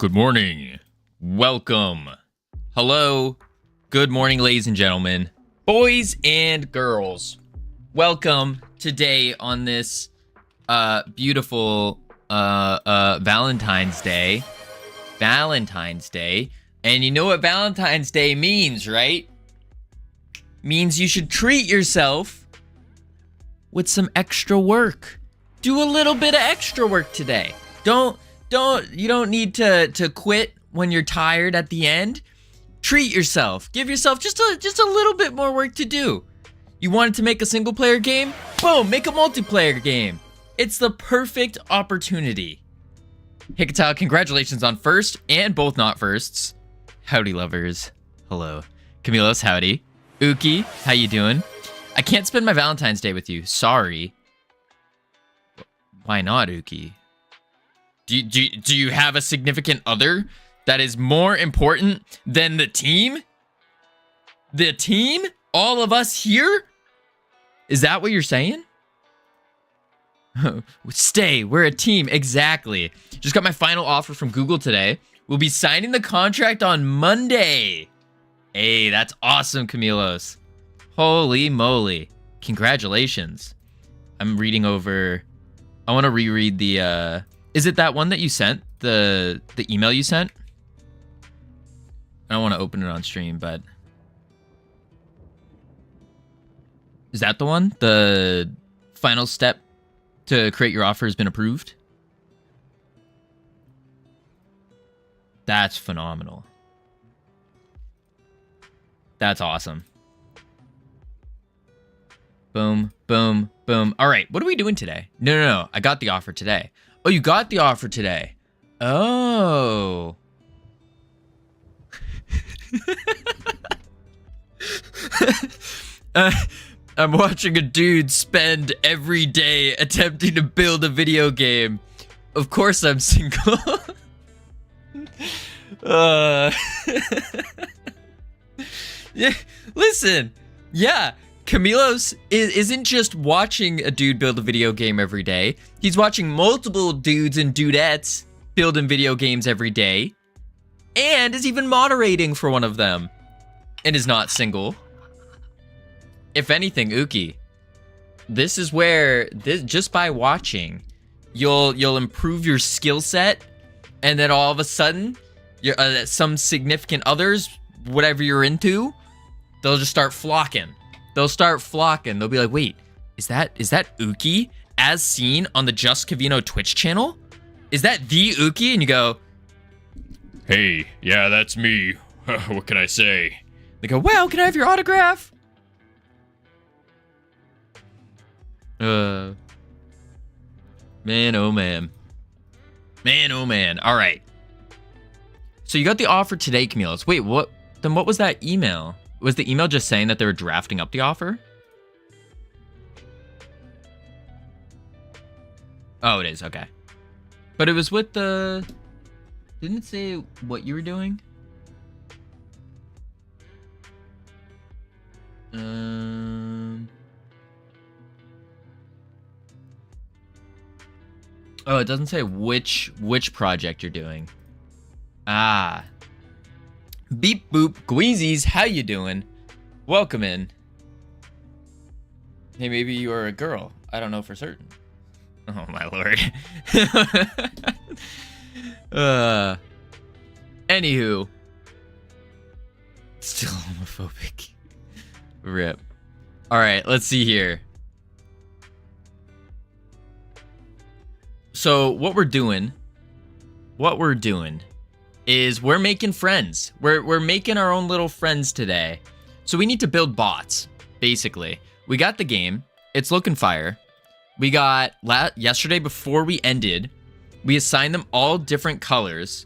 Good morning. Welcome. Hello. Good morning, ladies and gentlemen, boys and girls. Welcome today on this beautiful Valentine's Day. Valentine's Day. And you know what Valentine's Day means, right? Means you should treat yourself with some extra work. Do a little bit of extra work today. You don't need to quit when you're tired at the end. Treat yourself. Give yourself just a little bit more work to do. You wanted to make a single player game? Boom, make a multiplayer game. It's the perfect opportunity. Hikatal, congratulations on first and both not firsts. Howdy, lovers. Hello. Camilos, howdy. Uki, how you doing? I can't spend my Valentine's Day with you. Sorry. Why not, Uki? Do you have a significant other that is more important than the team? The team? All of us here? Is that what you're saying? Stay, we're a team. Exactly. Just got my final offer from Google today. We'll be signing the contract on Monday. Hey, that's awesome, Camilos. Holy moly. Congratulations. I'm reading over. I want to reread the, is it that one that you sent? The email you sent? I don't want to open it on stream, but is that the one? The final step to create your offer has been approved? That's phenomenal. That's awesome. Boom, boom, boom. All right, what are we doing today? No. I got the offer today. Oh, you got the offer today. Oh. I'm watching a dude spend every day attempting to build a video game. Of course I'm single. Yeah, listen. Yeah, Camilos isn't just watching a dude build a video game every day. He's watching multiple dudes and dudettes building video games every day. And is even moderating for one of them. And is not single. If anything, Uki, this is where just by watching, you'll improve your skill set, and then all of a sudden, some significant others, whatever you're into, they'll just start flocking. They'll start flocking. They'll be like, wait, is that Uki as seen on the Just Covino Twitch channel? Is that the Uki? And you go, hey, yeah, that's me. What can I say? They go, well, can I have your autograph? Man, oh man. Man, oh man. All right. So you got the offer today, Camilos. Wait, what? Then what was that email? Was the email just saying that they were drafting up the offer? Oh, it is. Okay. But it was with the... Didn't it say what you were doing? Oh, it doesn't say which project you're doing. Ah. Beep boop Gweezies, how you doing? Welcome in. Hey, maybe you are a girl. I don't know for certain. Oh my lord. Anywho. Still homophobic. Rip. Alright, let's see here. So what we're doing is we're making friends. We're making our own little friends today. So we need to build bots, basically. We got the game. It's looking fire. We got, yesterday before we ended, we assigned them all different colors.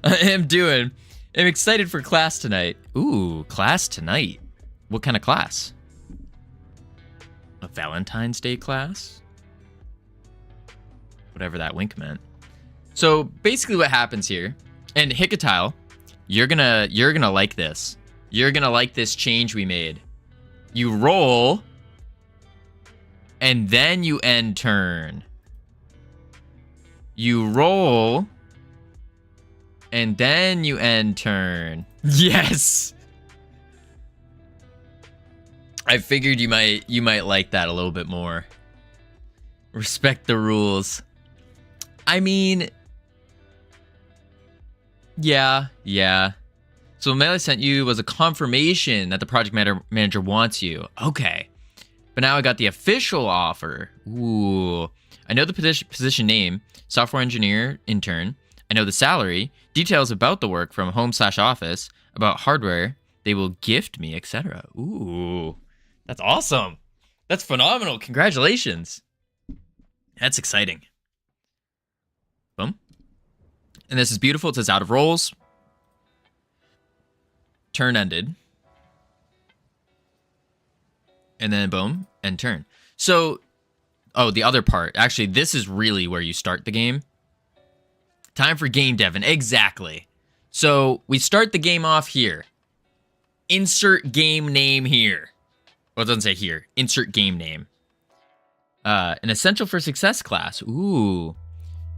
I'm excited for class tonight. Ooh, class tonight. What kind of class? A Valentine's Day class? Whatever that wink meant. So basically what happens here, and Hikatal, you're gonna like this. You're gonna like this change we made. You roll, and then you end turn. You roll, and then you end turn. Yes. I figured you might like that a little bit more. Respect the rules. I mean, yeah. So the mail I sent you was a confirmation that the project manager wants you. Okay. But now I got the official offer. Ooh. I know the position name, software engineer intern. I know the salary, details about the work from home/office, about hardware they will gift me, etc. Ooh. That's awesome. That's phenomenal. Congratulations. That's exciting. Boom. And this is beautiful. It says out of roles. Turn ended. And then boom, end turn. So, oh, the other part. Actually, this is really where you start the game. Time for game devin. Exactly. So we start the game off here. Insert game name here. Well, it doesn't say here. Insert game name. An essential for success class. Ooh.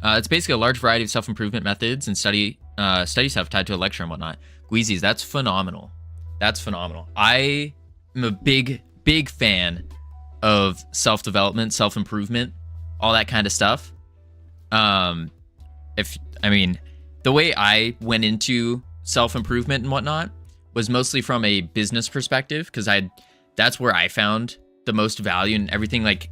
It's basically a large variety of self-improvement methods and study stuff tied to a lecture and whatnot. Guizies, that's phenomenal. That's phenomenal. I am a big fan of self-development, self-improvement, all that kind of stuff. The way I went into self-improvement and whatnot was mostly from a business perspective, because that's where I found the most value in everything. Like,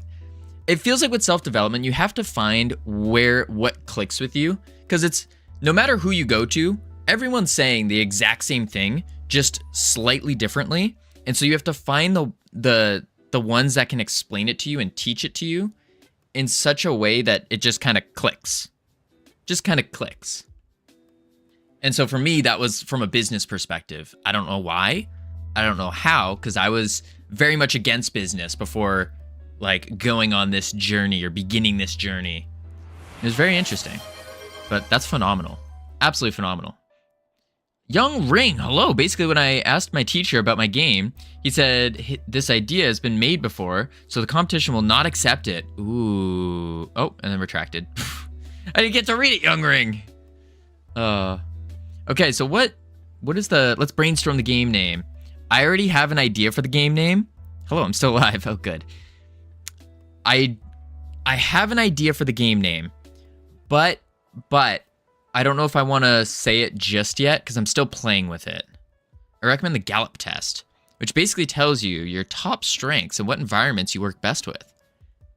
it feels like with self-development, you have to find what clicks with you, because it's no matter who you go to, everyone's saying the exact same thing, just slightly differently. And so you have to find the ones that can explain it to you and teach it to you in such a way that it just kind of clicks. And so for me, that was from a business perspective. I don't know why. I don't know how, because I was very much against business before like going on this journey or beginning this journey. It was very interesting, but that's phenomenal. Absolutely phenomenal. Young Ring, hello. Basically, when I asked my teacher about my game, he said this idea has been made before, so the competition will not accept it. Ooh. Oh, and then retracted. I didn't get to read it, Young Ring. Okay, so what is let's brainstorm the game name. I already have an idea for the game name. Hello, I'm still alive. Oh, good. I have an idea for the game name, but I don't know if I want to say it just yet because I'm still playing with it. I recommend the Gallup test, which basically tells you your top strengths and what environments you work best with.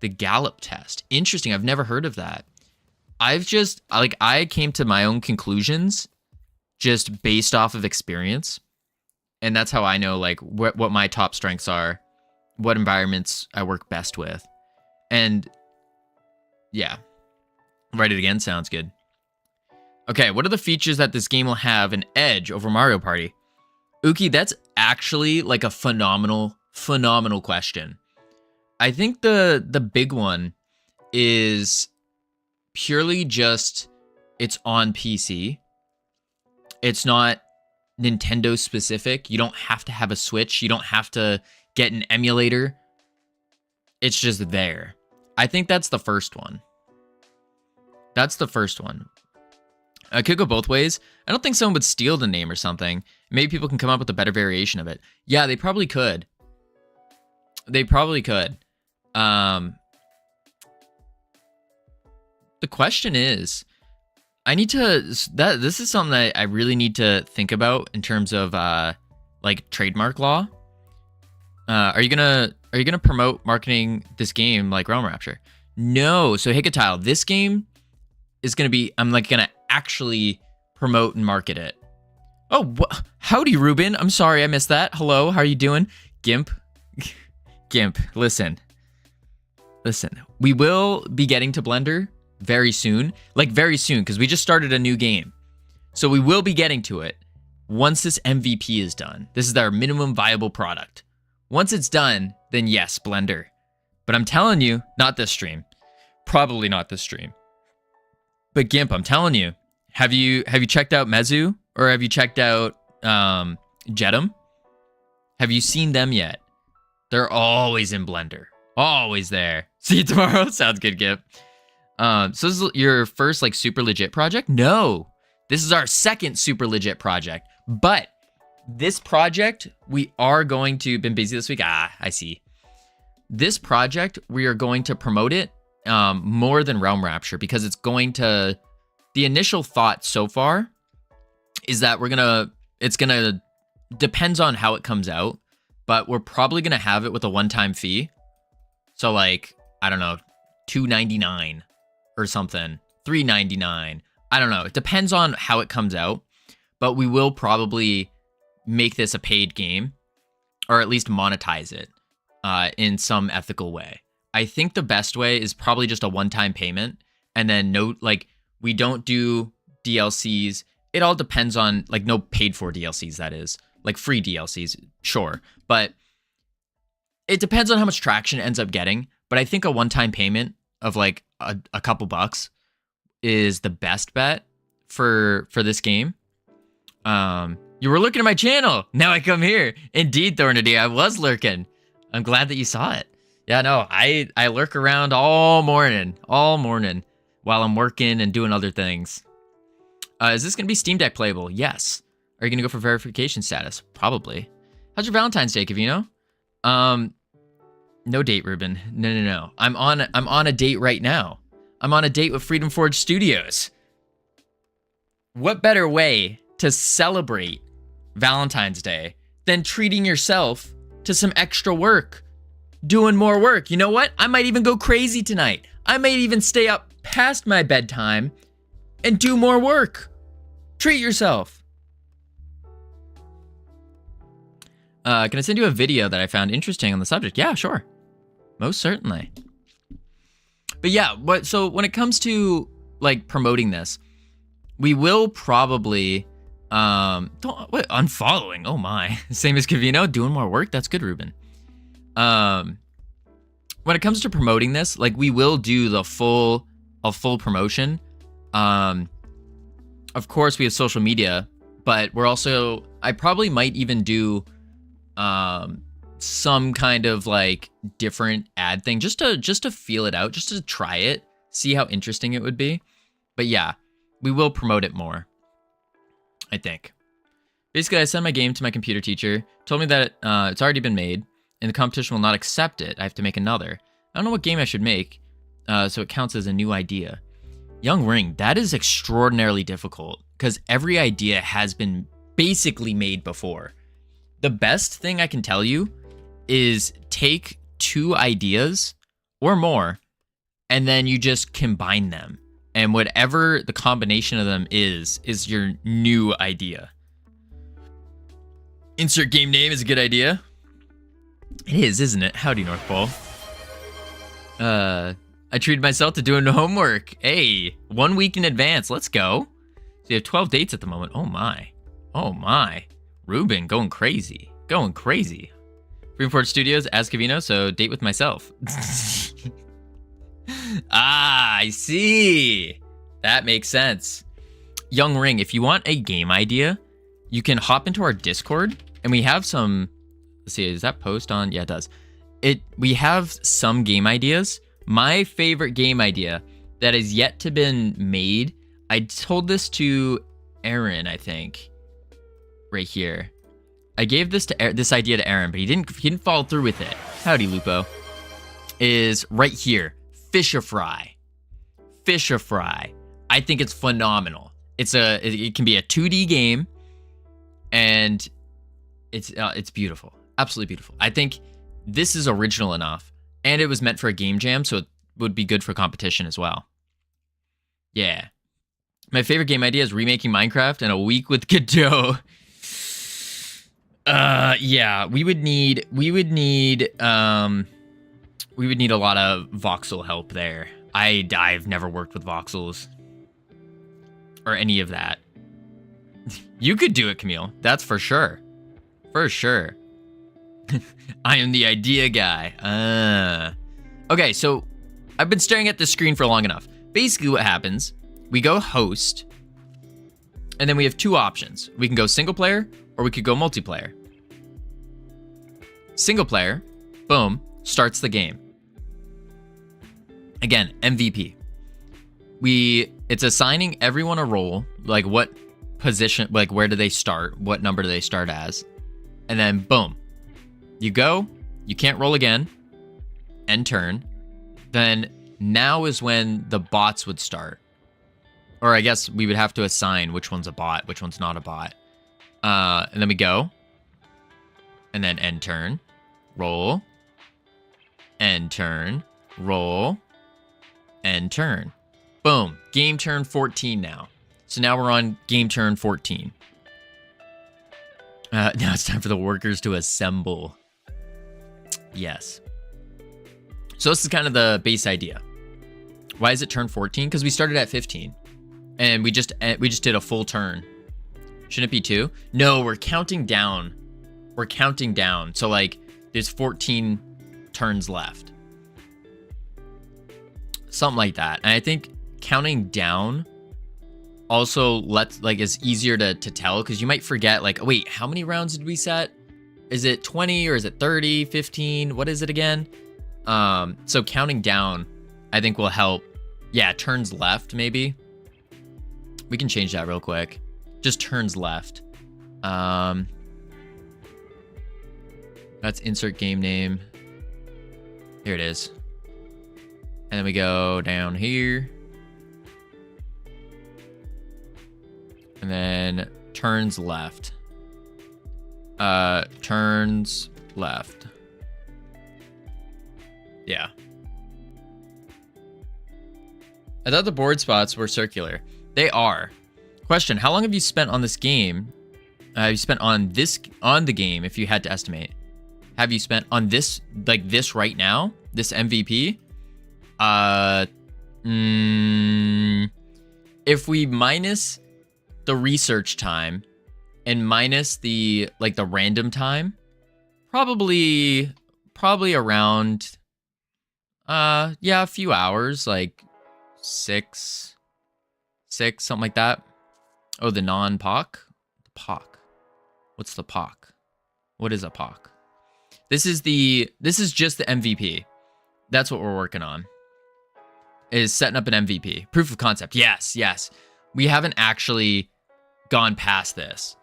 The Gallup test. Interesting. I've never heard of that. I came to my own conclusions just based off of experience. And that's how I know like what my top strengths are, what environments I work best with. And yeah, write it again sounds good. Okay, what are the features that this game will have an edge over Mario Party? Uki, that's actually like a phenomenal question. I think the big one is purely just it's on PC. It's not Nintendo specific. You don't have to have a Switch. You don't have to get an emulator. It's just there. I think that's the first one. It could go both ways. I don't think someone would steal the name or something. Maybe people can come up with a better variation of it. Yeah, they probably could. The question is, this is something that I really need to think about in terms of like trademark law. Are you gonna promote marketing this game like Realm Rapture? No. So Hikatile, this game is gonna be, I'm like gonna actually promote and market it. Oh, howdy, Ruben. I'm sorry I missed that. Hello, how are you doing? Gimp, listen. We will be getting to Blender very soon, because we just started a new game. So we will be getting to it once this MVP is done. This is our minimum viable product. Once it's done, then yes, Blender. But I'm telling you, not this stream. Probably not this stream. But Gimp, I'm telling you, have you checked out Mezu or have you checked out Jedum? Have you seen them yet? They're always in Blender. Always there. See you tomorrow. Sounds good, Gimp. So this is your first like super legit project? No, this is our second super legit project. But this project, we are going to, been busy this week. I see. This project, we are going to promote it more than Realm Rapture because it's going to, the initial thought so far is that it's gonna, depends on how it comes out, but we're probably gonna have it with a one-time fee. So like, I don't know, $2.99 or something, $3.99. I don't know. It depends on how it comes out, but we will probably make this a paid game or at least monetize it in some ethical way. I think the best way is probably just a one-time payment and then we don't do DLCs. It all depends on like no paid for DLCs, that is. Like free DLCs, sure. But it depends on how much traction it ends up getting. But I think a one-time payment of like a couple bucks is the best bet for this game. You were looking at my channel. Now I come here. Indeed, Thornady, I was lurking. I'm glad that you saw it. Yeah, no, I lurk around all morning while I'm working and doing other things. Is this going to be Steam Deck playable? Yes. Are you going to go for verification status? Probably. How's your Valentine's Day, Covino? No date, Ruben. No. I'm on a date right now. I'm on a date with Freedom Forge Studios. What better way to celebrate Valentine's Day than treating yourself to some extra work? Doing more work. You know what? I might even go crazy tonight. I might even stay up past my bedtime and do more work. Treat yourself. Can I send you a video that I found interesting on the subject? Yeah, sure. Most certainly. But yeah, so when it comes to like promoting this, we will probably unfollowing. Oh my. Same as Covino, doing more work. That's good, Ruben. When it comes to promoting this, like we will do a full promotion. Of course we have social media, but I probably might even do some kind of like different ad thing just to feel it out, just to try it, see how interesting it would be. But yeah, we will promote it more, I think. Basically, I sent my game to my computer teacher, told me that it's already been made, and the competition will not accept it. I have to make another. I don't know what game I should make, so it counts as a new idea. Young Ring, that is extraordinarily difficult, because every idea has been basically made before. The best thing I can tell you is take 2 ideas or more, and then you just combine them. And whatever the combination of them is your new idea. Insert game name is a good idea. It is, isn't it? Howdy, North Pole. I treated myself to doing homework. Hey, 1 week in advance. Let's go. So you have 12 dates at the moment. Oh my. Oh my. Ruben going crazy. Going crazy. Freeport Studios, as Covino, so date with myself. I see. That makes sense. Young Ring, if you want a game idea, you can hop into our Discord, and we have some. Let's see, does that post on? Yeah, it does. We have some game ideas. My favorite game idea that has yet to been made. I told this to Aaron, I think, right here. I gave this idea to Aaron, but he didn't follow through with it. Howdy, Lupo. Is right here. Fisher Fry. Fisher Fry. I think it's phenomenal. It can be a 2D game, and it's beautiful. Absolutely beautiful. I think this is original enough, and it was meant for a game jam, so it would be good for competition as well. Yeah. My favorite game idea is remaking Minecraft in a week with Godot. Yeah, we would need a lot of voxel help there. I've never worked with voxels or any of that. You could do it, Camille. That's for sure. For sure. I am the idea guy. Okay, so I've been staring at this screen for long enough. Basically what happens, we go host, and then we have 2 options. We can go single player, or we could go multiplayer. Single player, boom, starts the game. Again, MVP. it's assigning everyone a role, like what position, like where do they start, what number do they start as, and then boom, you go, you can't roll again, end turn. Then now is when the bots would start. Or I guess we would have to assign which one's a bot, which one's not a bot. And then we go. And then end turn. Roll. End turn. Roll. End turn. Boom. Game turn 14 now. So now we're on game turn 14. Now it's time for the workers to assemble. Yes. So this is kind of the base idea. Why is it turn 14? Because we started at 15. And we just did a full turn. Shouldn't it be 2? No, we're counting down. We're counting down. So like there's 14 turns left. Something like that. And I think counting down also is easier to tell, because you might forget, like, wait, how many rounds did we set? Is it 20 or is it 30, 15? What is it again? So counting down, I think will help. Yeah, turns left, maybe. We can change that real quick. Just turns left. That's insert game name. Here it is. And then we go down here. And then turns left. Turns left. Yeah. I thought the board spots were circular. They are. Question, how long have you spent on this game? Have you spent on the game, if you had to estimate? Have you spent on this, like this right now? This MVP? If we minus the research time and minus the random time, probably around a few hours, like six, something like that. Oh, the non-POC? The POC. What's the POC? What is a POC? This is just the MVP. That's what we're working on. Is setting up an MVP. Proof of concept. Yes. We haven't actually gone past this.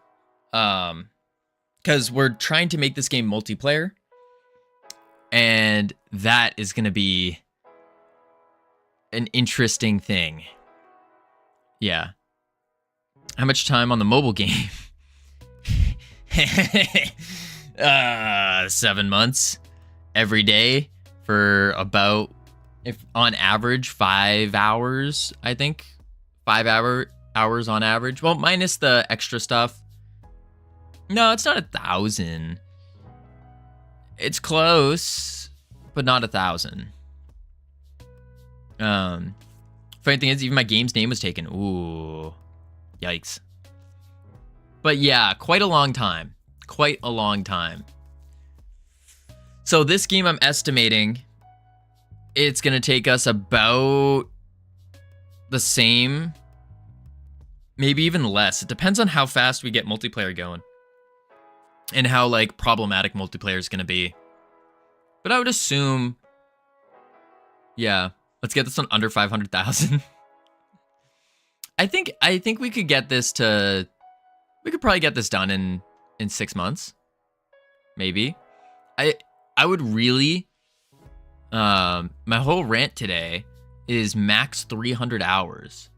Because we're trying to make this game multiplayer. And that is going to be an interesting thing. Yeah. How much time on the mobile game? 7 months. Every day for about, if on average, 5 hours, I think. 5 hours on average. Well, minus the extra stuff. No, it's not 1,000. It's close, but not 1,000. Funny thing is, even my game's name was taken. Ooh, yikes. But yeah, quite a long time. Quite a long time. So this game, I'm estimating it's gonna take us about the same, maybe even less. It depends on how fast we get multiplayer going and how problematic multiplayer is gonna be. But I would assume, yeah, let's get this one under 500,000. I think we could get this to, we could probably get this done in 6 months, maybe. I would really, my whole rant today is max 300 hours.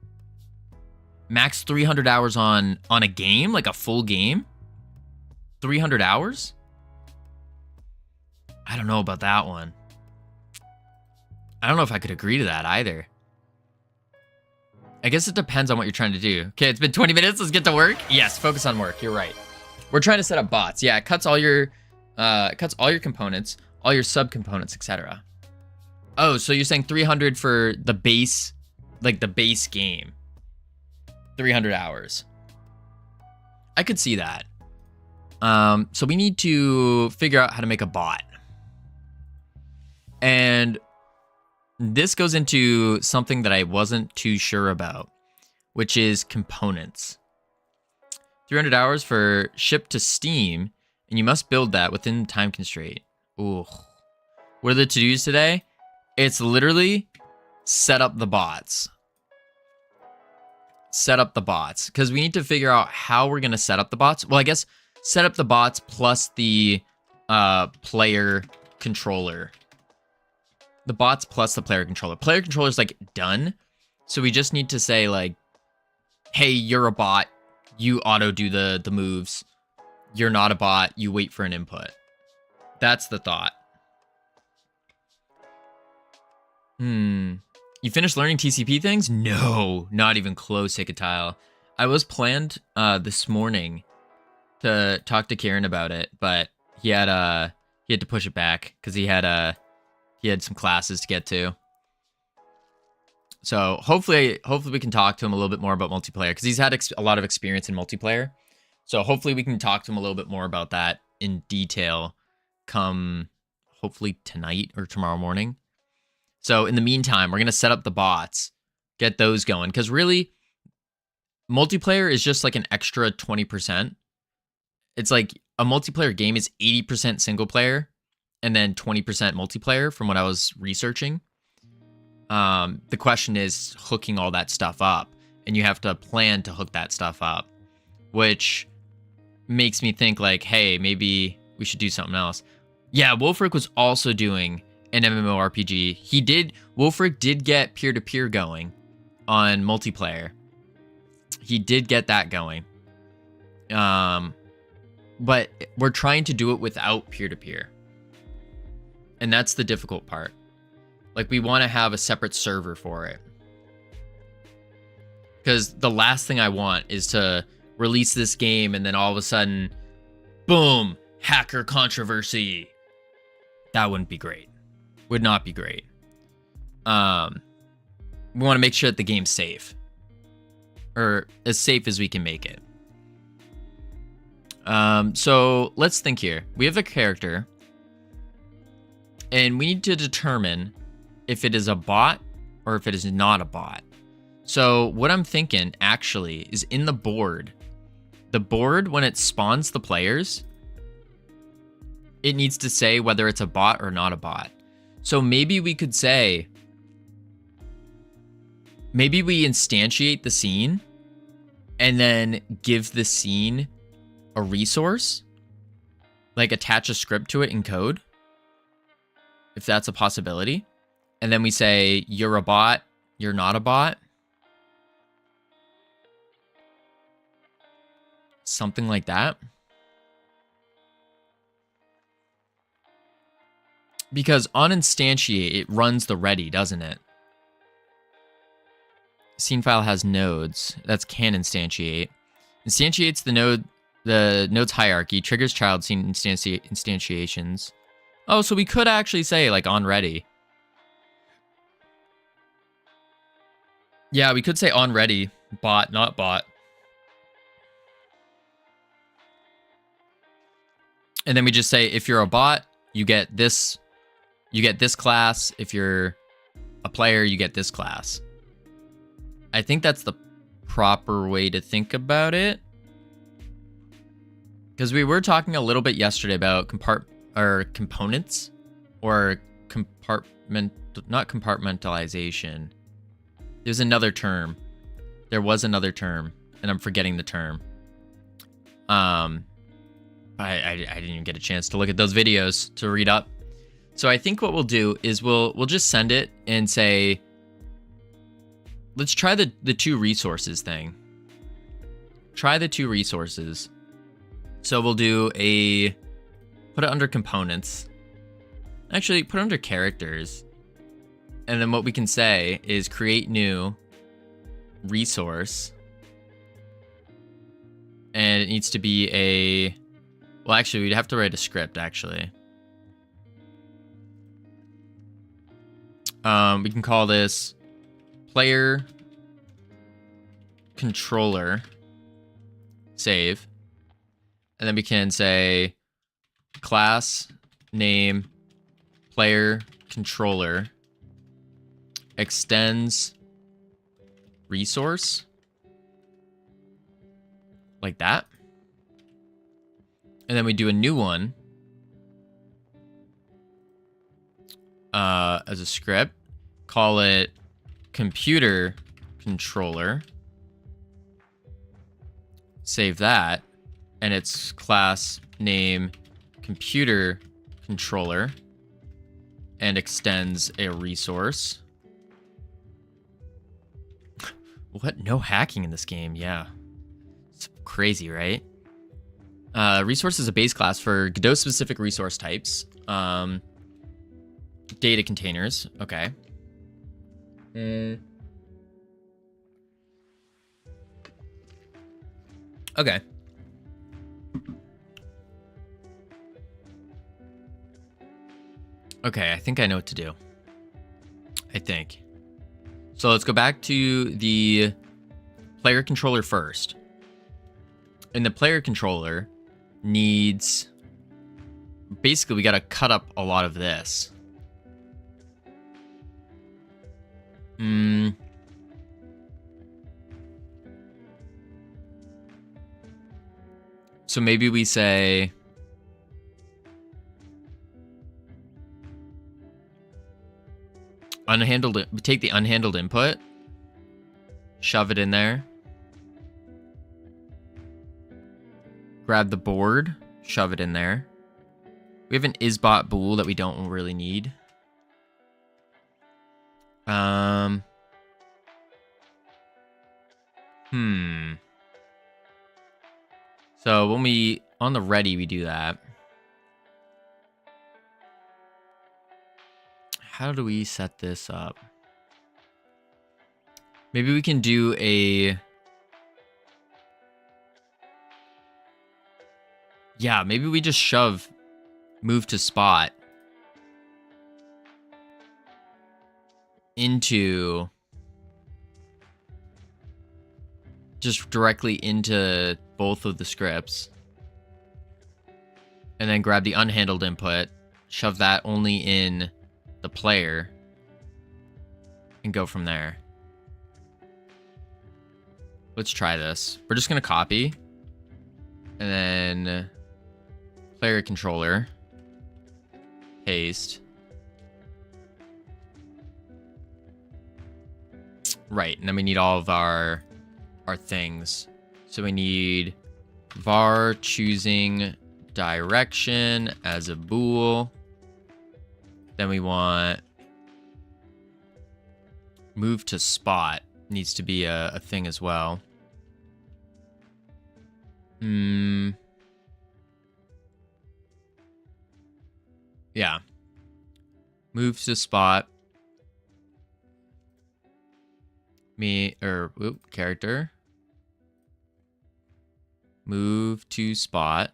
Max 300 hours on a game, like a full game. 300 hours? I don't know about that one. I don't know if I could agree to that either. I guess it depends on what you're trying to do. Okay, it's been 20 minutes. Let's get to work. Yes, focus on work. You're right. We're trying to set up bots. Yeah, it cuts all your components, all your subcomponents, etc. Oh, so you're saying 300 for the base, the base game. 300 hours. I could see that. So we need to figure out how to make a bot. And this goes into something that I wasn't too sure about, which is components. 300 hours for ship to Steam, and you must build that within time constraint. Ooh. What are the to-dos today? It's literally set up the bots. set up the bots, because we need to figure out how we're going to set up the bots. Well, I guess set up the bots plus the player controller. The bots plus the player controller. Player controller is like done. So we just need to say like, hey, you're a bot. You auto do the moves. You're not a bot. You wait for an input. That's the thought. You finished learning TCP things? No, not even close, Hikatile. I was planned this morning to talk to Kieran about it, but he had to push it back because he had some classes to get to. So hopefully we can talk to him a little bit more about multiplayer, because he's had a lot of experience in multiplayer. So hopefully we can talk to him a little bit more about that in detail come hopefully tonight or tomorrow morning. So in the meantime, we're going to set up the bots, get those going, because really multiplayer is just like an extra 20%. It's like a multiplayer game is 80% single player and then 20% multiplayer from what I was researching. The question is hooking all that stuff up, and you have to plan to hook that stuff up, which makes me think like, hey, maybe we should do something else. Yeah, Wolfric was also doing an MMORPG. Wolfric did get peer-to-peer going on multiplayer. He did get that going. But we're trying to do it without peer-to-peer. And that's the difficult part. Like, we want to have a separate server for it. Because the last thing I want is to release this game and then all of a sudden, boom, hacker controversy. That wouldn't be great. Would not be great. We want to make sure that the game's safe. Or as safe as we can make it. So let's think here. We have a character. And we need to determine if it is a bot or if it is not a bot. So what I'm thinking actually is in the board, when it spawns the players, it needs to say whether it's a bot or not a bot. So maybe we could say, maybe we instantiate the scene and then give the scene a resource, like attach a script to it in code, if that's a possibility. And then we say, you're a bot, you're not a bot. Something like that. Because on instantiate, it runs the ready, doesn't it? Scene file has nodes. That's can instantiate. Instantiates the node's hierarchy, triggers child scene instantiations. Oh, so we could actually say like on ready. Yeah, we could say on ready, bot, not bot. And then we just say, if you're a bot, you get this class. If you're a player, you get this class. I think that's the proper way to think about it. Because we were talking a little bit yesterday about components or not compartmentalization. There's another term. There was another term, and I'm forgetting the term. I didn't even get a chance to look at those videos to read up. So I think what we'll do is we'll just send it and say, let's try the two resources thing. Try the two resources. So we'll do put it under components. Actually, put it under characters. And then what we can say is create new resource. And it needs to be well, actually, we'd have to write a script, actually. We can call this player controller save. And then we can say class name player controller extends resource. Like that. And then we do a new one as a script. Call it computer controller save that, and it's class name computer controller, and extends a resource. What? No hacking in this game? Yeah. It's crazy, right? Resource is a base class for Godot specific resource types. Data containers. Okay. Okay. Okay, I think I know what to do. I think. So let's go back to the player controller first. And the player controller needs... Basically, we got to cut up a lot of this. So maybe we say... unhandled. Take the unhandled input, shove it in there, grab the board, shove it in there. We have an isbot bool that we don't really need. So when we on the ready, we do that. How do we set this up? Maybe we can do a... Yeah, maybe we just shove move to spot into... just directly into both of the scripts. And then grab the unhandled input, shove that only in the player, and go from there. Let's try this. We're just gonna copy, and then player controller, paste. Right, and then we need all of our things. So we need var choosing direction as a bool. Then we want move to spot needs to be a thing as well. Yeah. Move to spot. Character. Move to spot.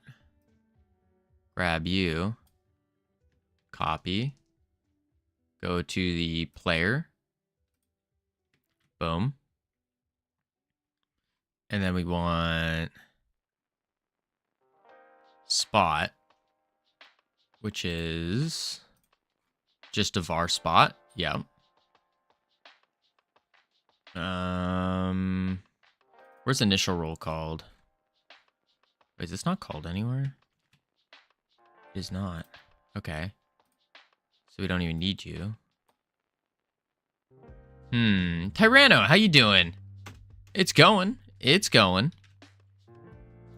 Grab you. Copy. Go to the player. Boom. And then we want spot, which is just a var spot. Yeah. Where's initial role called? Wait, is this not called anywhere? It is not. Okay. So we don't even need you. Tyranno, how you doing? It's going. It's going.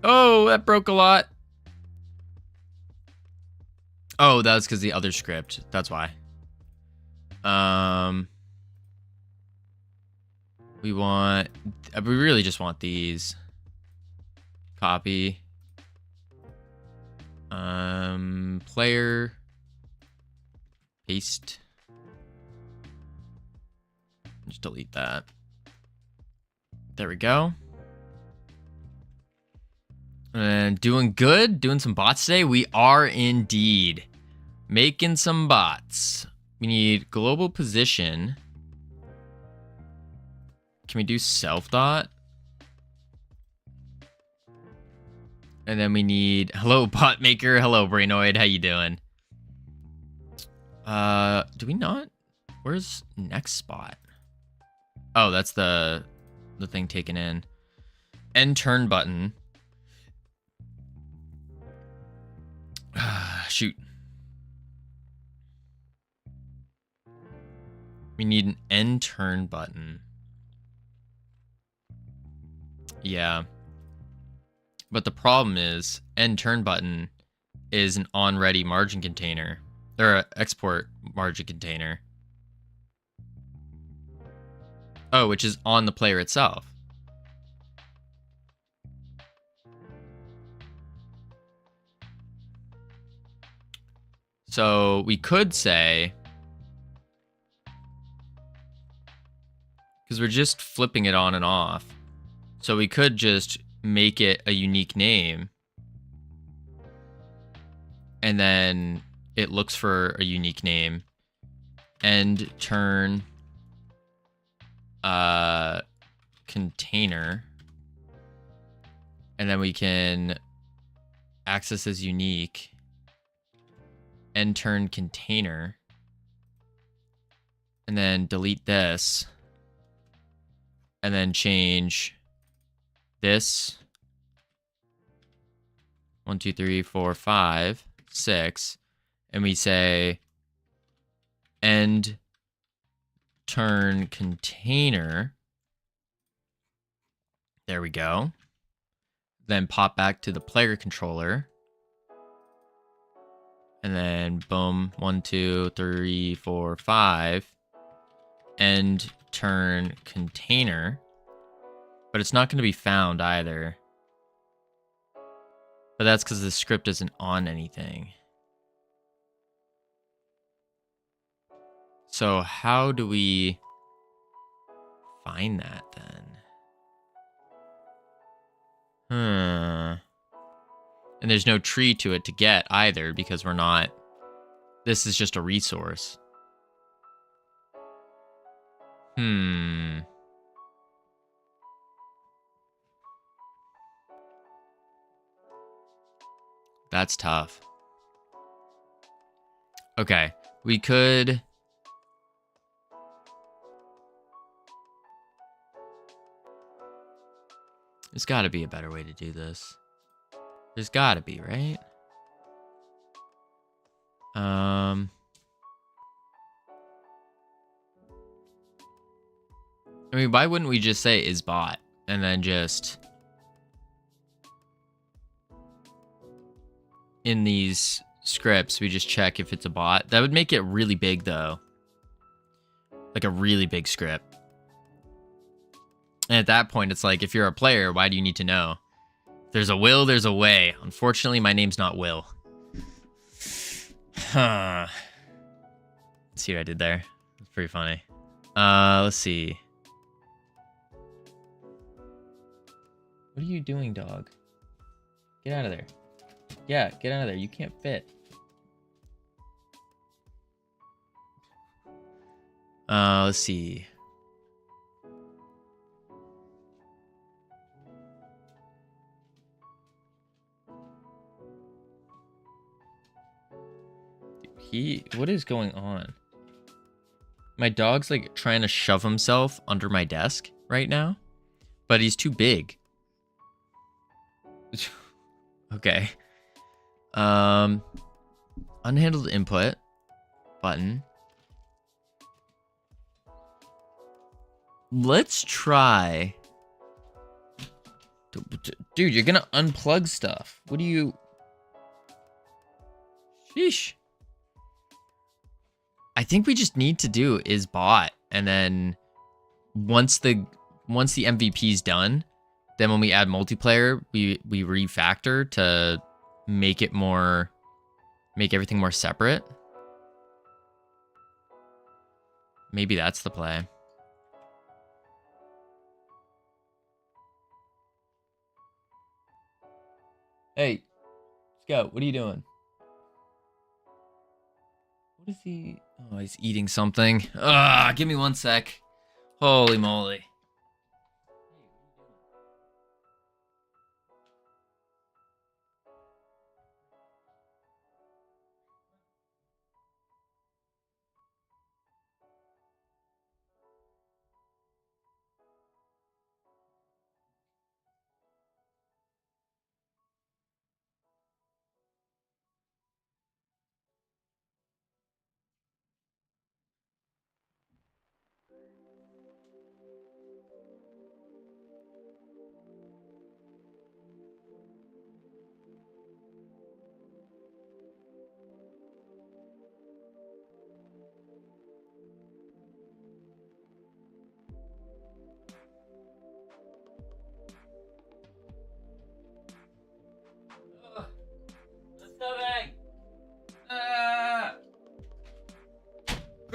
Oh, that broke a lot. Oh, that was because the other script. That's why. We really just want these. Copy. Player. Paste. Just delete that. There we go. And doing good. Doing some bots today. We are indeed making some bots. We need global position. Can we do self dot? And then we need hello bot maker. Hello Brainoid. How you doing? Do we not? Where's next spot? Oh, that's the thing taken in. End turn button. Shoot. We need an end turn button. Yeah. But the problem is end turn button is an on ready margin container or an export margin container. Oh, which is on the player itself. So we could say, because we're just flipping it on and off, so we could just make it a unique name, and then it looks for a unique name, end turn container, and then we can access as unique, end turn container, and then delete this, and then change this 1 2 3 4 5 6, and we say end turn container. There we go. Then pop back to the player controller, and then boom, 1 2 3 4 5 end turn container. But it's not going to be found either. But that's because the script isn't on anything. So how do we find that then? And there's no tree to it to get either because we're not... This is just a resource. That's tough. Okay, we could... There's got to be a better way to do this. There's got to be, right? I mean, why wouldn't we just say is bot and then just in these scripts we just check if it's a bot? That would make it really big though. Like a really big script. And at that point it's like, if you're a player, why do you need to know? There's a will, there's a way. Unfortunately, my name's not Will. Huh. Let's see what I did there. That's pretty funny. Let's see. What are you doing, dog? Get out of there. Yeah, get out of there. You can't fit. Let's see. What is going on? My dog's like trying to shove himself under my desk right now, but he's too big. Okay. Unhandled input button. Let's try. Dude, you're gonna unplug stuff. What do you... Sheesh. I think we just need to do is bot, and then once the MVP's done, then when we add multiplayer, we refactor to make everything more separate. Maybe that's the play. Hey, Scout, what are you doing? What is he? Oh, he's eating something. Give me 1 sec. Holy moly.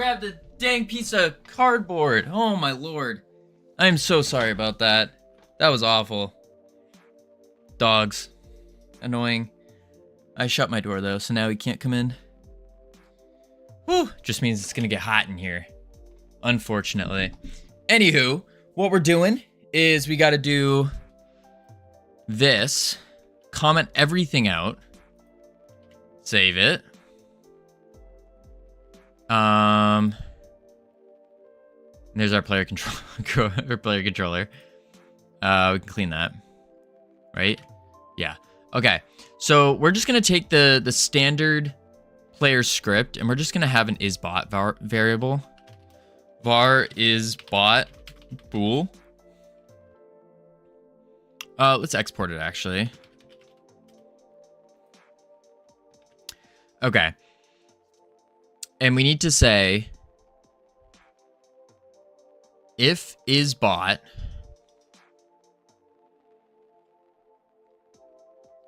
grabbed the dang piece of cardboard. Oh my lord. I'm so sorry about that. That was awful. Dogs. Annoying. I shut my door though, so now he can't come in. Whew. Just means it's gonna get hot in here. Unfortunately. Anywho, what we're doing is we gotta do this. Comment everything out. Save it. There's our player controller. We can clean that. Right? Yeah. Okay. So we're just gonna take the standard player script and we're just gonna have an isBot variable. Var isBot bool. Let's export it actually. Okay. And we need to say if isBot.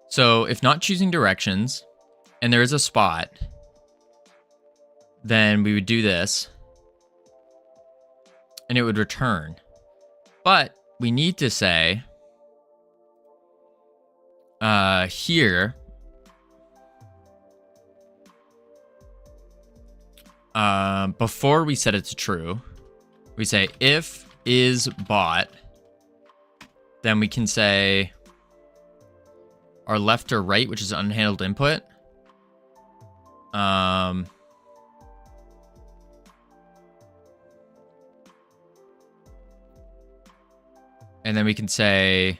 So if not choosing directions and there is a spot, then we would do this and it would return. But we need to say here before we set it to true, we say if isBot, then we can say our left or right, which is unhandled input. And then we can say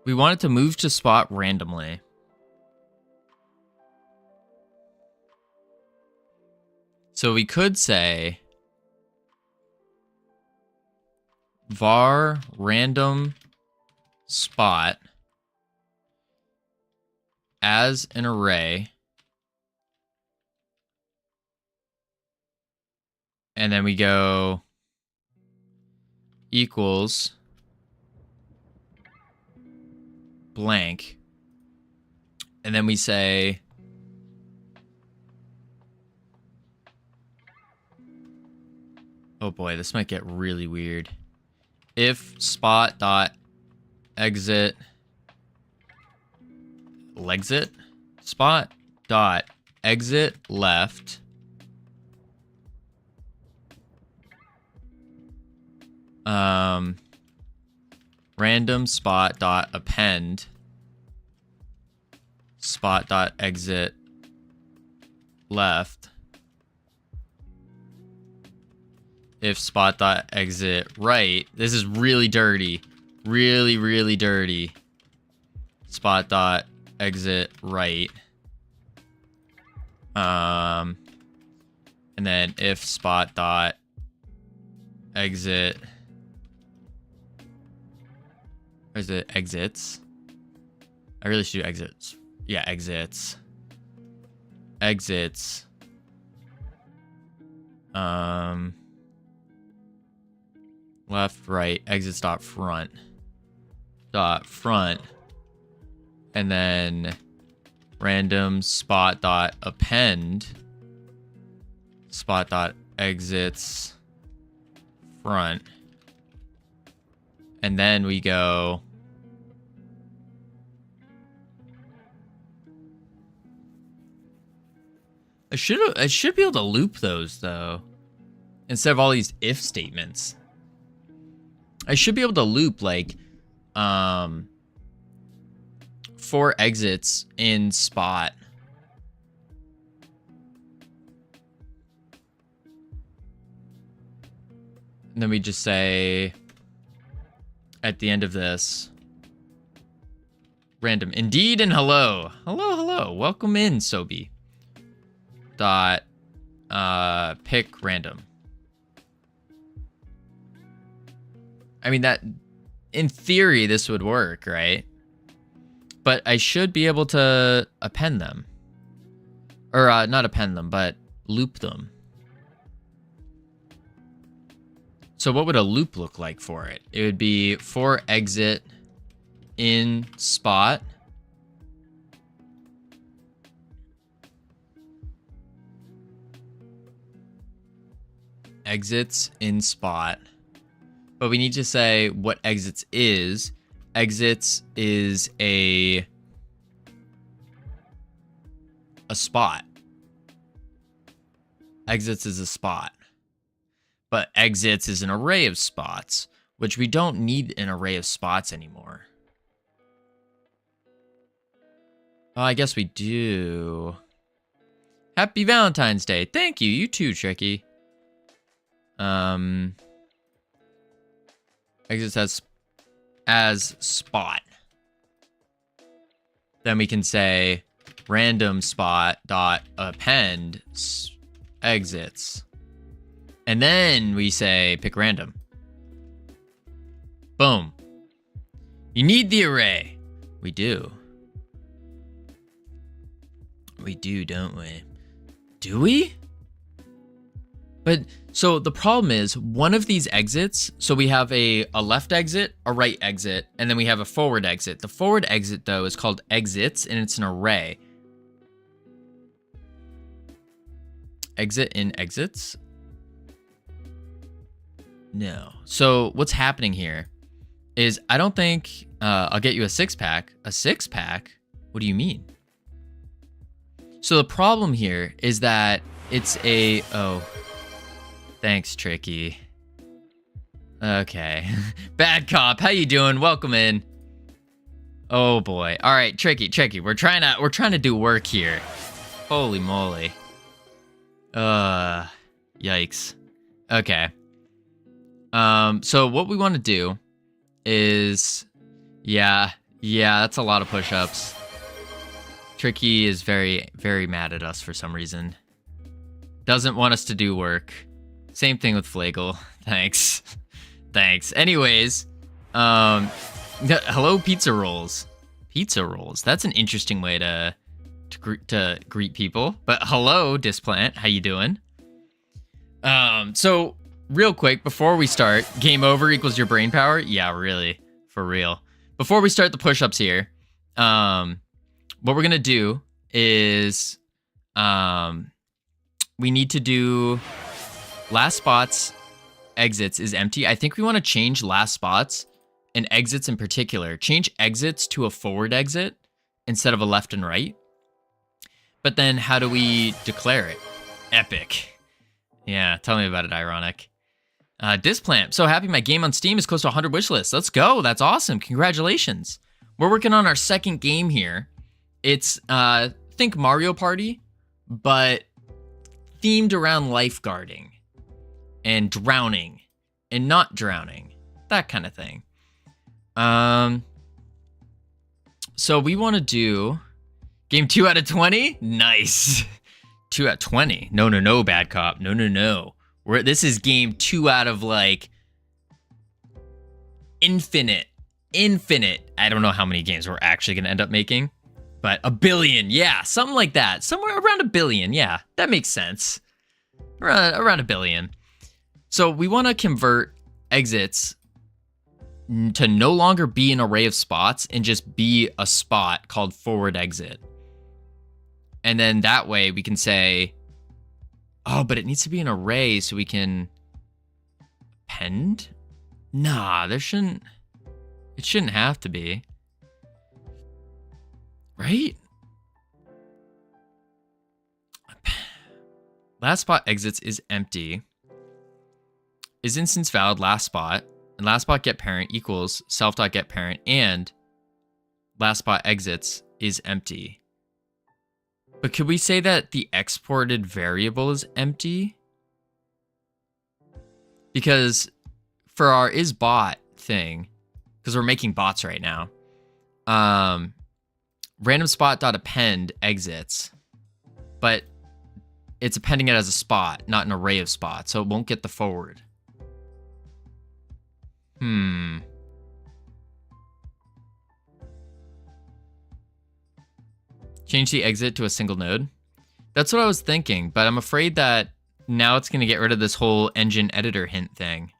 we want it to move to spot randomly. So we could say var random spot as an array. And then we go equals blank. And then we say oh boy, this might get really weird. If spot dot exit legit spot dot exit left random spot dot append spot dot exit left if spot dot exit right. This is really dirty, really dirty. Spot dot exit right. And then if spot dot exit, or is it exits? I really should do exits. Yeah, exits. Exits. Left, right, exits dot front. Dot front. And then random spot dot append spot dot exits front. And then we go I should be able to loop those though. Instead of all these if statements. I should be able to loop like 4 exits in spot. And then we just say at the end of this random indeed and hello. Hello. Welcome in, Sobi. Dot pick random. I mean that in theory this would work, right? But I should be able to append them. Or not append them, but loop them. So what would a loop look like for it? It would be for exit in spot. Exits in spot. But we need to say what exits is. Exits is a spot. Exits is a spot. But exits is an array of spots, which we don't need an array of spots anymore. Oh, I guess we do. Happy Valentine's Day. Thank you. You too, Tricky. Exits as spot. Then we can say random spot dot append exits. And then we say pick random. Boom. You need the array. We do. We do, don't we? Do we? But so the problem is one of these exits, so we have a left exit, a right exit, and then we have a forward exit. The forward exit though is called exits and it's an array. Exit in exits? No. So what's happening here is I don't think I'll get you a 6-pack. A 6-pack? What do you mean? So the problem here is that it's a... Oh. Thanks, Tricky. Okay. Bad cop, how you doing? Welcome in. Oh boy. All right, Tricky. We're trying to do work here. Holy moly. Yikes. Okay. So what we want to do is, yeah, that's a lot of push-ups. Tricky is very, very mad at us for some reason. Doesn't want us to do work. Same thing with Flagel. Thanks. Anyways, hello, pizza rolls. Pizza rolls. That's an interesting way to greet people. But hello, Displant. How you doing? So real quick before we start, game over equals your brain power. Yeah, really, for real. Before we start the push-ups here, what we're gonna do is, we need to do last spots exits is empty. I think we want to change last spots and exits in particular. Change exits to a forward exit instead of a left and right. But then how do we declare it? Epic. Yeah, tell me about it, Ironic. Displant, so happy my game on Steam is close to 100 wish lists. Let's go. That's awesome. Congratulations. We're working on our second game here. It's, think Mario Party, but themed around lifeguarding and drowning and not drowning. That kind of thing. So we want to do game 2 out of 20. Nice. 2 out of 20. No, bad cop. No. This is game 2 out of like infinite. I don't know how many games we're actually going to end up making, but 1 billion. Yeah, something like that. Somewhere around 1 billion. Yeah, that makes sense. Around 1 billion. So we want to convert exits to no longer be an array of spots and just be a spot called forward exit. And then that way we can say, oh, but it needs to be an array so we can append? Nah, it shouldn't have to be. Right? Last spot exits is empty. Is instance valid last spot, and last spot get parent equals self.get parent, and last spot exits is empty. But could we say that the exported variable is empty? Because for our isBot thing, because we're making bots right now, random spot.append exits, but it's appending it as a spot, not an array of spots, so it won't get the forward. Change the exit to a single node. That's what I was thinking, but I'm afraid that now it's going to get rid of this whole engine editor hint thing.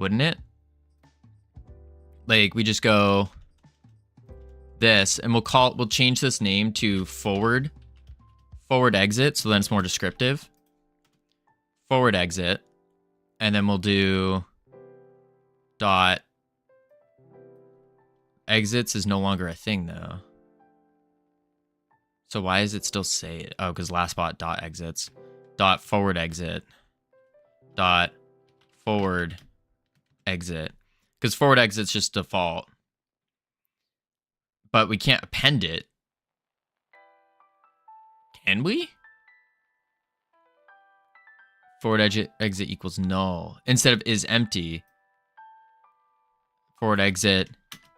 wouldn't it? Like we just go this, and we'll change this name to forward exit, so then it's more descriptive. Forward exit, and then we'll do dot exits is no longer a thing though. So why does it still say it? Oh, because last spot dot exits dot forward exit dot forward exit, because forward exit's just default, but we can't append it. Can we? Forward exit equals null instead of is empty. Forward exit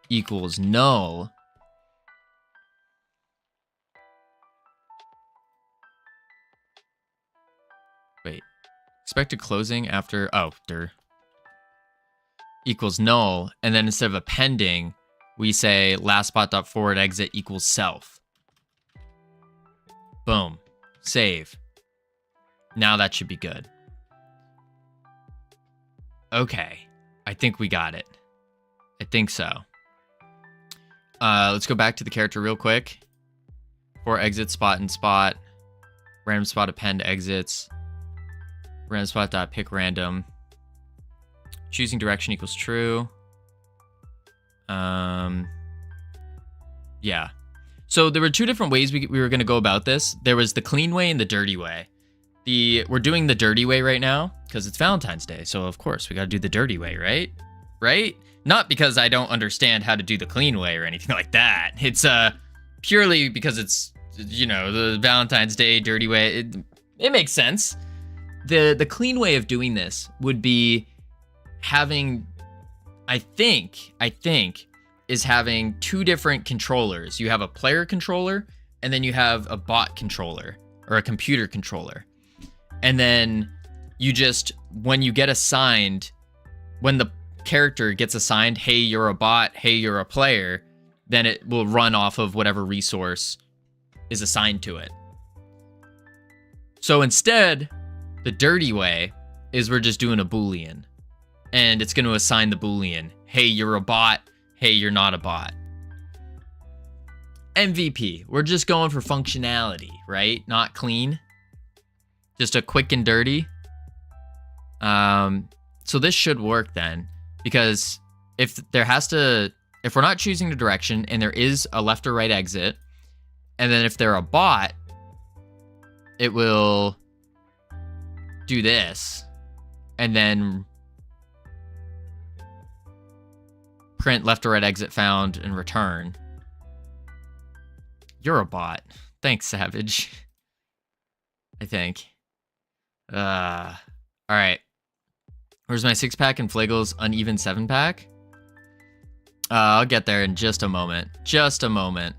equals null. Wait, expected closing after, equals null, and then instead of appending, we say last spot dot forward exit equals self. Boom. Save. Now that should be good. Okay. I think we got it. I think so. Let's go back to the character real quick. For exit spot and spot. Random spot append exits. Random spot dot pick random. Choosing direction equals true. Yeah. So there were two different ways we were going to go about this. There was the clean way and the dirty way. We're doing the dirty way right now because it's Valentine's Day. So of course we got to do the dirty way, right? Right? Not because I don't understand how to do the clean way or anything like that. It's purely because it's, you know, the Valentine's Day dirty way. It makes sense. The clean way of doing this would be having, I think, is having two different controllers. You have a player controller, and then you have a bot controller or a computer controller. And then you just, when you get assigned, when the character gets assigned, hey, you're a bot, hey, you're a player, then it will run off of whatever resource is assigned to it. So instead, the dirty way is we're just doing a Boolean. And it's going to assign the Boolean. Hey, you're a bot. Hey, you're not a bot. MVP. We're just going for functionality, right? Not clean. Just a quick and dirty. So this should work then. Because if we're not choosing the direction and there is a left or right exit, and then if they're a bot, it will do this. And then print left or right exit found and return. You're a bot. Thanks, Savage. I think. All right. Where's my 6-pack and Flagel's uneven 7-pack? I'll get there in just a moment. Just a moment.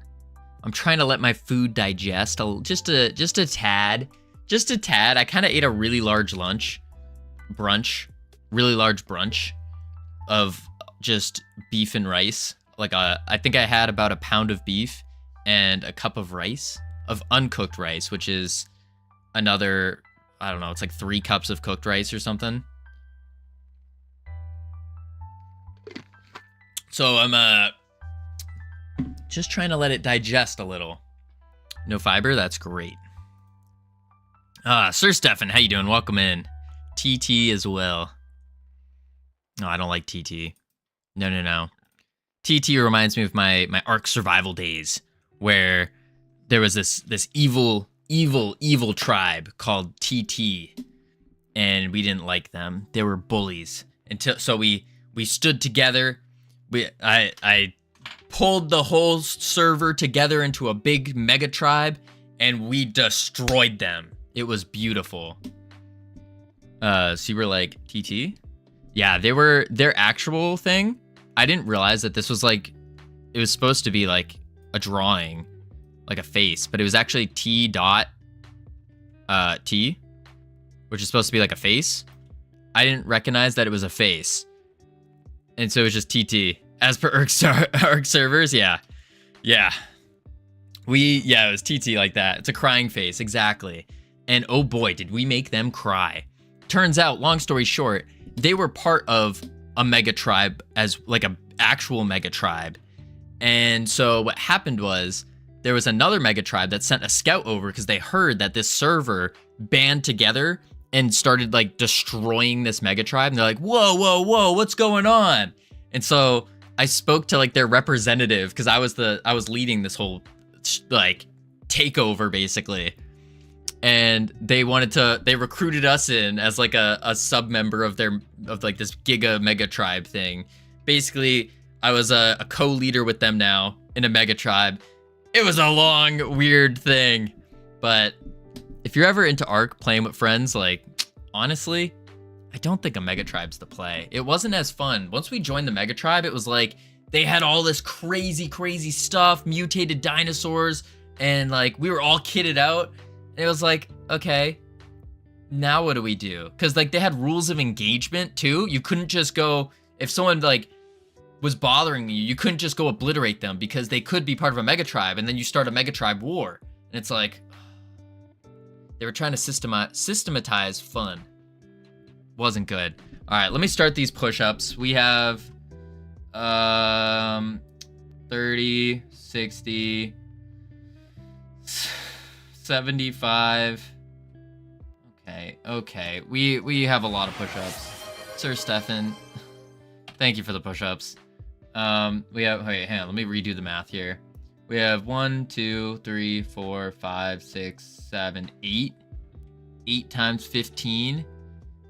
I'm trying to let my food digest just a tad. Just a tad. I kind of ate a really large brunch of just beef and rice. I think I had about a pound of beef and a cup of rice, of uncooked rice, which is another, I don't know, it's like 3 cups of cooked rice or something. So I'm just trying to let it digest a little. No fiber? That's great. Sir Stefan, how you doing? Welcome in. TT as well. No, I don't like TT. No. TT reminds me of my Ark survival days, where there was this evil tribe called TT, and we didn't like them. They were bullies. So we stood together. I pulled the whole server together into a big mega tribe, and we destroyed them. It was beautiful. So you were like, TT? Yeah, they were their actual thing. I didn't realize that this was it was supposed to be like a drawing, like a face, but it was actually T, which is supposed to be like a face. I didn't recognize that it was a face. And so it was just TT. As per Ark servers, yeah. It was TT like that. It's a crying face, exactly. And oh boy, did we make them cry. Turns out, long story short, they were part of a mega tribe as like a actual mega tribe. And so what happened was there was another mega tribe that sent a scout over because they heard that this server band together and started like destroying this mega tribe. And they're like, whoa, whoa, whoa, what's going on? And so I spoke to like their representative because I was leading this whole like takeover basically. And they recruited us in as like a sub member of like this giga mega tribe thing. Basically, I was a co-leader with them now in a mega tribe. It was a long, weird thing. But if you're ever into Ark playing with friends, like, honestly, I don't think a mega tribe's the play. It wasn't as fun. Once we joined the mega tribe, it was like they had all this crazy, crazy stuff, mutated dinosaurs, and like we were all kitted out. And it was like, okay, now what do we do? Because like they had rules of engagement too. You couldn't just go, if someone like was bothering you, you couldn't just go obliterate them because they could be part of a mega tribe, and then you start a mega tribe war. And it's like, they were trying to systematize fun. Wasn't good. All right, let me start these push-ups. We have 30, 60, 75. Okay. We have a lot of push-ups. Sir Stefan, thank you for the push-ups. We have, wait, hang on, let me redo the math here. We have 1, 2, 3, 4, 5, 6, 7, 8. 8 times 15.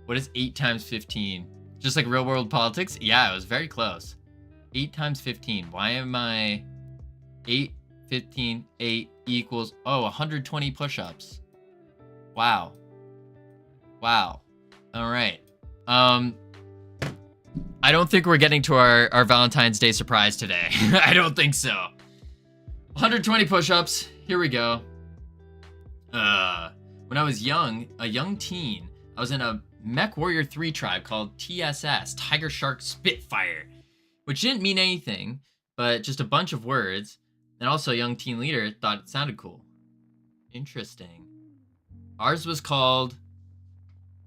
What is 8 times 15? Just like real world politics? Yeah, it was very close. 8 times 15. Why am I 8, 15, 8 equals, 120 push-ups. Wow. All right. I don't think we're getting to our Valentine's Day surprise today. I don't think so. 120 push-ups. Here we go. When I was a young teen, I was in a Mech Warrior 3 tribe called TSS, Tiger Shark Spitfire, which didn't mean anything, but just a bunch of words. And also a young teen leader thought it sounded cool. Interesting. Ours was called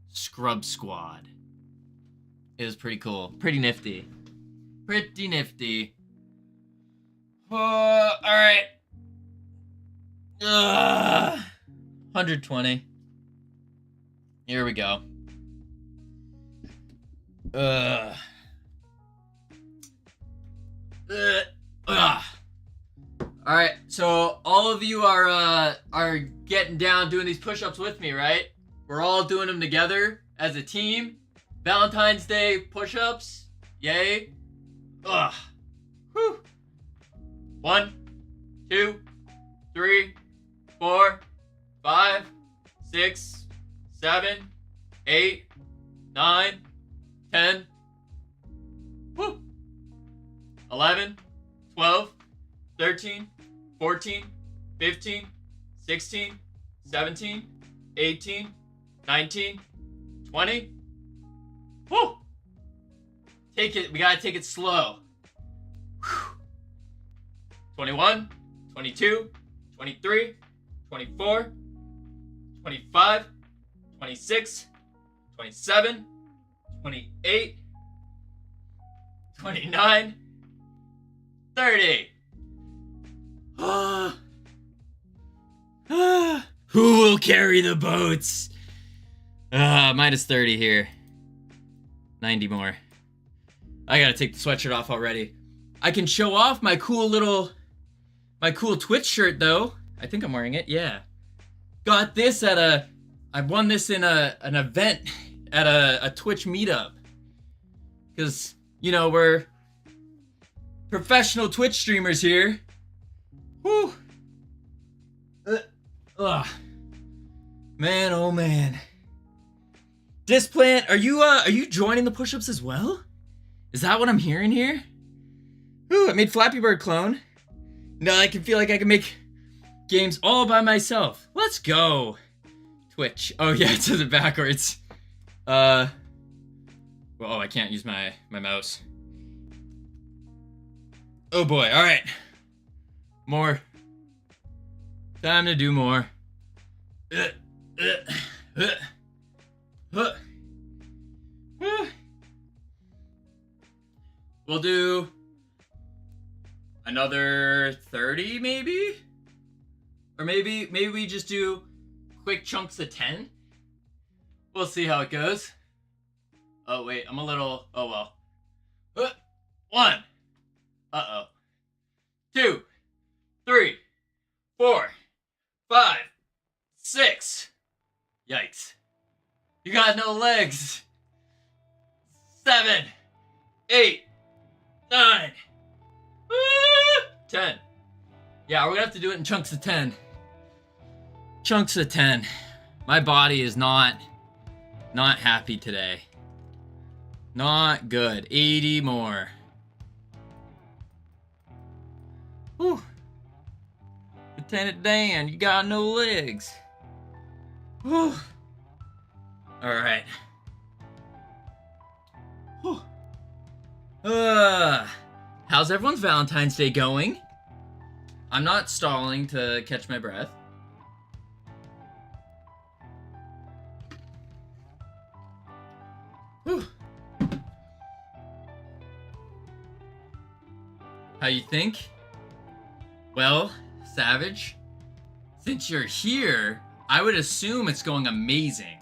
Scrub Squad. It was pretty cool. Pretty nifty. All right. 120. Here we go. All right, so all of you are getting down doing these push-ups with me, right? We're all doing them together as a team. Valentine's Day push-ups. Yay. Whew. 1, 2, 3, 4, 5, 6, 7, 8, 9, 10. Woo. 11, 12, 13, 14, 15, 16, 17, 18, 19, 20. Woo! We gotta take it slow. 21, 22, 23, 24, 25, 26, 27, 28, 29, 30. Who will carry the boats? Minus 30 here. 90 more. I gotta take the sweatshirt off already. I can show off my cool Twitch shirt though. I think I'm wearing it, yeah. Got this I won this in an event at a Twitch meetup. Cause, you know, we're professional Twitch streamers here. Whew. Man, oh man. Displant, are you joining the push-ups as well? Is that what I'm hearing here? Ooh, I made Flappy Bird clone. Now I can feel like I can make games all by myself. Let's go. Twitch. Oh yeah, it says it backwards. Oh, I can't use my mouse. Oh boy, alright. More. Time to do more. We'll do another 30 maybe? Or maybe we just do quick chunks of 10? We'll see how it goes. Oh wait, I'm a little, oh well. 1. Uh-oh. 2, 3, 4, 5, 6. Yikes. You got no legs. 7, 8, 9. 10. Yeah, we're gonna have to do it in chunks of 10. Chunks of 10. My body is not happy today. Not good. 80 more. Whew. Lieutenant Dan, you got no legs. Whew. Alright. How's everyone's Valentine's Day going? I'm not stalling to catch my breath. Whew. How you think? Well, Savage, since you're here, I would assume it's going amazing.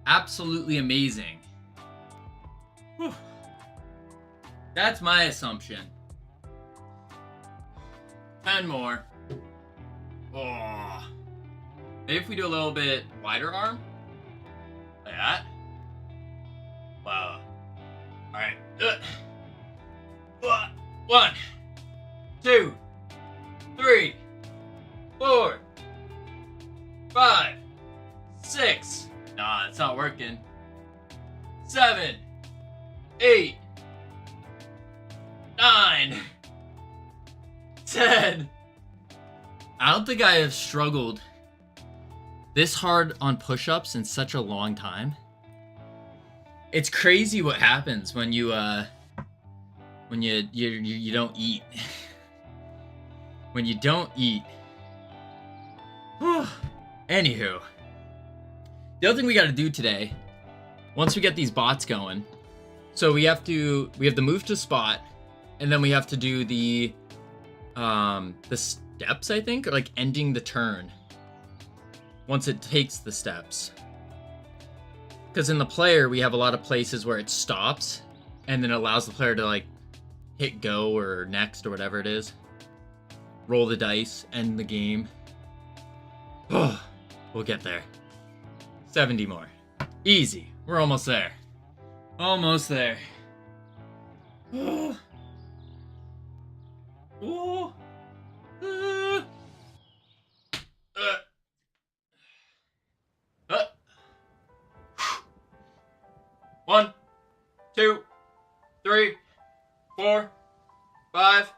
Absolutely amazing. Whew. That's my assumption. 10 more. Oh. Maybe if we do a little bit wider arm. Like that. Wow. Alright. 1, 2, 3, 4, 5, 6. Nah, it's not working. 7, 8, 9, 10. I don't think I have struggled this hard on push-ups in such a long time. It's crazy what happens when you don't eat. When you don't eat. Anywho, the other thing we got to do today, once we get these bots going, so we have to move to spot, and then we have to do the steps, I think, or like ending the turn once it takes the steps. Because in the player, we have a lot of places where it stops and then allows the player to like hit go or next or whatever it is. Roll the dice, end the game. Oh, we'll get there. 70 more. Easy. We're almost there. Almost there. Oh. Oh. 1, 2, 3, 4, 5,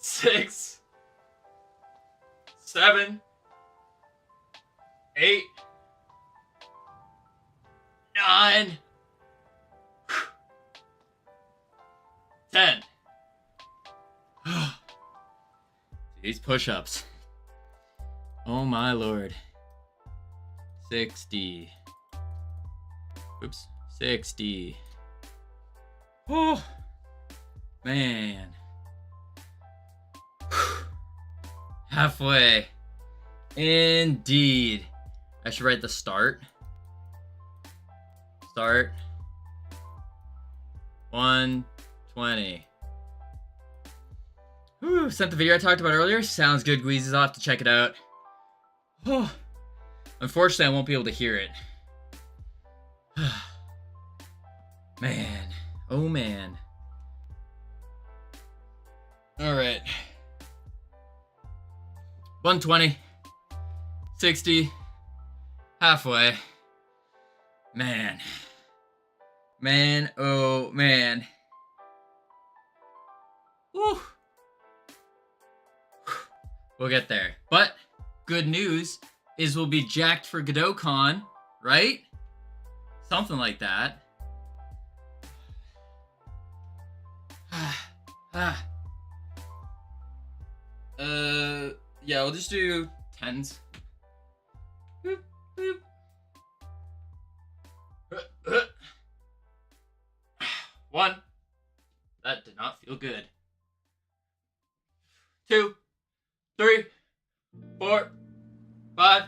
6, 7, 8, 9, 10. These push-ups. Oh my lord. 60. Oops. 60. Oh, man. Halfway. Indeed. I should write the start. Start. 120. Whew, sent the video I talked about earlier. Sounds good, Gweezes. I'll have to check it out. Oh. Unfortunately, I won't be able to hear it. Man. Oh, man. Alright. 120. 60. Halfway. Man. Man, oh, man. Woo. We'll get there. But, good news is we'll be jacked for Godot Con, right? Something like that. Yeah, we'll just do 10s. Boop, boop. 1, That did not feel good. 2, 3, 4, 5,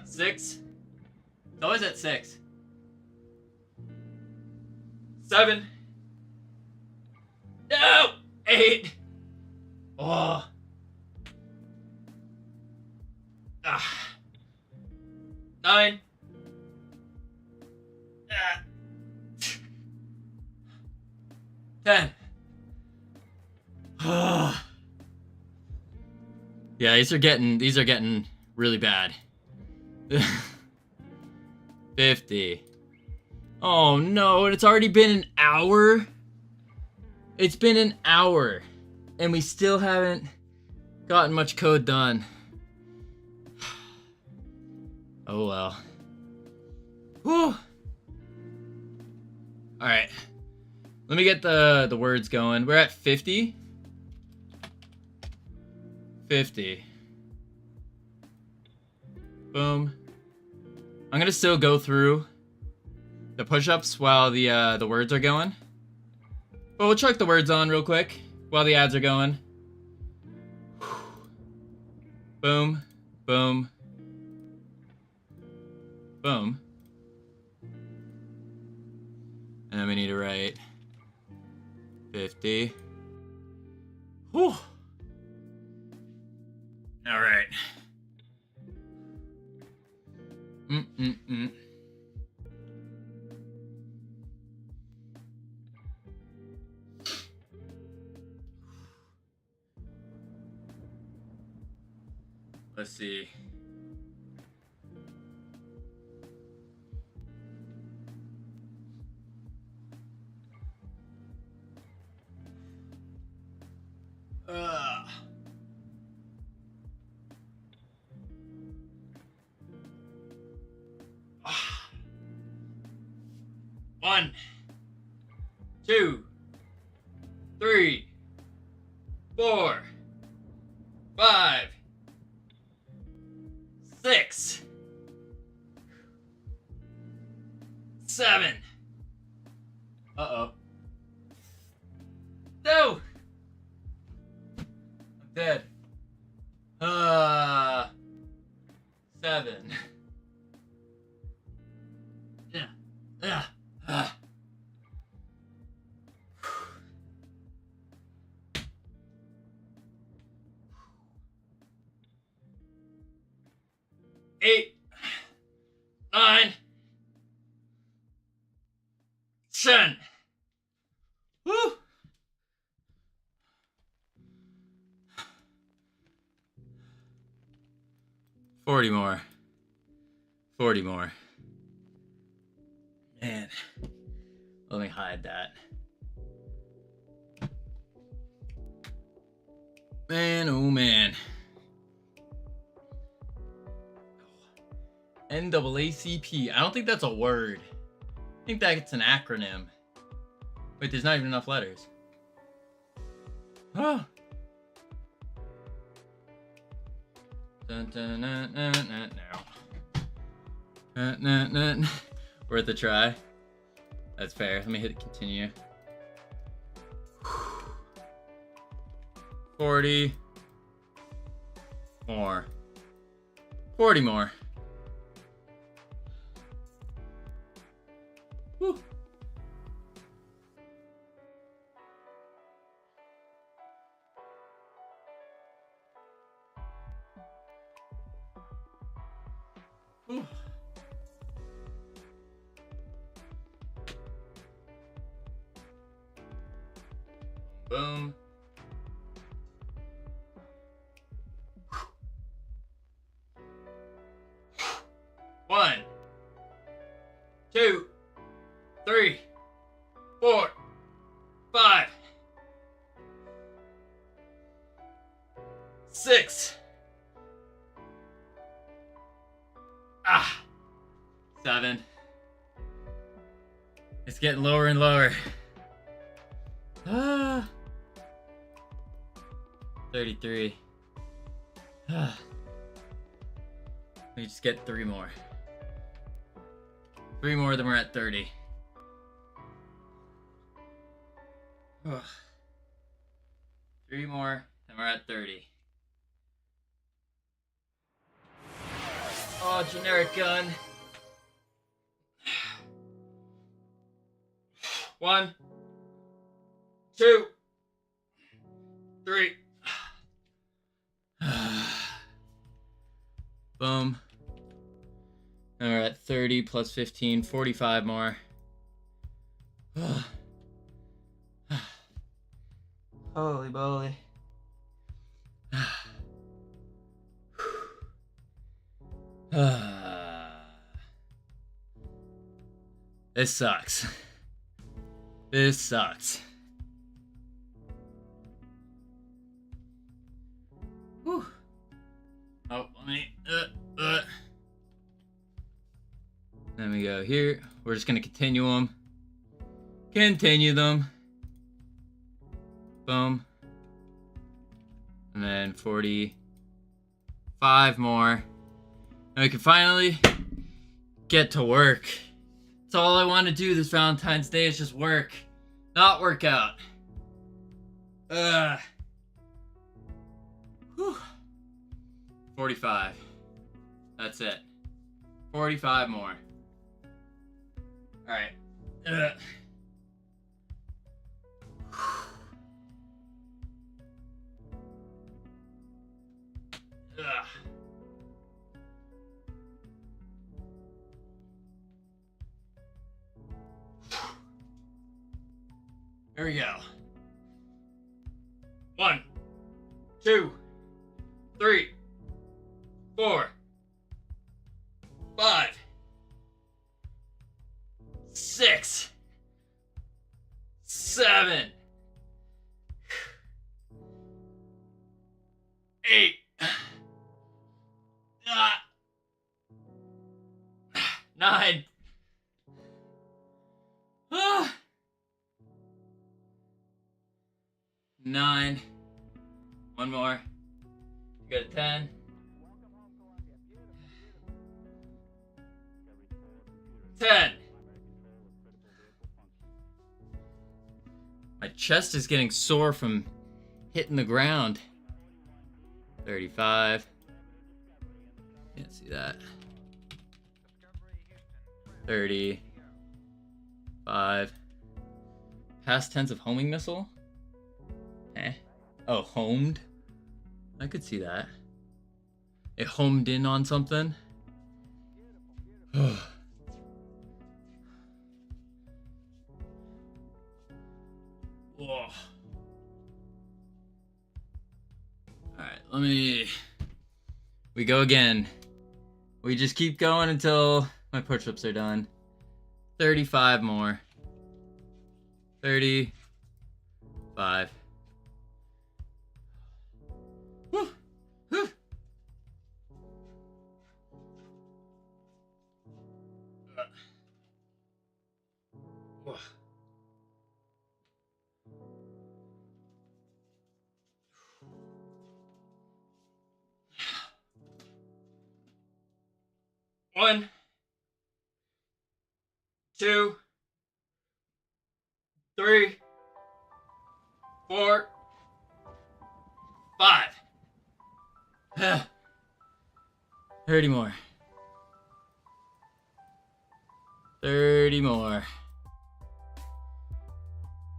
6. It's always at 6. 7. No! 8. Oh. 9. 10. Yeah, these are getting really bad. 50. Oh no, and it's already been an hour. It's been an hour, and we still haven't gotten much code done. Oh well. Whew. All right. Let me get the words going. We're at 50. 50. Boom. I'm gonna still go through the push-ups while the words are going. But we'll chuck the words on real quick while the ads are going. Boom. Boom. Boom. And then we need to write 50. Whew. All right. Let's see. One, 2, 3, 4, 5, 6, 7. Uh-oh. No! I'm dead. 7. Yeah. 8, 9, 10. Woo! 40 more. 40 more. Man. Let me hide that. Man, oh man. NAACP. I don't think that's a word. I think that's an acronym. Wait, there's not even enough letters. Oh. Dun, dun, dun, dun, dun, dun, dun, dun. Worth a try. That's fair. Let me hit continue. 40 more. 40 more. Woo. Whew. Boom. One, 2, 3, 4, 5, 6. 7. It's getting lower and lower. 33. Let me just get 3 more. 3 more, then we're at 30. 3 more, and we're at 30. Oh, generic gun. 1, 2, 3. Boom. And we're at 30 plus 15, 45 more. Holy moly. This sucks. This sucks. Whew. Oh, let me. Then we go here. We're just gonna continue them. Continue them. Boom. And then 45 more. And we can finally get to work. That's all I want to do this Valentine's Day is just work. Not work out. Ugh. Whew. 45. That's it. 45 more. Alright. Ugh. Ugh. There we go. 1, 2, 3, 4, 5, 6, 7, 8, 9. 9. One more. You got a 10. 10. My chest is getting sore from hitting the ground. 35. Can't see that. 35. Past tense of homing missile? Oh, homed? I could see that. It homed in on something. Whoa. Alright, we go again. We just keep going until my push-ups are done. 35 more. 35. Whew. Whew. Whoa. One, 2, 3, 4, 5. 30 more. 30 more.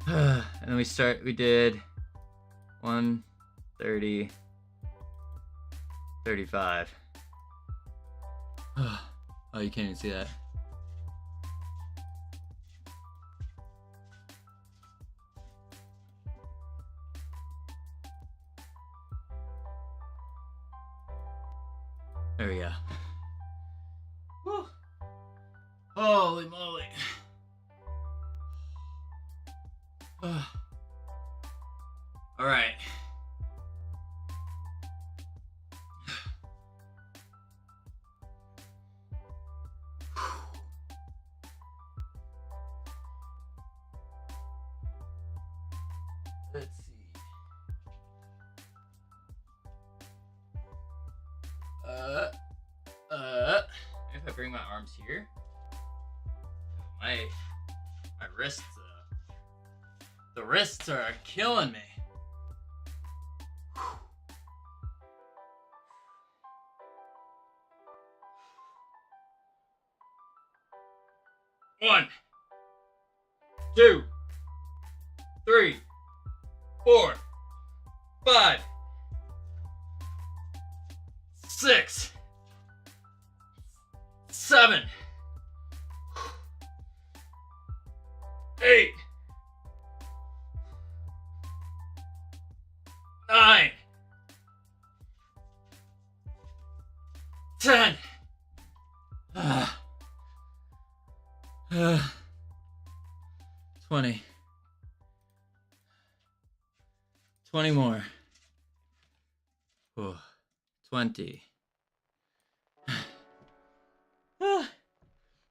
And then we did 1, 30, 35. Oh, you can't even see that. There we go. Whew. Holy moly. All right. Let's see. If I bring my arms here, my wrists The wrists are killing me. One, 2, 3, 4, 5, 6, 7, 8, 9, 10. 20. 20 more. 20.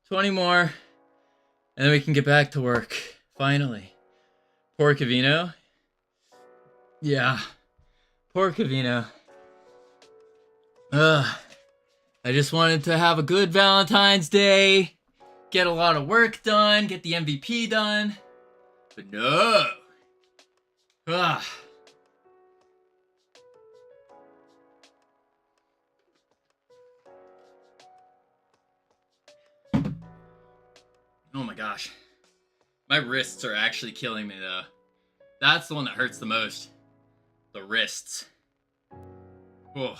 20 more. And then we can get back to work. Finally. Poor Covino. Yeah. Poor Covino. I just wanted to have a good Valentine's Day. Get a lot of work done. Get the MVP done. But no. Ah. Oh my gosh. My wrists are actually killing me though. That's the one that hurts the most. The wrists. Oh.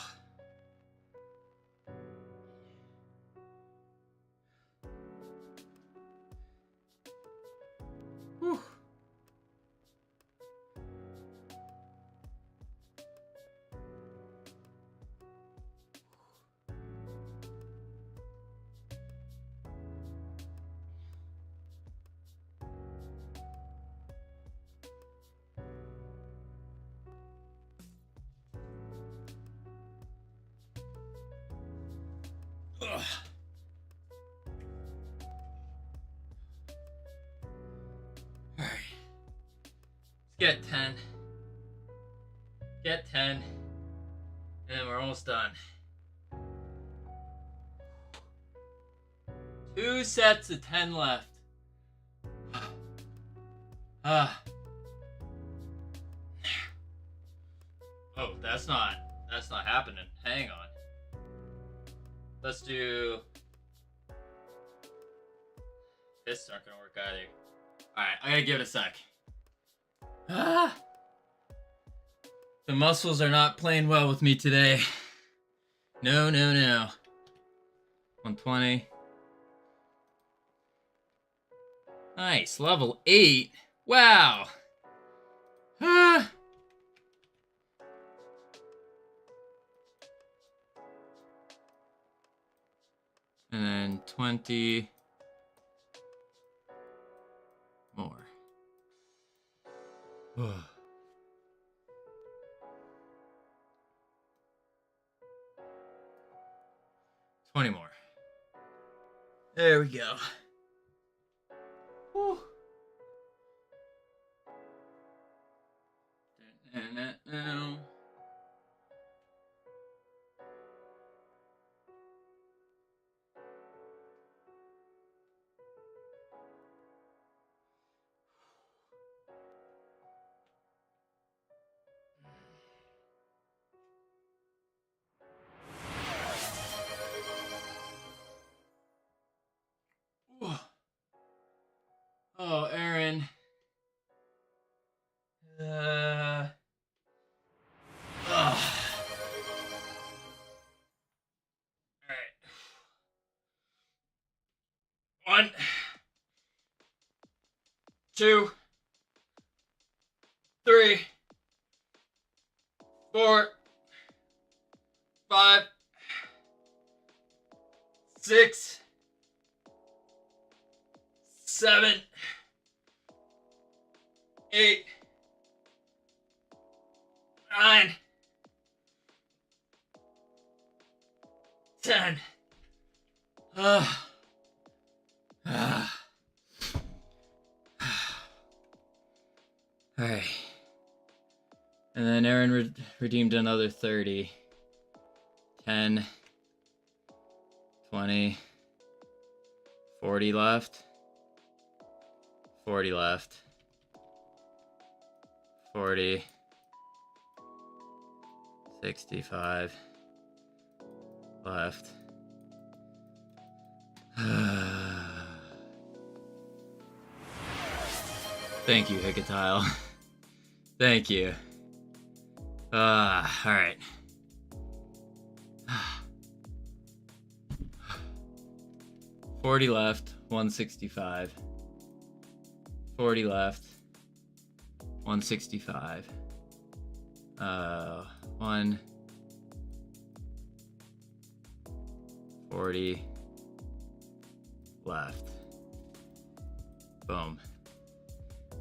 Whew. Ugh. Alright. Let's get 10. Get 10. And we're almost done. 2 sets of 10 left. Ah. Oh, that's not happening. Hang on. Let's do... Fists aren't gonna work either. Alright, I gotta give it a sec. Ah! The muscles are not playing well with me today. No, no, no. 120. Nice, level 8. Wow. Ah. And then 20 more. 20 more. There we go. Whew. Oh, Aaron. Ugh. All right. 1, 2, 3, 4, 5, 6, 7, 8, 9, 10. Alright. And then Aaron redeemed another 30. 10. 20. 40 left. 40 left. 40, 65, left. Thank you, Hicatile. Thank you. Alright. 40 left, 165. 40 left, 165. 140 left. Boom.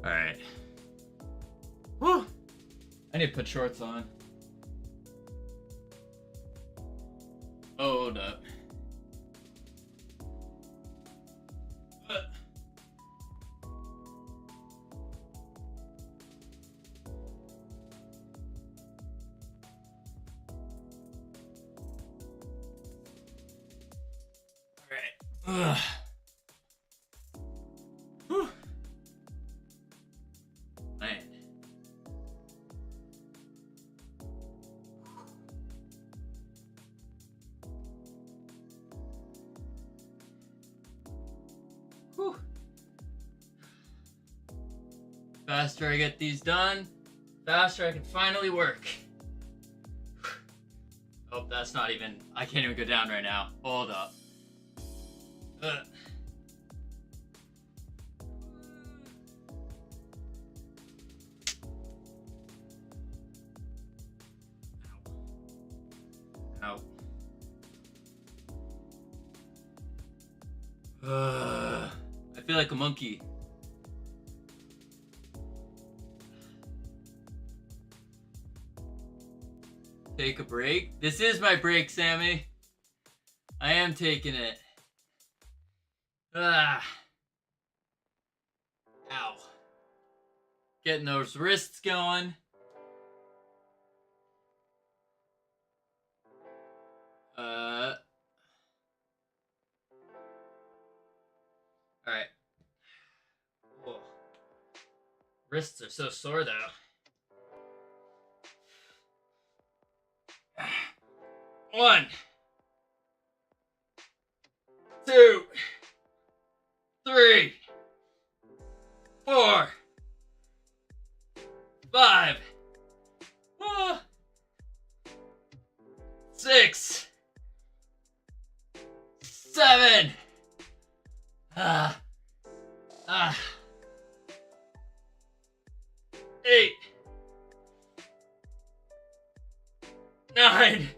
Alright. Whew! I need to put shorts on. Hold up. Alright. Whew. Man. Whew. Faster I get these done, faster I can finally work. Oh, that's not even, I can't even go down right now. Hold up. Ow. I feel like a monkey. Take a break? This is my break, Sammy. I am taking it. Ow. Getting those wrists going. Alright. Wrists are so sore though. One, two, three, 4, 5, 6, 7, 8, 9,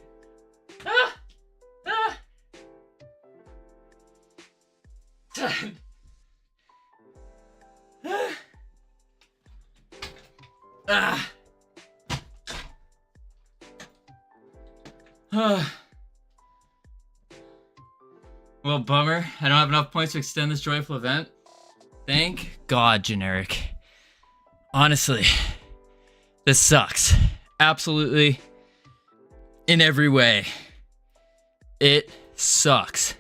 10. Well, bummer. I don't have enough points to extend this joyful event. Thank God, generic. Honestly, this sucks. Absolutely. In every way. It sucks.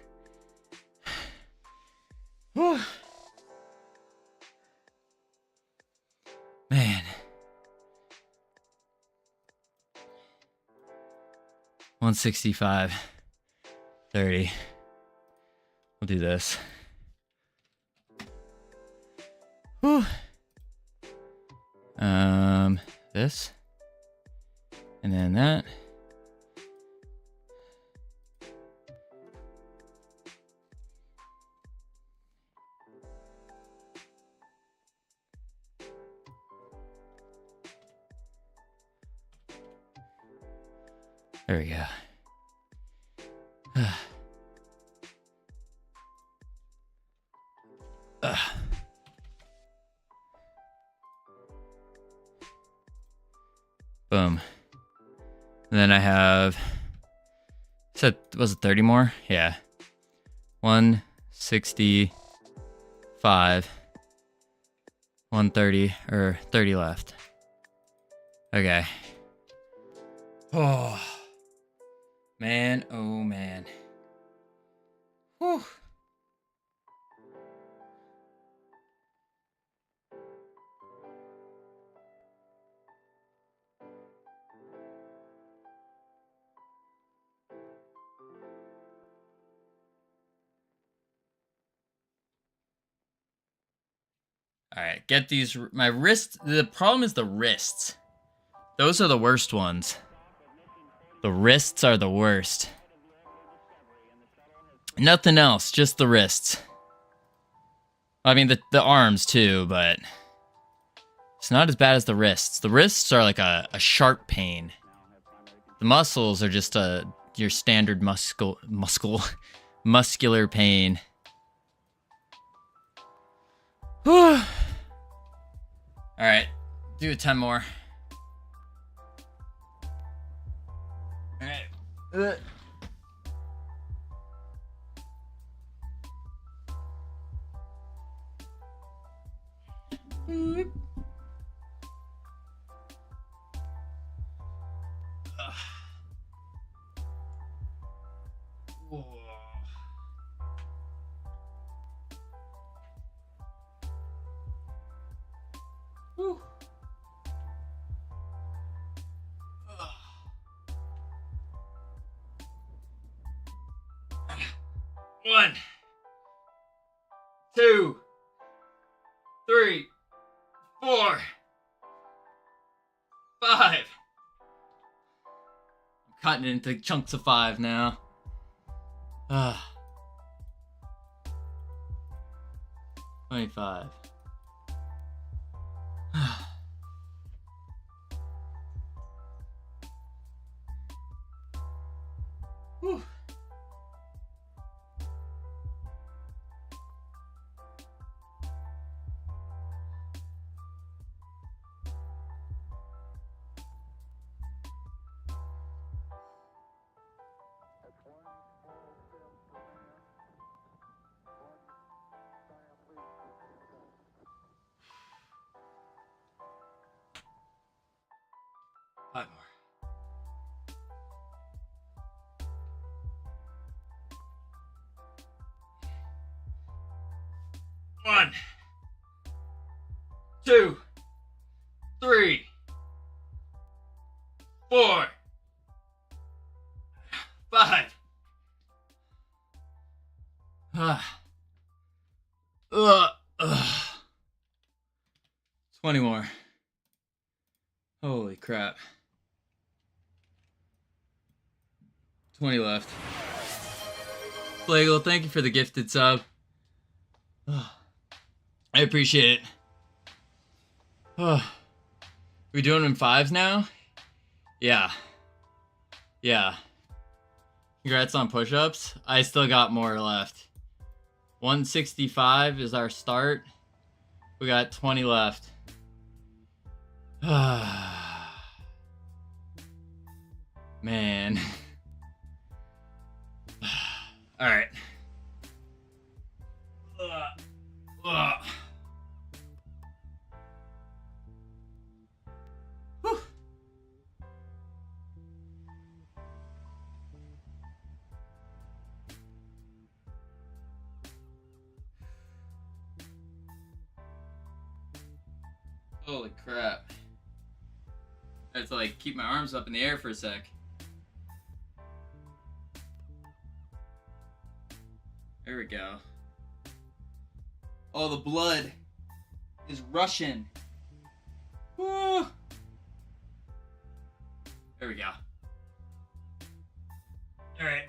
Man. 165. 30. We'll do this. Whew. This. And then that. There we go. Boom. And then I have, was it 30 more? Yeah. 165, 130, or 30 left. Okay. Oh, man. Oh, man. Whew. All right, get these. My wrist. The problem is the wrists. Those are the worst ones. The wrists are the worst. Nothing else, just the wrists. I mean, the arms too, but it's not as bad as the wrists. The wrists are like a sharp pain. The muscles are just your standard muscular pain. Whew. All right, do 10 more. All right. Whew. 1, 2, 3, 4, 5. I'm cutting it into chunks of 5 now. 25. Whew. Five more. 1, 2, 3, 4, 5. 20 more. Holy crap. 20 left. Flagel, thank you for the gifted sub. I appreciate it. We doing them in 5s now? Yeah. Yeah. Congrats on push-ups. I still got more left. 165 is our start. We got 20 left. Man. All right. Whew. Holy crap. I have to like keep my arms up in the air for a sec. There we go. Oh, the blood is rushing. Woo. There we go. All right.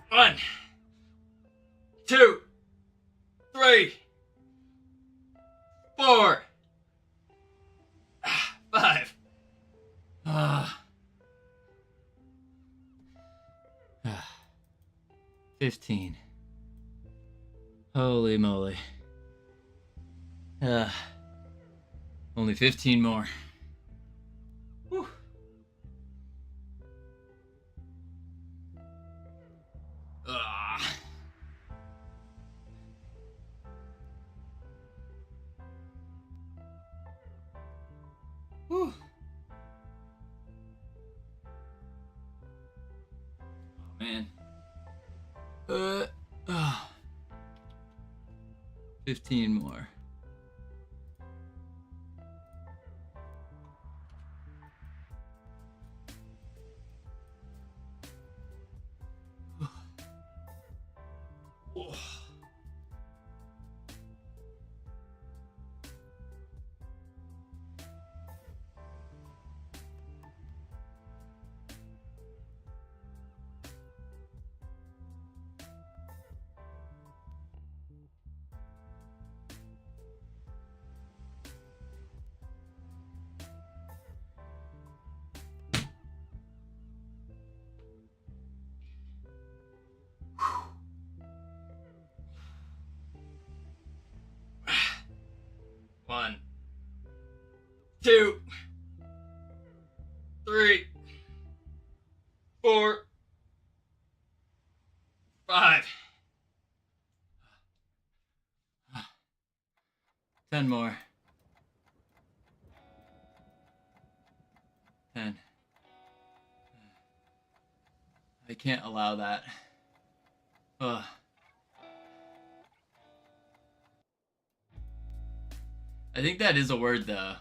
One, 2, 3, 4, 5. 15. Holy moly. Only 15 more. Whew. Whew. Oh man. 15 more. 2, 3, 4, 5. 10 more. 10. I can't allow that. Ugh. I think that is a word, though.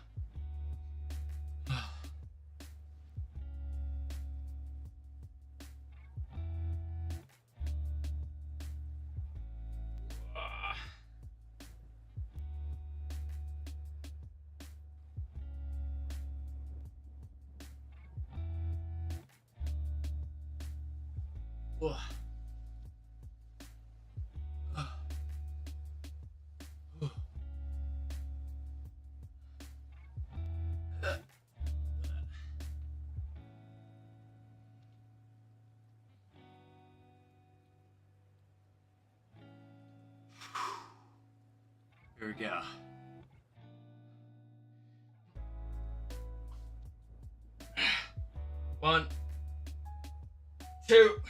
Here we go. One, 2,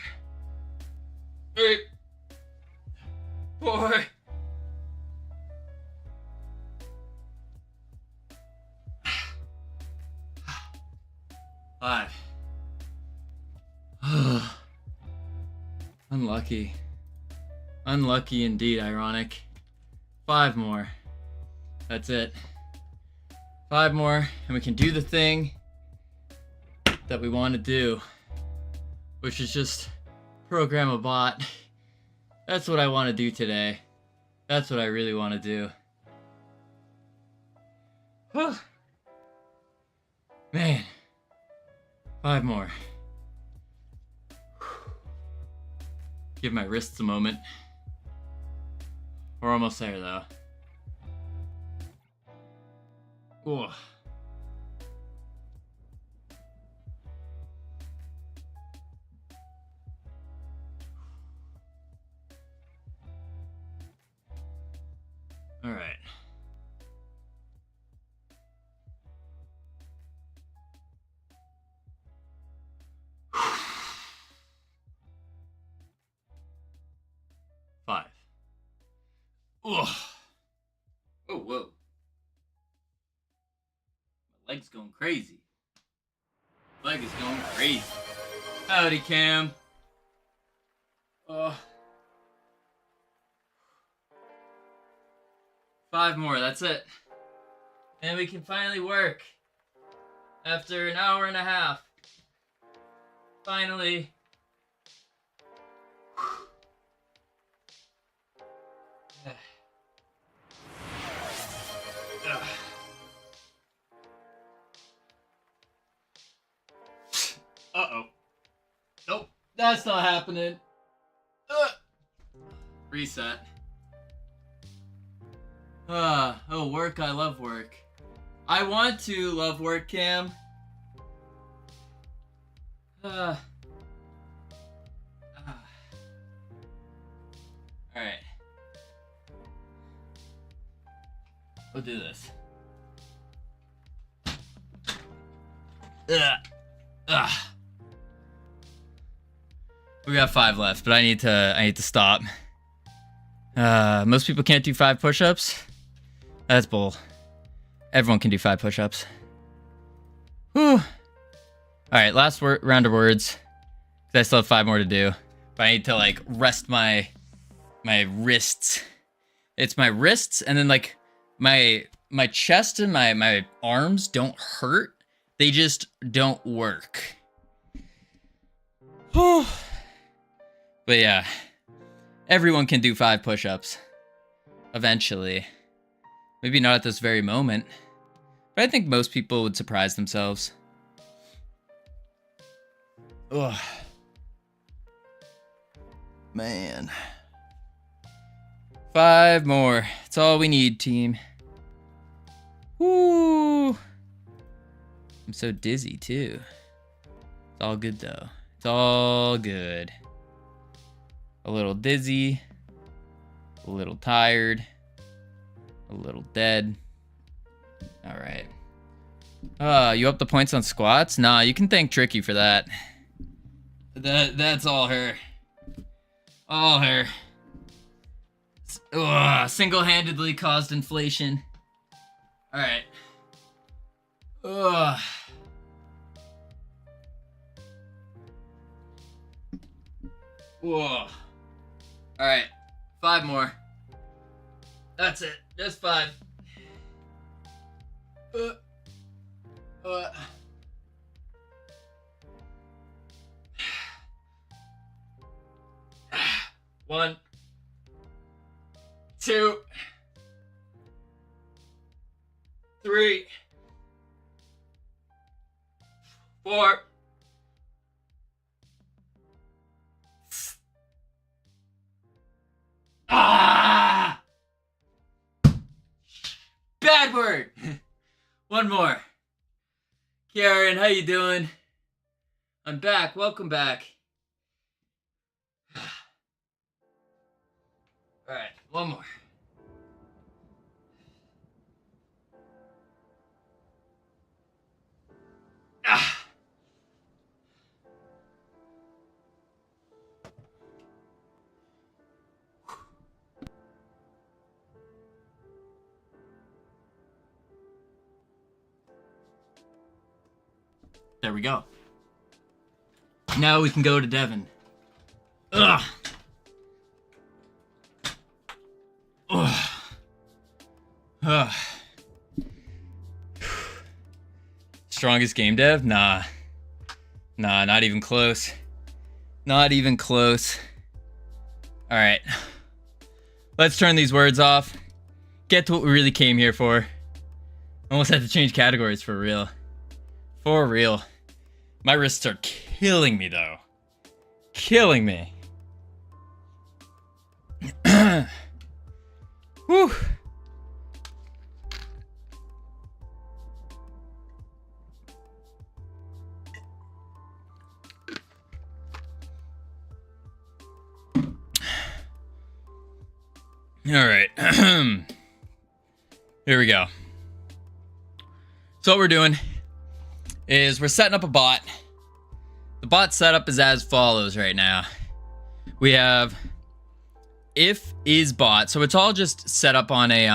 3, 4. 5. Unlucky. Unlucky indeed, ironic. 5 more. That's it. 5 more, and we can do the thing that we want to do, which is just program a bot. That's what I want to do today. That's what I really want to do. Man. 5 more. Give my wrists a moment. We're almost there, though. Ooh. All right. Five. Ugh. Oh, whoa. My leg's going crazy. Leg is going crazy. Howdy, Cam. Ugh. 5 more, that's it. And we can finally work. After an hour and a half. Finally. Uh-oh. Nope, that's not happening. Reset. Oh, work, I love work. I want to love work, Cam. Alright. We'll do this. We got 5 left, but I need to stop. Most people can't do 5 push-ups. That's bull. Everyone can do 5 push-ups. Whew. Alright, last round of words. I still have 5 more to do. But I need to, like, rest my wrists. It's my wrists, and then, like, my chest and my arms don't hurt. They just don't work. Whew. But yeah. Everyone can do 5 push-ups. Eventually. Maybe not at this very moment. But I think most people would surprise themselves. Ugh. Man. 5 more. That's all we need, team. Woo! I'm so dizzy, too. It's all good, though. It's all good. A little dizzy. A little tired. A little dead. All right. You up the points on squats? Nah, you can thank Tricky for that. That's all her. All her. Single-handedly caused inflation. Alright. Ugh. Whoa. Alright. 5 more. That's it. Just 5. One, 2, 3, 4. Ah! Bad word. One more. Karen, how you doing? I'm back. Welcome back. All right, one more. Ah. There we go. Now we can go to Devon. Ugh. Ugh. Ugh. Strongest game dev? Nah. Nah, not even close. Not even close. Alright. Let's turn these words off. Get to what we really came here for. Almost had to change categories for real. For real. My wrists are killing me though. Killing me. Whew. All right. Here we go. So what we're doing is we're setting up a bot. The bot setup is as follows right now. We have if is bot. So it's all just set up on a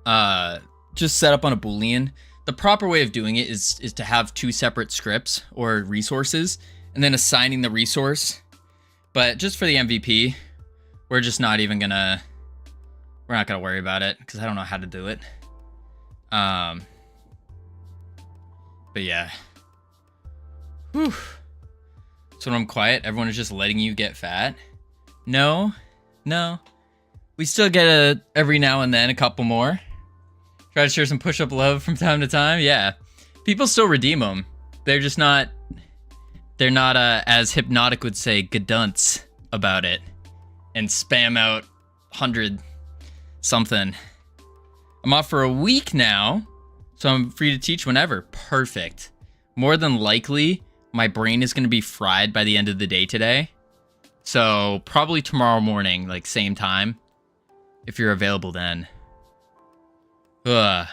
Boolean. The proper way of doing it is to have 2 separate scripts or resources and then assigning the resource. But just for the MVP, we're just not even gonna worry about it because I don't know how to do it. But yeah. Whew. So when I'm quiet, everyone is just letting you get fat? No. We still get every now and then a couple more. Try to share some push-up love from time to time. Yeah. People still redeem them. They're just not... They're not, as Hypnotic would say, gadunts about it. And spam out 100 something. I'm off for a week now, so I'm free to teach whenever. Perfect. More than likely, my brain is going to be fried by the end of the day today. So probably tomorrow morning, like same time, if you're available then. Ugh.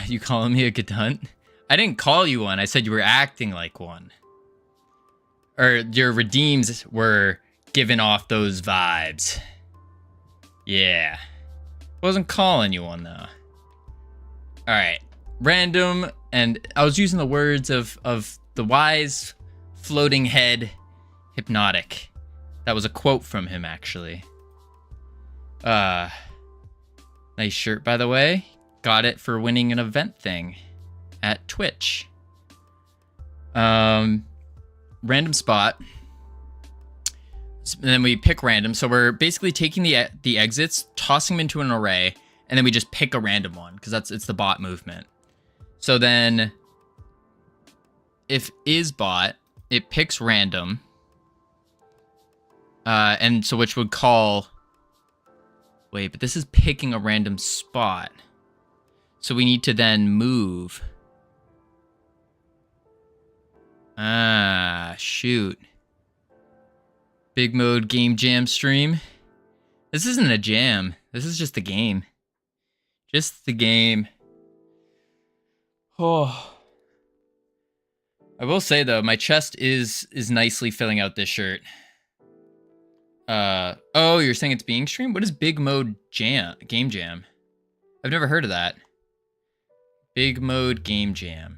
You calling me a gadunt? I didn't call you one. I said you were acting like one. Or your redeems were giving off those vibes. Yeah. Wasn't calling you one though. Alright. Random, and I was using the words of the wise floating head Hypnotic. That was a quote from him actually. Nice shirt by the way. Got it for winning an event thing at Twitch. Random spot. And then we pick random. So we're basically taking the exits, tossing them into an array, and then we just pick a random one because it's the bot movement. So then if is bot, it picks random. And so which would call... Wait, but this is picking a random spot. So we need to then move. Ah, shoot. Big mode game jam stream. This isn't a jam. This is just a game. Just the game. Oh. I will say though, my chest is nicely filling out this shirt. Oh, you're saying it's being streamed? What is Big Mode Game Jam? I've never heard of that. Big Mode Game Jam.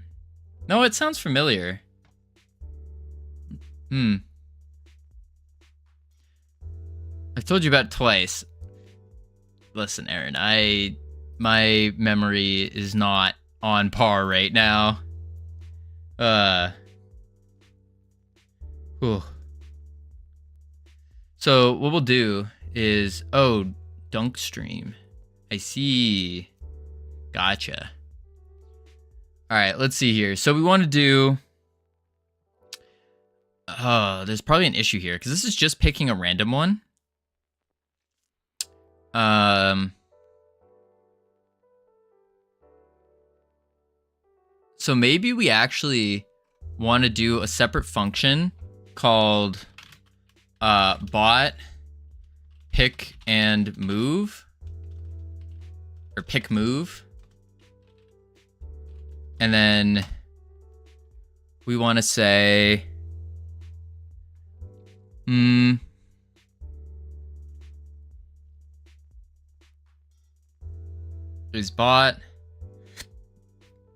No, it sounds familiar. I've told you about it twice. Listen, Aaron, my memory is not on par right now. Whew. So what we'll do is, dunk stream. I see. Gotcha. All right, let's see here. So we want to do, there's probably an issue here because this is just picking a random one. So maybe we actually want to do a separate function called bot pick and move, or pick move. And then we want to say, is bot.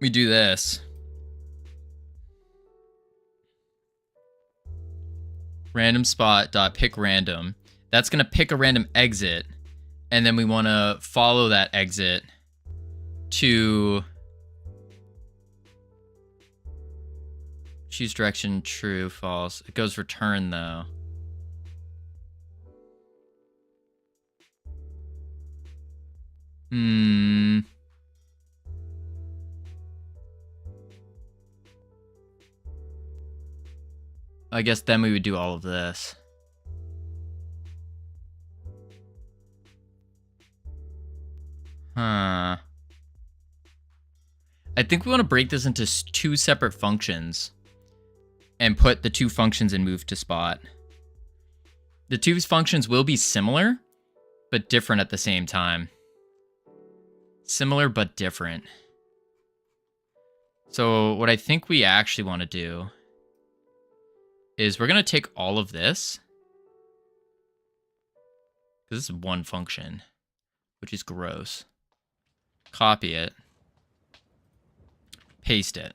We do this. Random spot dot pick random. That's gonna pick a random exit, and then we want to follow that exit to choose direction, true, false. It goes return though. I guess then we would do all of this. I think we want to break this into two separate functions and put the two functions in move to spot. The two functions will be similar, but different at the same time. Similar, but different. So what I think we actually want to do is we're going to take all of this, because this is one function, which is gross. Copy it. Paste it.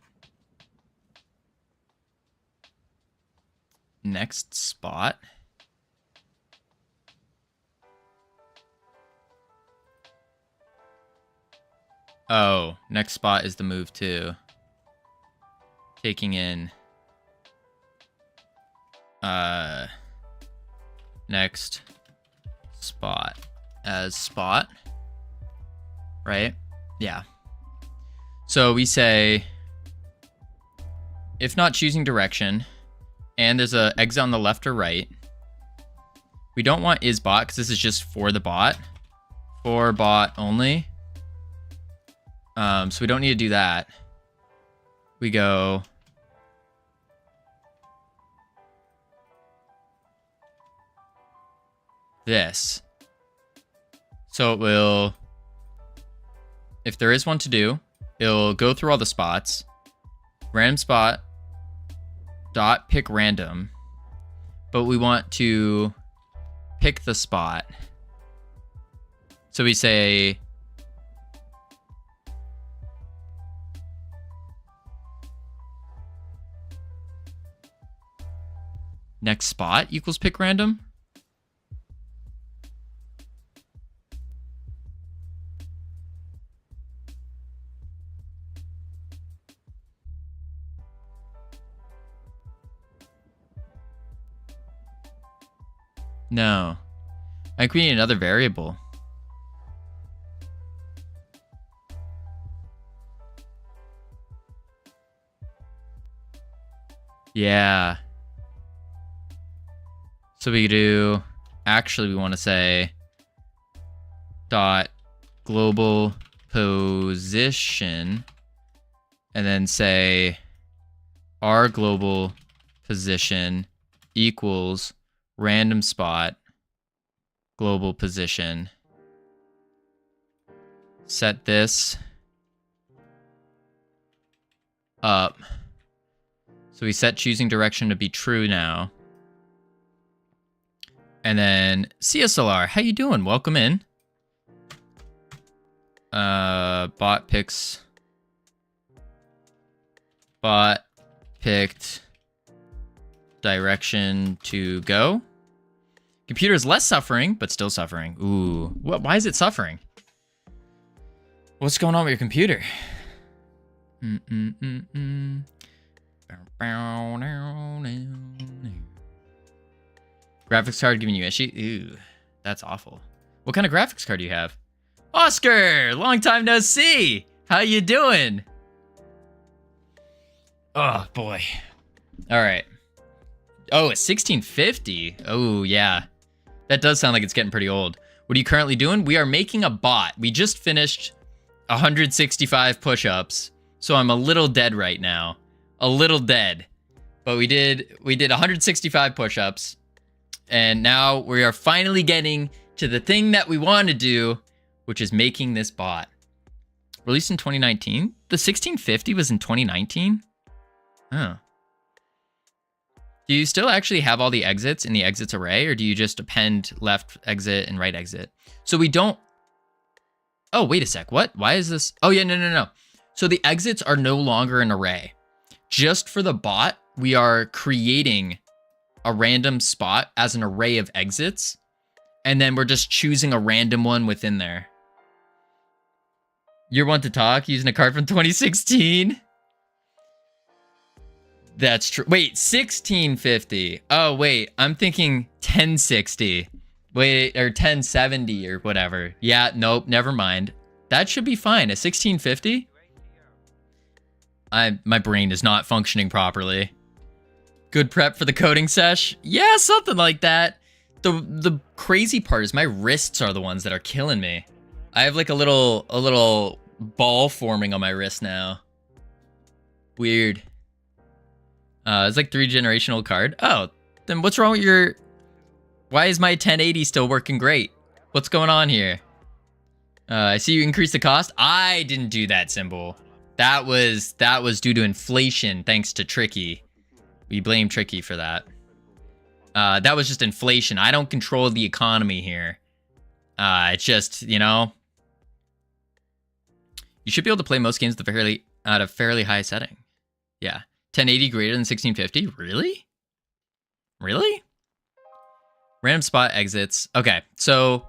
Next spot. Oh, next spot is the move too. Taking in next spot as spot, right? Yeah. So we say, if not choosing direction, and there's a exit on the left or right, we don't want is bot because this is just for the bot, for bot only. So we don't need to do that. We go this. So it will, if there is one to do, it'll go through all the spots. Random spot dot pick random, but we want to pick the spot. So we say next spot equals pick random. No. I think we need another variable. Yeah. So we do, actually we want to say dot global position, and then say our global position equals random spot global position set this up. So we set choosing direction to be true now. And then CSLR, how you doing? Welcome in. Bot picked direction to go. Computer is less suffering, but still suffering. Ooh, what? Why is it suffering? What's going on with your computer? Graphics card giving you issue? Ooh, that's awful. What kind of graphics card do you have? Oscar, long time no see. How you doing? Oh boy. All right. Oh, a 1650. Oh yeah. That does sound like it's getting pretty old. What are you currently doing? We are making a bot. We just finished 165 push-ups. So I'm a little dead right now. A little dead. But we did 165 push-ups. And now we are finally getting to the thing that we want to do, which is making this bot. Released in 2019? The 1650 was in 2019? Oh. Do you still actually have all the exits in the exits array, or do you just append left exit and right exit? So we don't... Oh, wait a sec. What? Why is this? Oh, yeah, no. So the exits are no longer an array. Just for the bot, we are creating a random spot as an array of exits, and then we're just choosing a random one within there. You're one to talk using a card from 2016? That's true. Wait, 1650. Oh, wait, I'm thinking 1060. Wait, or 1070 or whatever. Yeah, nope, never mind. That should be fine. A 1650? My brain is not functioning properly. Good prep for the coding sesh? Yeah, something like that. The crazy part is my wrists are the ones that are killing me. I have like a little ball forming on my wrist now. Weird. It's like 3 generational card. Oh, then what's wrong with your... Why is my 1080 still working great? What's going on here? I see you increased the cost. I didn't do that, Symbol. That was due to inflation, thanks to Tricky. We blame Tricky for that. That was just inflation. I don't control the economy here. It's just, you know... You should be able to play most games at a fairly high setting. Yeah. 1080 greater than 1650? Really? Really? Random spot exits. Okay, so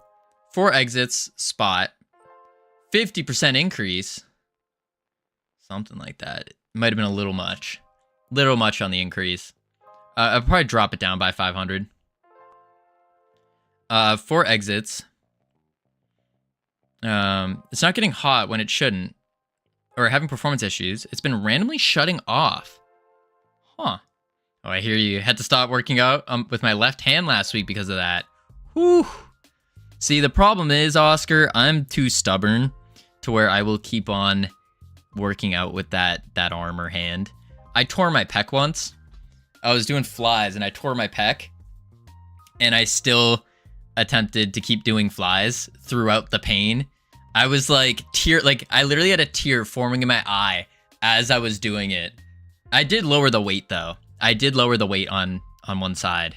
4 exits, spot. 50% increase. Something like that. It might have been a little much. Little much on the increase. I'll probably drop it down by 500. 4 exits. It's not getting hot when it shouldn't. Or having performance issues. It's been randomly shutting off. Huh. Oh, I hear you. Had to stop working out with my left hand last week because of that. Whew. See, the problem is, Oscar, I'm too stubborn to where I will keep on working out with that arm or hand. I tore my pec once. I was doing flies and I tore my pec. And I still attempted to keep doing flies throughout the pain. I was like, I literally had a tear forming in my eye as I was doing it. I did lower the weight though. I did lower the weight on one side.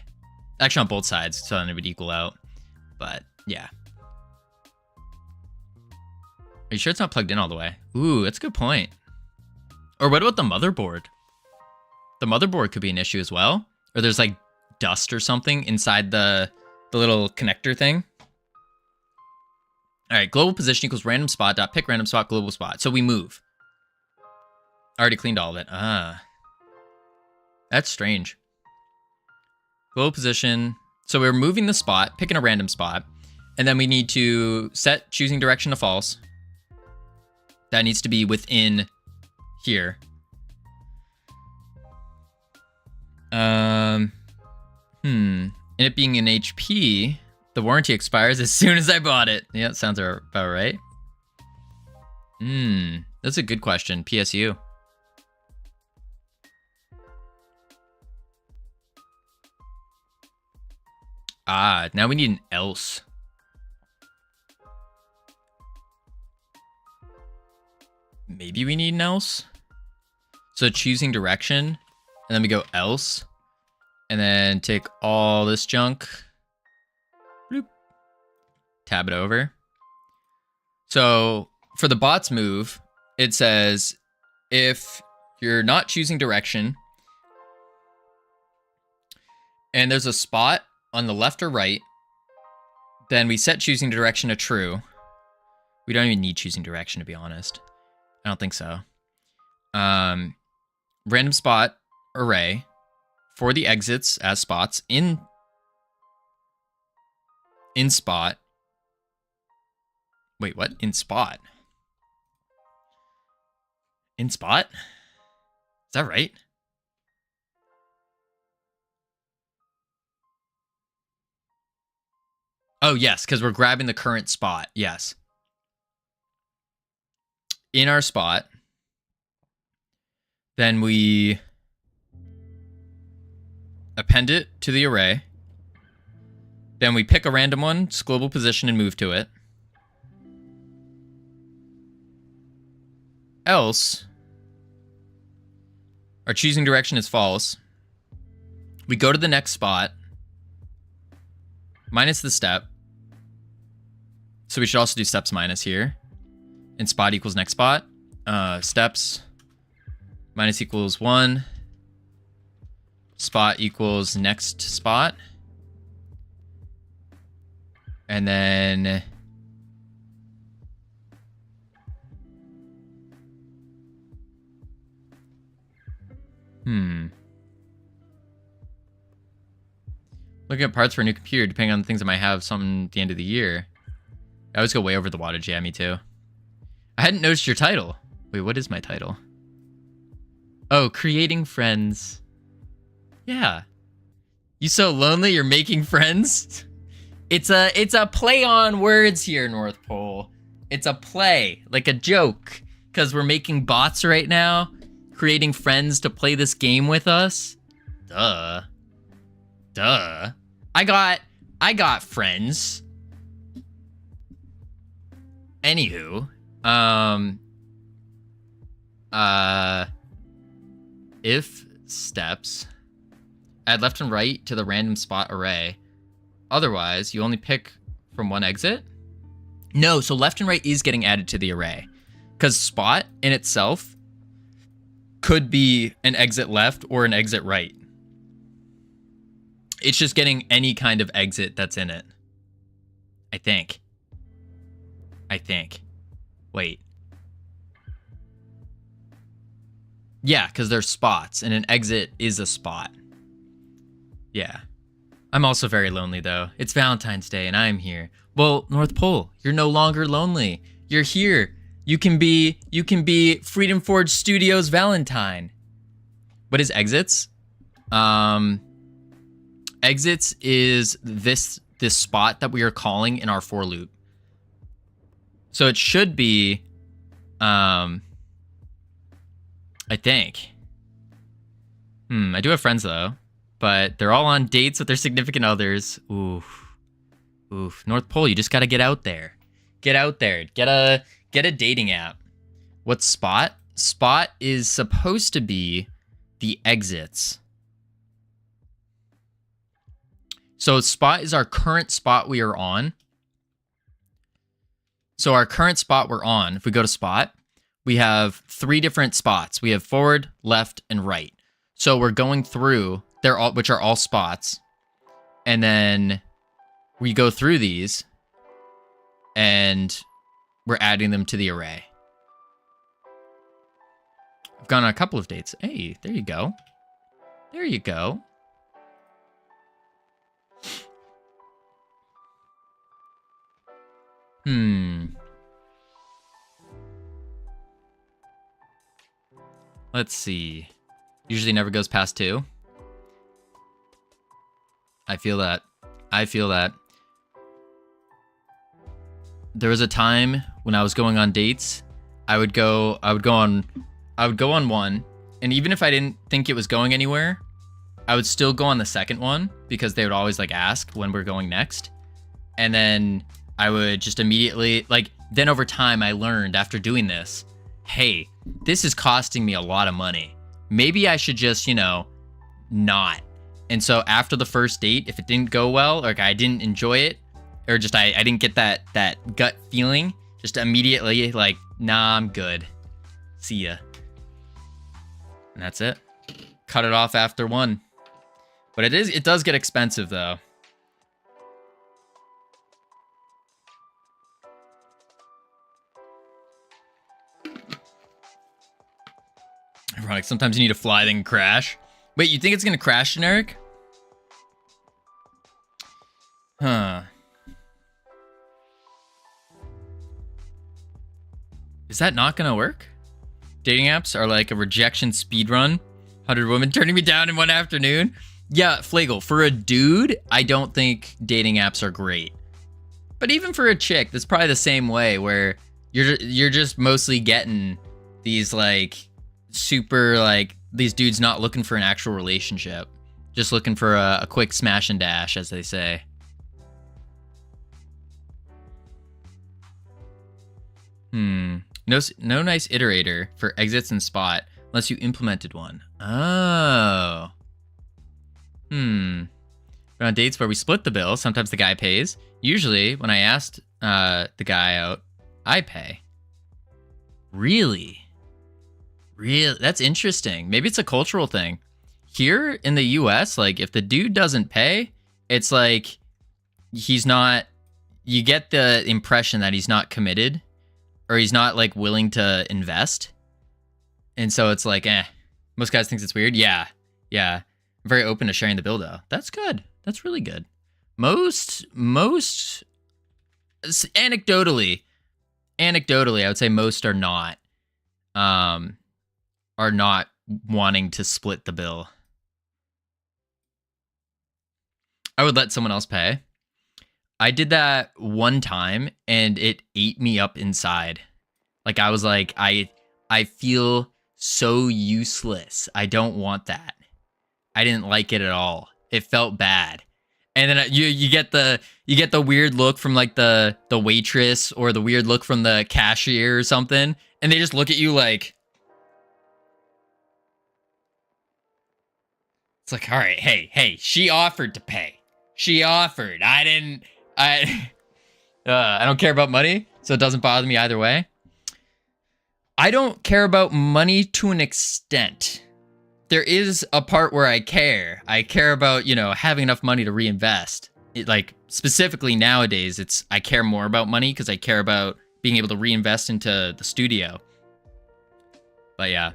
Actually on both sides, so then it would equal out. But yeah. Are you sure it's not plugged in all the way? Ooh, that's a good point. Or what about the motherboard? The motherboard could be an issue as well. Or there's like dust or something inside the little connector thing. All right, global position equals random spot dot pick random spot global spot. So we move. I already cleaned all of it. Ah. That's strange. Global position. So we're moving the spot, picking a random spot, and then we need to set choosing direction to false. That needs to be within here. And it being an HP, the warranty expires as soon as I bought it. Yeah, that sounds about right. That's a good question. PSU. Ah, now we need an else. maybe we need an else. So choosing direction, and then we go else, and then take all this junk, bloop, tab it over. So for the bots move, it says if you're not choosing direction and there's a spot on the left or right, then we set choosing direction to true. We don't even need choosing direction, to be honest. I don't think so. Random spot array for the exits as spots in spot. Wait, what? In spot? In spot? Is that right? Oh, yes, because we're grabbing the current spot. Yes. In our spot. Then we append it to the array. Then we pick a random one, global position, and move to it. Else, our choosing direction is false. We go to the next spot, minus the step. So we should also do steps minus here. And spot equals next spot. Steps minus equals 1. Spot equals next spot. And then looking at parts for a new computer, depending on the things I might have something at the end of the year. I always go way over the wattage. Yeah, me too. I hadn't noticed your title. Wait, what is my title? Oh, creating friends. Yeah. You so lonely, you're making friends? It's a play on words here, North Pole. It's a play, like a joke. Because we're making bots right now, creating friends to play this game with us. Duh. I got friends. Anywho, if steps, add left and right to the random spot array. Otherwise, you only pick from one exit. No, so left and right is getting added to the array. Because spot in itself could be an exit left or an exit right. It's just getting any kind of exit that's in it. I think. Wait. Yeah, because there's spots, and an exit is a spot. Yeah. I'm also very lonely, though. It's Valentine's Day, and I'm here. Well, North Pole, you're no longer lonely. You're here. You can be Freedom Forge Studios Valentine. What is exits? Exits is this spot that we are calling in our for loop. So it should be, I think. I do have friends though, but they're all on dates with their significant others. Oof. North Pole, you just gotta get out there. Get out there. Get a dating app. What's spot? Spot is supposed to be the exits. So spot is our current spot we are on. So our current spot we're on, if we go to spot, we have 3 different spots. We have forward, left, and right. So we're going through, which are all spots. And then we go through these and we're adding them to the array. I've gone on a couple of dates. Hey, there you go. There you go. Let's see. Usually never goes past 2. I feel that. There was a time when I was going on dates, I would go on one, and even if I didn't think it was going anywhere, I would still go on the second one because they would always like ask when we're going next. And then I would just immediately, like, then over time I learned after doing this hey, this is costing me a lot of money. Maybe I should just, not. And so after the first date, if it didn't go well, like I didn't enjoy it, or just I didn't get that gut feeling, just immediately like, nah, I'm good. See ya. And that's it. Cut it off after one. But it does get expensive though. Ironic. Sometimes you need to fly, then crash. Wait, you think it's gonna crash, generic? Huh. Is that not gonna work? Dating apps are like a rejection speed run. 100 women turning me down in one afternoon. Yeah, Flagel, for a dude, I don't think dating apps are great. But even for a chick, that's probably the same way, where you're just mostly getting these like super like these dudes not looking for an actual relationship, just looking for a quick smash and dash, as they say. No nice iterator for exits and spot unless you implemented one. Oh. But on dates where we split the bill, sometimes the guy pays. Usually, when I asked the guy out, I pay. Really? That's interesting. Maybe it's a cultural thing. Here in the US, like if the dude doesn't pay, it's like he's not, you get the impression that he's not committed or he's not like willing to invest. And so it's like, most guys think it's weird. Yeah. I'm very open to sharing the bill though. That's good. That's really good. Most anecdotally, I would say most are not wanting to split the bill. I would let someone else pay. I did that one time and it ate me up inside. Like I was like, I feel so useless. I don't want that. I didn't like it at all. It felt bad. And then you get the weird look from like the waitress or the weird look from the cashier or something, and they just look at you like, it's like, all right, hey, she offered to pay. She offered. I don't care about money, so it doesn't bother me either way. I don't care about money to an extent. There is a part where I care. I care about, having enough money to reinvest. Like specifically nowadays, I care more about money because I care about being able to reinvest into the studio. But yeah.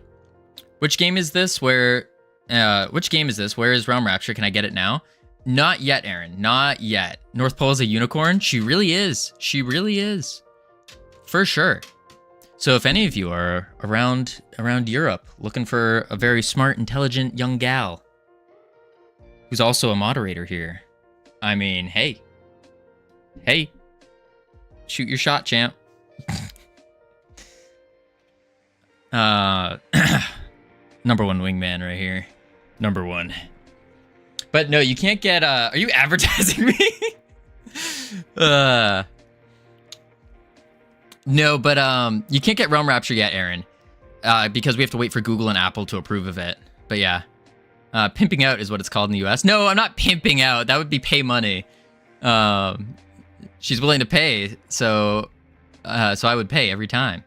Which game is this? Where is Realm Rapture? Can I get it now? Not yet, Aaron. Not yet. North Pole is a unicorn? She really is. For sure. So if any of you are around Europe looking for a very smart, intelligent young gal who's also a moderator here, I mean, hey, shoot your shot, champ. Number one wingman right here. Number one. But no, you can't get, are you advertising me? No, but you can't get Realm Rapture yet, Aaron, because we have to wait for Google and Apple to approve of it. But yeah, pimping out is what it's called in the US. No, I'm not pimping out. That would be pay money. She's willing to pay, so I would pay every time.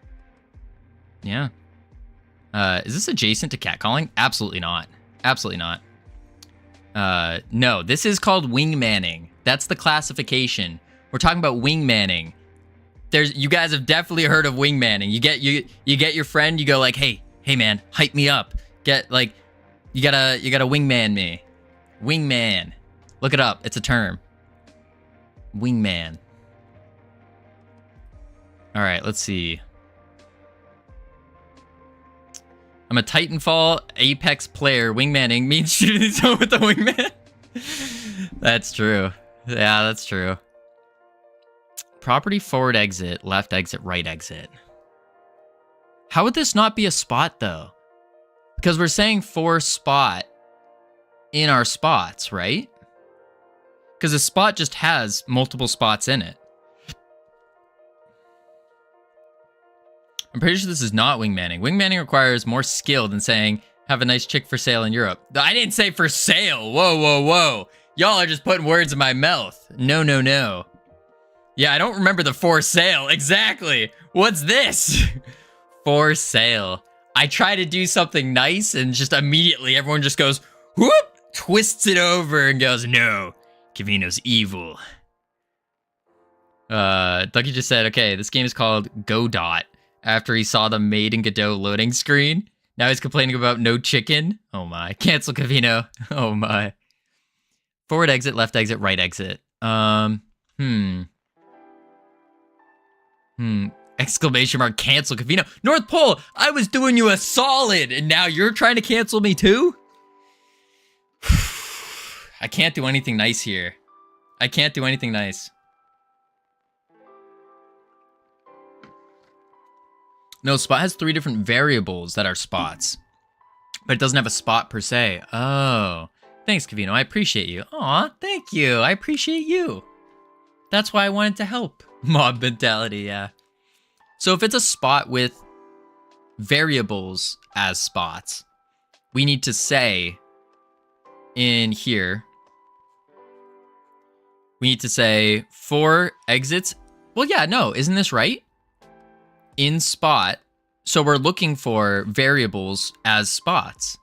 Yeah. Is this adjacent to catcalling? Absolutely not. Absolutely not. No, this is called wingmanning. That's the classification. We're talking about wingmanning. You guys have definitely heard of wingmanning. You get your friend, you go like, hey man, hype me up. You gotta wingman me. Wingman. Look it up. It's a term. Wingman. All right, let's see. I'm a Titanfall Apex player. Wingmanning means shooting someone with a wingman. That's true. Yeah, that's true. Property forward exit, left exit, right exit. How would this not be a spot though? Because we're saying for spot in our spots, right? Because a spot just has multiple spots in it. I'm pretty sure this is not wingmanning. Wingmanning requires more skill than saying, have a nice chick for sale in Europe. I didn't say for sale. Whoa, whoa, whoa. Y'all are just putting words in my mouth. No, no, no. Yeah, I don't remember the for sale. Exactly. What's this? For sale. I try to do something nice and just immediately everyone just goes, whoop, twists it over and goes, no, Covino's evil. Ducky just said, okay, this game is called Godot after he saw the Made in Godot loading screen. Now he's complaining about no chicken. Oh my. Cancel Covino. Oh my. Forward exit, left exit, right exit. Exclamation mark, cancel Covino. North Pole, I was doing you a solid, and now you're trying to cancel me too? I can't do anything nice here. I can't do anything nice. No, spot has 3 different variables that are spots. But it doesn't have a spot per se. Oh. Thanks, Covino. I appreciate you. Aw, thank you. I appreciate you. That's why I wanted to help. Mob mentality, yeah. So if it's a spot with variables as spots, we need to say in here, we need to say for exits. Well, yeah, no, isn't this right? In spot. So we're looking for variables as spots.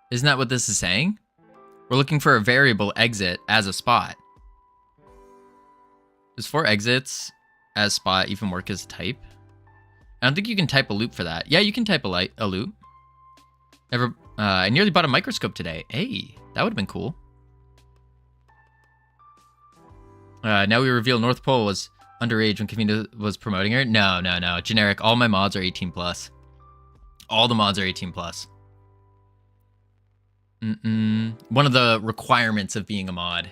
Isn't that what this is saying? We're looking for a variable exit as a spot. Does for exits as spot even work as a type? I don't think you can type a loop for that. Yeah, you can type a loop. I nearly bought a microscope today. Hey, that would have been cool. Now we reveal North Pole was underage when Covino was promoting her. No. Generic. All my mods are 18 plus. All the mods are 18 plus. One of the requirements of being a mod.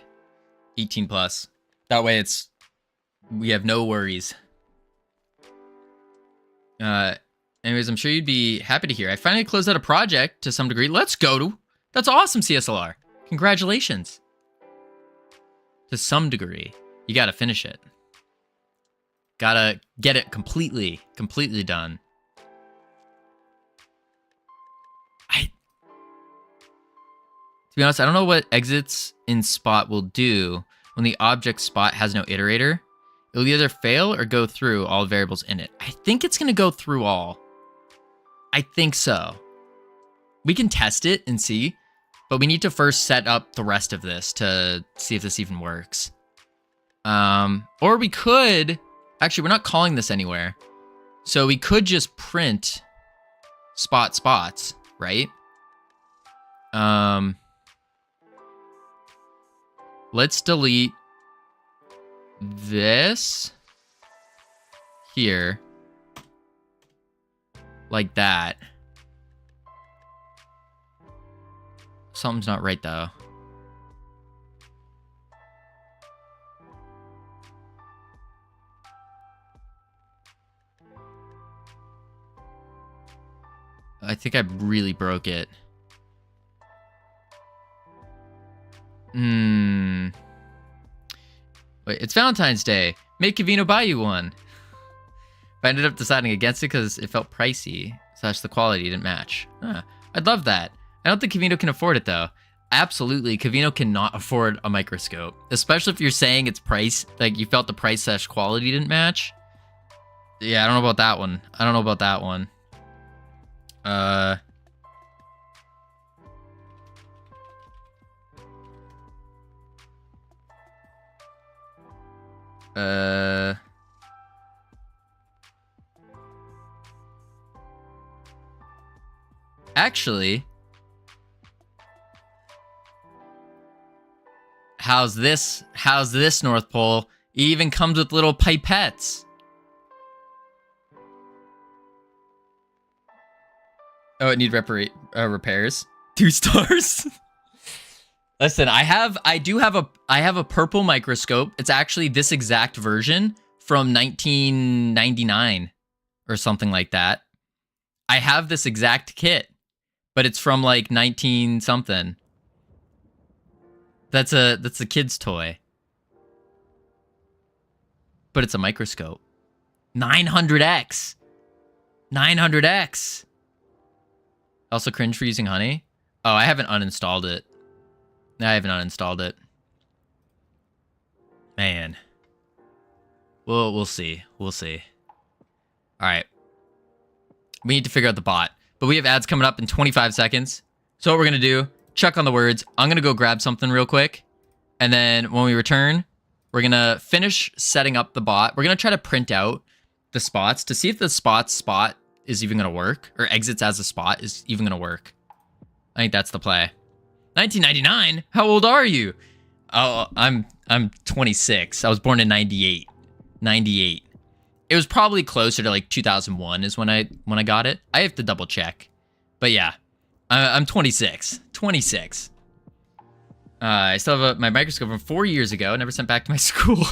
18 plus. That way we have no worries. Anyways, I'm sure you'd be happy to hear. I finally closed out a project to some degree. Let's go. That's awesome, CSLR. Congratulations. To some degree. You gotta finish it. Gotta get it completely done. To be honest, I don't know what exits in spot will do when the object spot has no iterator. It'll either fail or go through all variables in it. I think it's gonna go through all. I think so. We can test it and see, but we need to first set up the rest of this to see if this even works. Or we could, actually, we're not calling this anywhere. So we could just print spots, right? Let's delete this here like that. Something's not right though. I think I really broke it. Wait, it's Valentine's Day. Make Covino buy you one. But I ended up deciding against it because it felt pricey, / the quality didn't match. I'd love that. I don't think Covino can afford it though. Absolutely, Covino cannot afford a microscope. Especially if you're saying it's price, like you felt the price / quality didn't match. Yeah, I don't know about that one. Actually, how's this North Pole? It even comes with little pipettes. Oh, it needs repairs. 2 stars. Listen, I have a purple microscope. It's actually this exact version from 1999 or something like that. I have this exact kit, but it's from like 19 something. That's a kid's toy. but it's a microscope. 900x. 900x. Also cringe for using honey. Oh, I haven't uninstalled it. Man. We'll see. We'll see. All right. We need to figure out the bot. But we have ads coming up in 25 seconds. So what we're going to do, check on the words. I'm going to go grab something real quick. And then when we return, we're going to finish setting up the bot. We're going to try to print out the spots to see if the spot is even going to work. Or exits as a spot is even going to work. I think that's the play. 1999? How old are you? Oh, I'm 26. I was born in 98. 98. It was probably closer to like 2001 is when I got it. I have to double check. But yeah, I'm 26. 26. I still have my microscope from 4 years ago. Never sent back to my school.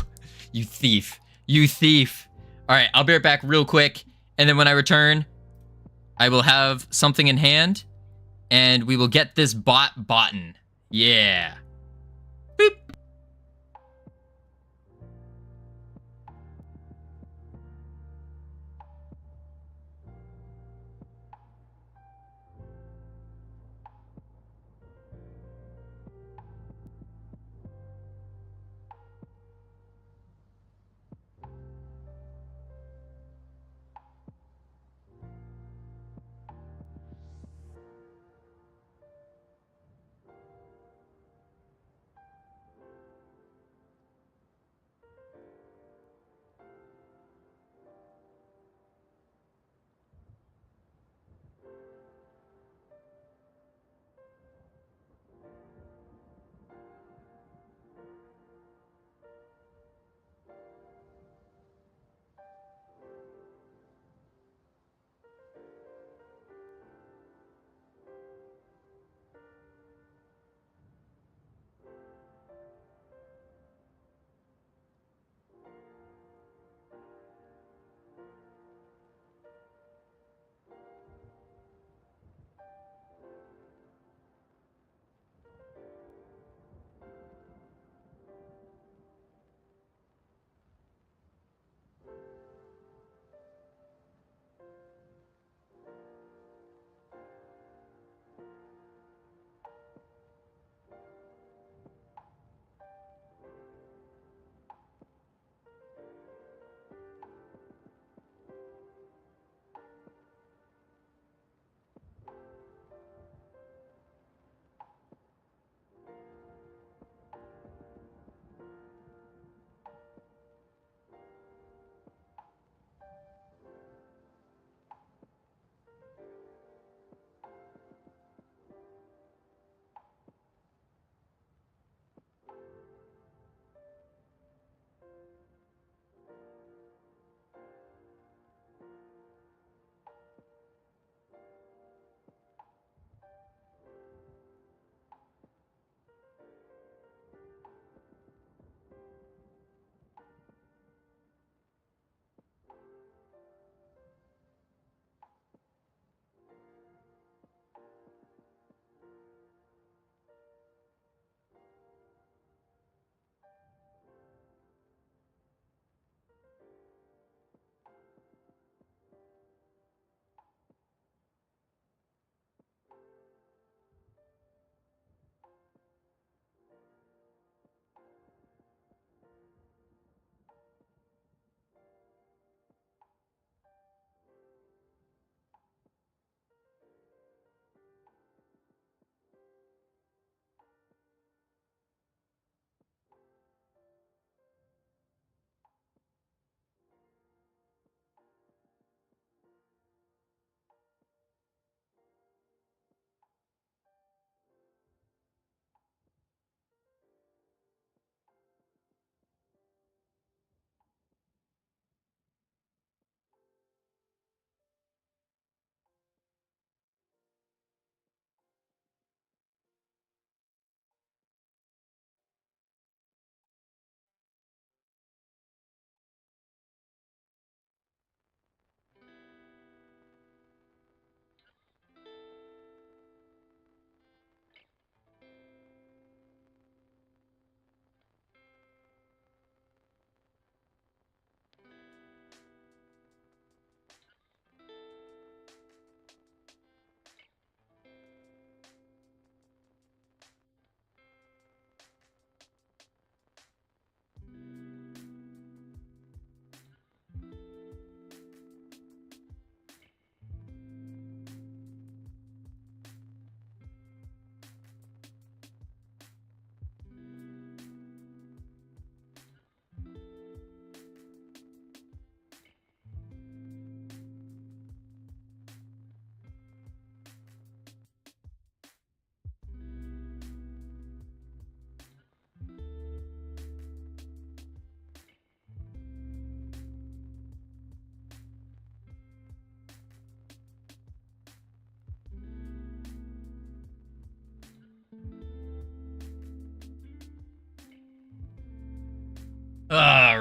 You thief. You thief. All right, I'll be right back real quick. And then when I return, I will have something in hand. And we will get this botten. Yeah. Boop.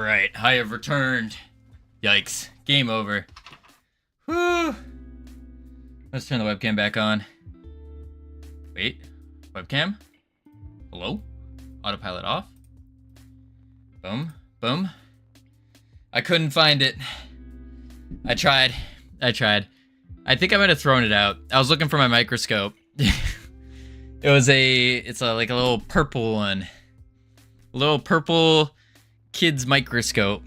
Alright, I have returned. Yikes. Game over. Whew. Let's turn the webcam back on. Wait. Webcam? Hello? Autopilot off? Boom. Boom. I couldn't find it. I tried. I think I might have thrown it out. I was looking for my microscope. It's like a little purple one. A little purple kid's microscope.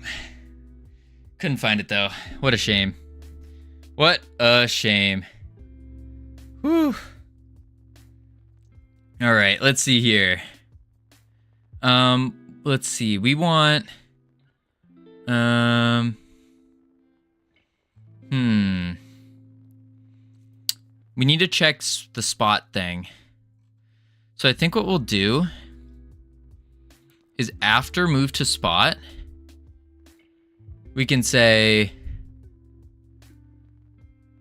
Couldn't find it though. What a shame. What a shame. Whew. All right, let's see here. Let's see. We want we need to check the spot thing. So I think what we'll do is after move to spot, we can say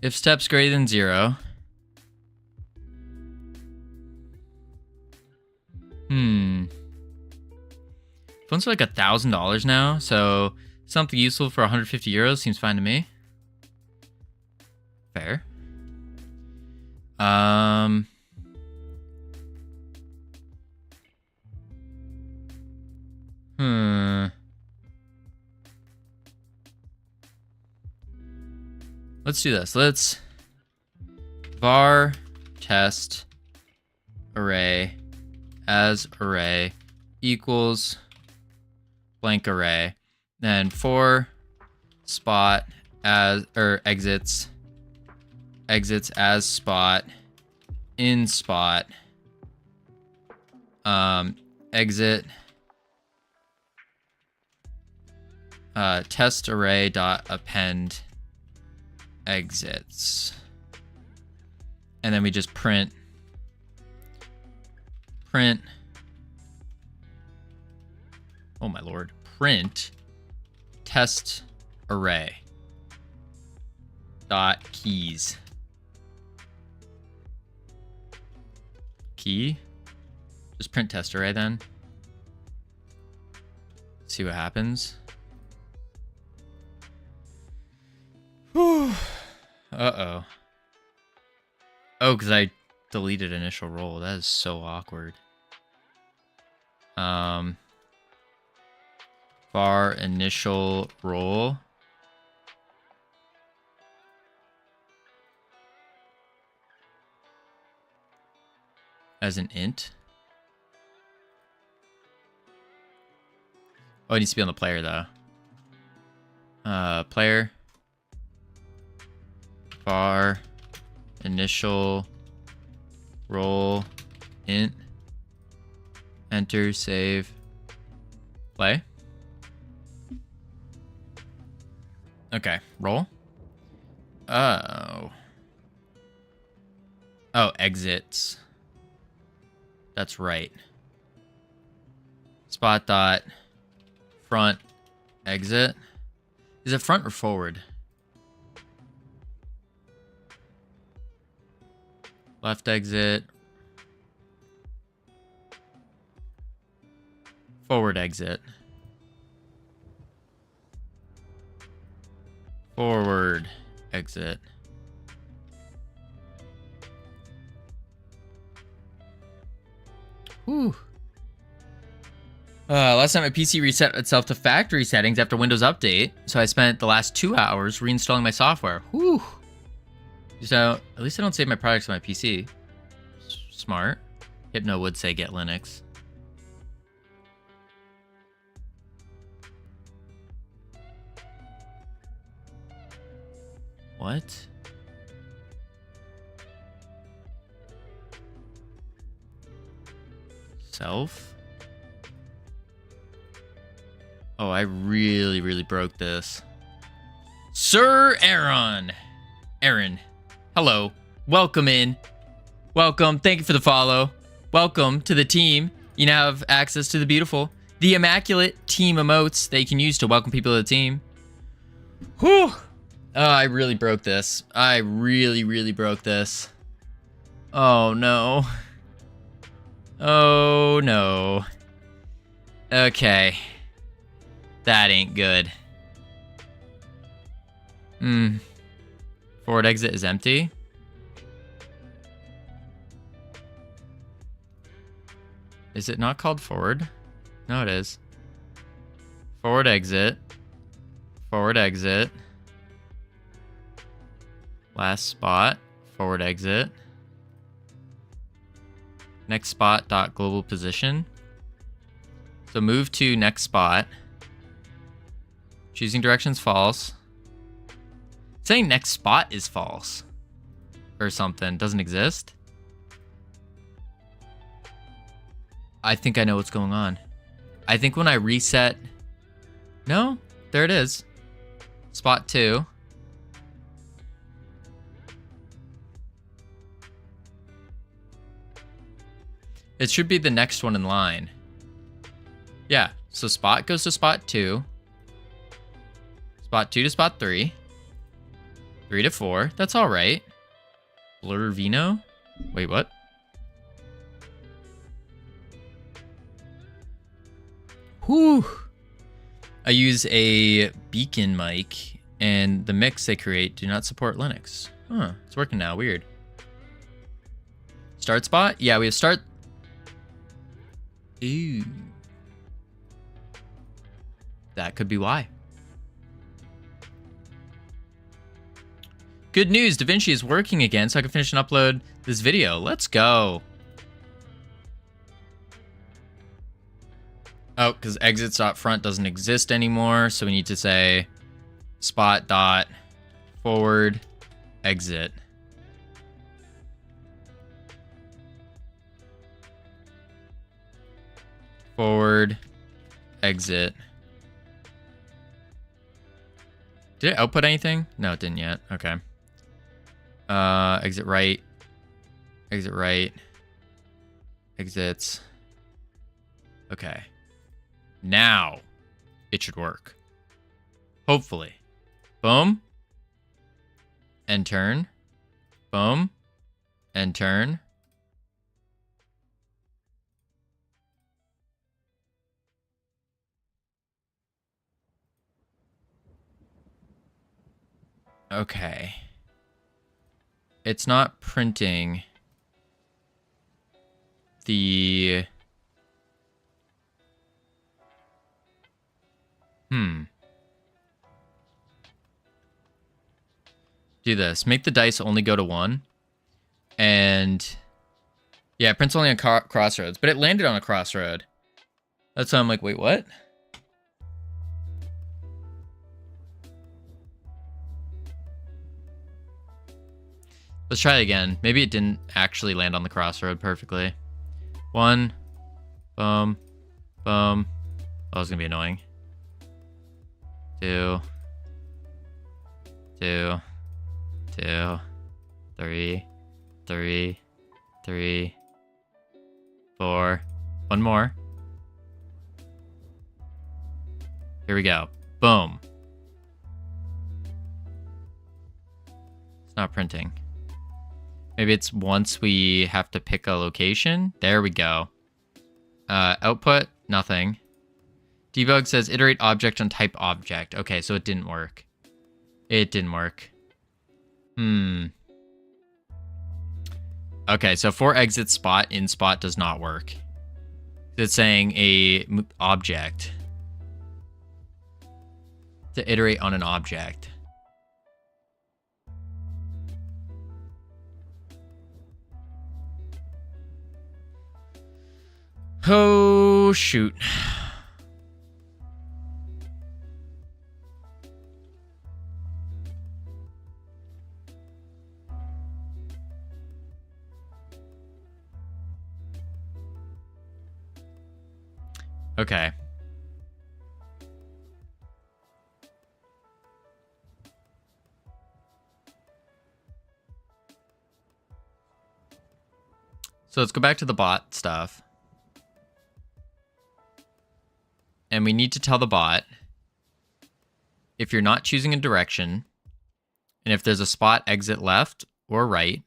if steps greater than 0. Phones are like $1,000 now, so something useful for 150 euros seems fine to me. Fair. Let's do this. Let's var test array as array equals blank array. Then for spot as exits as spot in spot exit test array dot append exits, and then we just print oh my lord, print test array dot keys. Key? Just print test array then. See what happens. Whew. Uh-oh. Oh, because I deleted initial roll. That is so awkward. Var initial roll. As an int. Oh, it needs to be on the player though. Player. Var initial roll int. Enter, save, play. Okay, roll. Oh, exits. That's right. Spot dot front exit. Is it front or forward? Left exit. Forward exit. Forward exit. Whew. Last time my PC reset itself to factory settings after Windows Update, so I spent the last 2 hours reinstalling my software. Whew. So, at least I don't save my products on my PC. Smart. Hypno would say get Linux. What? Self? Oh, I really broke this. Sir Aaron, hello. Welcome in. Welcome. Thank you for the follow. Welcome to the team. You now have access to the immaculate team emotes that you can use to welcome people to the team. Whew. Oh, I really broke this. I really broke this. Oh, no. Oh, no. Okay. That ain't good. Forward exit is empty. Is it not called forward? No, it is. Forward exit. Forward exit. Last spot. Forward exit. Next spot dot global position. So move to next spot. Choosing directions false. Saying next spot is false. Or something. Doesn't exist. I think I know what's going on. I think when I reset... No, there it is. Spot 2. It should be the next one in line. Yeah, so spot goes to spot 2. Spot 2 to spot 3. 3 to 4. That's all right. Covino? Wait, what? Whew. I use a beacon mic, and the mix they create do not support Linux. Huh, it's working now. Weird. Start spot? Yeah, we have start... Ooh. That could be why. Good news, DaVinci is working again, so I can finish and upload this video. Let's go. Oh, because exits.front doesn't exist anymore, so we need to say spot dot forward exit. Forward exit. Did it output anything? No, it didn't yet. Okay. Exit right. Exit right. Exits. Okay. Now it should work. Hopefully. Boom. And turn. Boom. And turn. Okay. It's not printing the... Do this. Make the dice only go to 1. And... Yeah, it prints only on crossroads. But it landed on a crossroad. That's why I'm like, wait, what? Let's try it again. Maybe it didn't actually land on the crossroad perfectly. 1. Boom. Boom. Oh, it's gonna be annoying. 2. 2. 2. 3. 3. 3. 4. One more. Here we go. Boom. It's not printing. Maybe it's once we have to pick a location. There we go. Output, nothing. Debug says iterate object on type object. Okay, so it didn't work. It didn't work. Okay, so for exit spot, in spot does not work. It's saying a object. To iterate on an object. Oh, shoot. Okay. So let's go back to the bot stuff. And we need to tell the bot, if you're not choosing a direction, and if there's a spot exit left or right,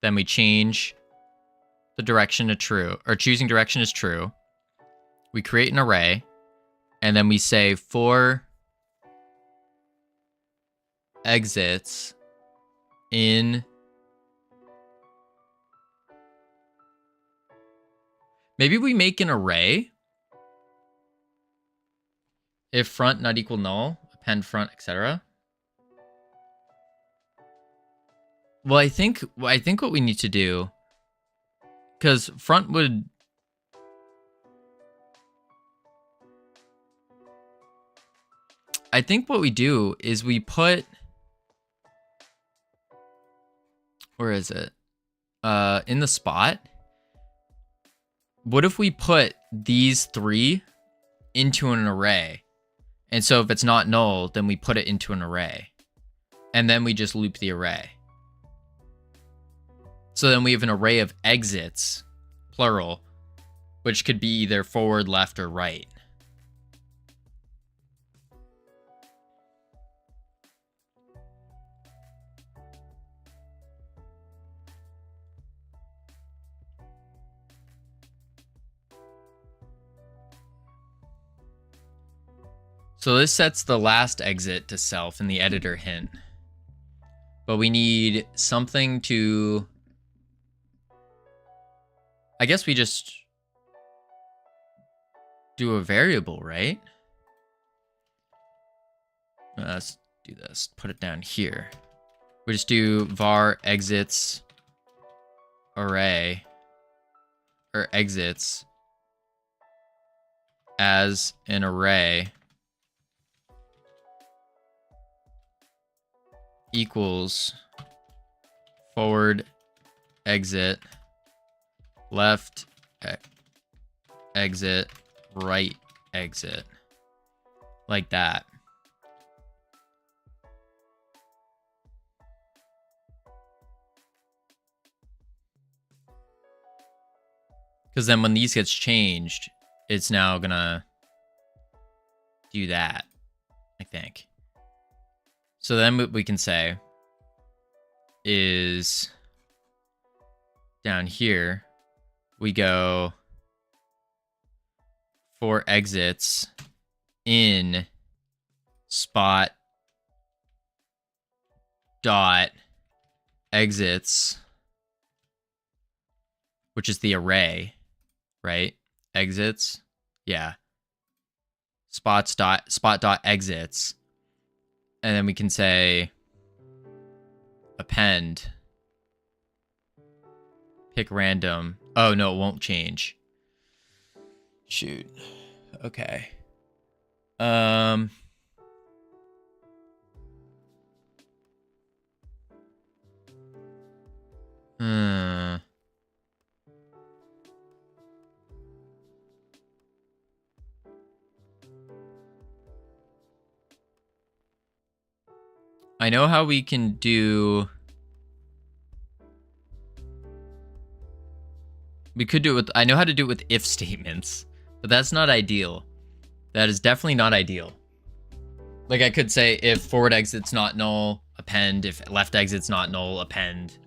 then we change the direction to true, or choosing direction is true. We create an array, And then we say for exits in, maybe we make an array. If front not equal null, append front, etc. Well, I think what we need to do, because front would, I think what we do is we put, where is it? In the spot. What if we put these three into an array? And so if it's not null, then we put it into an array. And then we just loop the array. So then we have an array of exits, plural, which could be either forward, left, or right. So this sets the last exit to self in the editor hint. But we need something to, I guess we just do a variable, right? Let's do this, put it down here. We just do var exits array, or exits as an array equals forward exit, left exit, right exit, like that. Because then when these gets changed, it's now gonna do that, I think. So then what we can say is down here, we go for exits in spot dot exits, which is the array, right? Exits, yeah. Spot dot exits. And then we can say append, pick random. Oh, no, it won't change. Shoot. Okay. I know how we can do... We could do it with... I know how to do it with if statements, but that's not ideal. That is definitely not ideal. Like, I could say if forward exit's not null, append. If left exit's not null, append.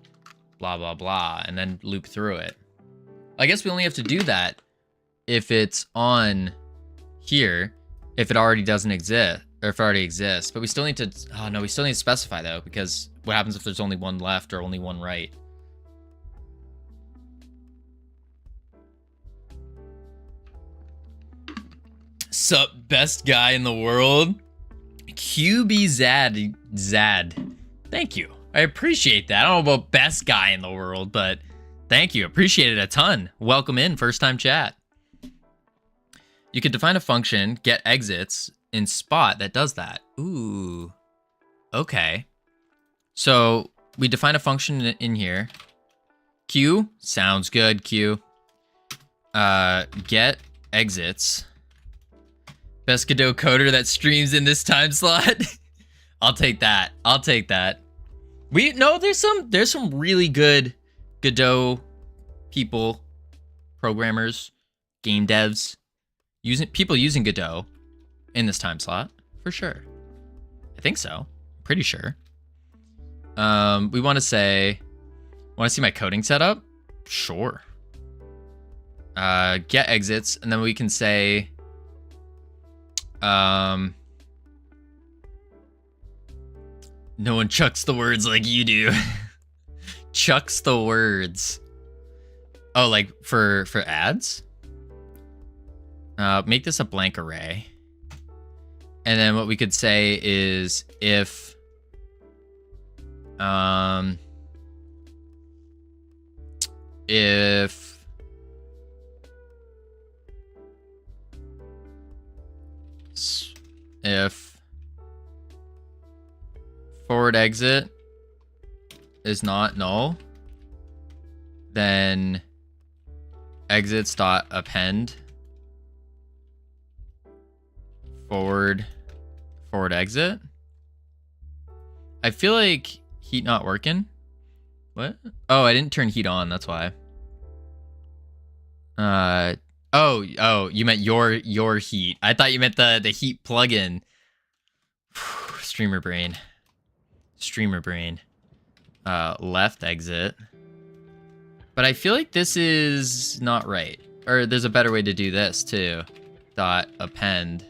Blah, blah, blah. And then loop through it. I guess we only have to do that if it's on here, if it already doesn't exist. Or if it already exists, but we still need to, oh no, we still need to specify though, because what happens if there's only one left or only one right? Sup, best guy in the world? QB Zad. Thank you. I appreciate that. I don't know about best guy in the world, but thank you. Appreciate it a ton. Welcome in, first time chat. You could define a function, get exits, in spot that does that. Ooh. Okay. So we define a function in here. Q. Sounds good, Q. Get exits. Best Godot coder that streams in this time slot. I'll take that. I'll take that. There's some really good Godot people, programmers, game devs, people using Godot in this time slot, for sure. I think so. Pretty sure. We want to say, want to see my coding setup? Sure. Get exits, and then we can say, No one chucks the words like you do. Chucks the words. Oh, like for ads? Make this a blank array. And then what we could say is if forward exit is not null, then exits dot append forward exit. I feel like heat not working. What? Oh, I didn't turn heat on, that's why. Oh, you meant your heat. I thought you meant the heat plugin. Streamer brain. Left exit. But I feel like this is not right. Or there's a better way to do this too. Dot append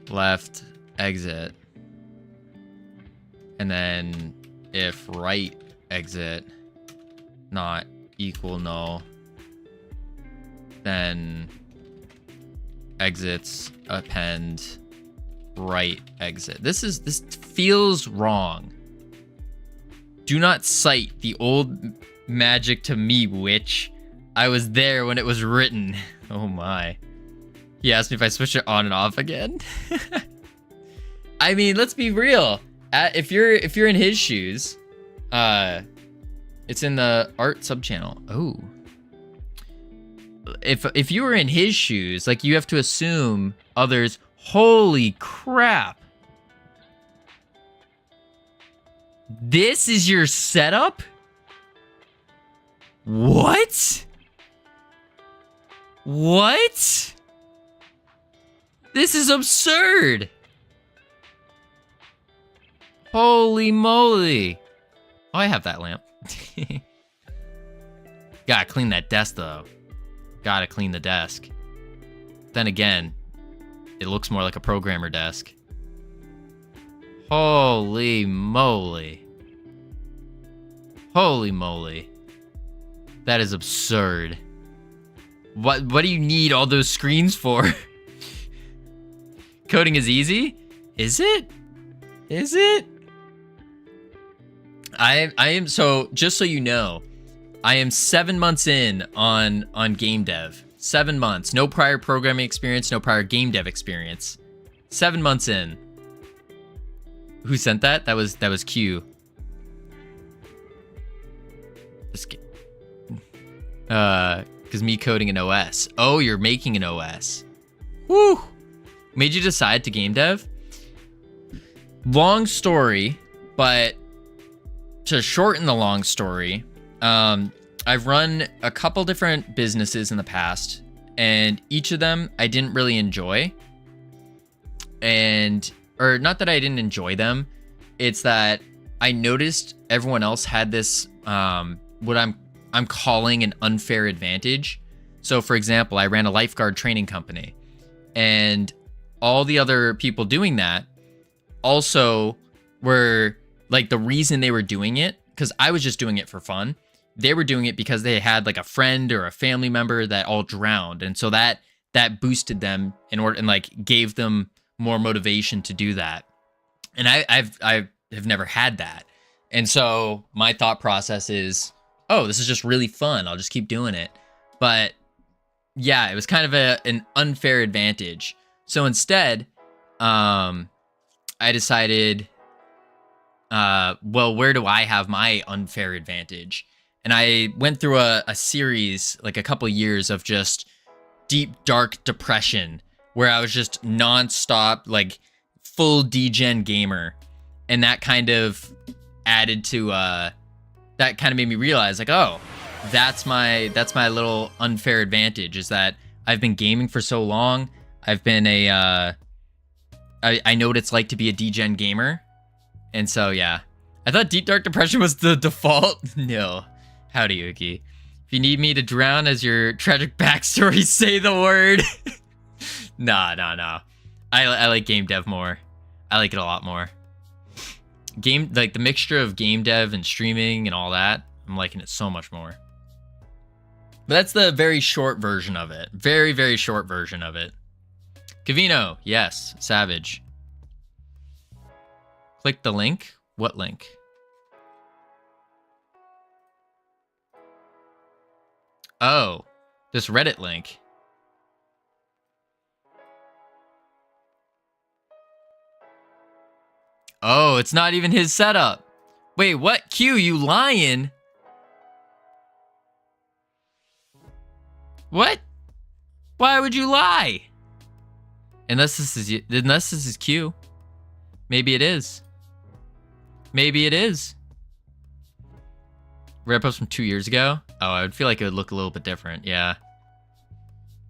left exit. And then if right exit not equal null, then exits append right exit. This feels wrong. Do not cite the old magic to me, witch. I was there when it was written. Oh my. He asked me if I switch it on and off again. I mean, let's be real. If you're in his shoes, it's in the art subchannel. Oh. If you were in his shoes, like, you have to assume others. Holy crap. This is your setup? What? What? This is absurd. Holy moly. Oh, I have that lamp. Gotta clean that desk, though. Gotta clean the desk. Then again, it looks more like a programmer desk. Holy moly. Holy moly. That is absurd. What do you need all those screens for? Coding is easy? Is it? Is it? I am, so just so you know, I am 7 months in on game dev. 7 months. No prior programming experience, no prior game dev experience. 7 months in. Who sent that? That was Q. Because me coding an OS. Oh, you're making an OS. Woo! Made you decide to game dev? Long story, but to shorten the long story, I've run a couple different businesses in the past, and each of them I didn't really enjoy. Or not that I didn't enjoy them, it's that I noticed everyone else had this, what I'm calling an unfair advantage. So for example, I ran a lifeguard training company, and all the other people doing that also were like, the reason they were doing it, because I was just doing it for fun. They were doing it because they had like a friend or a family member that all drowned, and so that boosted them and like gave them more motivation to do that. And I have never had that, and so my thought process is, oh, this is just really fun. I'll just keep doing it. But yeah, it was kind of an unfair advantage. So instead, I decided, well, where do I have my unfair advantage? And I went through a series, like a couple years of just deep, dark depression, where I was just nonstop, like full degen gamer. And that kind of added to, that kind of made me realize, like, oh, that's my little unfair advantage, is that I've been gaming for so long. I've been I know what it's like to be a degen gamer. And so, yeah. I thought deep dark depression was the default. No. Howdy, Yuki. If you need me to drown as your tragic backstory, say the word. Nah. I like game dev more. I like it a lot more. Like the mixture of game dev and streaming and all that, I'm liking it so much more. But that's the very short version of it. Very, very short version of it. Covino, yes, Savage. Click the link. What link? Oh, this Reddit link. Oh, it's not even his setup. Wait, what? Q, you lying? What? Why would you lie? Unless this is Q. Maybe it is. Maybe it is. Rare post from 2 years ago? Oh, I would feel like it would look a little bit different. Yeah.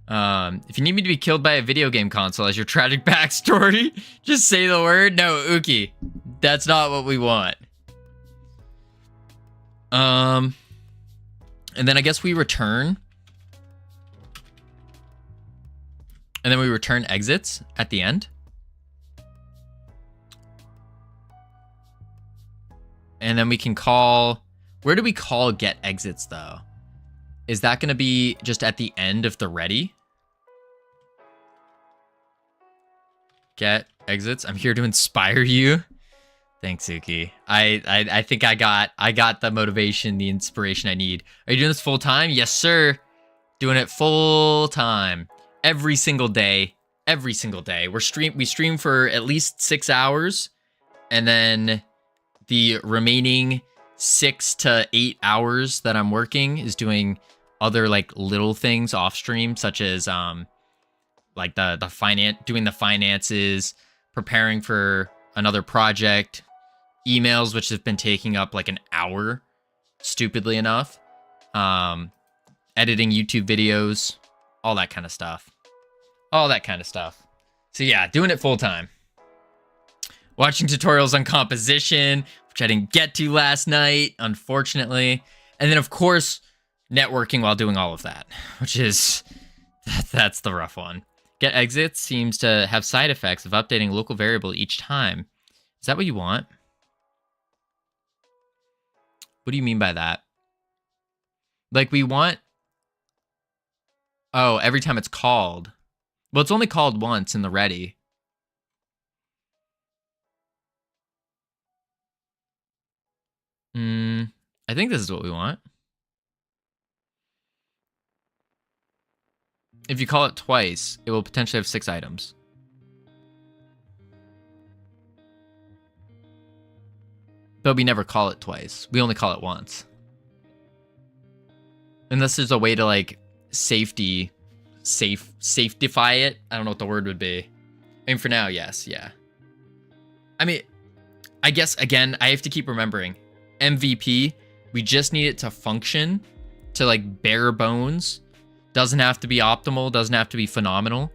If you need me to be killed by a video game console as your tragic backstory, just say the word. No, Uki. That's not what we want. And then I guess we return. And then we return exits at the end. And then we can call... Where do we call get exits, though? Is that going to be just at the end of the ready? Get exits. I'm here to inspire you. Thanks, Uki. I think I got the motivation, the inspiration I need. Are you doing this full time? Yes, sir. Doing it full time. Every single day. Every single day. We stream for at least 6 hours. And then the remaining 6 to 8 hours that I'm working is doing other like little things off stream, such as like doing the finances, preparing for another project, emails which have been taking up like an hour, stupidly enough, editing YouTube videos, all that kind of stuff. All that kind of stuff. So yeah, doing it full time. Watching tutorials on composition, which I didn't get to last night, unfortunately. And then, of course, networking while doing all of that, which is... That's the rough one. Get exits seems to have side effects of updating local variable each time. Is that what you want? What do you mean by that? Like, we want... Oh, every time it's called. Well, it's only called once in the ready. I think this is what we want. If you call it twice, it will potentially have 6 items. But we never call it twice. We only call it once. Unless there's a way to like safetify it. I don't know what the word would be. I mean, for now, yes, yeah. I mean, I guess, again, I have to keep remembering. MVP, we just need it to function to like bare bones. Doesn't have to be optimal, doesn't have to be phenomenal.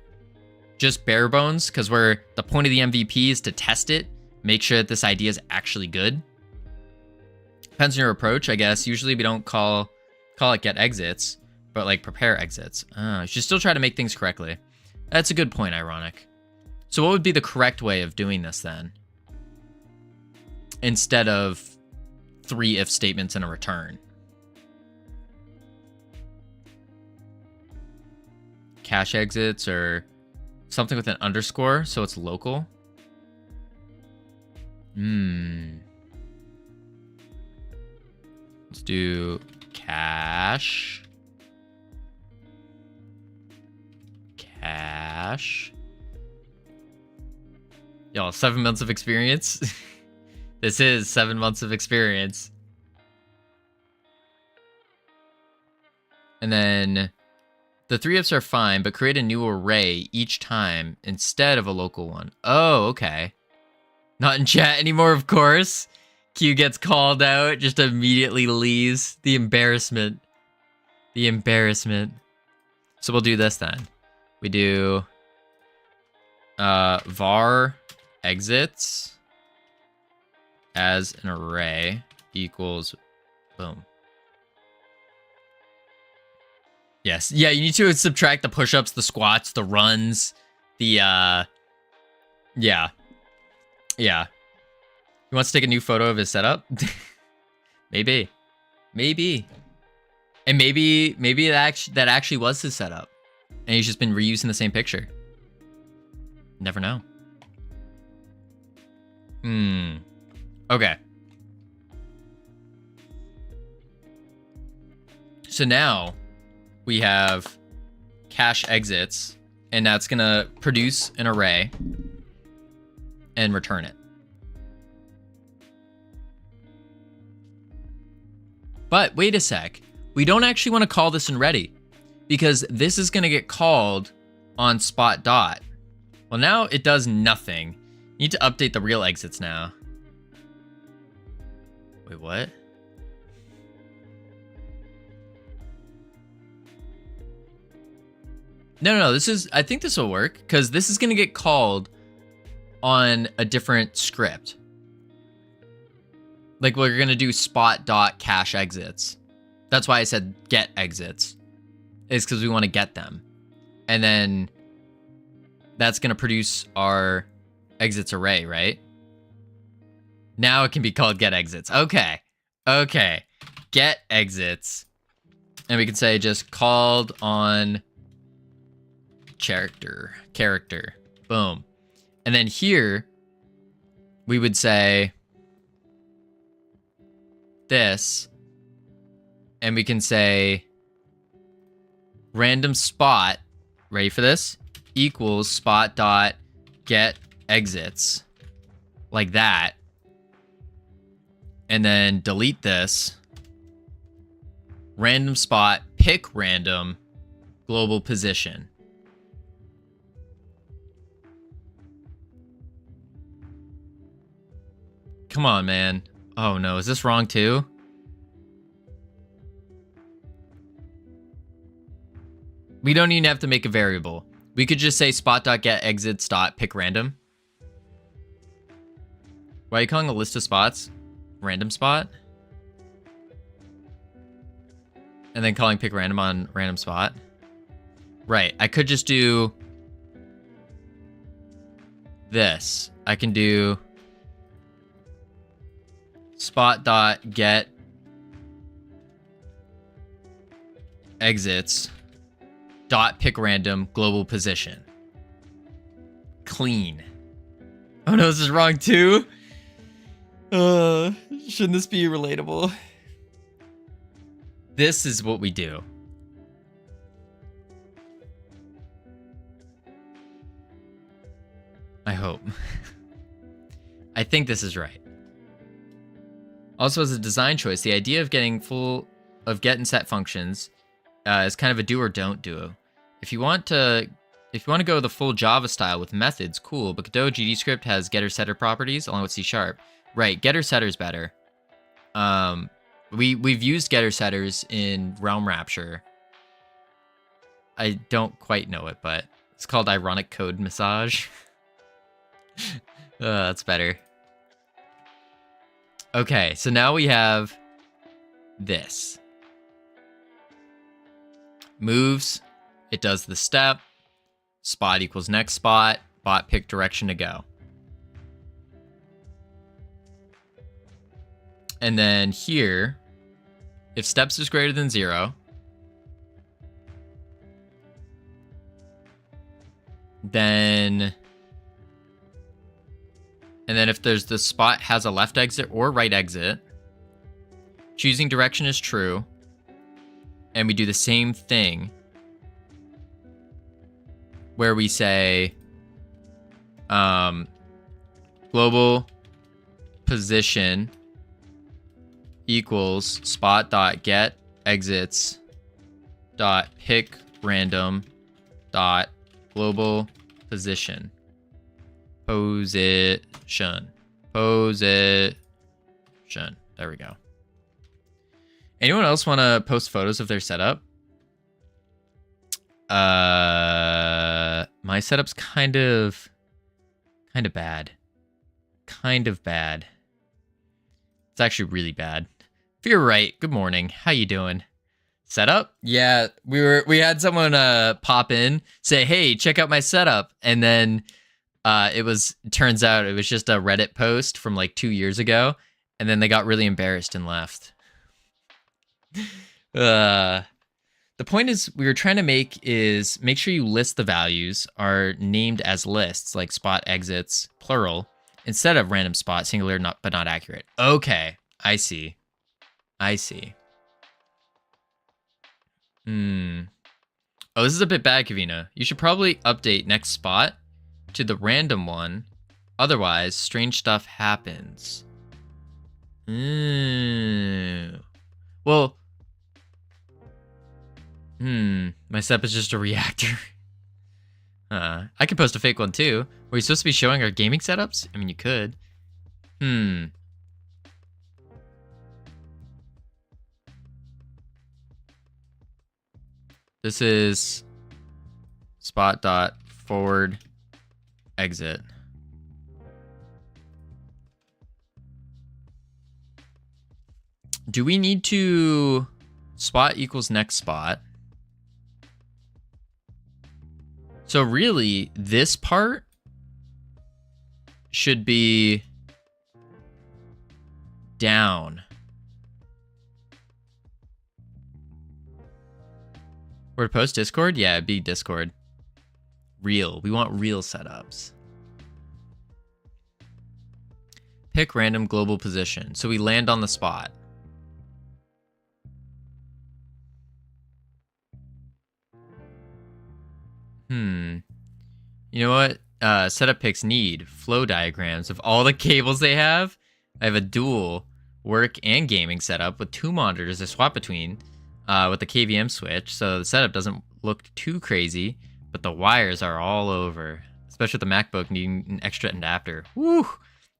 Just bare bones, because the point of the MVP is to test it, make sure that this idea is actually good. Depends on your approach, I guess. Usually we don't call it get exits, but like prepare exits. You should still try to make things correctly. That's a good point, ironic. So what would be the correct way of doing this then? Instead of 3 if statements and a return. Cache exits or something with an underscore so it's local. Let's do cache. Y'all, 7 months of experience. This is 7 months of experience. And then the 3 ifs are fine, but create a new array each time instead of a local one. Oh, okay. Not in chat anymore, of course. Q gets called out, just immediately leaves. The embarrassment. The embarrassment. So we'll do this then. We do var exits as an array equals boom. Yes. Yeah, you need to subtract the push-ups, the squats, the runs, the Yeah. Yeah. He wants to take a new photo of his setup? Maybe. Maybe. And maybe that actually was his setup. And he's just been reusing the same picture. Never know. Okay. So now we have cache exits, and that's gonna produce an array and return it. But wait a sec. We don't actually want to call this in ready, because this is going to get called on spot dot. Well, now it does nothing. You need to update the real exits now. Wait, what? No, this is, I think this will work, because this is going to get called on a different script. Like, we're going to do spot dot cache exits. That's why I said get exits. Is because we want to get them. And then that's going to produce our exits array, right? Now it can be called get exits. Okay. Okay. Get exits. And we can say just called on character. Boom. And then here we would say this, and we can say random spot, ready for this, equals spot dot get exits, like that, and then delete this, random spot pick random global position. Come on, man. Oh no, is this wrong too? We don't even have to make a variable. We could just say spot.getExits.pickRandom. Why are you calling a list of spots random spot? And then calling pick random on random spot. Right, I could just do this. I can do spot.get exits dot pick random global position. Clean. Oh no, this is wrong too. Shouldn't this be relatable? This is what we do. I hope. I think this is right. Also, as a design choice, the idea of getting full of get and set functions is kind of a do or don't duo. If you want to go the full Java style with methods, cool, but Godot GDScript has getter setter properties along with C#. Right, getter setter's better. We've used getter setters in Realm Rapture. I don't quite know it, but it's called ironic code massage. That's better. Okay, so now we have this. Moves, it does the step, spot equals next spot, bot pick direction to go. And then here, if steps is greater than 0, then if there's the spot has a left exit or right exit, choosing direction is true, and we do the same thing where we say global position equals spot dot get exits dot pick random dot global position. Position. There we go. Anyone else want to post photos of their setup? My setup's kind of bad. Kind of bad. It's actually really bad. If you're right, good morning. How you doing? Setup? Yeah, we had someone pop in, say, "Hey, check out my setup," and then Turns out it was just a Reddit post from like 2 years ago, and then they got really embarrassed and left. The point is we were trying to make sure you list the values are named as lists, like spot exits, plural, instead of random spot, singular, but not accurate. Okay, I see. Oh, this is a bit bad, Covino. You should probably update next spot to the random one. Otherwise, strange stuff happens. Well, my step is just a reactor. I could post a fake one too. Were we supposed to be showing our gaming setups? I mean, you could. This is spot dot forward exit. Do we need to spot equals next spot? So really, this part should be down. Where to post Discord? Yeah, it'd be Discord. Real. We want real setups. Pick random global position. So we land on the spot. You know what? Setup picks need flow diagrams of all the cables they have. I have a dual work and gaming setup with 2 monitors to swap between with the KVM switch, so the setup doesn't look too crazy, but the wires are all over, especially with the MacBook needing an extra adapter. Woo!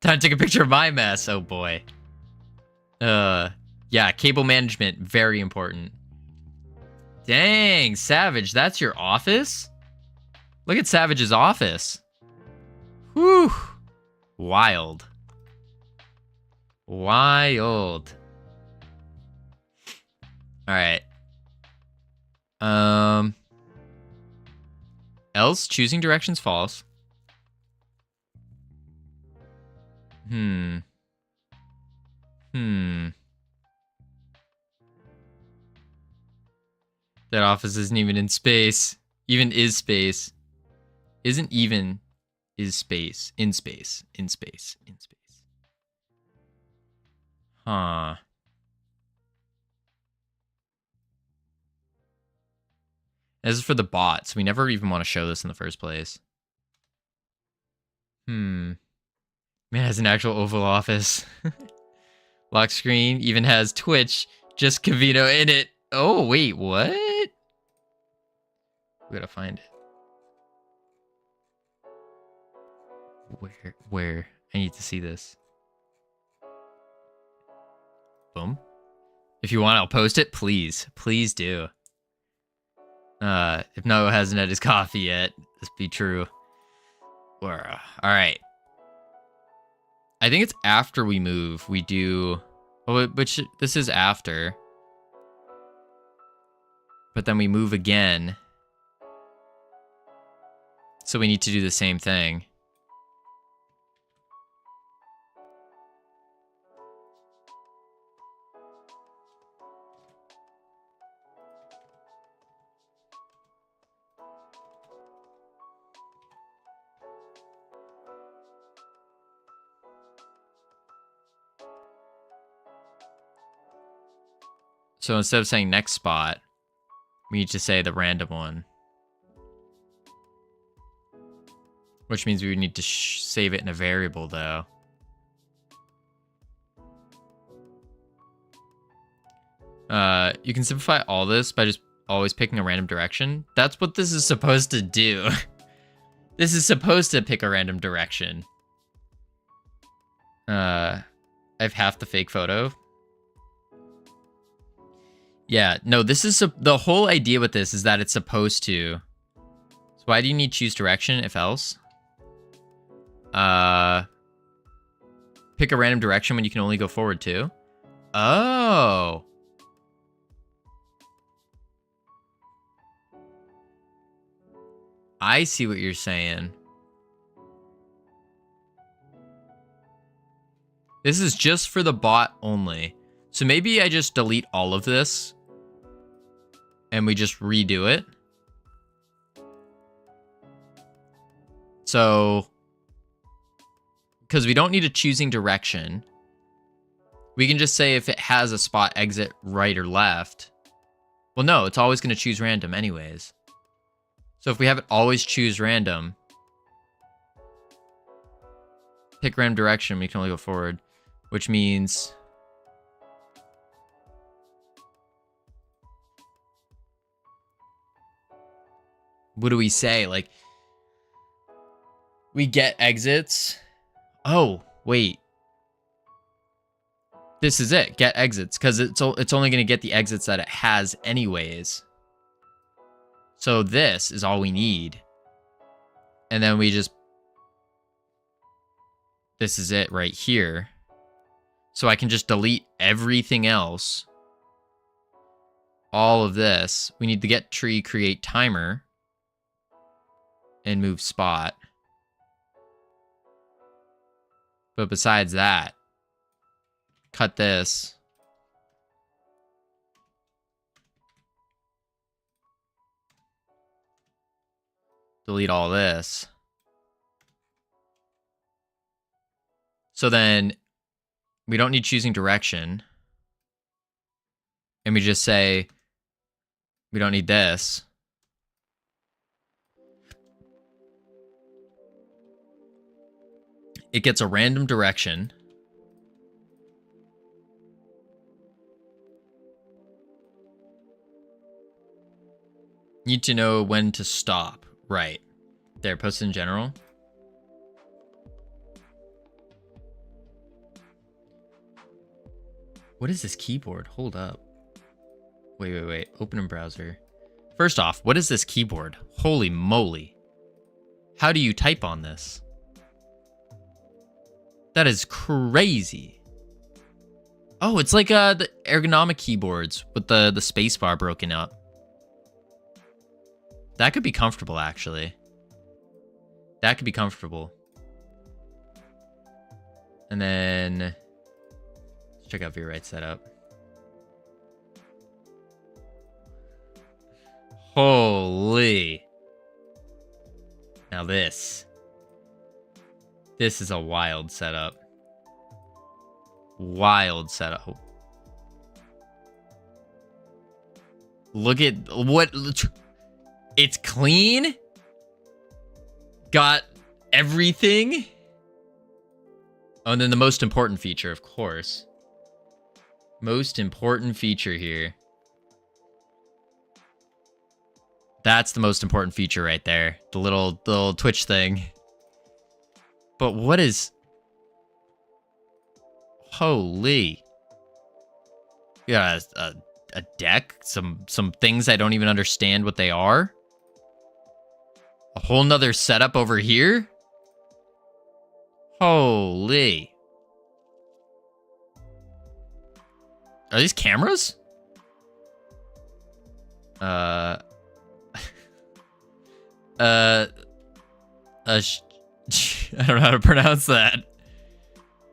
Time to take a picture of my mess. Oh boy. Yeah, cable management, very important. Dang, Savage, that's your office? Look at Savage's office. Whew. Wild. Wild. Alright. Else choosing directions false. That office isn't even in space. Even is space. Isn't even is space. In space. In space. In space. Huh. This is for the bot, so we never even want to show this in the first place. Man, it has an actual Oval Office. Lock screen even has Twitch, just Covino in it. Oh, wait, what? We gotta find it. Where? I need to see this. Boom. If you want, I'll post it. Please. Please do. If Noah hasn't had his coffee yet, this be true. Alright. I think it's after we move, we do... Oh, which, this is after. But then we move again. So we need to do the same thing. So instead of saying next spot, we need to say the random one. Which means we would need to save it in a variable, though. You can simplify all this by just always picking a random direction. That's what this is supposed to do. This is supposed to pick a random direction. I have half the fake photo. Yeah, no, this is the whole idea with this is that it's supposed to. So why do you need choose direction if else? Pick a random direction when you can only go forward to. Oh. I see what you're saying. This is just for the bot only. So maybe I just delete all of this and we just redo it. So, because we don't need a choosing direction, we can just say if it has a spot exit right or left. Well, no, it's always going to choose random anyways. So if we have it always choose random, pick random direction, we can only go forward, which means what do we say? Like, we get exits. Oh, wait. This is it. Get exits, because it's only going to get the exits that it has anyways. So this is all we need. And then we just... This is it right here. So I can just delete everything else. All of this. We need to get tree, create timer. And move spot. But besides that, cut this. Delete all this. So then we don't need choosing direction. And we just say we don't need this. It gets a random direction. Need to know when to stop. Right. There, post in general. What is this keyboard? Hold up. Wait. Open in browser. First off, what is this keyboard? Holy moly. How do you type on this? That is crazy. Oh, it's like the ergonomic keyboards with the spacebar broken up. That could be comfortable, actually. That could be comfortable. And then let's check out ViewRite setup. Holy. Now this is a wild setup. Wild setup. Look at what... It's clean. Got everything. Oh, and then the most important feature, of course. Most important feature here. That's the most important feature right there. The little Twitch thing. But what is... Holy. Yeah, a deck? Some things I don't even understand what they are? A whole nother setup over here? Holy. Are these cameras? I don't know how to pronounce that.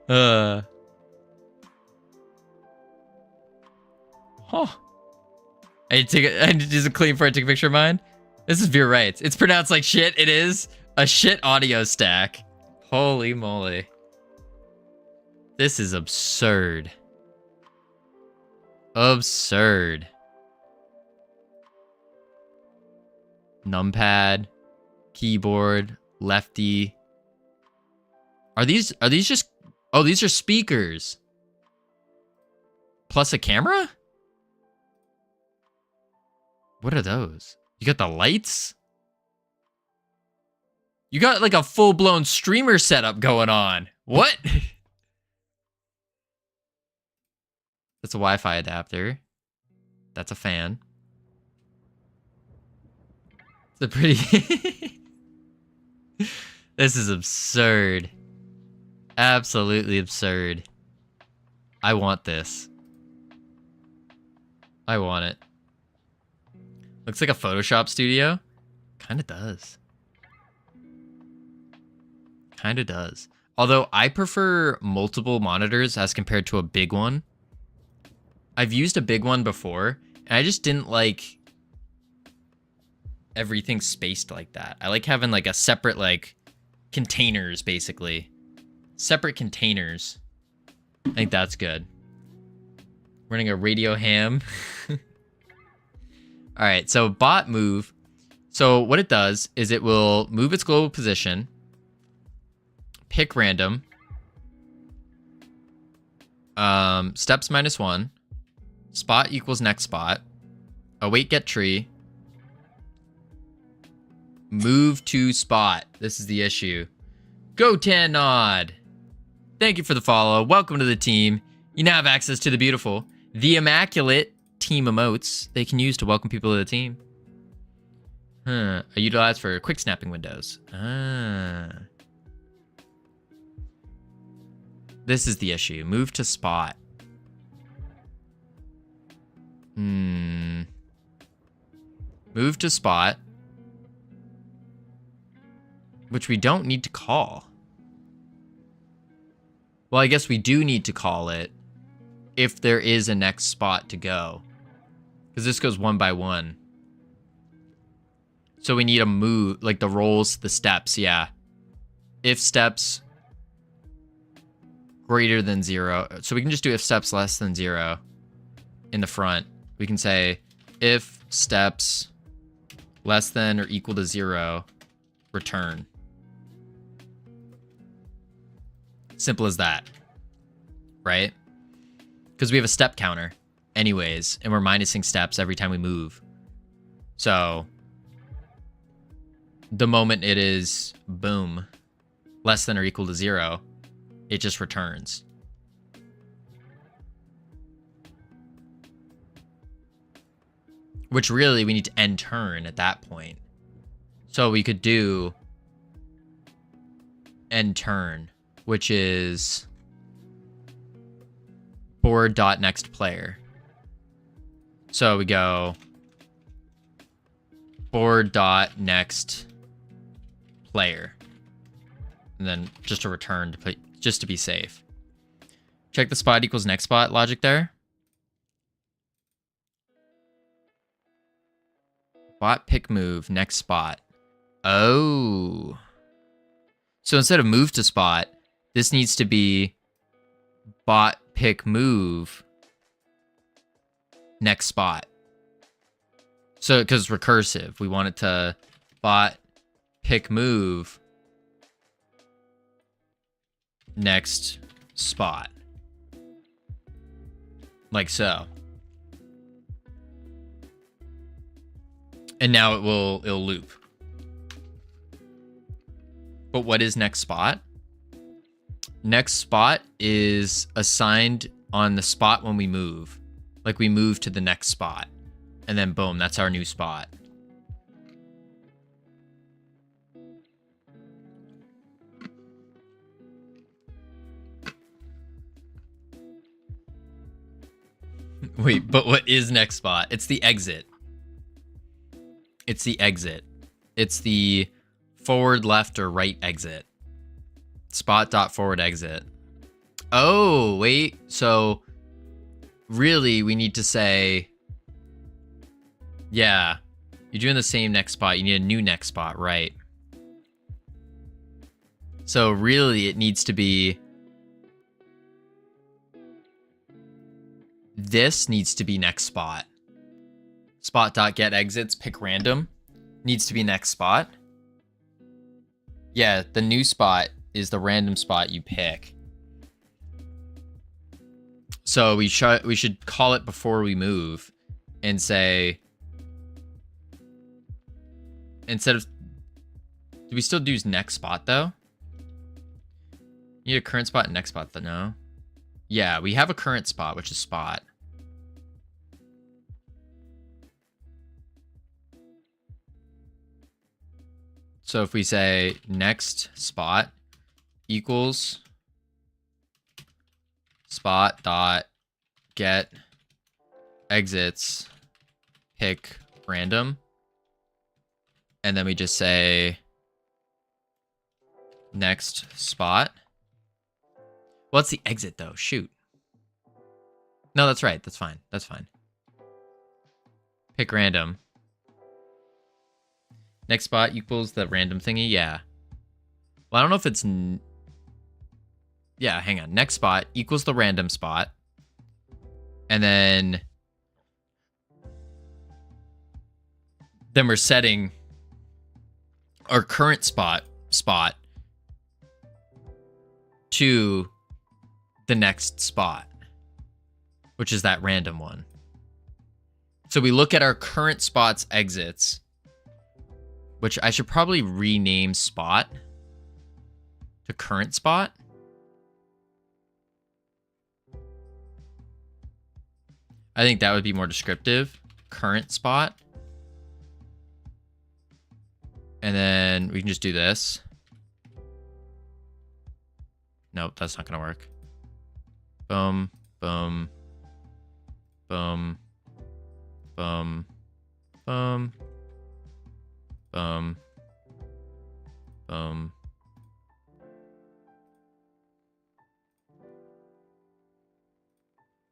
Huh. I need to do some clean before I take a picture of mine. This is ViewRite. It's pronounced like shit. It is a shit audio stack. Holy moly. This is absurd. Absurd. Numpad, keyboard, lefty. Are these just... Oh, these are speakers. Plus a camera? What are those? You got the lights? You got like a full-blown streamer setup going on. What? That's a Wi-Fi adapter. That's a fan. It's a pretty... This is absurd. Absolutely absurd. I want this. I want it. Looks like a Photoshop studio. Kinda does. Kinda does. Although I prefer multiple monitors as compared to a big one. I've used a big one before, and I just didn't like everything spaced like that. I like having like a separate like containers, basically. Separate containers. I think that's good. Running a radio ham. All right, so bot move. So what it does is it will move its global position, pick random, steps -1, spot equals next spot, await get tree, move to spot. This is the issue. Go Nod. Thank you for the follow. Welcome to the team. You now have access to the beautiful, the immaculate team emotes they can use to welcome people to the team. I utilize for quick snapping windows. This is the issue. Move to spot. Move to spot. Which we don't need to call. Well, I guess we do need to call it if there is a next spot to go. Because this goes 1 by 1. So we need a move, like the rolls, the steps, yeah. If steps greater than 0. So we can just do if steps less than 0 in the front. We can say if steps less than or equal to 0, return. Simple as that, right? Because we have a step counter anyways, and we're minusing steps every time we move. So the moment it is, boom, less than or equal to 0, it just returns. Which really, we need to end turn at that point. So we could do end turn, which is board.nextPlayer. So we go board.nextPlayer. And then just a return to play, just to be safe. Check the spot equals next spot logic there. Bot pick move, next spot. Oh. So instead of move to spot, this needs to be bot pick move, next spot. So, because it's recursive, we want it to bot pick move, next spot. Like so. And now it'll loop. But what is next spot? Next spot is assigned on the spot when we move. Like we move to the next spot. And then boom, that's our new spot. Wait, but what is next spot? It's the exit. It's the exit. It's the forward, left, or right exit. Spot.forward exit. Oh, wait. So really, we need to say, yeah, you're doing the same next spot. You need a new next spot, right? So really, it needs to be, this needs to be next spot. Spot.get exits, pick random, needs to be next spot. Yeah, the new spot is the random spot you pick. So we should call it before we move and say, instead of, do we still do next spot though? You need a current spot and next spot though, no? Yeah, we have a current spot, which is spot. So if we say next spot equals spot dot get exits pick random, and then we just say next spot What's the exit though? Shoot. No, that's right. That's fine. That's fine. Pick random. Next spot equals the random thingy. Yeah. Well, I don't know if it's... Yeah, hang on. Next spot equals the random spot. And then we're setting our current spot to the next spot, which is that random one. So we look at our current spot's exits, which I should probably rename spot to current spot. I think that would be more descriptive. Current spot. And then we can just do this. Nope, that's not going to work. Boom, boom, boom, boom, boom, boom, boom.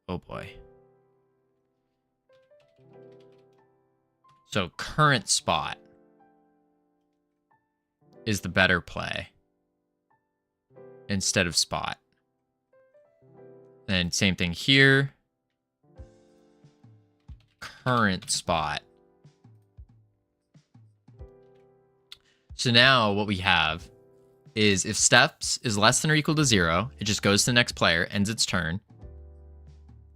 Oh boy. So current spot is the better play instead of spot. And same thing here. Current spot. So now what we have is if steps is less than or equal to 0, it just goes to the next player, ends its turn.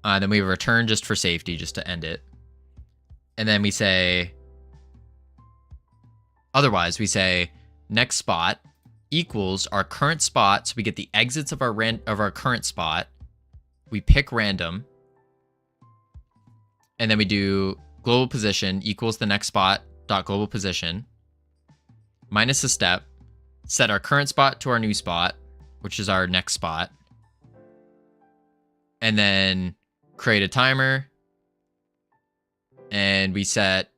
Then we have a return just for safety, just to end it. And then we say, otherwise we say next spot equals our current spot. So we get the exits of our current spot. We pick random. And then we do global position equals the next spot dot global position minus a step. Set our current spot to our new spot, which is our next spot. And then create a timer. And we set,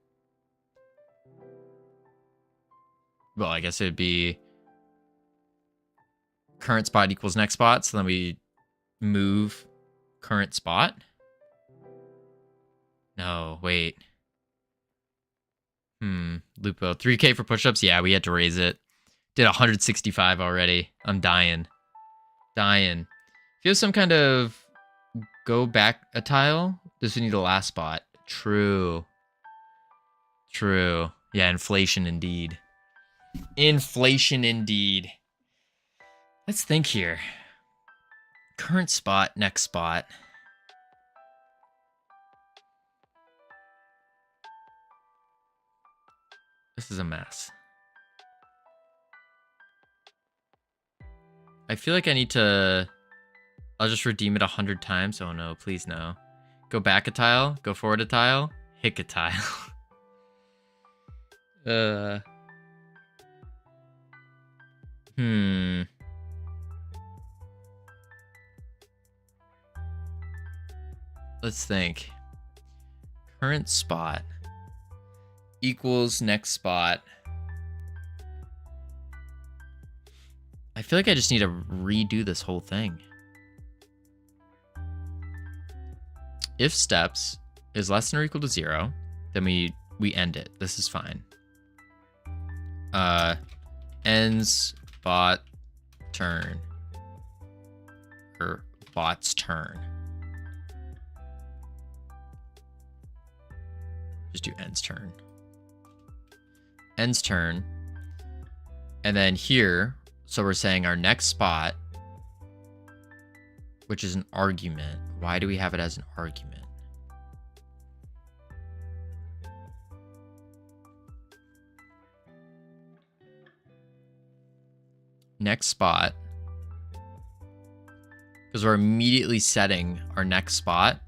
well, I guess it would be current spot equals next spot. So then we move current spot. No, wait. Lupo. 3K for push-ups? Yeah, we had to raise it. Did 165 already. I'm dying. Dying. If you have some kind of go back a tile, this would need the last spot. True. True. Yeah, inflation indeed. Inflation indeed. Let's think here. Current spot, next spot. This is a mess. I feel like I need to... I'll just redeem it 100 times. Oh no, please no. Go back a tile, go forward a tile, hick a tile. Let's think. Current spot equals next spot. I feel like I just need to redo this whole thing. If steps is less than or equal to 0, then we end it. This is fine. Ends bot turn. Or bot's turn. Just do ends turn. Ends turn. And then here, so we're saying our next spot, which is an argument. Why do we have it as an argument? Next spot, because we're immediately setting our next spot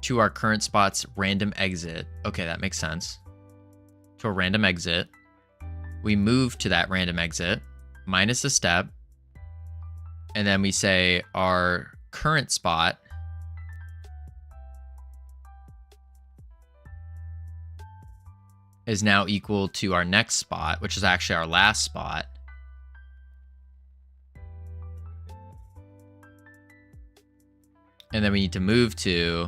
to our current spot's random exit. Okay, that makes sense. To a random exit. We move to that random exit, minus a step, and then we say our current spot is now equal to our next spot, which is actually our last spot. And then we need to move to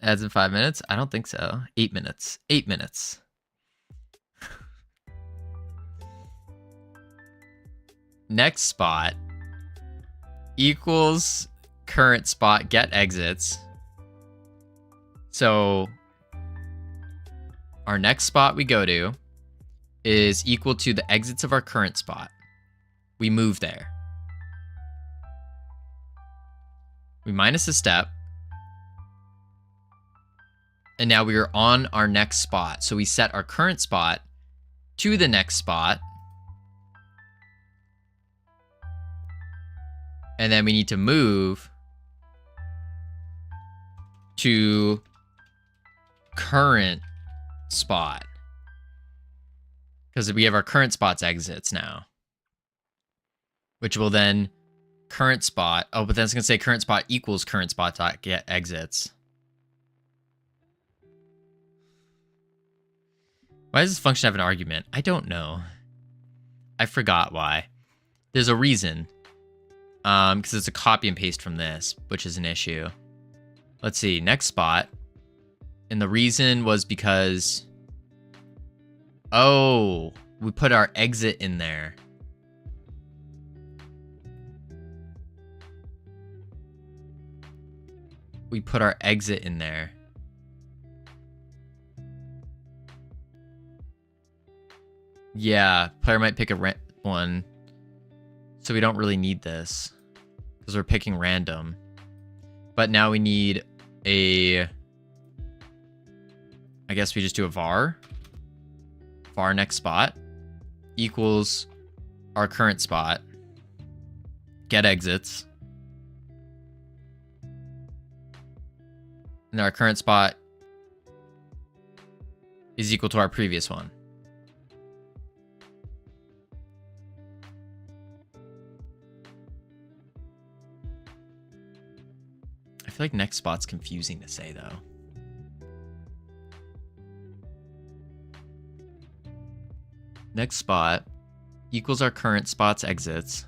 adds in 5 minutes? I don't think so. 8 minutes. 8 minutes. Next spot equals current spot get exits. So our next spot we go to is equal to the exits of our current spot. We move there. We minus a step. And now we are on our next spot. So we set our current spot to the next spot. And then we need to move to current spot. Because we have our current spot's exits now. Which will then current spot. Oh, but then it's going to say current spot equals current spot dot get exits. Why does this function have an argument? I don't know. I forgot why. There's a reason. Because it's a copy and paste from this, which is an issue. Let's see, next spot. And the reason was because... Oh, we put our exit in there. We put our exit in there. Yeah, player might pick a one. So we don't really need this. Because we're picking random. But now we need a... I guess we just do a var. Var next spot. Equals our current spot. Get exits. And our current spot is equal to our previous one. I feel like next spot's confusing to say, though. Next spot equals our current spot's exits.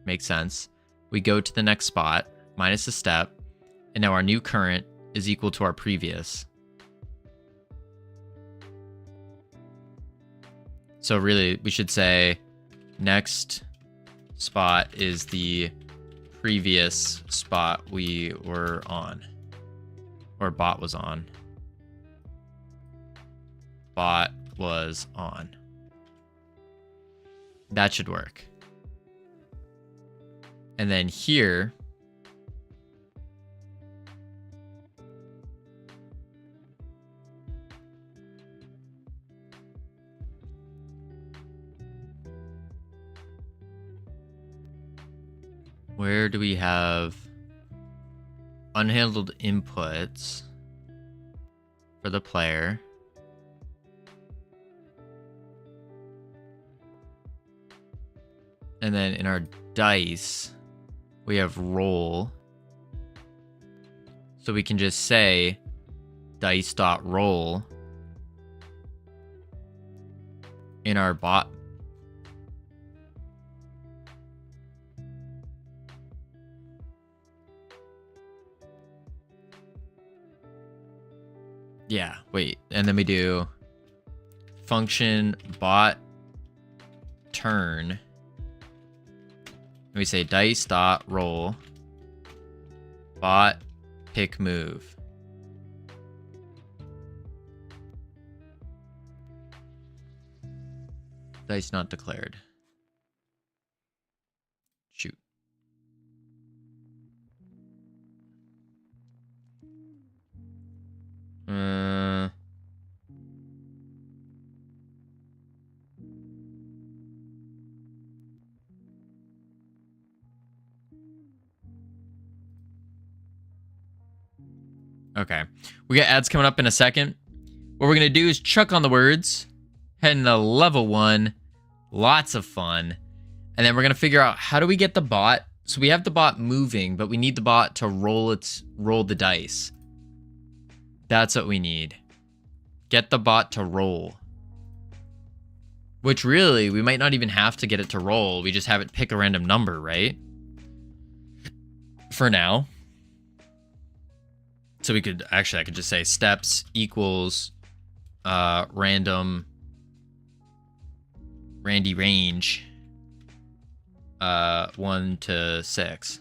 Makes sense. We go to the next spot, minus a step, and now our new current is equal to our previous. So really, we should say next spot is the previous spot we were on. Or bot was on. Bot was on. That should work. And then here, where do we have unhandled inputs for the player? And then in our dice, we have roll. So we can just say dice.roll in our bot. Yeah, wait. And then we do function bot turn. And we say dice.roll bot pick move. Dice not declared. Shoot. Okay. We got ads coming up in a second. What we're going to do is chuck on the words, head into level 1, lots of fun, and then we're going to figure out how do we get the bot. So we have the bot moving, but we need the bot to roll the dice. That's what we need. Get the bot to roll. Which really, we might not even have to get it to roll. We just have it pick a random number, right? For now. So we could, actually, I could just say steps equals random Randy range 1 to 6.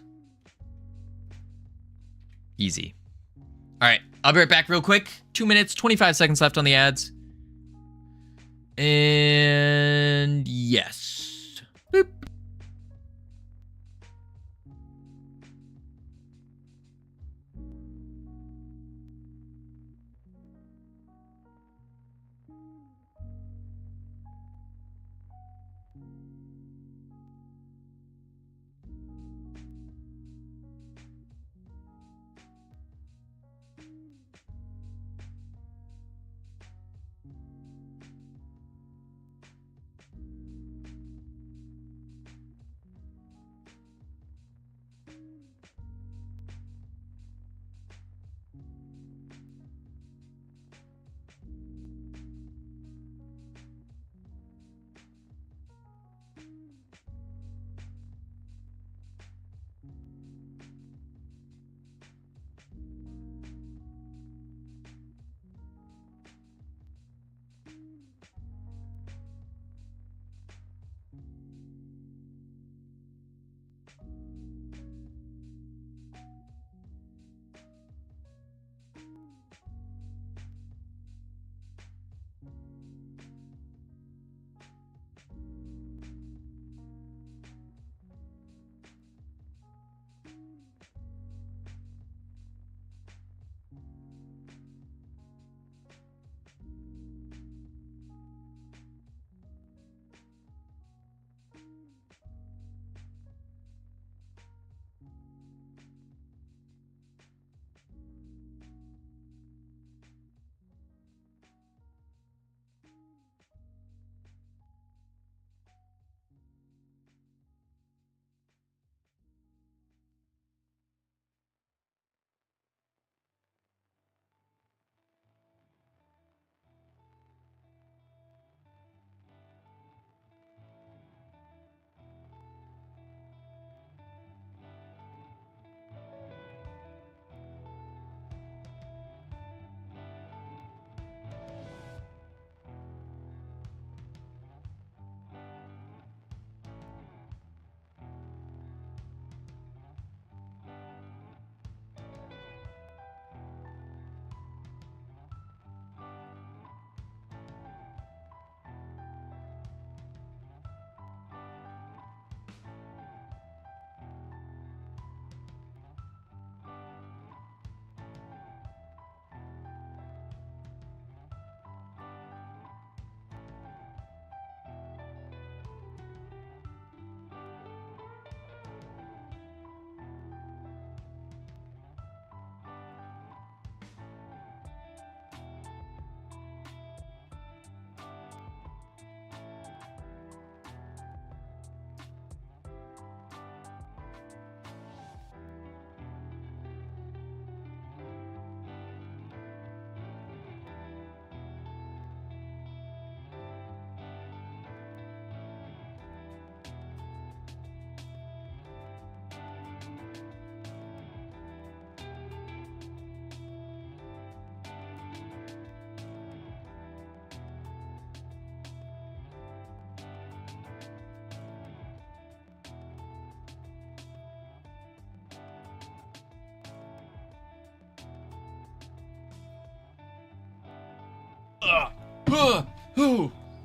Easy. All right, I'll be right back real quick. 2 minutes, 25 seconds left on the ads. And yes. Boop.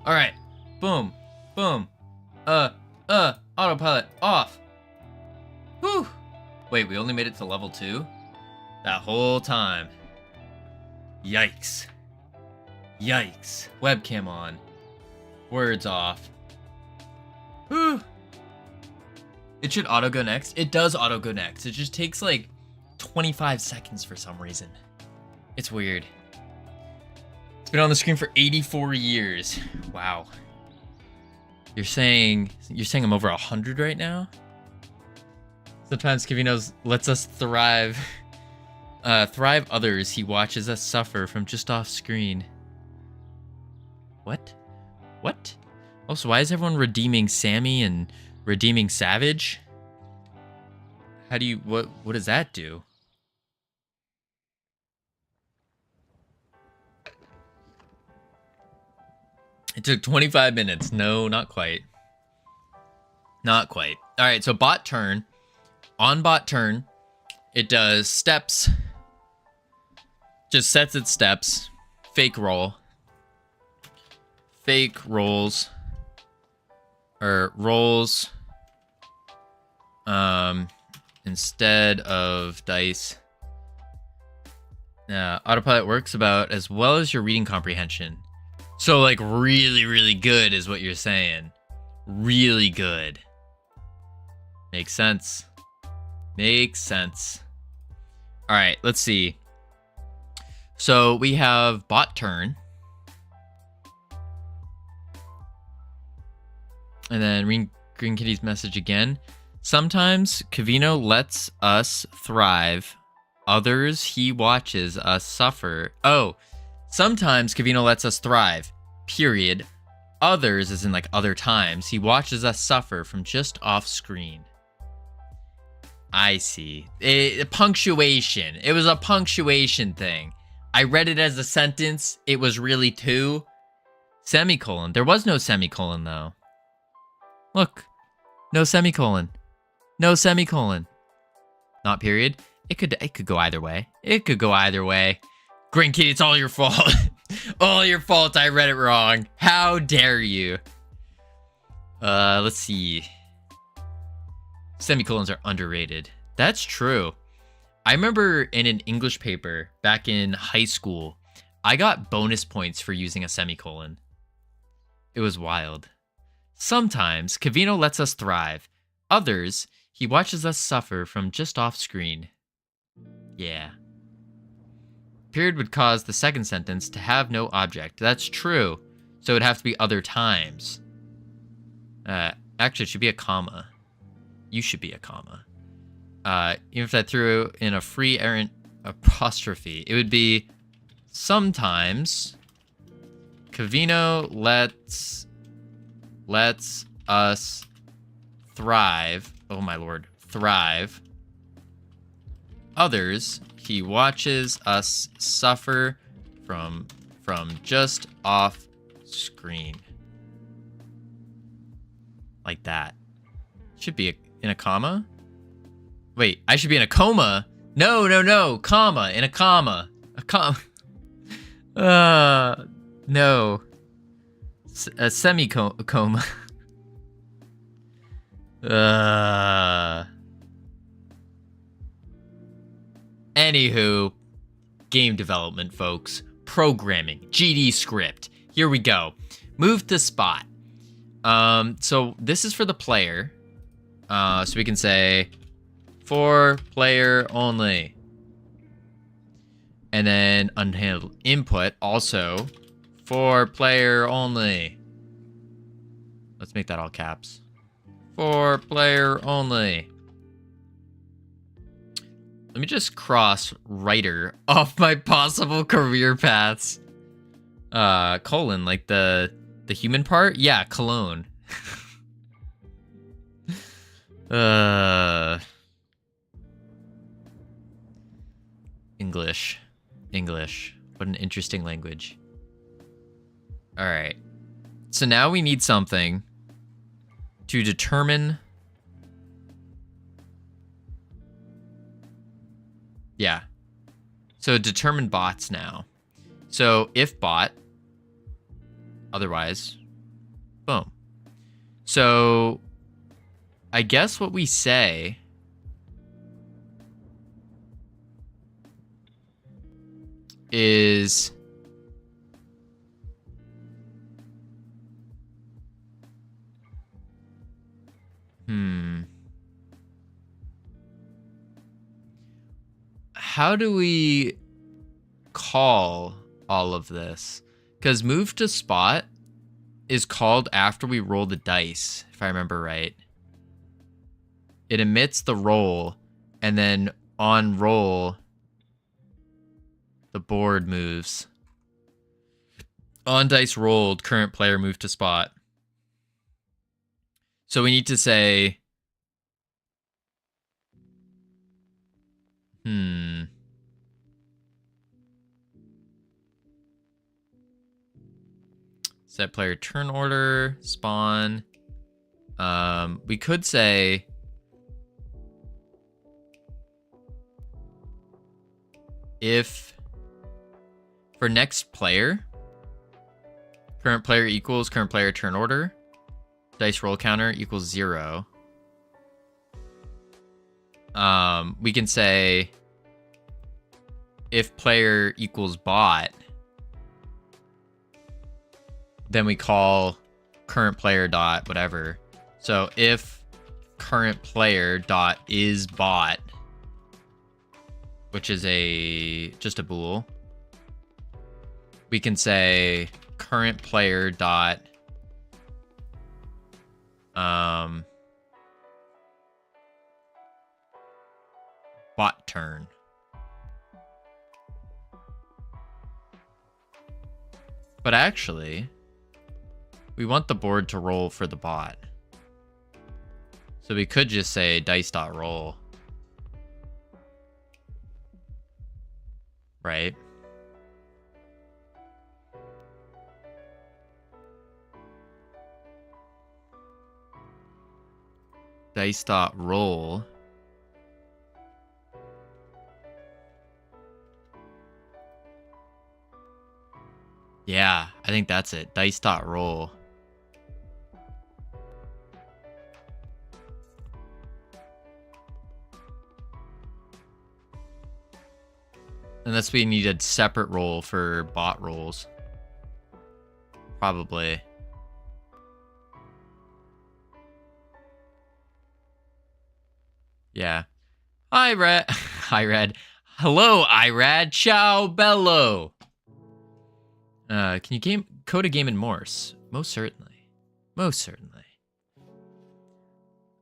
All right. Boom. Boom. Autopilot off. Whew. Wait, we only made it to level 2? That whole time. Yikes. Yikes. Webcam on. Words off. Whew. It should auto go next. It does auto go next. It just takes like 25 seconds for some reason. It's weird. It's been on the screen for 84 years. Wow. You're saying I'm over 100 right now? Sometimes Covino lets us thrive others. He watches us suffer from just off screen. What? Also, why is everyone redeeming Sammy and redeeming Savage? How do you... What does that do? It took 25 minutes. No, not quite. Not quite. All right, so bot turn. On bot turn, it does steps. Just sets its steps. Fake roll. Fake rolls. Or rolls. Instead of dice. Autopilot works about as well as your reading comprehension. So, like, really, really good is what you're saying. Really good. Makes sense. Makes sense. All right, let's see. So, we have bot turn. And then Green Kitty's message again. Sometimes Covino lets us thrive. Others he watches us suffer. Oh, sometimes Covino lets us thrive. Period. Others, as in like other times, he watches us suffer from just off screen. I see. Punctuation. It was a punctuation thing. I read it as a sentence. It was really two. Semicolon. There was no semicolon though. Look. No semicolon. No semicolon. Not period. It could go either way. It could go either way. Green Kitty, it's all your fault. All your fault. I read it wrong. How dare you? Let's see. Semicolons are underrated. That's true. I remember in an English paper back in high school, I got bonus points for using a semicolon. It was wild. Sometimes Covino lets us thrive. Others, he watches us suffer from just off screen. Yeah. Period would cause the second sentence to have no object. That's true. So it'd have to be other times. Actually, it should be a comma. You should be a comma. Even if I threw in a free errant apostrophe, it would be sometimes Covino lets us thrive. Oh my lord, thrive. Others, he watches us suffer from just off screen. Like that. Should be in a comma? Wait, I should be in a coma? No, comma, in a comma. A comma. No. A semi-coma. Anywho, game development, folks. Programming. GD script. Here we go. Move to spot. So this is for the player. So we can say for player only. And then unhandled input also for player only. Let's make that all caps. For player only. Let me just cross writer off my possible career paths. Colon, like the human part? Yeah, cologne. English. What an interesting language. All right. So now we need something to determine. Yeah. So determine bots now. So if bot, otherwise, boom. So I guess what we say is how do we call all of this? Because move to spot is called after we roll the dice, if I remember right. It emits the roll, and then on roll, the board moves. On dice rolled, current player moved to spot. So we need to say... Set player turn order, spawn. We could say... if for next player, current player equals current player turn order, dice roll counter equals 0. We can say if player equals bot, then we call current player dot whatever. So if current player dot is bot, which is just a bool, we can say current player dot bot turn. But actually, we want the board to roll for the bot. So we could just say dice.roll. Right? Dice.roll. Yeah, I think that's it. Dice.roll. Unless we needed separate roll for bot rolls. Probably. Yeah. Hi, Red. Hi, Red. Hello, Irad. Ciao, bello. Can you code a game in Morse? Most certainly. Most certainly.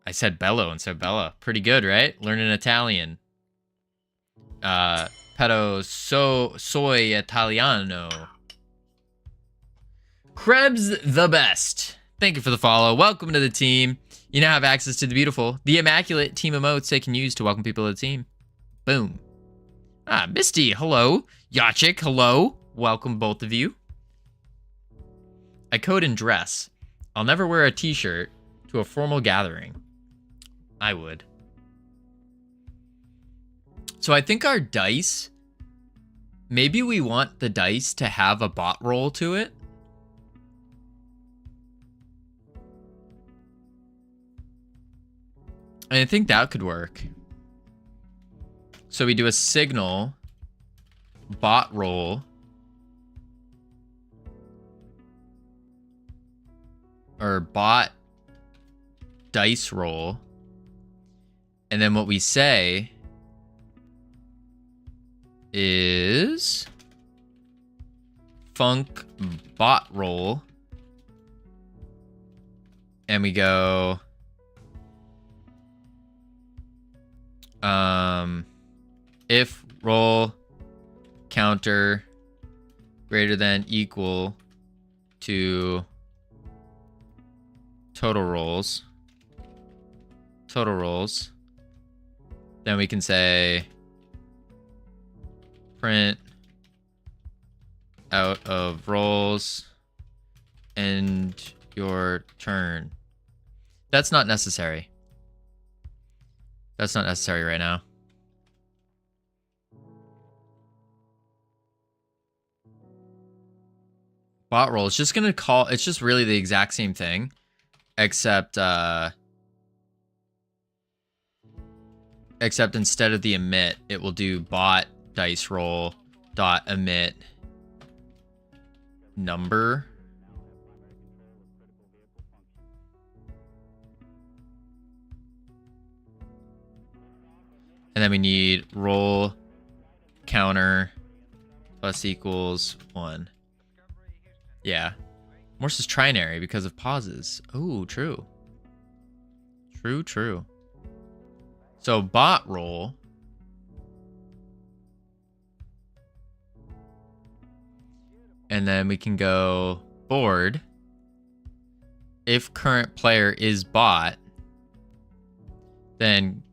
I said bello and said bella. Pretty good, right? Learning Italian. Pero soy Italiano. Krebs the best. Thank you for the follow. Welcome to the team. You now have access to the beautiful, the immaculate team emotes they can use to welcome people to the team. Boom. Misty, hello. Yachik, hello. Welcome both of you. I code in dress. I'll never wear a t-shirt to a formal gathering. I would. So I think our dice, maybe we want the dice to have a bot roll to it. And I think that could work. So we do a signal bot roll or bot dice roll. And then what we say is func bot roll. And we go if roll counter greater than equal to total rolls, then we can say print out of rolls and your turn. That's not necessary. That's not necessary right now. Bot roll. It's just gonna call. It's just really the exact same thing, except instead of the emit, it will do bot dice roll dot emit number. And then we need roll counter plus equals 1. Yeah. Morse is trinary because of pauses. Oh, true. True. So bot roll. And then we can go board. If current player is bot, then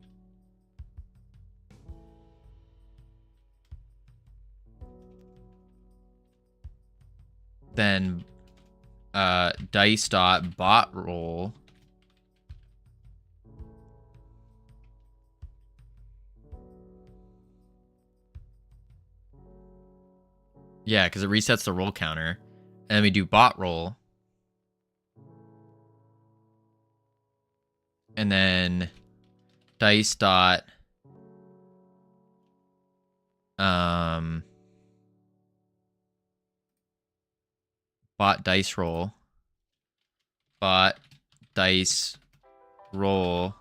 dice dot bot roll. Yeah, because it resets the roll counter. And then we do bot roll. And then dice dot bot dice roll. Bot dice roll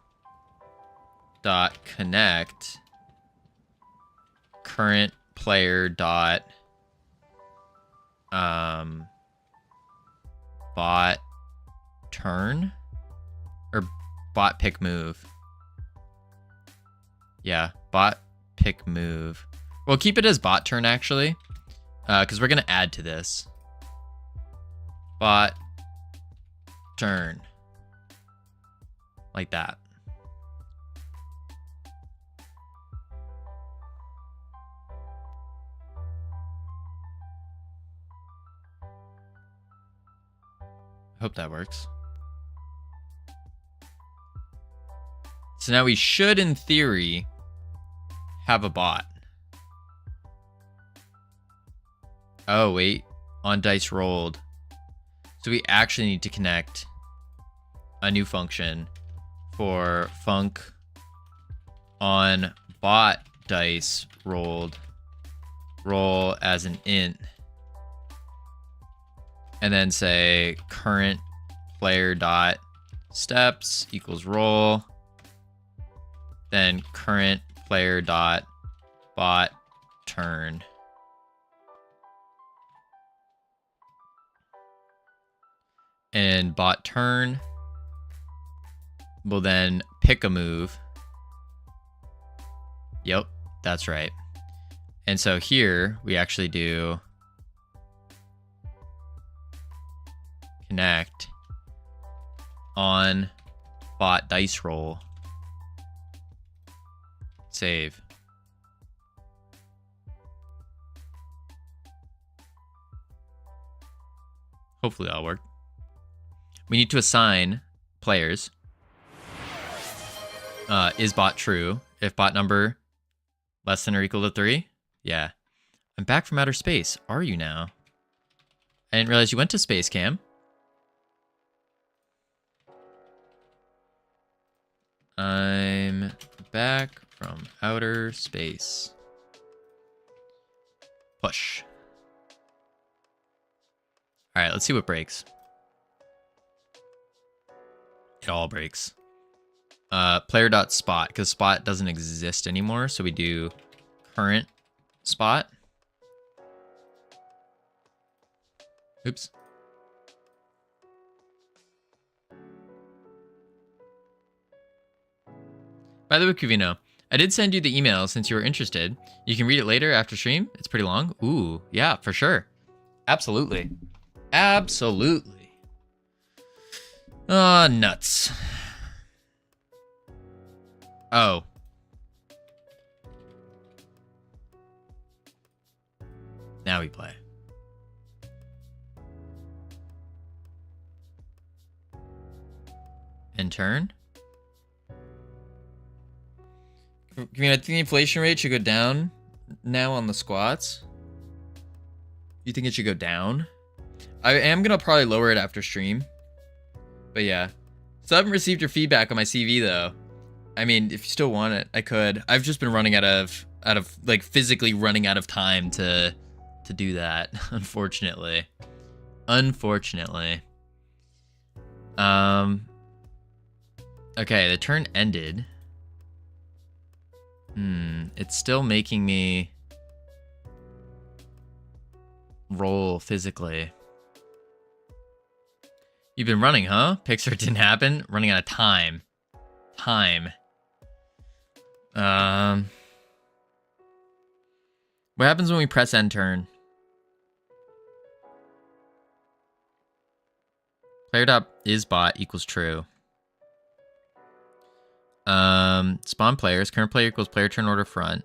dot connect current player dot bot turn or bot pick move. Yeah, bot pick move. We'll keep it as bot turn actually, because we're gonna add to this. Bot turn, like that. Hope that works. So now we should, in theory, have a bot. Oh, wait. On dice rolled. So we actually need to connect a new function for func on bot dice rolled. Roll as an int. And then say current player dot steps equals roll. Then current player dot bot turn. And bot turn will then pick a move. Yep, that's right. And so here we actually do connect on bot dice roll. Save. Hopefully that'll work. We need to assign players. Is bot true? If bot number less than or equal to 3? Yeah. I'm back from outer space. Are you now? I didn't realize you went to space, Cam. I'm back from outer space. Push. All right, let's see what breaks. It all breaks. Player.spot, because spot doesn't exist anymore, so we do current spot. Oops. By the way, Covino, I did send you the email since you were interested. You can read it later after stream. It's pretty long. Ooh, yeah, for sure. Absolutely. Absolutely. Oh, nuts. Oh. Now we play. And turn. I mean, I think the inflation rate should go down now on the squats. You think it should go down? I am going to probably lower it after stream. But yeah. So I haven't received your feedback on my CV though. I mean, if you still want it, I could. I've just been running out of like physically running out of time to do that, unfortunately. Unfortunately. Okay, the turn ended. It's still making me roll physically. You've been running, huh? Pixar didn't happen. Running out of time. What happens when we press end turn? Player dot is bot equals true. Spawn players. Current player equals player turn order front.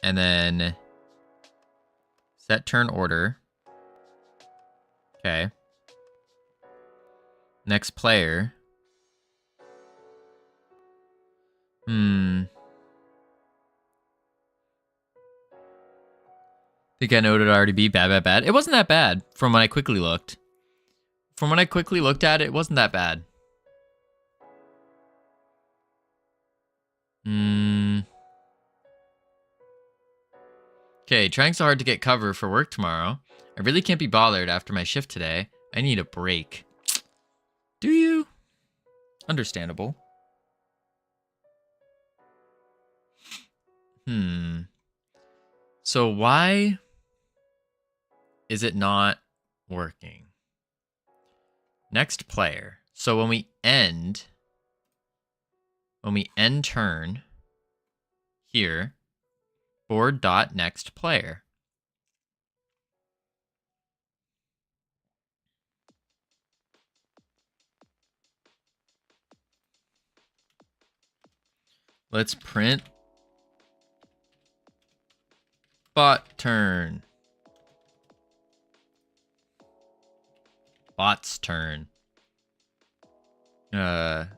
And then set turn order. Okay. Next player. Think I know what it'd already be. Bad. It wasn't that bad from when I quickly looked. From when I quickly looked at it, it wasn't that bad. Okay, trying so hard to get cover for work tomorrow. I really can't be bothered after my shift today. I need a break. Do you? Understandable. So why is it not working? Next player. So when we end turn here, board dot next player. Let's print bot turn. Bot's turn. Y'all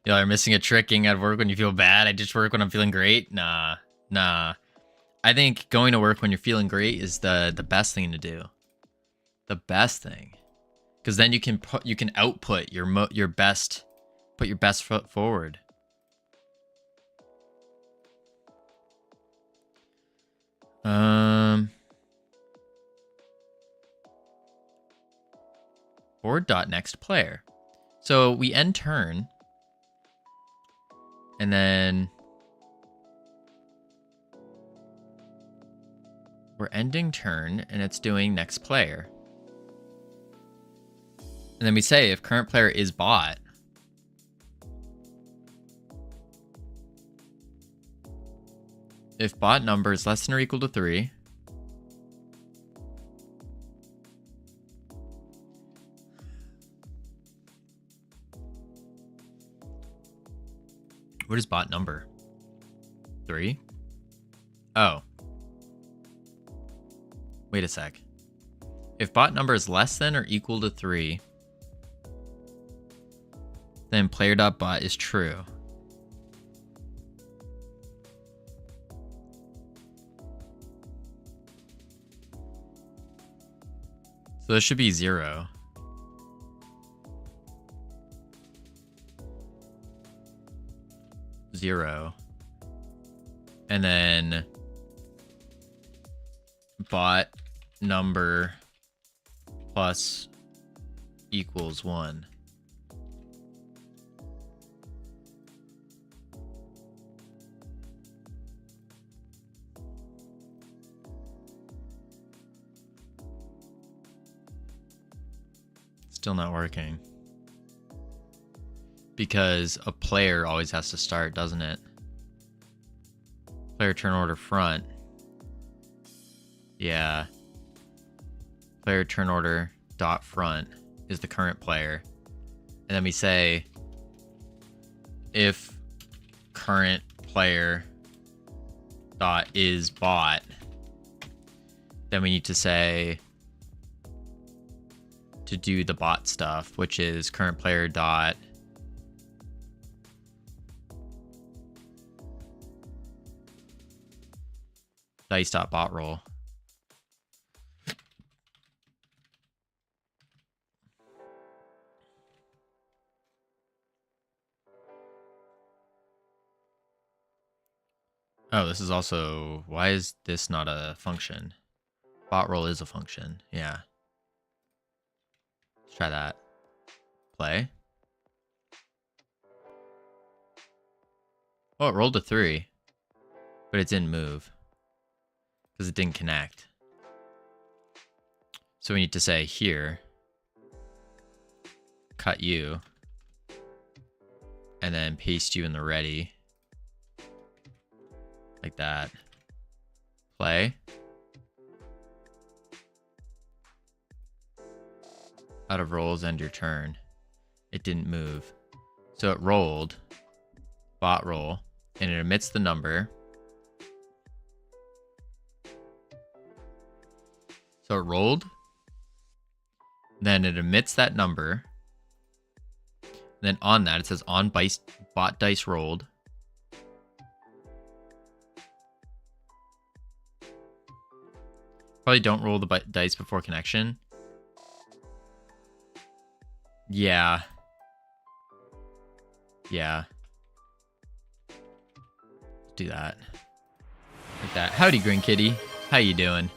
are missing a tricking at work when you feel bad. I just work when I'm feeling great. Nah. I think going to work when you're feeling great is the best thing to do. The best thing, because then you can output your best, put your best foot forward. Board dot next player. So we end turn, and then we're ending turn, and it's doing next player. And then we say if current player is bot, if bot number is less than or equal to 3, what is bot number? 3? Oh. Wait a sec. If bot number is less than or equal to 3, then player.bot is true. So this should be 0. And then bot number plus equals 1. Still not working. Because a player always has to start, doesn't it? Player turn order front. Yeah. Player turn order dot front is the current player. And then we say if current player dot is bot, then we need to say to do the bot stuff, which is current player dot dice.bot roll. Oh, this is also, why is this not a function? Bot roll is a function. Yeah. Let's try that. Play. Oh, it rolled a 3, but it didn't move because it didn't connect. So we need to say here, cut you, and then paste you in the ready. Like that. Play. Out of rolls, end your turn. It didn't move. So it rolled. Bot roll. And it emits the number. So it rolled. Then it emits that number. Then on that, it says on bot dice rolled. Probably don't roll the dice before connection. Yeah. Yeah. Do that. Like that. Howdy, Green Kitty. How you doing?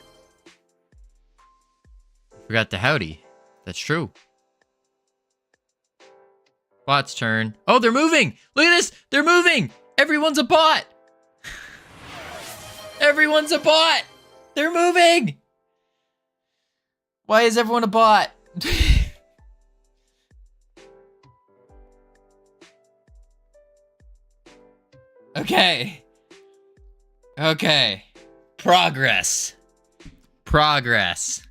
Forgot the howdy. That's true. Bot's turn. Oh, they're moving! Look at this! They're moving! Everyone's a bot! Everyone's a bot! They're moving! Why is everyone a bot? Okay. Okay. Progress. Progress.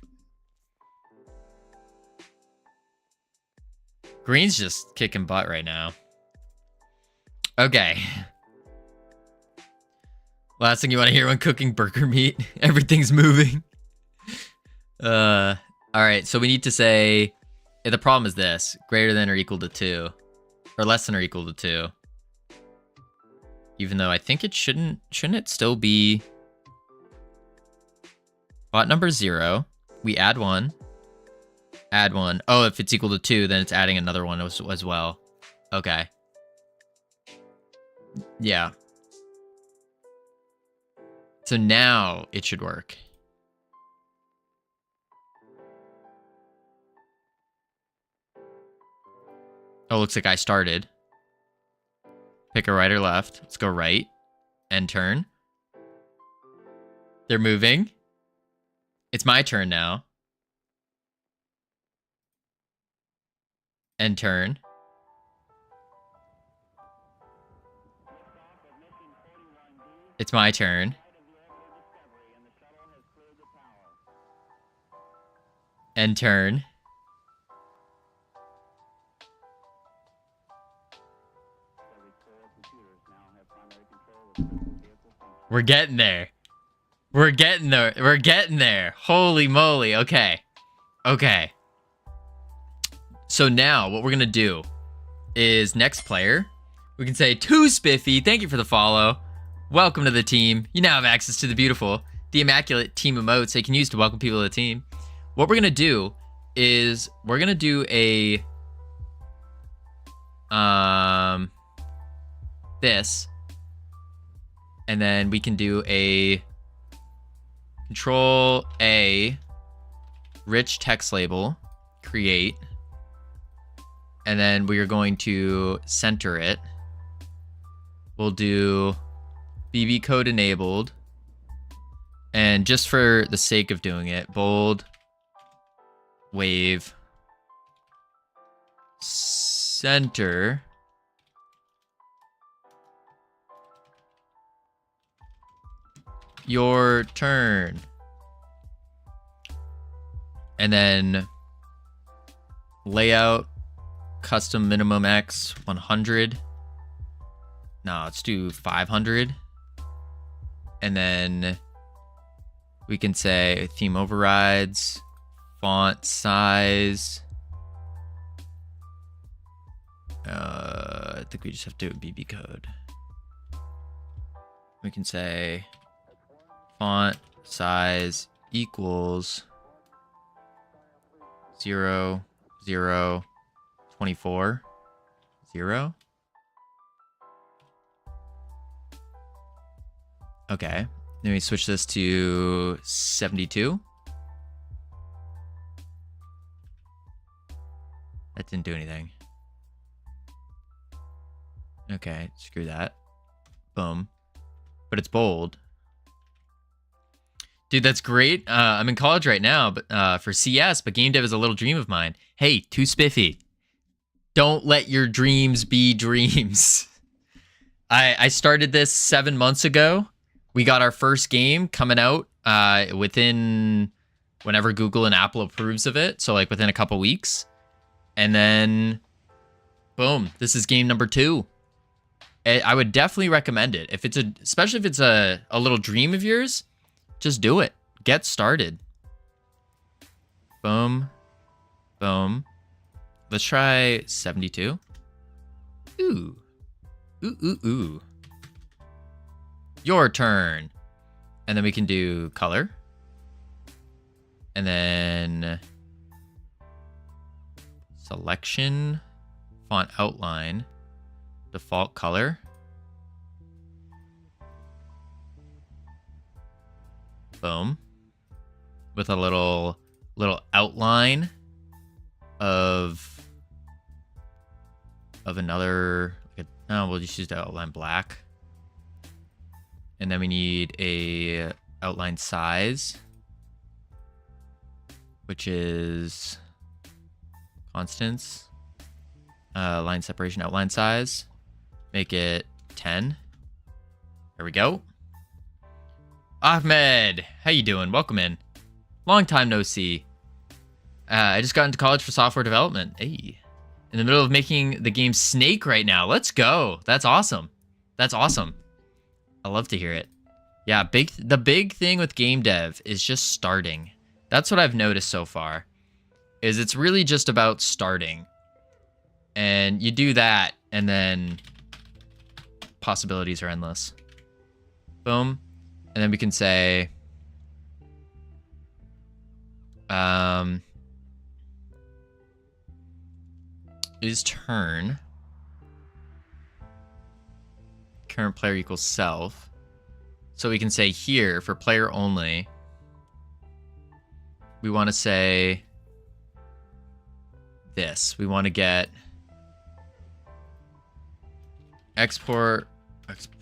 Green's just kicking butt right now. Okay. Last thing you want to hear when cooking burger meat. Everything's moving. Alright, so we need to say... the problem is this. Greater than or equal to 2. Or less than or equal to 2. Even though I think it shouldn't it still be... Bot number 0. We add 1. Add 1. Oh, if it's equal to 2, then it's adding another one as well. Okay. Yeah. So now it should work. Oh, looks like I started. Pick a right or left. Let's go right. End turn. They're moving. It's my turn now. End turn. It's my turn. End turn. We're getting there. We're getting there. We're getting there. Holy moly. Okay. Okay. So now what we're going to do is next player, we can say to Spiffy, thank you for the follow. Welcome to the team. You now have access to the immaculate team emotes they can use to welcome people to the team. What we're going to do is we're going to do a this, and then we can do a Control A rich text label, create, and then we are going to center it. We'll do BB code enabled, and just for the sake of doing it, bold, wave, center, your turn. And then layout, custom minimum X 100. No, let's do 500. And then we can say theme overrides, font size. I think we just have to do a BB code. We can say font size equals 0, 0, 24, 0. Okay, then we switch this to 72. That didn't do anything. Okay, screw that. Boom. But it's bold. Dude, that's great. I'm in college right now, but for CS, but game dev is a little dream of mine. Hey, too spiffy. Don't let your dreams be dreams. I started this 7 months ago. We got our first game coming out within whenever Google and Apple approves of it. So like within a couple weeks. And then boom, this is game number 2. I would definitely recommend it. If it's especially if it's a little dream of yours, just do it. Get started. Boom. Boom. Let's try 72. Ooh. Ooh, ooh, ooh. Your turn. And then we can do color. And then selection, font outline, default color. Boom. With a little outline of another, no, we'll just use the outline black. And then we need a outline size, which is constants, line separation, outline size. Make it 10. There we go. Ahmed, how you doing? Welcome in. Long time no see. I just got into college for software development. Hey. In the middle of making the game Snake right now. Let's go. That's awesome. That's awesome. I love to hear it. Yeah, the big thing with game dev is just starting. That's what I've noticed so far. Is it's really just about starting. And you do that, and then possibilities are endless. Boom. And then we can say is turn current player equals self. So we can say here for player only, we want to say this. We want to get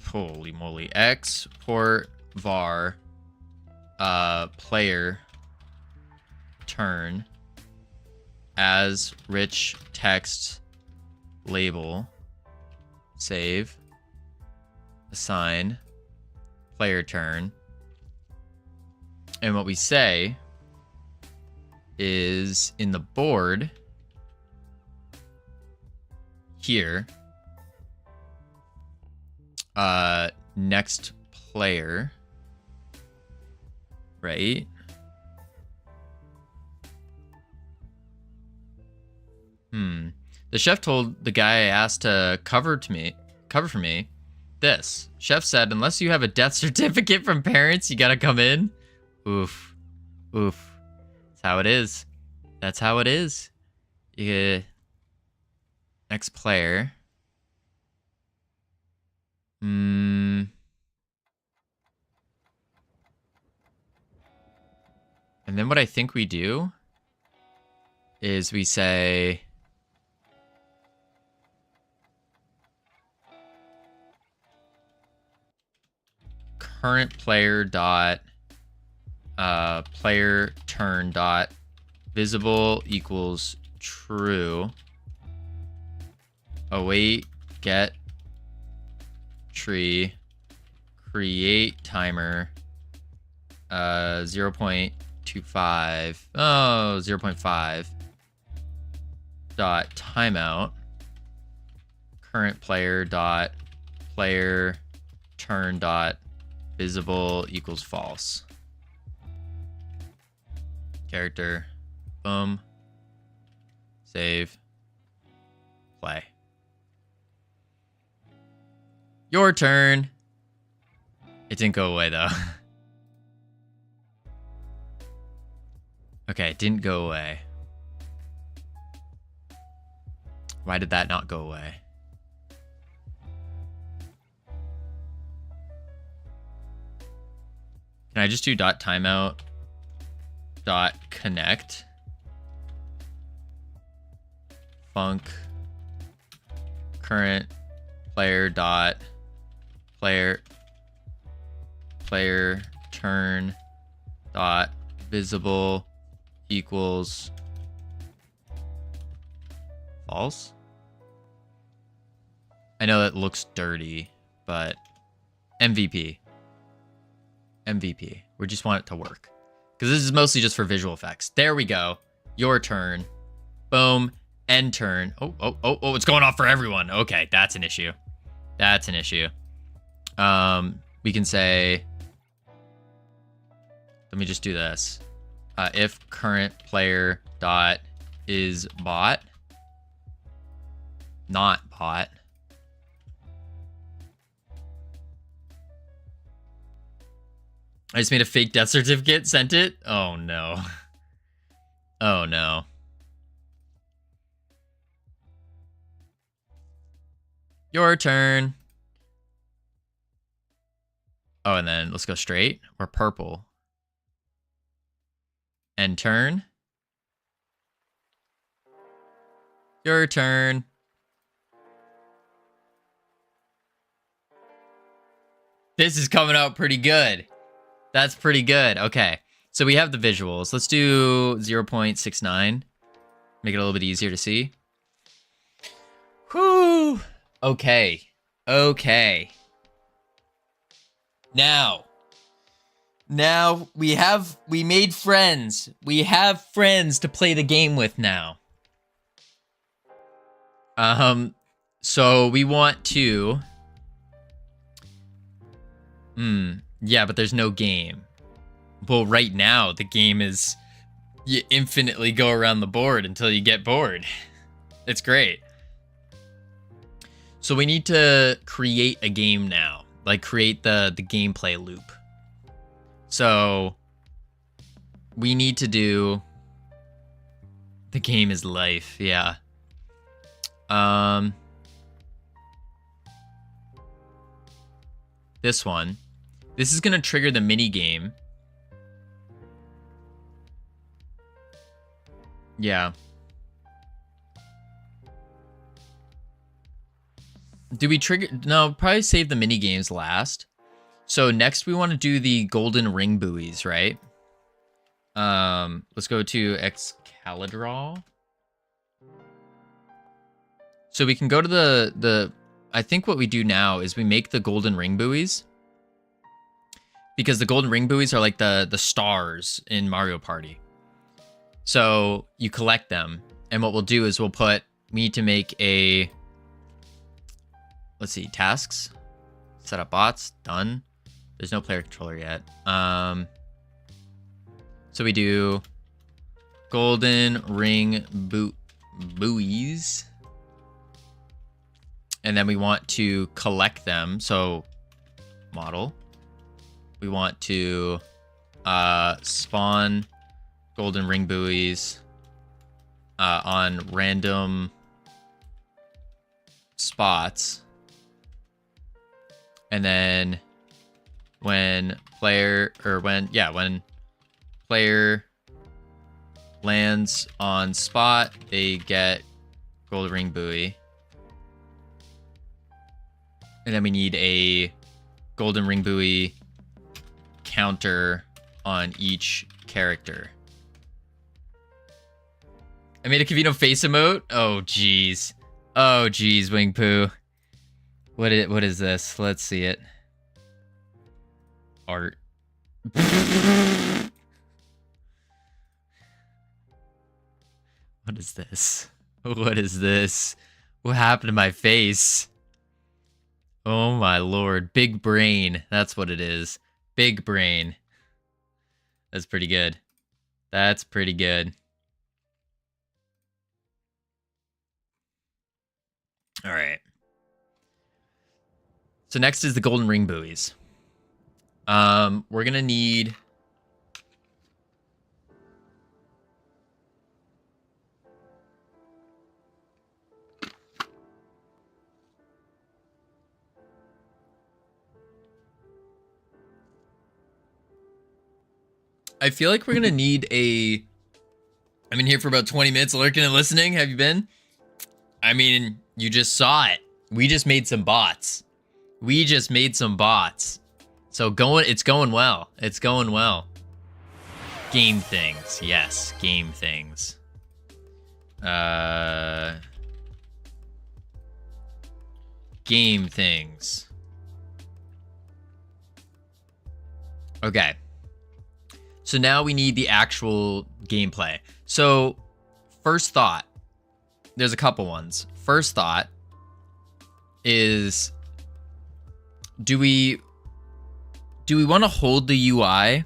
holy moly, export var player turn as rich text label, save, assign player turn. And what we say is in the board here, next player, right? The chef told the guy I asked to cover for me. This chef said, unless you have a death certificate from parents, you gotta come in. Oof. Oof. That's how it is. That's how it is. Yeah. Next player. And then what I think we do is we say current player dot player turn dot visible equals true. Await get tree create timer 0.25 0.5 dot timeout current player dot player turn dot visible equals false. Character. Boom. Save. Play. Your turn. It didn't go away though. Okay, it didn't go away. Why did that not go away? Can I just do dot timeout dot connect func current player dot player turn dot visible equals false? I know that looks dirty, but MVP. We just want it to work. because this is mostly just for visual effects. There we go. Your turn. Boom. End turn. Oh, it's going off for everyone. Okay, that's an issue. That's an issue. We can say, let me just do this. If current player dot is bot, not bot. I just made a fake death certificate, sent it. Oh no. Oh no. Your turn. Oh, and then let's go straight or purple. End turn. Your turn. This is coming out pretty good. That's pretty good. Okay. So we have the visuals. Let's do 0.69. Make it a little bit easier to see. Whew. Okay. Okay. Now we made friends. We have friends to play the game with now. So we want to yeah, but there's no game. Well, right now the game is you infinitely go around the board until you get bored. It's great. So we need to create a game now, like create the gameplay loop. So we need to do the game is life, yeah. This one. This is gonna trigger the mini game. Yeah. Do we trigger? No, probably save the mini games last. So next we want to do the golden ring buoys, right? Let's go to Excalibur. So we can go to the I think what we do now is we make the golden ring buoys. Because the golden ring buoys are like the stars in Mario Party. So you collect them. And what we'll do is we need to make a, let's see, tasks. Set up bots, done. There's no player controller yet. So we do golden ring buoys. And then we want to collect them. So model. We want to spawn golden ring buoys on random spots. And then when player lands on spot, they get golden ring buoy. And then we need a golden ring buoy counter on each character. I made a Covino face emote. Oh geez. Oh geez, Wing Poo. What is this? Let's see it. Art. What is this? What is this? What happened to my face? Oh my lord. Big brain. That's what it is. Big brain. That's pretty good. That's pretty good. All right. So next is the golden ring buoys. We're gonna need I feel like we're gonna need a I've been here for about 20 minutes lurking and listening. Have you been? I mean, you just saw it. We just made some bots. We just made some bots. So it's going well. It's going well. Game things. Yes, game things. Game things. So So now we need the actual gameplay. So first thought, there's a couple ones. First thought is, do we want to hold the UI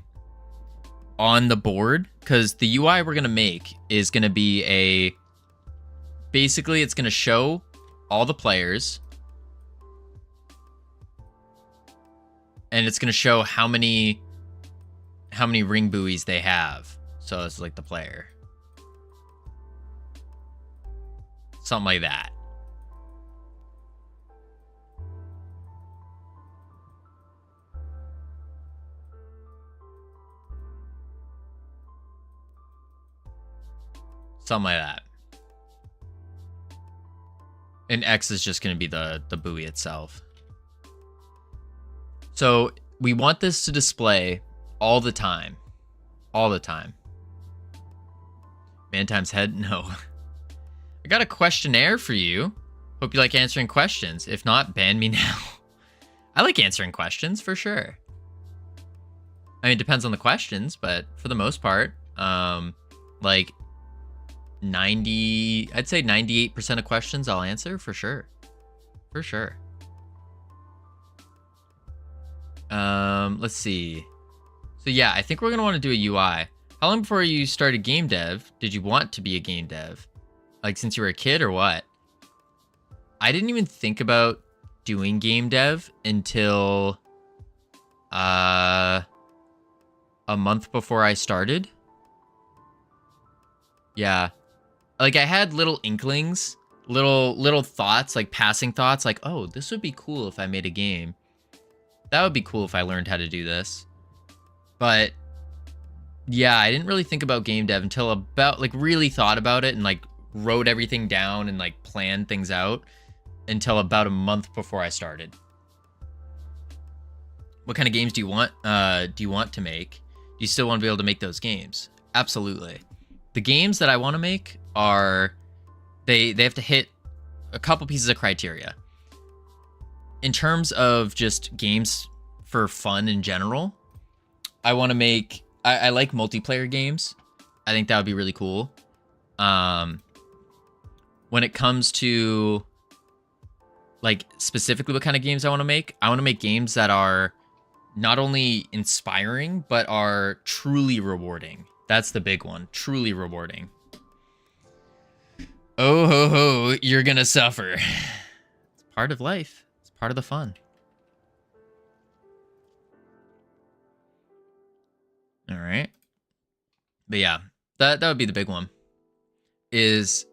on the board? Because the UI we're going to make is going to be basically it's going to show all the players, and it's going to show how many ring buoys they have. So it's like the player. Something like that. Something like that. And X is just going to be the buoy itself. So we want this to display all the time. All the time. Man times head? No. I got a questionnaire for you. Hope you like answering questions. If not, ban me now. I like answering questions for sure. I mean, it depends on the questions, but for the most part, like 90, I'd say 98% of questions I'll answer for sure. For sure. Let's see. So yeah, I think we're going to want to do a UI. How long before you started game dev did you want to be a game dev? Like since you were a kid or what? I didn't even think about doing game dev until a month before I started. Yeah. Like I had little inklings, little thoughts, like passing thoughts, like, oh, this would be cool if I made a game. That would be cool if I learned how to do this. But yeah, I didn't really think about game dev until about, like, really thought about it and like wrote everything down and like planned things out until about a month before I started. What kind of games do you want to make? Do you still want to be able to make those games? Absolutely. The games that I want to make are, they have to hit a couple pieces of criteria. In terms of just games for fun in general, I want to make, I like multiplayer games. I think that would be really cool. When it comes to like specifically what kind of games I want to make games that are not only inspiring, but are truly rewarding. That's the big one. Truly rewarding. Oh ho ho, you're gonna suffer. It's part of life. It's part of the fun. All right. But yeah, that would be the big one. Is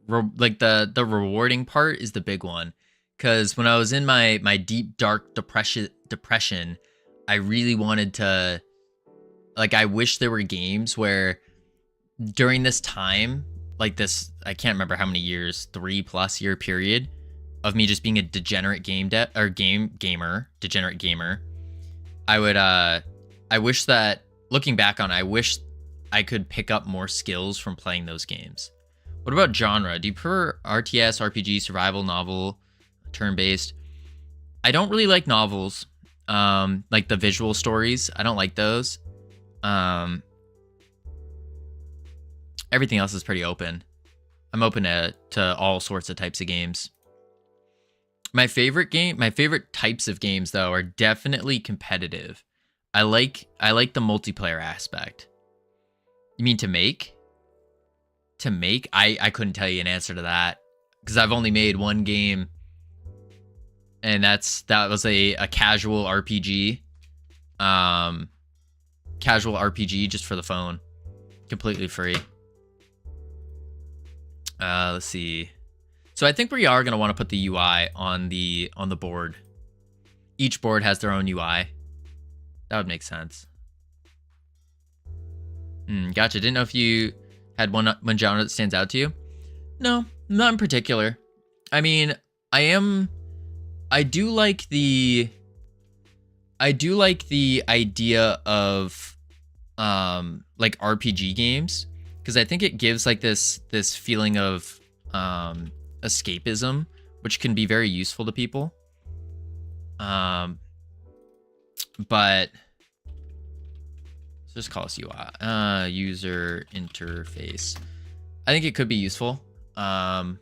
like the rewarding part is the big one. Because when I was in my deep dark depression, I really wanted to, like, I wish there were games where during this time, like this, I can't remember how many years, 3+ year period of me just being a degenerate degenerate gamer. I wish that, looking back on it, I wish I could pick up more skills from playing those games. What about genre? Do you prefer RTS, RPG, survival, novel, turn-based? I don't really like novels. Like the visual stories, I don't like those. Everything else is pretty open. I'm open to all sorts of types of games. My favorite types of games though are definitely competitive. I like the multiplayer aspect. You mean to make? To make? I couldn't tell you an answer to that because I've only made one game, and that was a casual RPG. Casual RPG just for the phone. Completely free. Let's see. So I think we are going to want to put the UI on the board. Each board has their own UI. That would make sense. Gotcha. Didn't know if you had one genre that stands out to you. No, not in particular. I mean, I do like the idea of like RPG games, because I think it gives like this feeling of escapism, which can be very useful to people. But so just call this UI. User interface. I think it could be useful. But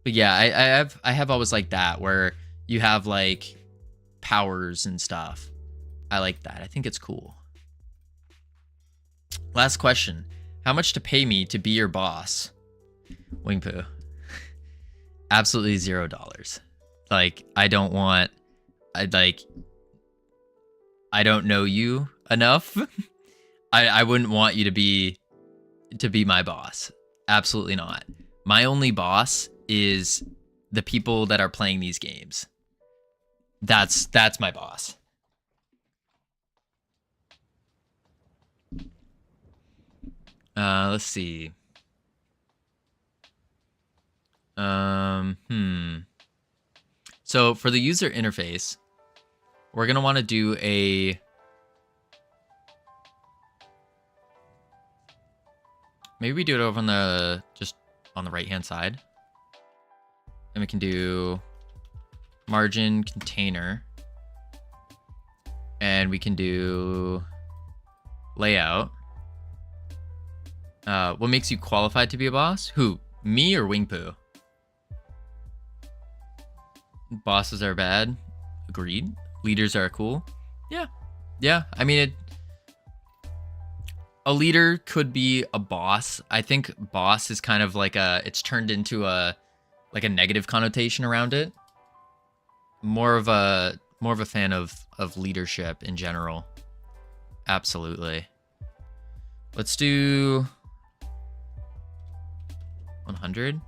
yeah, I have always liked that, where you have like powers and stuff. I like that. I think it's cool. Last question. How much to pay me to be your boss? Wingpoo. Absolutely $0. Like, I don't know you enough. I wouldn't want you to be my boss. Absolutely not. My only boss is the people that are playing these games. That's my boss. Let's see. So for the user interface, we're gonna want to do a maybe we do it over on the just on the right hand side, and we can do margin container, and we can do layout. What makes you qualified to be a boss? Who, me or Wingpoo? Bosses are bad. Agreed. Leaders are cool. Yeah. I mean, a leader could be a boss. I think boss is kind of like it's turned into a negative connotation around it. More of a fan of leadership in general. Absolutely. Let's do 100.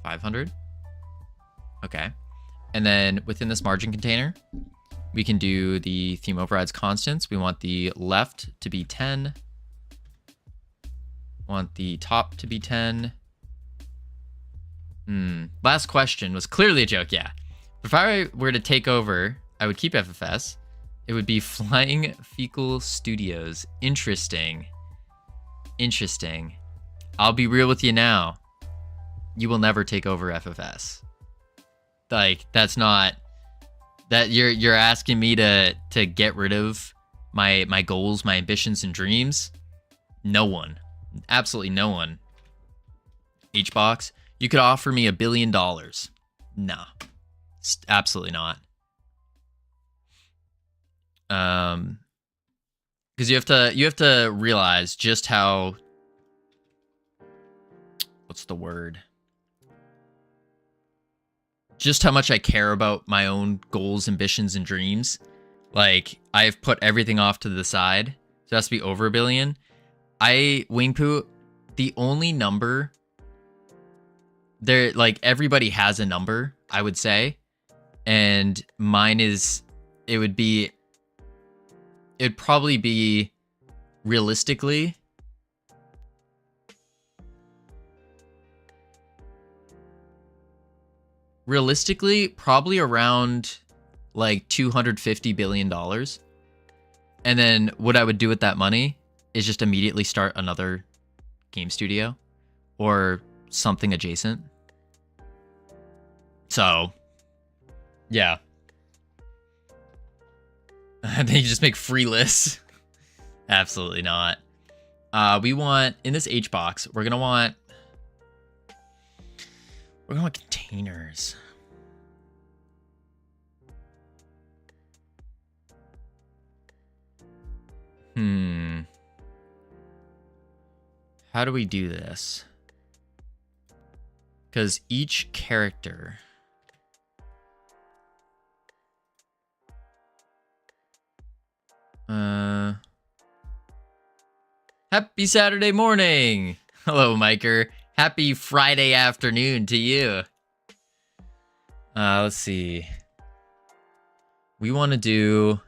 $500. Okay. And then within this margin container, we can do the theme overrides constants. We want the left to be 10. Want the top to be 10. Last question was clearly a joke. Yeah. If I were to take over, I would keep FFS. It would be Flying Fecal Studios. Interesting. I'll be real with you now. You will never take over FFS. Like, that's not that you're asking me to get rid of my goals, my ambitions and dreams. No one. Absolutely no one. Hbox, you could offer me $1 billion. Nah. Absolutely not. Because you have to realize just how, what's the word? Just how much I care about my own goals, ambitions, and dreams. Like, I've put everything off to the side. So it has to be over $1 billion. Wingpoo, the only number there, like, everybody has a number, I would say. And mine is, it'd probably be realistically probably around like $250 billion. And then what I would do with that money is just immediately start another game studio or something adjacent. So, yeah. Then you just make free lists. Absolutely not. We want, in this Hbox, we're gonna want containers. How do we do this? Because each character happy Saturday morning. Hello, Miker. Happy Friday afternoon to you. Let's see. We want to do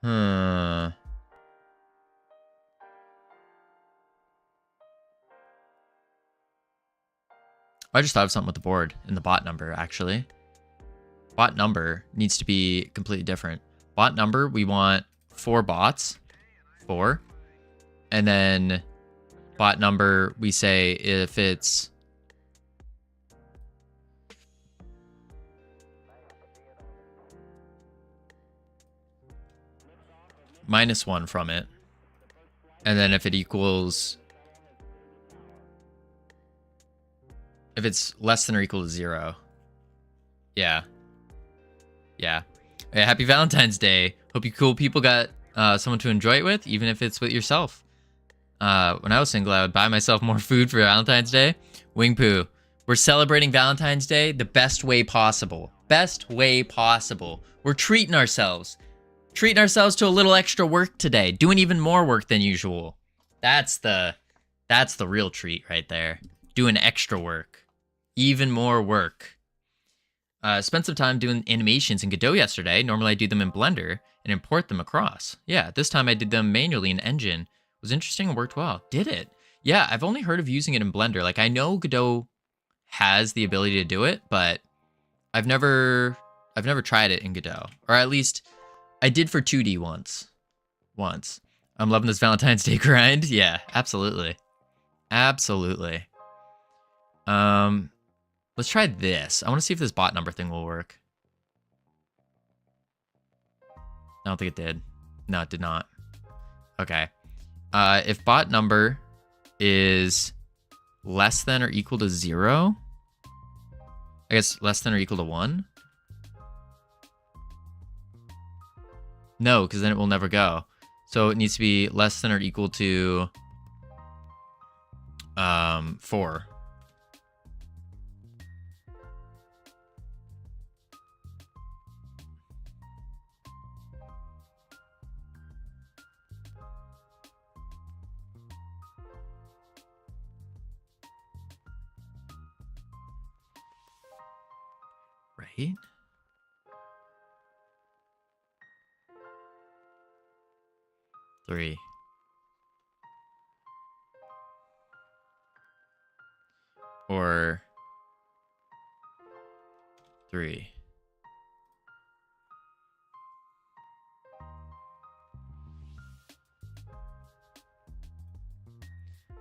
I just thought of something with the board and the bot number, actually. Bot number needs to be completely different. Bot number, we want 4 bots. 4. And then bot number, we say if it's -1 from it. And then if it equals, if it's less than or equal to 0. Yeah. Yeah. Hey, happy Valentine's Day. Hope you cool people got someone to enjoy it with, even if it's with yourself. When I was single, I would buy myself more food for Valentine's Day. Wing Poo. We're celebrating Valentine's Day the best way possible. Best way possible. We're treating ourselves. Treating ourselves to a little extra work today. Doing even more work than usual. That's the real treat right there. Doing extra work. Even more work. Spent some time doing animations in Godot yesterday. Normally I do them in Blender and import them across. Yeah, this time I did them manually in Engine. It was interesting and worked well. Did it? Yeah, I've only heard of using it in Blender. Like, I know Godot has the ability to do it, but I've never tried it in Godot. Or at least I did for 2D once. I'm loving this Valentine's Day grind. Yeah, absolutely. Absolutely. Let's try this. I want to see if this bot number thing will work. I don't think it did. No, it did not. Okay. If bot number is less than or equal to 0, I guess less than or equal to 1. No, because then it will never go. So it needs to be less than or equal to 4. Right? Three. Or 3.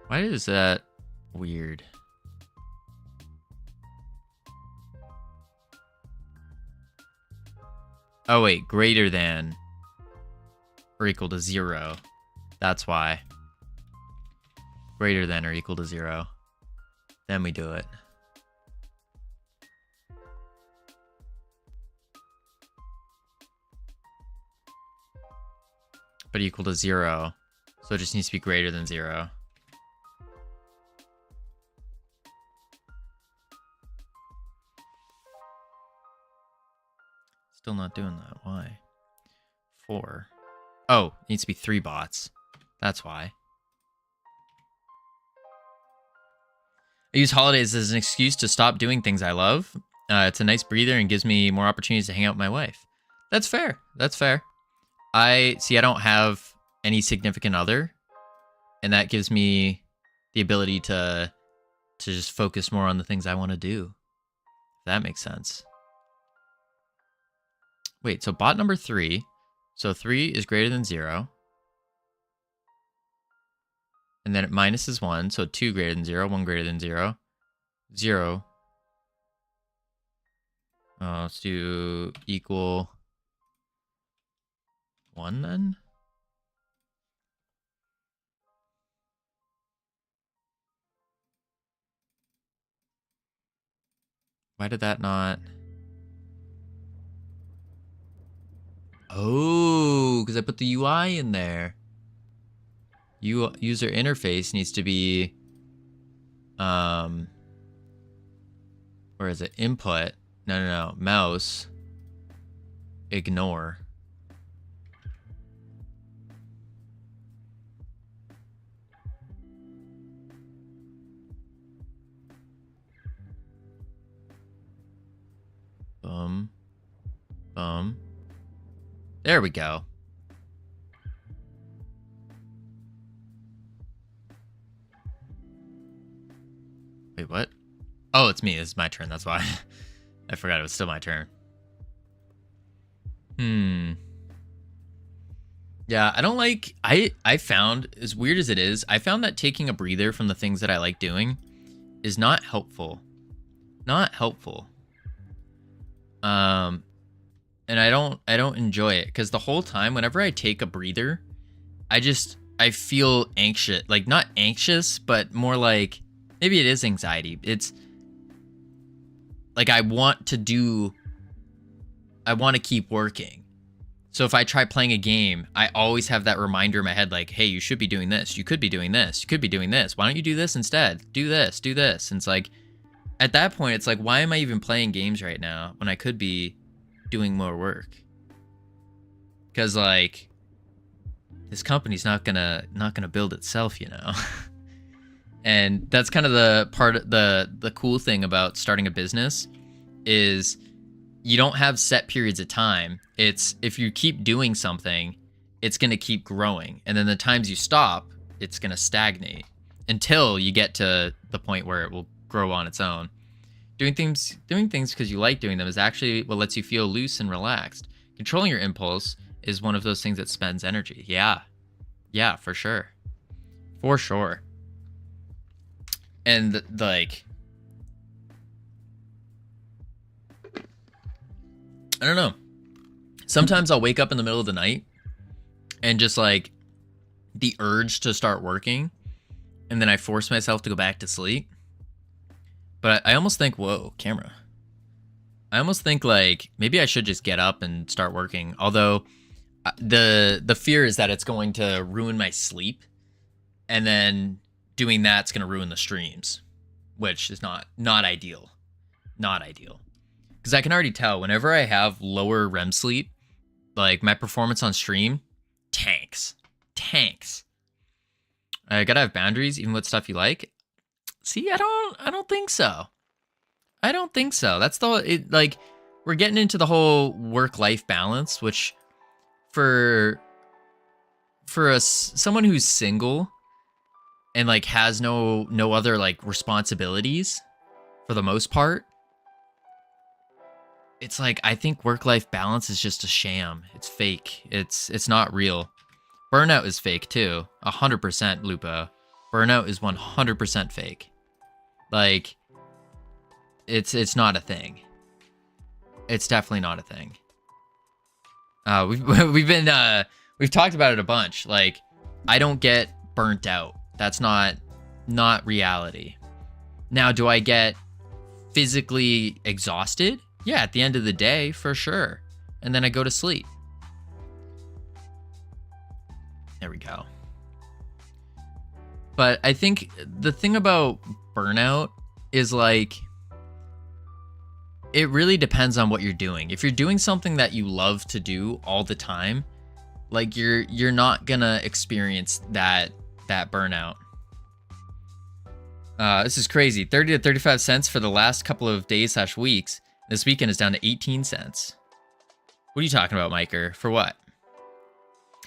Why is that weird? Oh wait, greater than or equal to 0. That's why. Greater than or equal to 0. Then we do it. But equal to 0. So it just needs to be greater than 0. Still not doing that. Why? 4. Oh, it needs to be 3 bots. That's why. I use holidays as an excuse to stop doing things I love. It's a nice breather and gives me more opportunities to hang out with my wife. That's fair. That's fair. I don't have any significant other, and that gives me the ability to just focus more on the things I want to do. If that makes sense. Wait, so bot number 3. So 3 is greater than 0. And then it minuses 1. So 2 greater than 0, 1 greater than 0. 0. Let's do equal 1 then. Why did that not? Oh, because I put the UI in there. User interface needs to be, where is it? Input. No. Mouse. Ignore. There we go. Wait, what? Oh, it's me. It's my turn. That's why. I forgot it was still my turn. Yeah, I don't like I found, as weird as it is, I found that taking a breather from the things that I like doing is not helpful. Not helpful. And I don't enjoy it because the whole time whenever I take a breather, I feel anxious. Like not anxious, but more like maybe it is anxiety. It's like I want to keep working. So if I try playing a game, I always have that reminder in my head like, hey, you should be doing this. You could be doing this. You could be doing this. Why don't you do this instead? Do this, do this. And it's like, at that point, it's like, why am I even playing games right now when I could be doing more work? Because like, this company's not gonna build itself, you know? And that's kind of the part, the cool thing about starting a business is you don't have set periods of time. It's if you keep doing something, it's going to keep growing. And then the times you stop, it's going to stagnate until you get to the point where it will grow on its own. Doing things because you like doing them is actually what lets you feel loose and relaxed. Controlling your impulse is one of those things that spends energy. Yeah. Yeah, for sure. For sure. And like, I don't know. Sometimes I'll wake up in the middle of the night and just like the urge to start working, and then I force myself to go back to sleep. But I almost think, whoa, camera. I almost think like maybe I should just get up and start working. Although the fear is that it's going to ruin my sleep, and then doing that's going to ruin the streams, which is not ideal. Not ideal. Because I can already tell whenever I have lower REM sleep, like my performance on stream tanks. I gotta have boundaries, even with stuff you like. See, I don't think so. I don't think so. That's like we're getting into the whole work-life balance, which for someone who's single and like has no other like responsibilities for the most part, it's like I think work-life balance is just a sham. It's fake. It's not real. Burnout is fake too. 100% Lupo. Burnout is 100% fake. Like it's not a thing. It's definitely not a thing. We've talked about it a bunch. Like I don't get burnt out. That's not reality. Now, do I get physically exhausted? Yeah, at the end of the day, for sure. And then I go to sleep. There we go. But I think the thing about burnout is like, it really depends on what you're doing. If you're doing something that you love to do all the time, like you're not gonna experience that burnout. This is crazy. 30 to 35 cents for the last couple of days / weeks. This weekend is down to 18 cents. What are you talking about, Miker? For what?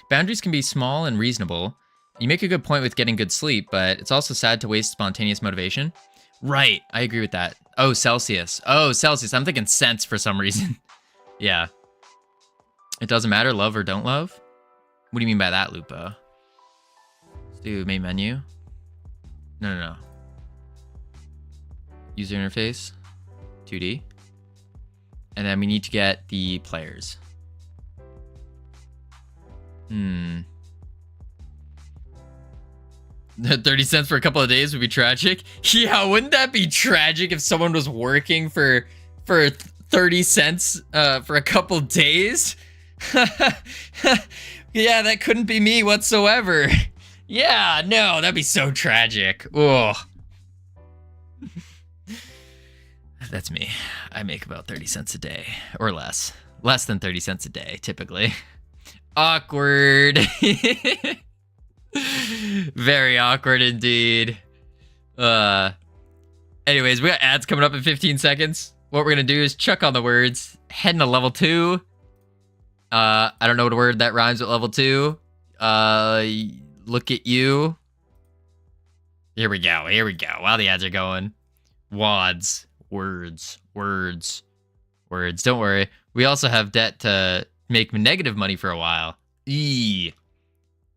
Boundaries can be small and reasonable. You make a good point with getting good sleep, but it's also sad to waste spontaneous motivation. Right, I agree with that. Oh, Celsius. I'm thinking cents for some reason. Yeah. It doesn't matter, love or don't love? What do you mean by that, Lupo? Let's do main menu. No. User interface. 2D. And then we need to get the players. 30 cents for a couple of days would be tragic. Yeah, wouldn't that be tragic if someone was working for 30 cents for a couple days? Yeah, that couldn't be me whatsoever. Yeah, no, that'd be so tragic. Oh. That's me. I make about 30 cents a day or less. Less than 30 cents a day, typically. Awkward. Very awkward indeed. Anyways, we got ads coming up in 15 seconds. What we're gonna do is chuck on the words. Heading to level 2. I don't know what word that rhymes with level 2. Look at you. Here we go. While the ads are going. WADs. Words. Don't worry. We also have debt to make negative money for a while.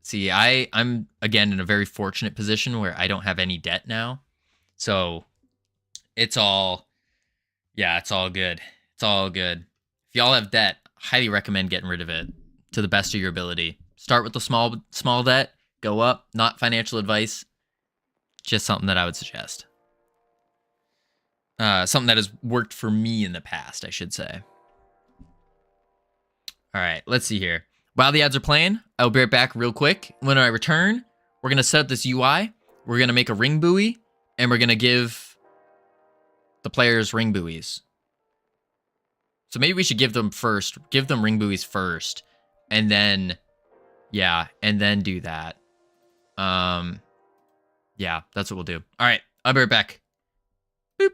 See, I'm again in a very fortunate position where I don't have any debt now. So it's all, yeah, it's all good. It's all good. If y'all have debt, highly recommend getting rid of it to the best of your ability. Start with the small debt, go up, not financial advice, just something that I would suggest. Something that has worked for me in the past, I should say. All right, let's see here. While the ads are playing, I'll be right back real quick. When I return, we're going to set up this UI. We're going to make a ring buoy, and we're going to give the players ring buoys. So maybe we should give them ring buoys first, and then, yeah, and then do that. Yeah, that's what we'll do. All right, I'll be right back. Boop.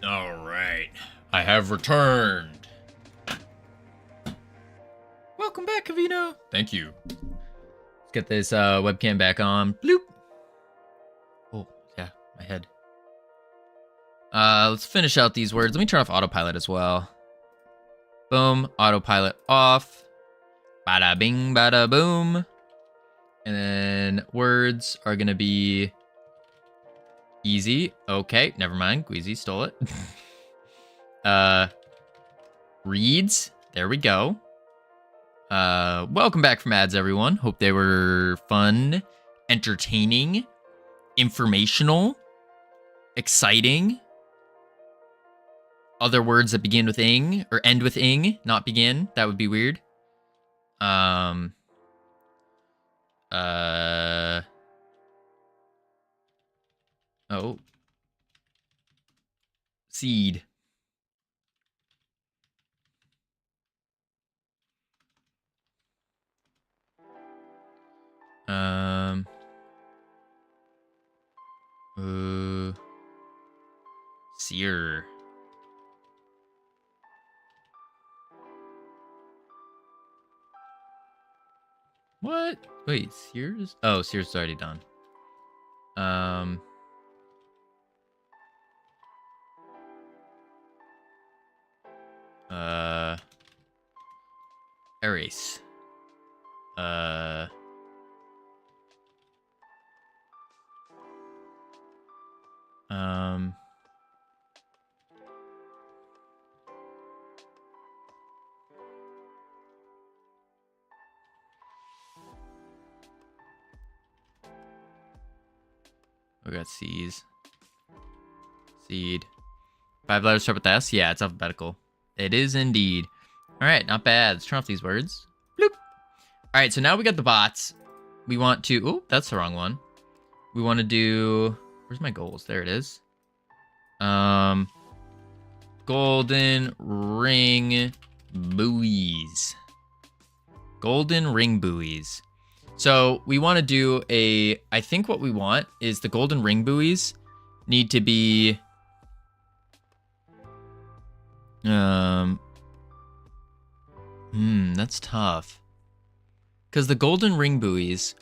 All right. I have returned. Welcome back, Covino. Thank you. Let's get this webcam back on. Bloop. Oh, yeah, my head. Let's finish out these words. Let me turn off autopilot as well. Boom, autopilot off. Bada bing, bada boom. And then words are gonna be easy. Okay, never mind. Queasy stole it. Reads. There we go. Welcome back from ads, everyone. Hope they were fun, entertaining, informational, exciting. Other words that begin with ing or end with ing, not begin. That would be weird. Oh. Seed. Sear. What? Wait, Sears? Oh, Sears is already done. Erase. We got C's. Seed. 5 letters start with S? Yeah, it's alphabetical. It is indeed. All right, not bad. Let's turn off these words. Bloop. All right, so now we got the bots. We want to... Oh, that's the wrong one. We want to do... Where's my goals? There it is. Golden ring buoys. Golden ring buoys. So we want to do I think what we want is the golden ring buoys need to be, that's tough. Because the golden ring buoys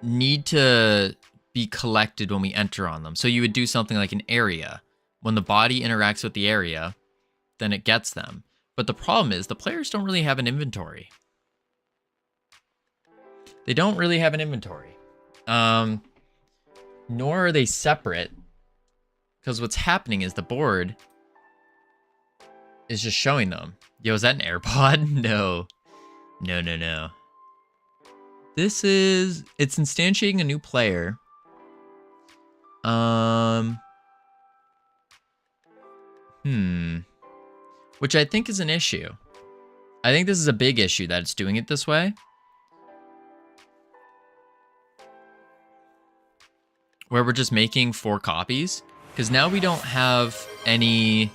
need to be collected when we enter on them. So you would do something like an area. When the body interacts with the area, then it gets them. But the problem is the players don't really have an inventory. They don't really have an inventory. Nor are they separate. Because what's happening is the board is just showing them. Yo, is that an AirPod? No. No. It's instantiating a new player. Which I think is an issue. I think this is a big issue that it's doing it this way. Where we're just making 4 copies. Because now we don't have any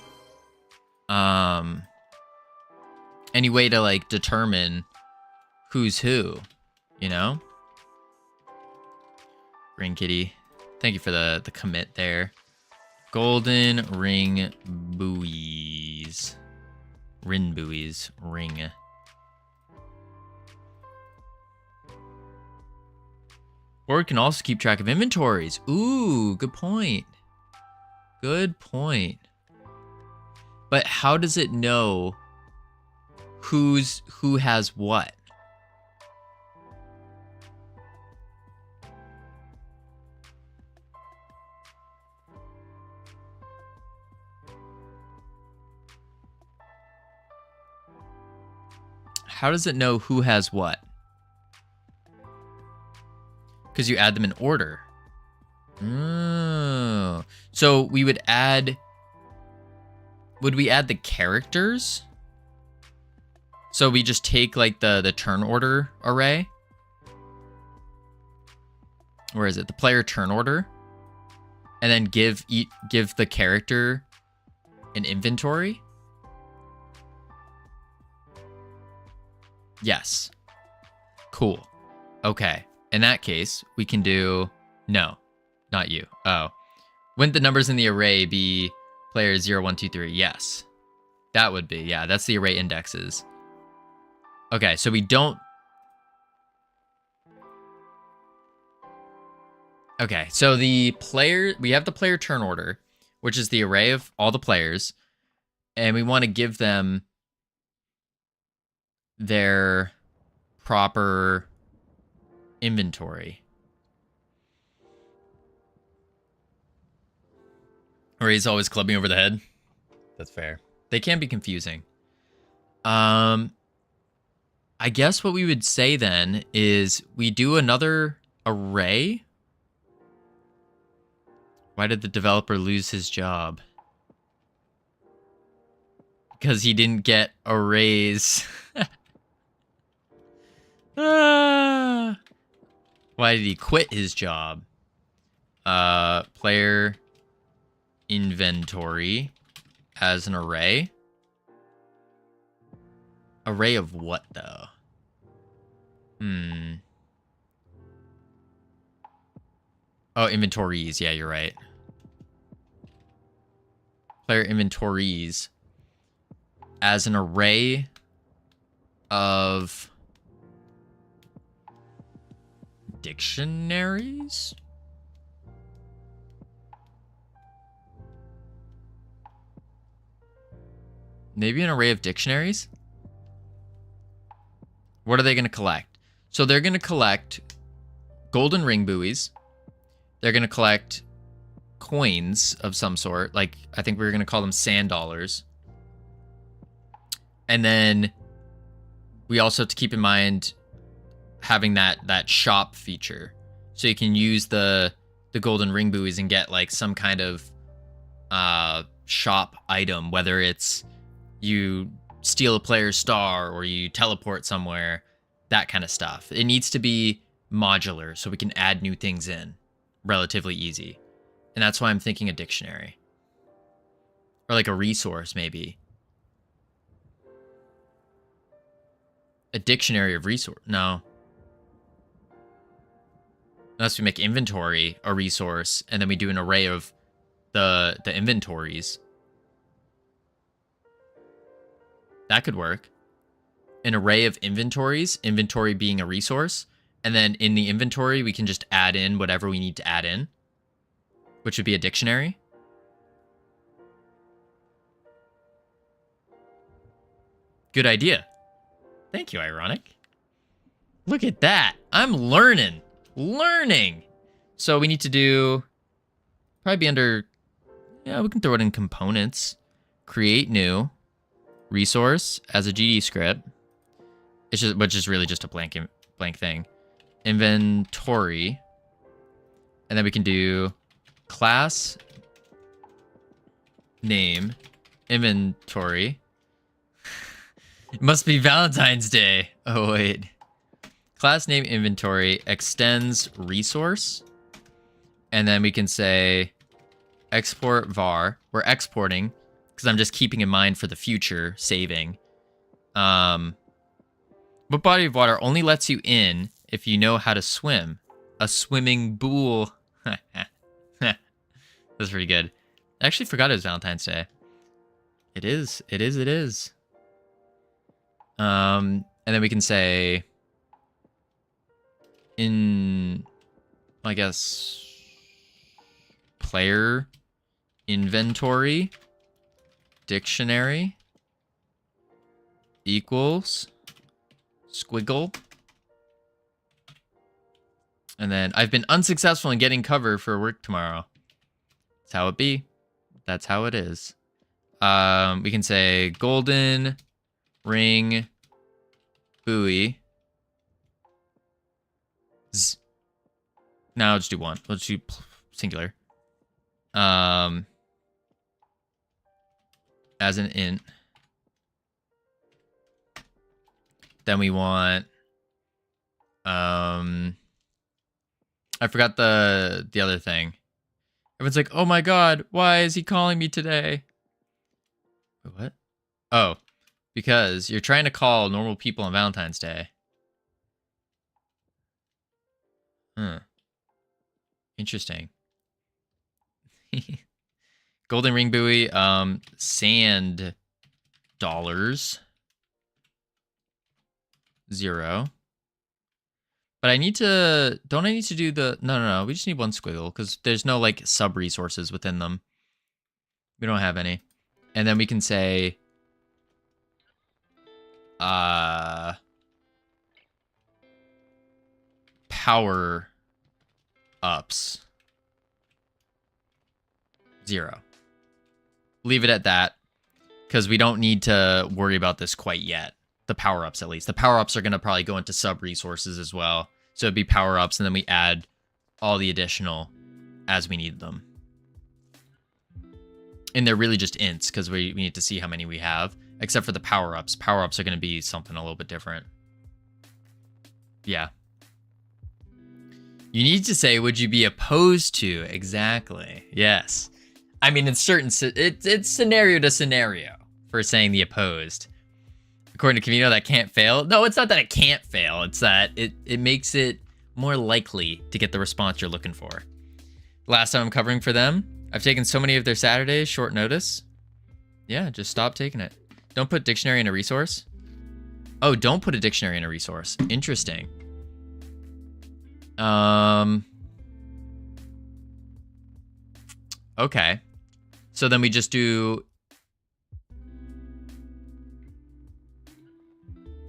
way to like determine who's who, you know? Green Kitty, thank you for the commit there. Golden ring buoys. Rin buoys. Ring. Or it can also keep track of inventories. Ooh, good point. Good point. But how does it know who has what? How does it know who has what? Because you add them in order. Oh. So we would add... Would we add the characters? So we just take like the turn order array? Where is it? The player turn order? And then give the character an inventory? Yes. Cool. Okay. In that case, we can do... No, not you. Oh. Wouldn't the numbers in the array be player 0, 1, 2, 3? Yes. That would be. Yeah, that's the array indexes. Okay, so we don't... Okay, so the player... We have the player turn order, which is the array of all the players. And we want to give them their proper inventory. Or he's always clubbing over the head. That's fair. They can be confusing. I guess what we would say then is we do another array. Why did the developer lose his job? Because he didn't get a raise. Why did he quit his job? Player inventory as an array. Array of what, though? Oh, inventories. Yeah, you're right. Player inventories as an array of dictionaries? Maybe an array of dictionaries? What are they going to collect? So they're going to collect golden ring buoys. They're going to collect coins of some sort. Like, I think we were going to call them sand dollars. And then we also have to keep in mind having that shop feature. So you can use the golden ring buoys and get like some kind of shop item, whether it's you steal a player's star or you teleport somewhere, that kind of stuff. It needs to be modular so we can add new things in relatively easy. And that's why I'm thinking a dictionary. Or like a resource, maybe. A dictionary of resource. No. Unless we make inventory a resource, and then we do an array of the inventories. That could work. An array of inventories, inventory being a resource, and then in the inventory, we can just add in whatever we need to add in, which would be a dictionary. Good idea. Thank you, Ironic. Look at that. I'm learning. So we need to do, probably be under, yeah, we can throw it in components. Create new resource as a GD script. It's just, which is really just a blank thing. Inventory. And then we can do class name inventory. It must be Valentine's Day. Oh, wait. Class name inventory extends resource. And then we can say export var. We're exporting because I'm just keeping in mind for the future saving. What body of water only lets you in if you know how to swim? A swimming pool. That's pretty good. I actually forgot it was Valentine's Day. It is. And then we can say in, I guess, player inventory dictionary equals squiggle. And then I've been unsuccessful in getting cover for work tomorrow. That's how it be. That's how it is. We can say golden ring buoy. Now let's do one. Let's do singular. As an int. Then we want I forgot the other thing. Everyone's like, "Oh my god, why is he calling me today?" Wait, what? Oh, because you're trying to call normal people on Valentine's Day. Interesting. Golden ring buoy, sand dollars. 0. But I need to, don't I need to do the, no, we just need one squiggle because there's no like sub resources within them. We don't have any. And then we can say, power ups 0. Leave it at that because we don't need to worry about this quite yet. The power-ups, at least. The power-ups are going to probably go into sub-resources as well. So it'd be power-ups, and then we add all the additional as we need them. And they're really just ints, because we need to see how many we have. Except for the power-ups. Power-ups are going to be something a little bit different. Yeah. You need to say, would you be opposed to? Exactly. Yes. I mean, it's scenario to scenario for saying the opposed. According to Covino, that can't fail. No, it's not that it can't fail. It's that it makes it more likely to get the response you're looking for. Last time I'm covering for them, I've taken so many of their Saturdays, short notice. Yeah, just stop taking it. Don't put dictionary in a resource. Oh, don't put a dictionary in a resource. Interesting. Okay. So then we just do...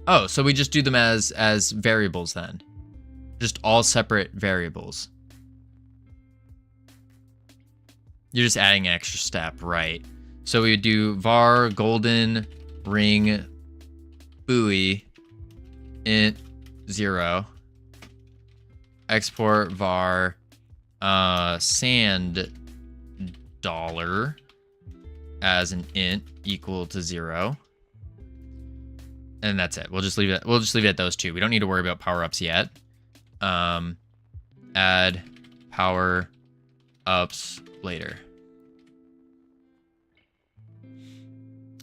Oh, so we just do them as variables then. Just all separate variables. You're just adding an extra step, right? So we would do var golden ring buoy int 0. Export var sand dollar as an int equal to 0. And that's it. We'll just leave it. We'll just leave it at those two. We don't need to worry about power-ups yet. Add power-ups later.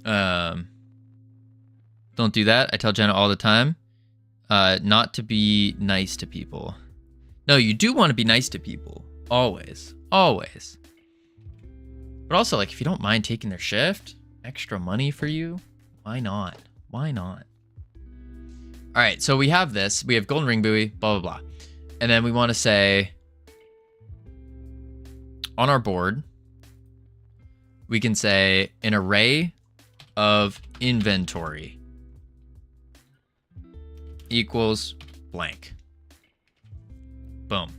Don't do that. I tell Jenna all the time, not to be nice to people. No, you do want to be nice to people. Always. Always. But also, like, if you don't mind taking their shift, extra money for you, why not? Why not? All right, so we have this. We have golden ring buoy, blah, blah, blah. And then we want to say, on our board, we can say an array of inventory equals blank. Boom.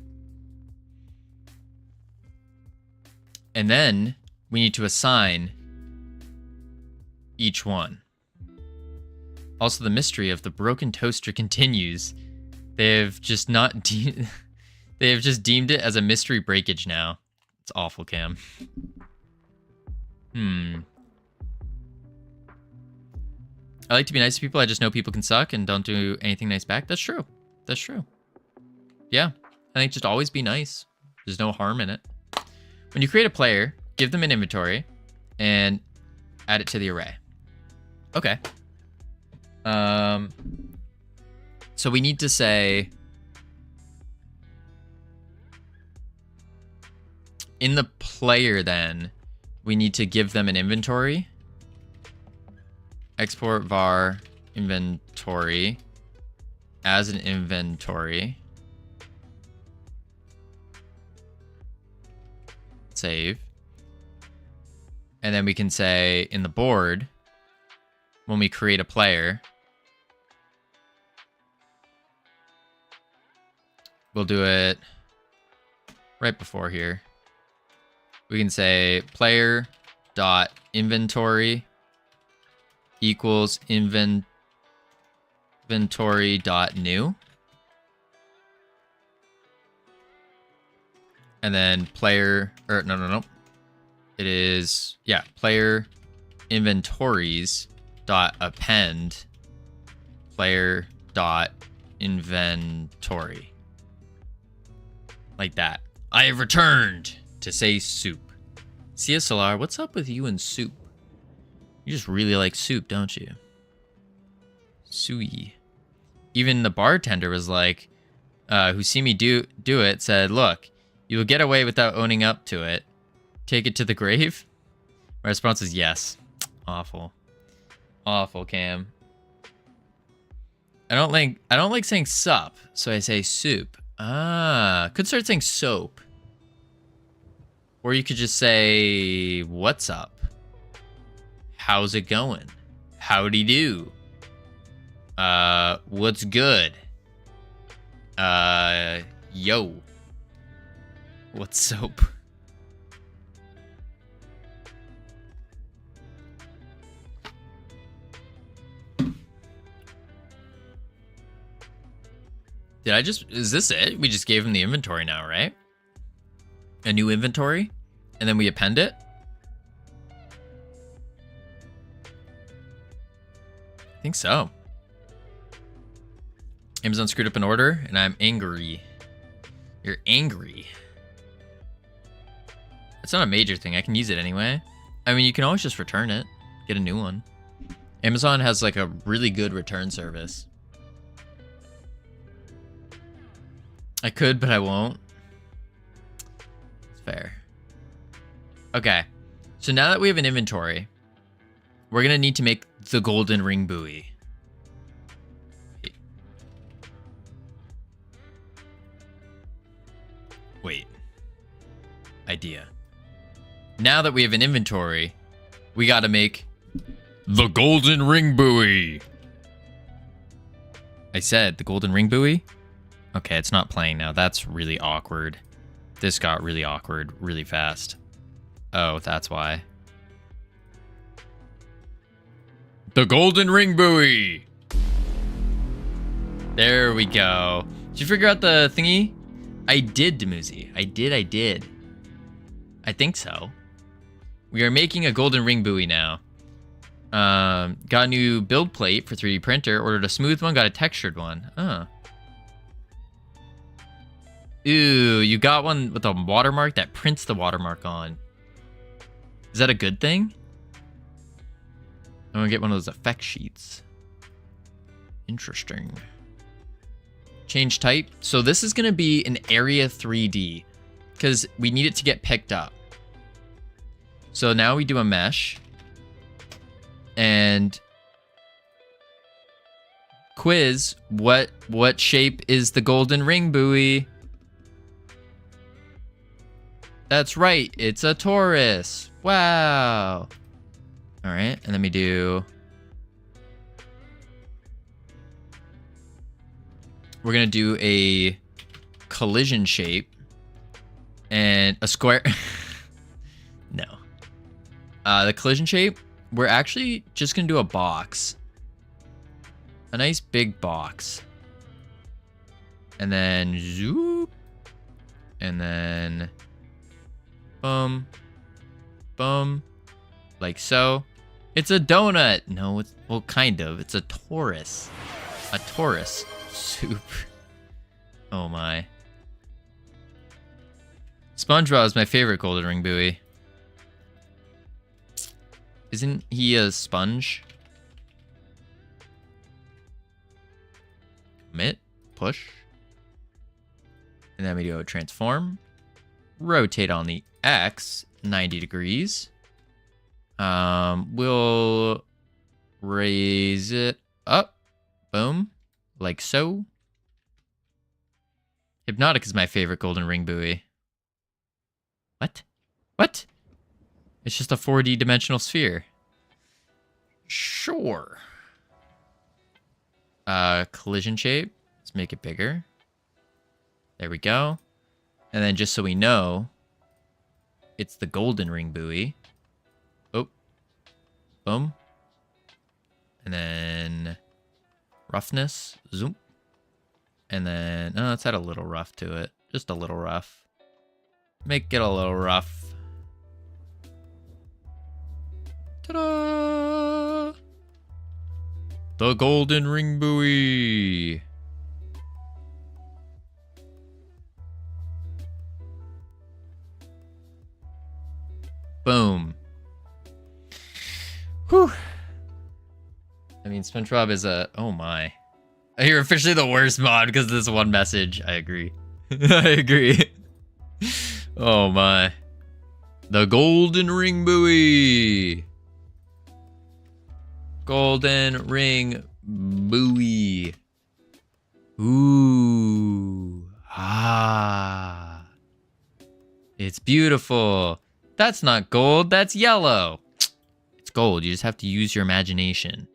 And then we need to assign each one. Also, the mystery of the broken toaster continues. They have just not they have just deemed it as a mystery breakage now. It's awful, Cam. I like to be nice to people. I just know people can suck and don't do anything nice back. That's true. That's true. Yeah. I think just always be nice. There's no harm in it. When you create a player, give them an inventory and add it to the array. Okay. So we need to say in the player then, we need to give them an inventory. Export var inventory as an inventory. Save. And then we can say in the board, when we create a player, we'll do it right before here. We can say player dot inventory equals inventory dot new. And then player, or no. It is, yeah, player inventories dot append player dot inventory. Like that. I have returned to say soup. CSLR, what's up with you and soup? You just really like soup, don't you? Sui. Even the bartender was like, who see me do it, said, look, you will get away without owning up to it. Take it to the grave? My response is yes. Awful. Awful, Cam. I don't like saying sup, so I say soup. Ah, could start saying soap. Or you could just say, what's up? How's it going? Howdy do? What's good? Yo. What's soap? Is this it? We just gave him the inventory now, right? A new inventory? And then we append it? I think so. Amazon screwed up an order, and I'm angry. You're angry. It's not a major thing. I can use it anyway. I mean, you can always just return it. Get a new one. Amazon has like a really good return service. I could, but I won't. It's fair. Okay. So now that we have an inventory, we're going to need to make the golden ring buoy. Wait. Idea. Now that we have an inventory, we got to make the golden ring buoy. I said the golden ring buoy? Okay, it's not playing now. That's really awkward. This got really awkward really fast. Oh, that's why. The golden ring buoy. There we go. Did you figure out the thingy? I did, Demuzi. I did. I think so. We are making a golden ring buoy now. Got a new build plate for 3D printer. Ordered a smooth one, got a textured one. Oh. Ooh, you got one with a watermark that prints the watermark on. Is that a good thing? I'm gonna get one of those effect sheets. Interesting. Change type. So this is going to be an area 3D because we need it to get picked up. So now we do a mesh. And quiz, what shape is the golden ring buoy? That's right, it's a torus. Wow. All right, and then we do... We're going to do a collision shape and a square. No. The collision shape, we're actually just going to do a box. A nice big box. And then zoop. And then boom. Boom. Like so. It's a donut. No, it's, well, kind of. It's a torus. A torus soup. Oh my. SpongeBob is my favorite golden ring buoy. Isn't he a sponge? Commit, push. And then we do a transform. Rotate on the X 90 degrees. We'll raise it up. Boom. Like so. Hypnotic is my favorite golden ring buoy. What? What? It's just a 4D dimensional sphere. Sure. Collision shape. Let's make it bigger. There we go. And then just so we know, it's the golden ring buoy. Oh. Boom. And then roughness. Zoom. And then, oh, let's add a little rough to it. Just a little rough. Make it a little rough. Ta-da! The golden ring buoy. Boom. Whew. I mean, SpongeBob is a... Oh my. You're officially the worst mod because of this one message. I agree. I agree. Oh my. The golden ring buoy. Golden ring buoy. Ooh. Ah. It's beautiful. That's not gold, that's yellow. It's gold, you just have to use your imagination.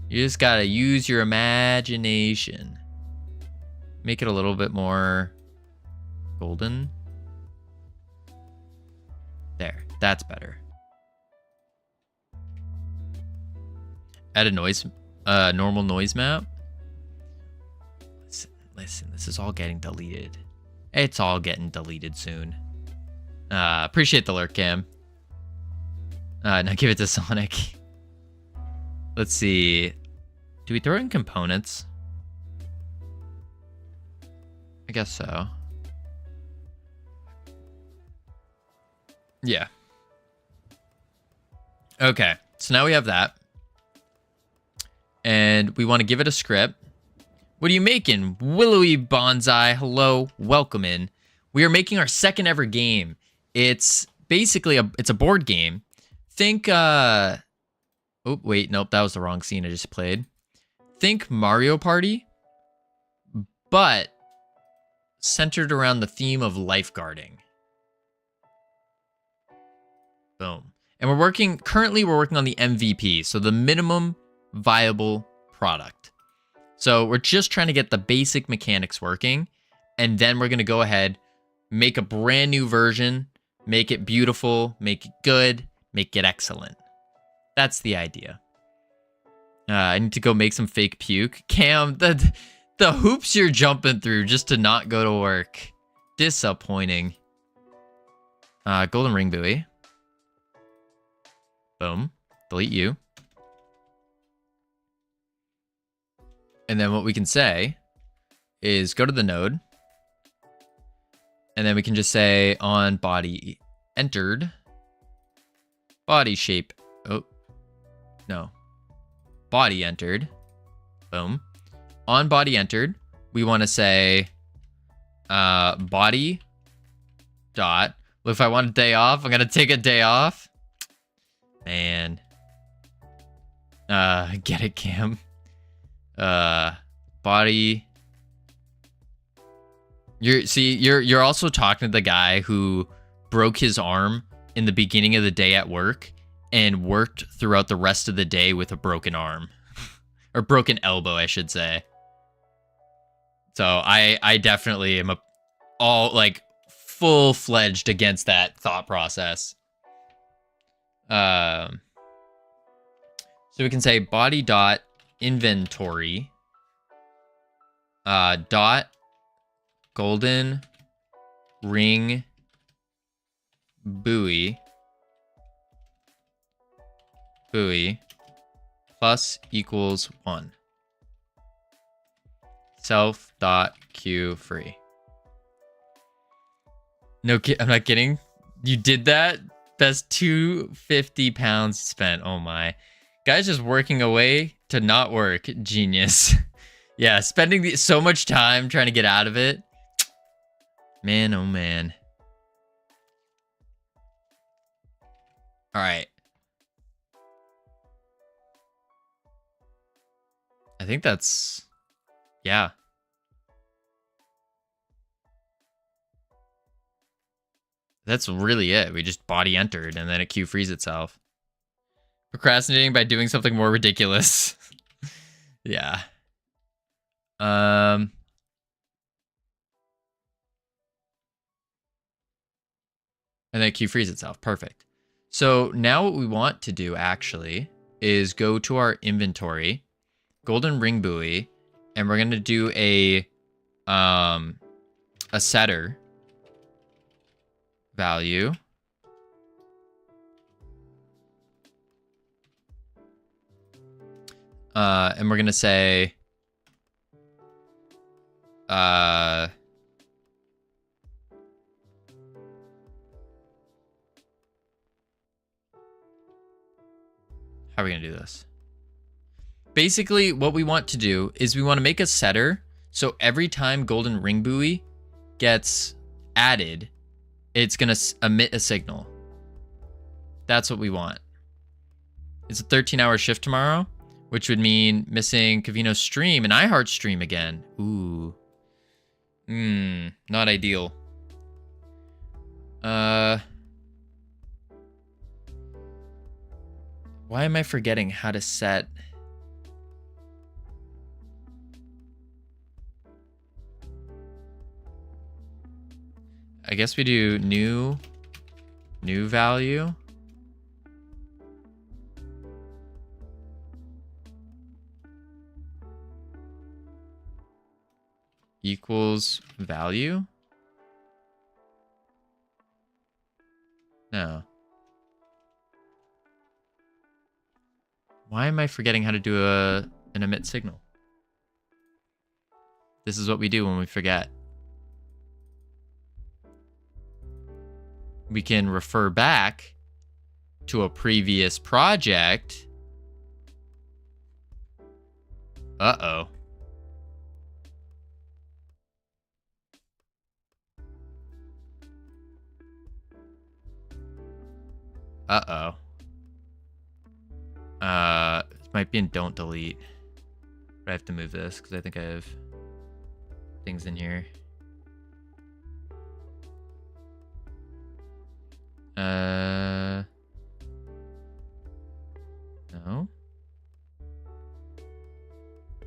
You just gotta use your imagination. Make it a little bit more golden. There, that's better. Add a noise, normal noise map. Listen, this is all getting deleted. It's all getting deleted soon. Appreciate the lurk, Cam. Now give it to Sonic. Let's see. Do we throw in components? I guess so. Yeah. Okay, so now we have that. And we want to give it a script. What are you making? Willowy Bonsai, hello, welcome in. We are making our second ever game. It's basically it's a board game. Think, oh, wait, nope, that was the wrong scene I just played. Think Mario Party, but centered around the theme of lifeguarding. Boom. And currently we're working on the MVP, so the minimum viable product. So we're just trying to get the basic mechanics working, and then we're going to go ahead, make a brand new version, make it beautiful, make it good, make it excellent. That's the idea. I need to go make some fake puke. Cam, the hoops you're jumping through just to not go to work. Disappointing. Golden ring buoy. Boom. Delete you. And then what we can say is go to the node. And then we can just say on body entered. Body shape. Oh, no. Body entered. Boom. On body entered. we want to say body dot. Well, if I want a day off, I'm gonna take a day off. Man. Get it, Cam. Body. You're also talking to the guy who broke his arm in the beginning of the day at work and worked throughout the rest of the day with a broken arm. Or broken elbow, I should say. So I definitely am all like full-fledged against that thought process. So we can say body dot inventory dot golden ring buoy plus equals 1. Self dot queue free. No, I'm not kidding. You did that? That's 250 pounds spent. Oh my. Guy's just working away to not work. Genius. Yeah, spending so much time trying to get out of it. Man, oh man. All right. I think that's... Yeah. That's really it. We just body entered and then it queue frees itself. Procrastinating by doing something more ridiculous. Yeah. And then queue frees itself. Perfect. So now what we want to do actually is go to our inventory, golden ring buoy, and we're going to do a setter value. And we're going to say, how are we going to do this? Basically, what we want to do is we want to make a setter. So every time golden ring buoy gets added, it's going to emit a signal. That's what we want. It's a 13-hour shift tomorrow, which would mean missing Covino's stream and iHeart stream again. Ooh. Not ideal. Why am I forgetting how to set... I guess we do new value. Equals value? No. Why am I forgetting how to do an emit signal? This is what we do when we forget. We can refer back to a previous project. Uh-oh. Uh-oh. It might be in don't delete. But I have to move this because I think I have things in here. No.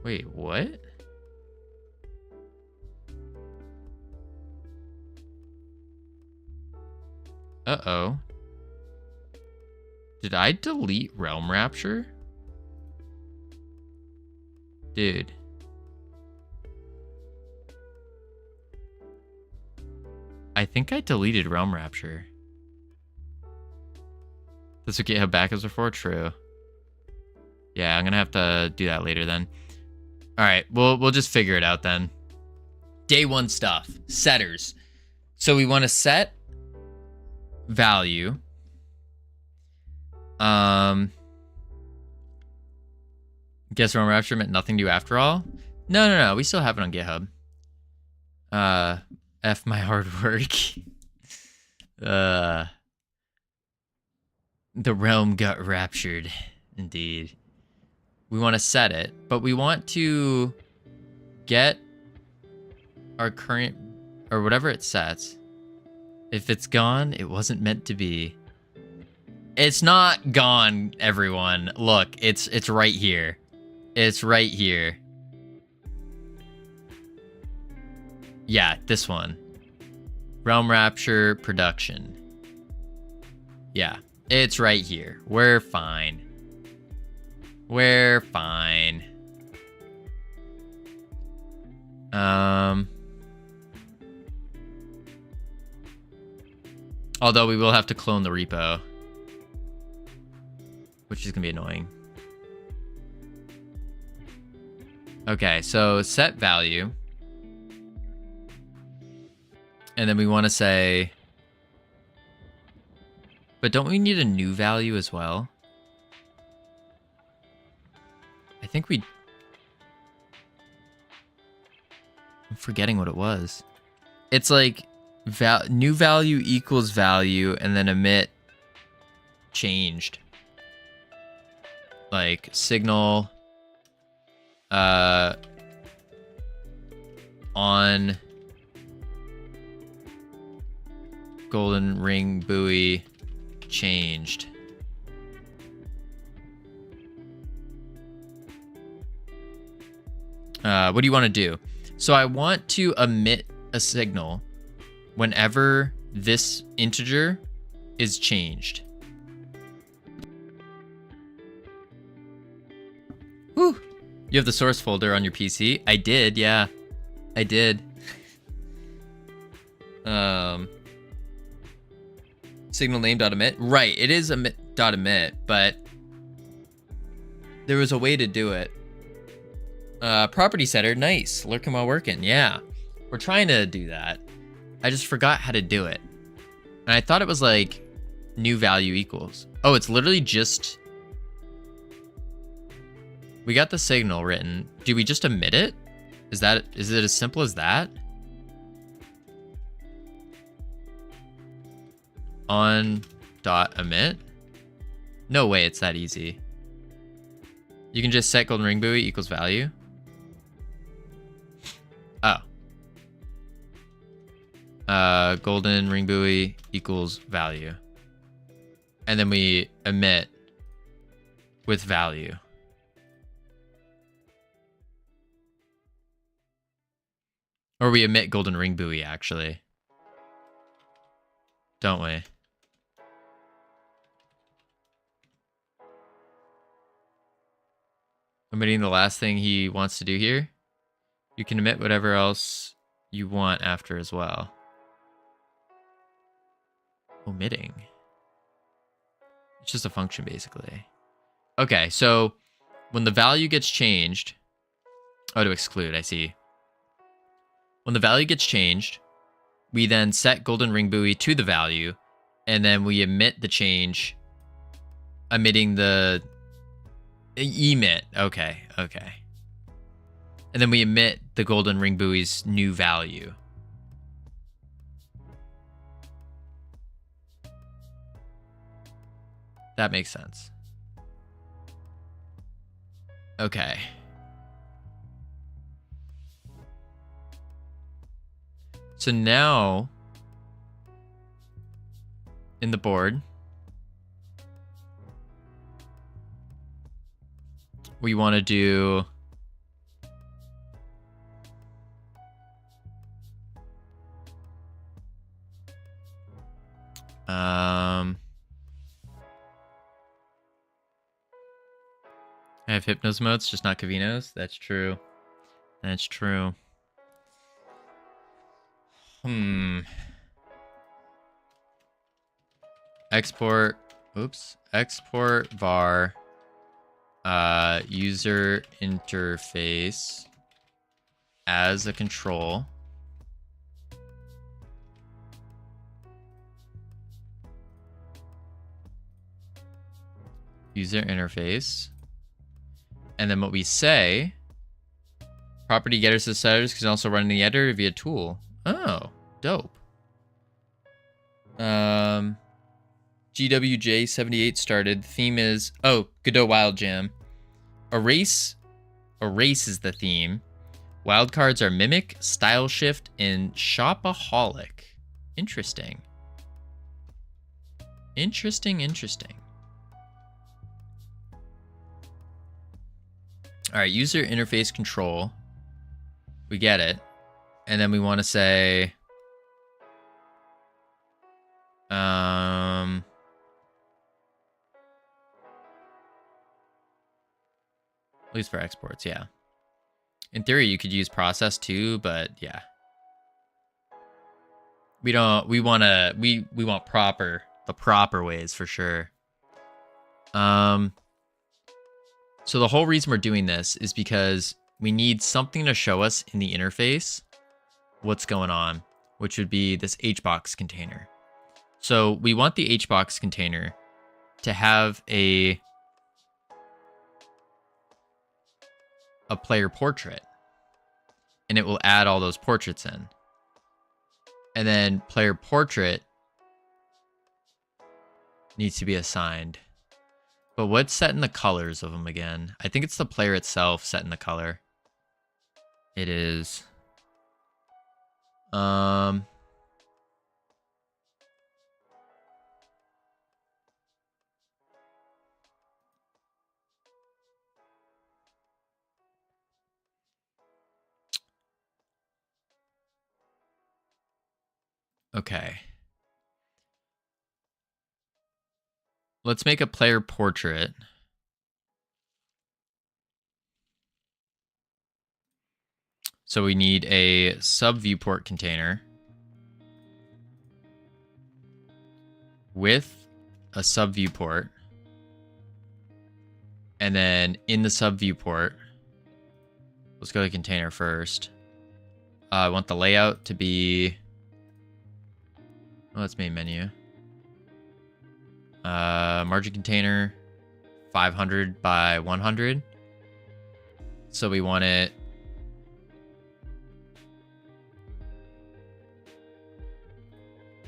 Wait, what? Uh-oh. Did I delete Realm Rapture? Dude. I think I deleted Realm Rapture. That's what GitHub backups are for? True. Yeah, I'm gonna have to do that later then. Alright, we'll just figure it out then. Day one stuff. Setters. So we want to set value. Guess Realm Rapture meant nothing to you after all. No. We still have it on GitHub. F my hard work. The realm got raptured. Indeed. We want to set it, but we want to get our current, or whatever it sets. If it's gone, it wasn't meant to be. It's not gone, everyone. Look, it's right here. It's right here. Yeah, this one. Realm Rapture Production. Yeah, it's right here. We're fine. We're fine. Although we will have to clone the repo, which is gonna be annoying. Okay, so set value. And then we want to say, but don't we need a new value as well? I think I'm forgetting what it was. It's like new value equals value and then emit changed. Like signal on golden ring buoy changed. What do you want to do? So I want to emit a signal whenever this integer is changed. Whew. You have the source folder on your PC? I did, yeah. I did. Signal name.emit. Right, it is emit.emit, but there was a way to do it. Property setter, nice. Lurking while working, yeah. We're trying to do that. I just forgot how to do it. And I thought it was like new value equals. Oh, it's literally just... We got the signal written. Do we just emit it? Is it as simple as that? On dot emit? No way it's that easy. You can just set golden ring buoy equals value. Oh. Golden ring buoy equals value. And then we emit with value. Or we emit golden ring buoy, actually. Don't we? Omitting the last thing he wants to do here. You can emit whatever else you want after as well. Omitting. It's just a function, basically. Okay, so when the value gets changed... Oh, to exclude, I see. When the value gets changed, we then set golden ring buoy to the value, and then we emit the change, emitting the... Emit. Okay. And then we emit the golden ring buoy's new value. That makes sense. Okay. So now, in the board, we want to do I have Hypnos modes, just not Covinos. That's true. That's true. Export. Oops. Export var. User interface as a control. User interface. And then what we say, Property getters to setters can also run in the editor via tool. Oh, dope. GWJ78 started. Theme is Godot Wild Jam. Erase is the theme. Wildcards are Mimic, Style Shift, and Shopaholic. Interesting. Interesting. All right, user interface control. We get it. And then we want to say at least for exports, yeah. In theory, you could use process too, but yeah. We want the proper ways for sure. So the whole reason we're doing this is because we need something to show us in the interface what's going on, which would be this HBox container. So we want the HBox container to have a player portrait, and it will add all those portraits in. And then player portrait needs to be assigned. But what's setting the colors of them again? I think it's the player itself setting the color. It is. Okay. Let's make a player portrait. So we need a sub viewport container with a sub viewport. And then in the sub viewport, let's go to the container first. I want the layout to be, that's main menu. Margin container 500 by 100. So we want it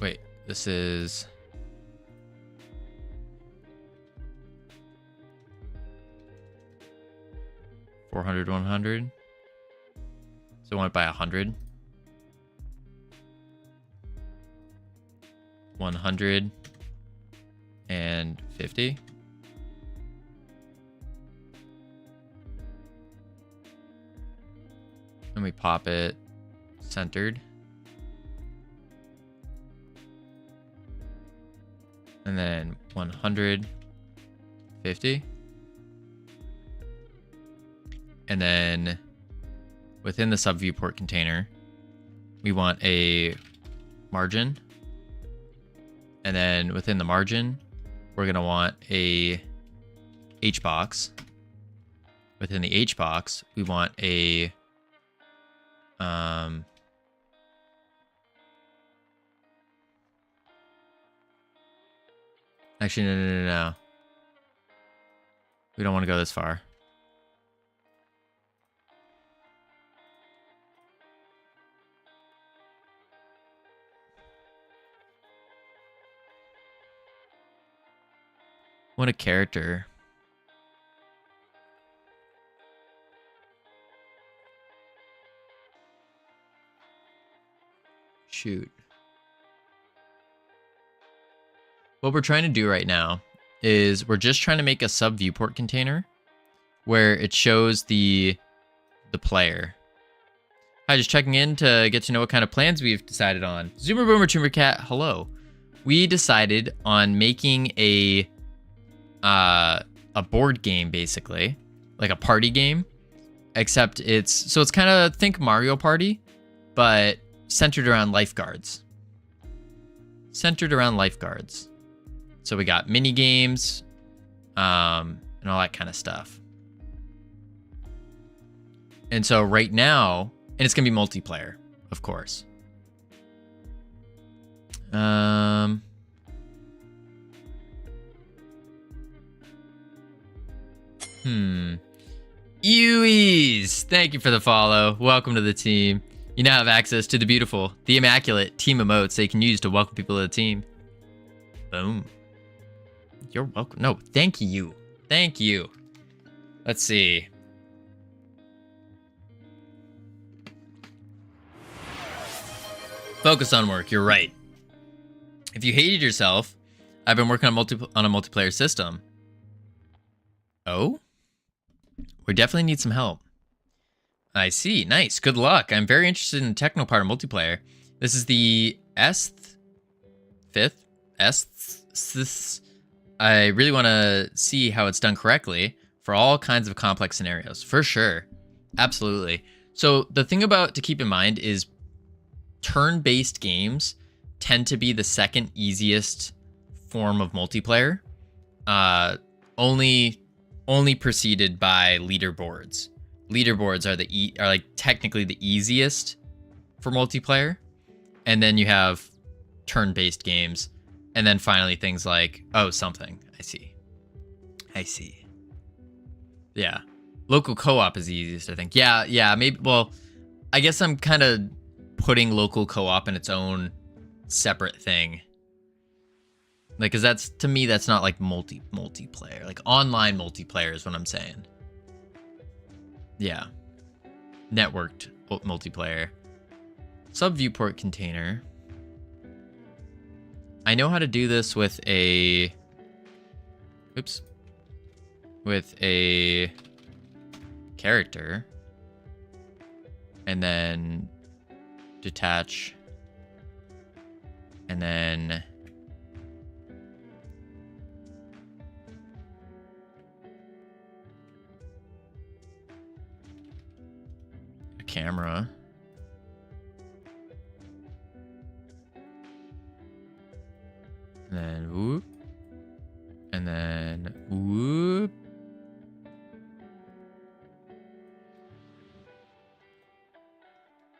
wait, this is 400 100. So I want it by 100. 150. And we pop it centered. And then 150. And then within the sub viewport container, we want a margin. And then within the margin, we're going to want a HBox. Within the HBox, we want a actually, no. We don't want to go this far. What a character. Shoot. What we're trying to do right now is we're just trying to make a sub viewport container where it shows the player. Hi, just checking in to get to know what kind of plans we've decided on. Zoomer Boomer Tumor Cat, hello. We decided on making a board game, basically, like a party game, except it's kind of, think Mario Party, but centered around lifeguards. So we got mini games, and all that kind of stuff. And so right now, and it's gonna be multiplayer, of course. Ewies, thank you for the follow. Welcome to the team. You now have access to the beautiful, the immaculate team emotes that you can use to welcome people to the team. Boom. You're welcome. No, thank you. Thank you. Let's see. Focus on work. You're right. If you hated yourself, I've been working on a multiplayer system. Oh? We definitely need some help. I see. Nice. Good luck. I'm very interested in the technical part of multiplayer. This is the fifth. I really want to see how it's done correctly for all kinds of complex scenarios. For sure. Absolutely. So the thing to keep in mind is turn-based games tend to be the second easiest form of multiplayer. Only preceded by leaderboards. Leaderboards are like technically the easiest for multiplayer, and then you have turn-based games, and then finally things like something. I see. Yeah, local co-op is the easiest, I think. Yeah, maybe. Well, I guess I'm kind of putting local co-op in its own separate thing. Like, cause to me that's not like multiplayer. Like online multiplayer is what I'm saying. Yeah. Networked multiplayer. Sub viewport container. I know how to do this with a character. And then detach. And then camera. And then whoop. And then whoop.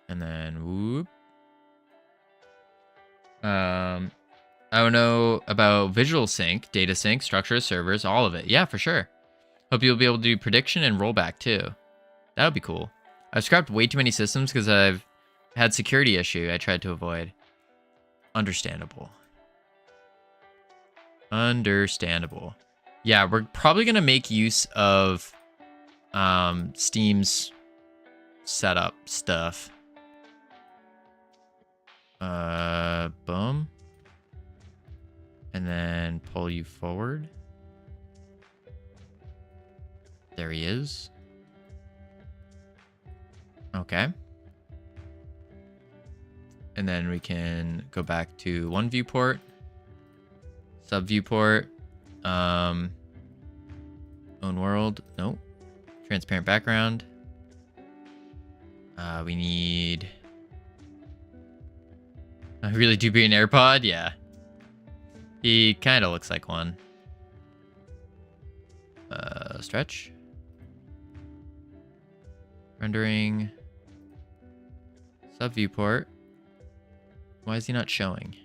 And then whoop. I don't know about visual sync, data sync, structure of servers, all of it. Yeah, for sure. Hope you'll be able to do prediction and rollback too. That would be cool. I've scrapped way too many systems because I've had security issue I tried to avoid. Understandable. Yeah, we're probably going to make use of Steam's setup stuff. Boom. And then pull you forward. There he is. Okay. And then we can go back to one viewport. Sub viewport. Own world. Nope. Transparent background. We need... I really do be an AirPod? Yeah. He kind of looks like one. Stretch. Rendering. Sub viewport. Why is he not showing?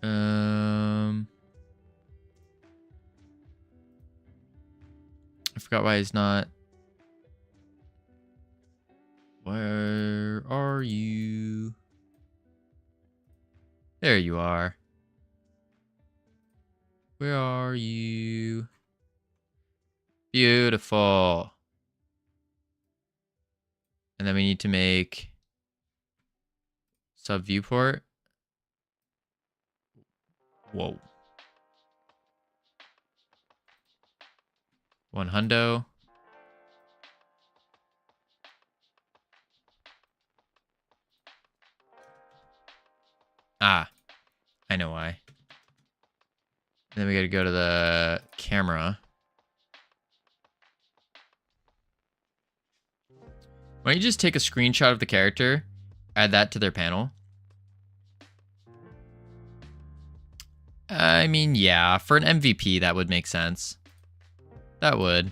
I forgot why he's not. Where are you? There you are. Where are you? Beautiful. And then we need to make sub viewport. Whoa. 100. Ah, I know why. And then we gotta go to the camera. Why don't you just take a screenshot of the character, add that to their panel? I mean, yeah, for an MVP, that would make sense. That would.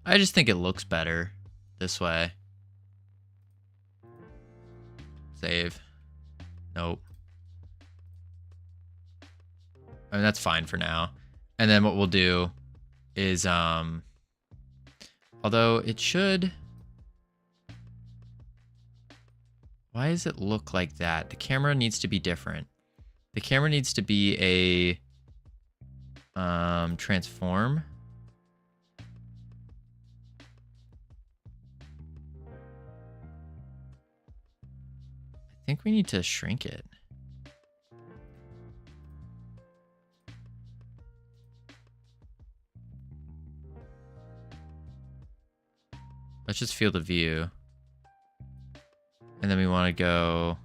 I just think it looks better this way. Save. Nope. I mean, that's fine for now. And then what we'll do is, although it should, why does it look like that? The camera needs to be different. The camera needs to be a, transform. I think we need to shrink it. Let's just feel the view. And then we want to go...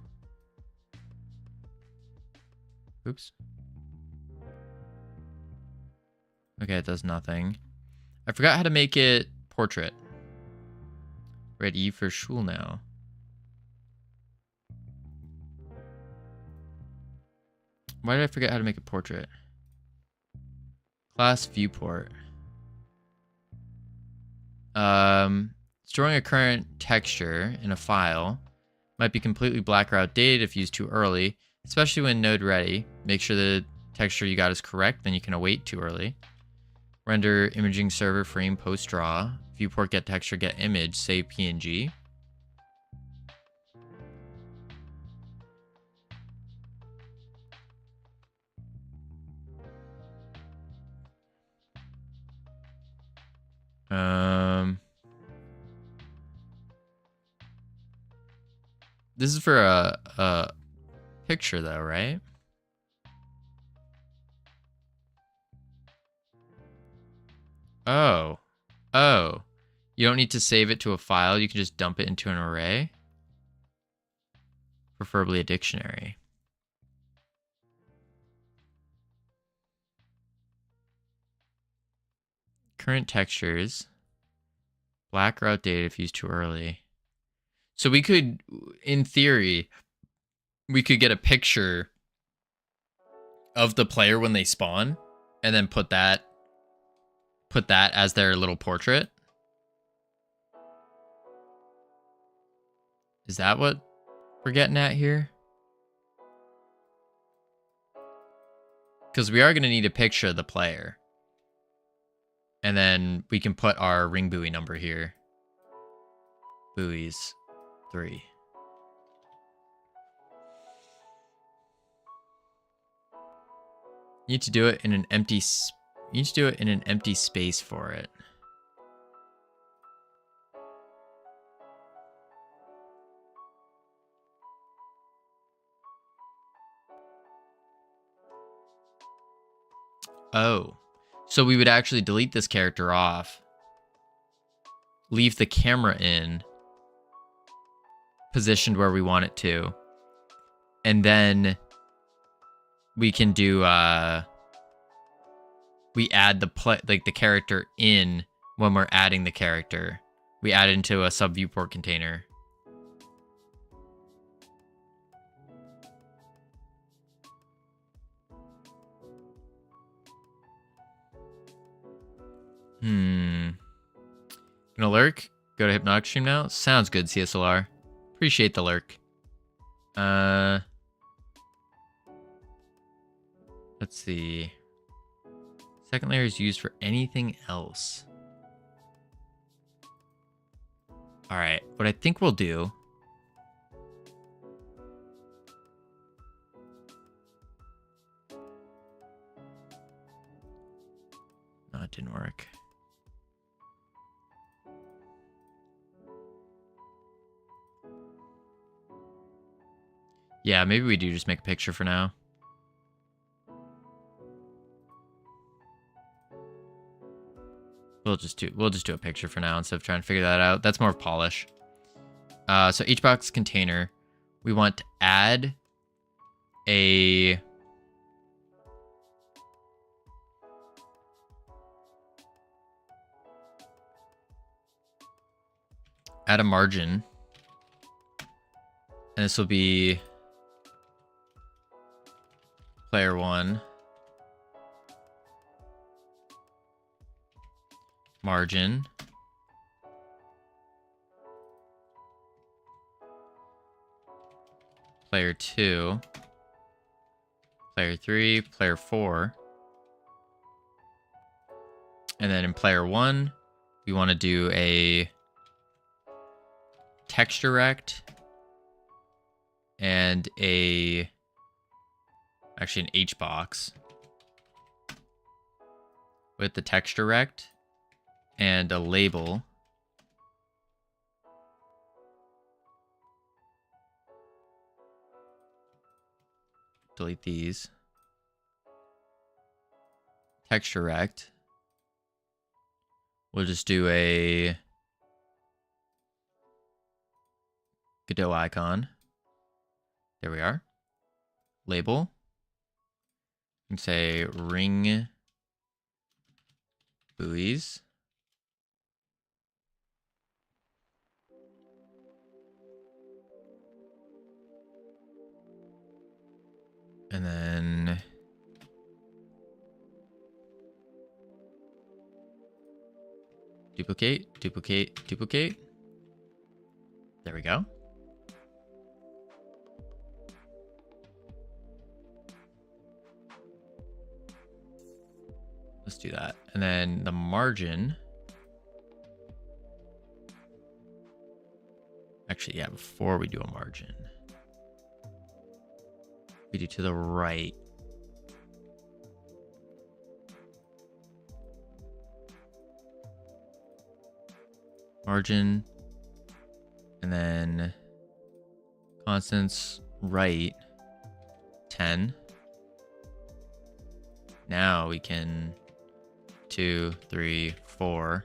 Oops. Okay, it does nothing. I forgot how to make it portrait. Ready for school now. Why did I forget how to make a portrait? Class viewport. Storing a current texture in a file might be completely black or outdated if used too early, especially when node ready. Make sure the texture you got is correct, then you can await too early. Render imaging server frame post draw. Viewport get texture get image, save PNG. This is for a picture though, right? Oh. Oh. You don't need to save it to a file. You can just dump it into an array. Preferably a dictionary. Current textures. Black or outdated if used too early. So we could, in theory, we could get a picture of the player when they spawn and then put that as their little portrait. Is that what we're getting at here? Because we are going to need a picture of the player. And then we can put our ring buoy number here. Buoys 3. You need to do it in an empty space for it. Oh. So we would actually delete this character off. Leave the camera in. Positioned where we want it to. And then we can do we add the character in when we're adding the character. We add it into a sub viewport container. Gonna lurk? Go to Hypnotic Stream now? Sounds good, CSLR. Appreciate the lurk. Let's see. Second layer is used for anything else. Alright, what I think we'll do... No, it didn't work. Yeah, maybe we do just make a picture for now. We'll just do a picture for now instead of trying to figure that out. That's more polish. So each box container, we want to add a margin, and this will be player 1. Margin. Player 2. Player 3. Player 4. And then in player 1, we want to do a text direct and actually an H box with the text direct and a label. Delete these. Text direct. We'll just do a Godot icon. There we are. Label. And say ring buoys. And then duplicate, duplicate, duplicate. There we go. Let's do that. And then the margin. Actually, yeah, before we do a margin, we do to the right. Margin. And then constants right 10. Now we can 2, 3, 4.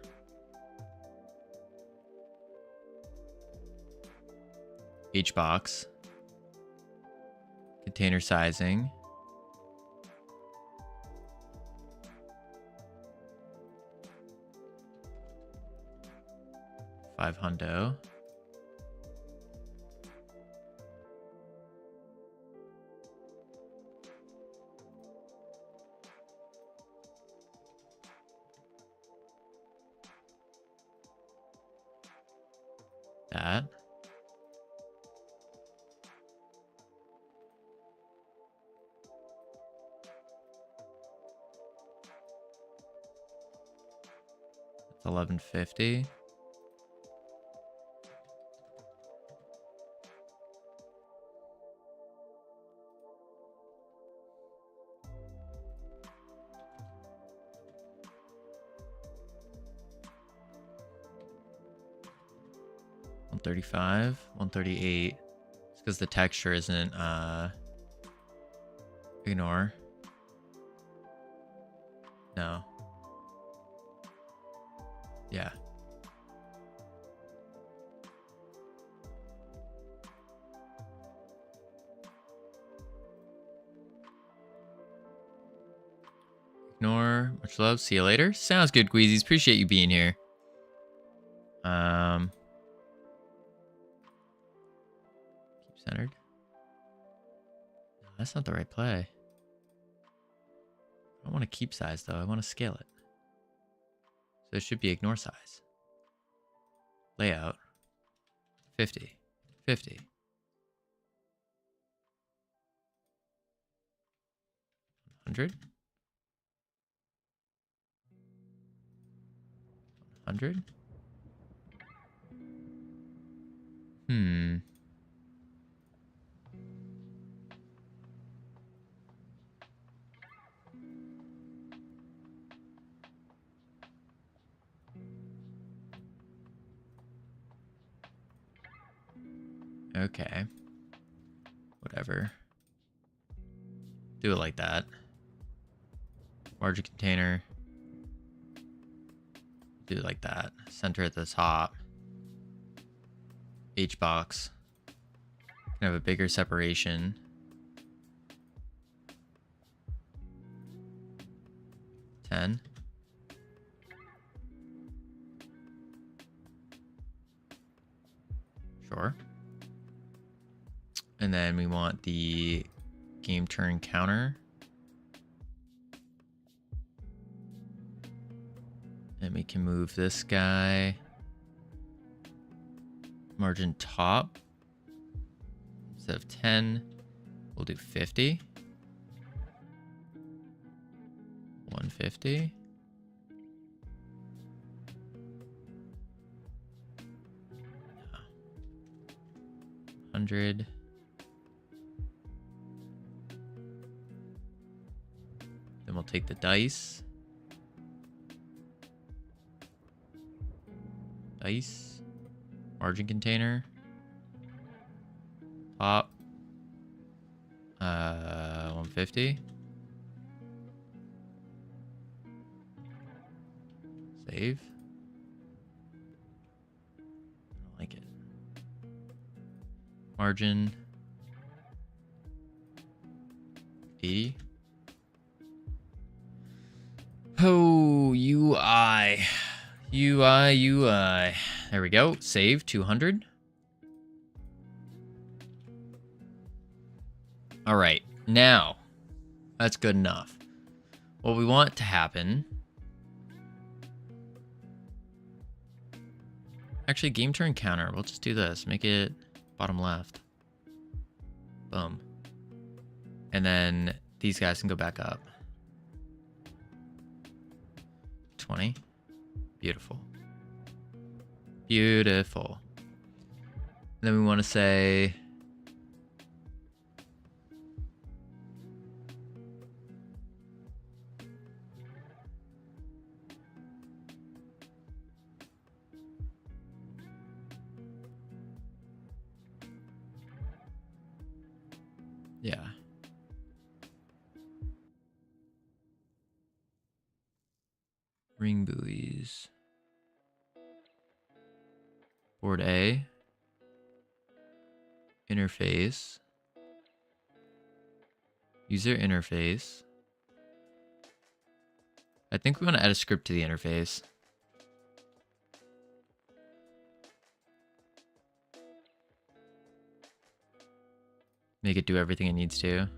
H box. Container sizing. $500. That. It's $11.50. $135, $138. It's because the texture isn't ignore. No. Yeah. Ignore. Much love. See you later. Sounds good, Queasies. Appreciate you being here. Keep centered. No, that's not the right play. I don't want to keep size though. I want to scale it. So it should be ignore size. Layout. 50. 50. 100. 100. Okay. Whatever. Do it like that. Margin container. Do it like that. Center at the top. H box. Can have a bigger separation. $10. Sure. And then we want the game turn counter. And we can move this guy. Margin top. Instead of 10, we'll do 50. 150. 100. Then we'll take the dice. Dice. Margin container. Pop. 150. Save. I don't like it. Margin. 80. Oh, UI. UI. There we go. Save 200. All right. Now, that's good enough. What we want to happen. Actually, game turn counter. We'll just do this. Make it bottom left. Boom. And then these guys can go back up. 20. Beautiful. Beautiful. Then we want to say... Yeah. Ring buoys. Board A. Interface. User interface. I think we want to add a script to the interface. Make it do everything it needs to.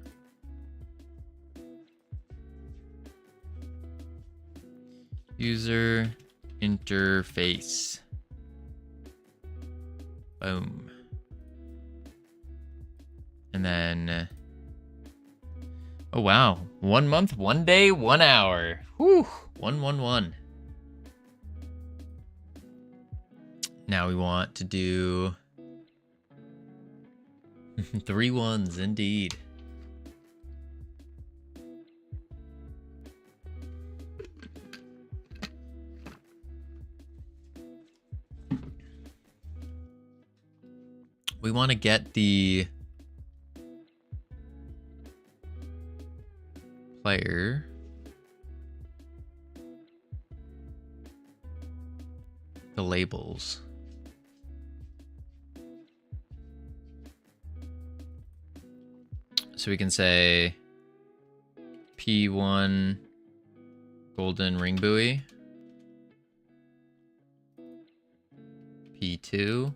User interface. Boom. And then... Oh, wow. 1 month, 1 day, 1 hour. Whew. 111. Now we want to do... 3 ones, indeed. We want to get the player the labels. So we can say P1 golden ring buoy, P2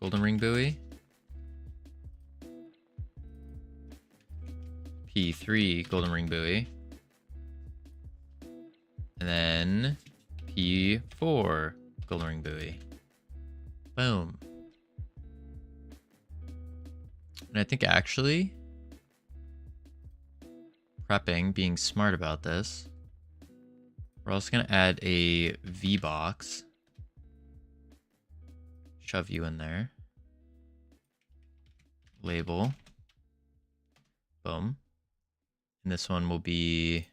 golden ring buoy, P3 golden ring buoy, and then P4 golden ring buoy. Boom. And I think actually prepping, being smart about this, we're also going to add a V box. Shove you in there. Label. Boom. And this one will be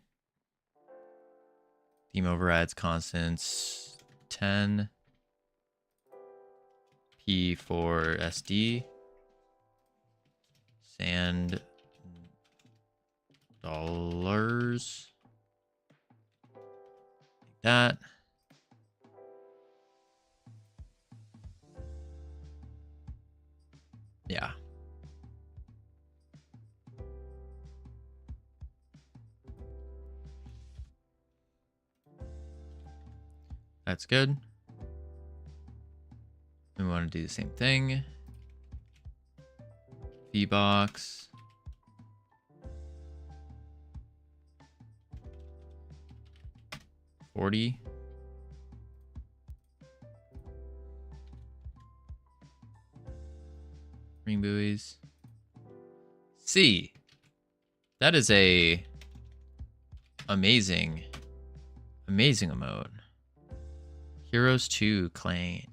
theme overrides constants 10 P4 SD sand dollars like that. Yeah. That's good. We want to do the same thing. V-box. $40. Ring buoys. C. That is a amazing emote. Heroes 2 Clang.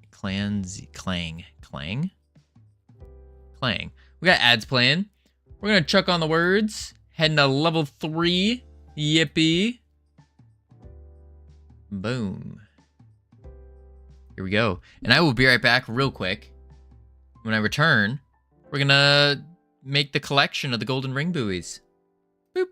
playing. We got ads playing. We're gonna chuck on the words. Heading to level 3. Yippee. Boom. Here we go. And I will be right back real quick. When I return, we're gonna make the collection of the golden ring buoys. Boop.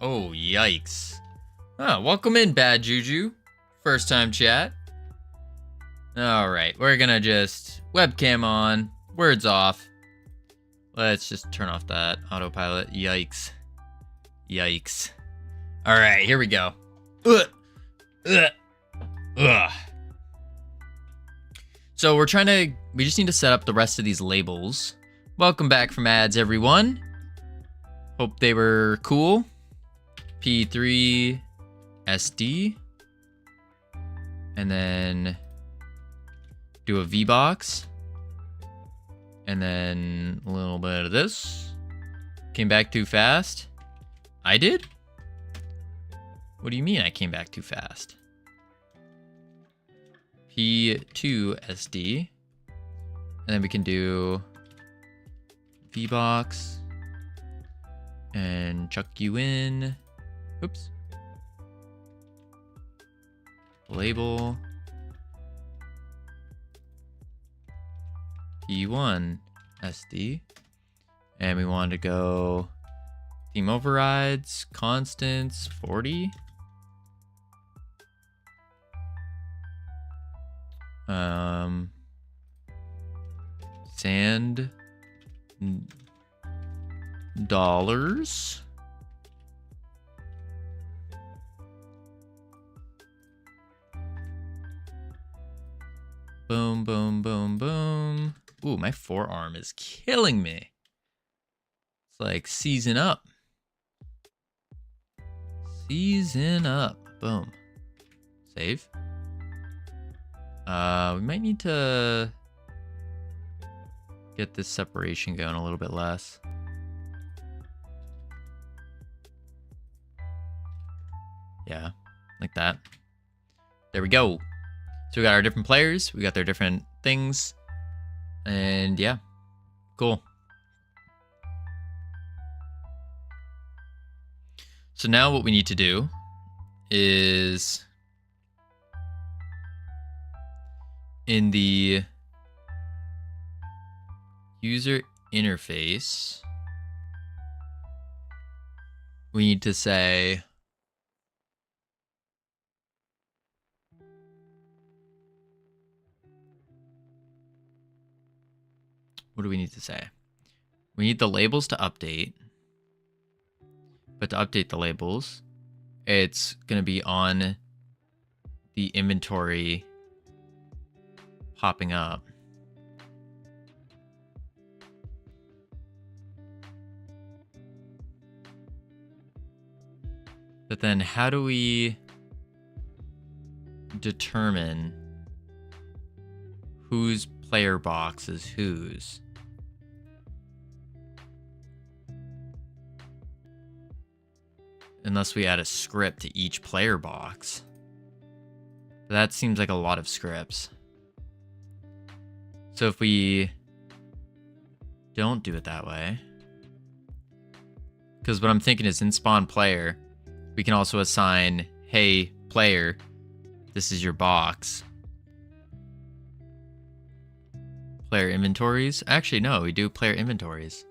Oh, yikes. Oh, welcome in, Bad Juju. First time chat. Alright, we're gonna just webcam on, words off. Let's just turn off that autopilot. Yikes. Yikes. Alright, here we go. Ugh. Ugh. Ugh. So we just need to set up the rest of these labels. Welcome back from ads, everyone. Hope they were cool. P3 SD. And then do a V-box. And then a little bit of this. Came back too fast. I did? What do you mean I came back too fast? P2 SD. And then we can do V-box. And chuck you in. Oops. Label. P1 SD. And we want to go theme overrides, constants, 40. Sand dollars. Boom, boom, boom, boom. Ooh, my forearm is killing me. It's like season up. Season up. Boom. Save. We might need to get this separation going a little bit less. Yeah, like that. There we go. So we got our different players. We got their different things. And yeah, cool. So now what we need to do is in the user interface, we need to say what do we need to say? We need the labels to update. But to update the labels, it's going to be on the inventory popping up. But then how do we determine whose player box is whose? Unless we add a script to each player box. That seems like a lot of scripts. So if we don't do it that way, because what I'm thinking is in spawn player, we can also assign, hey, player, this is your box. Player inventories. Actually, no, we do player inventories.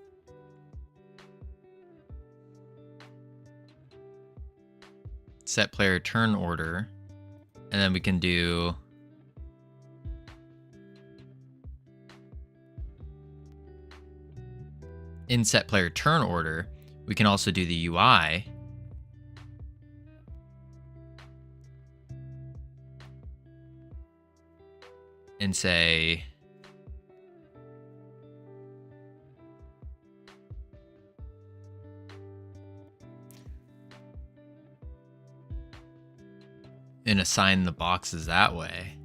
Set player turn order, and then we can do in set player turn order. We can also do the UI and say and assign the boxes that way.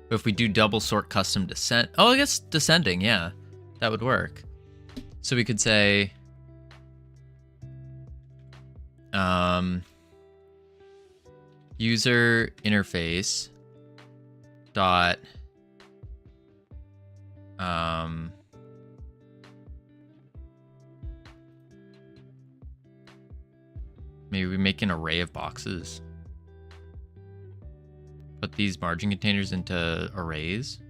But if we do double sort custom descent, oh, I guess descending, yeah, that would work. So we could say, user interface dot, maybe we make an array of boxes. Put these margin containers into arrays.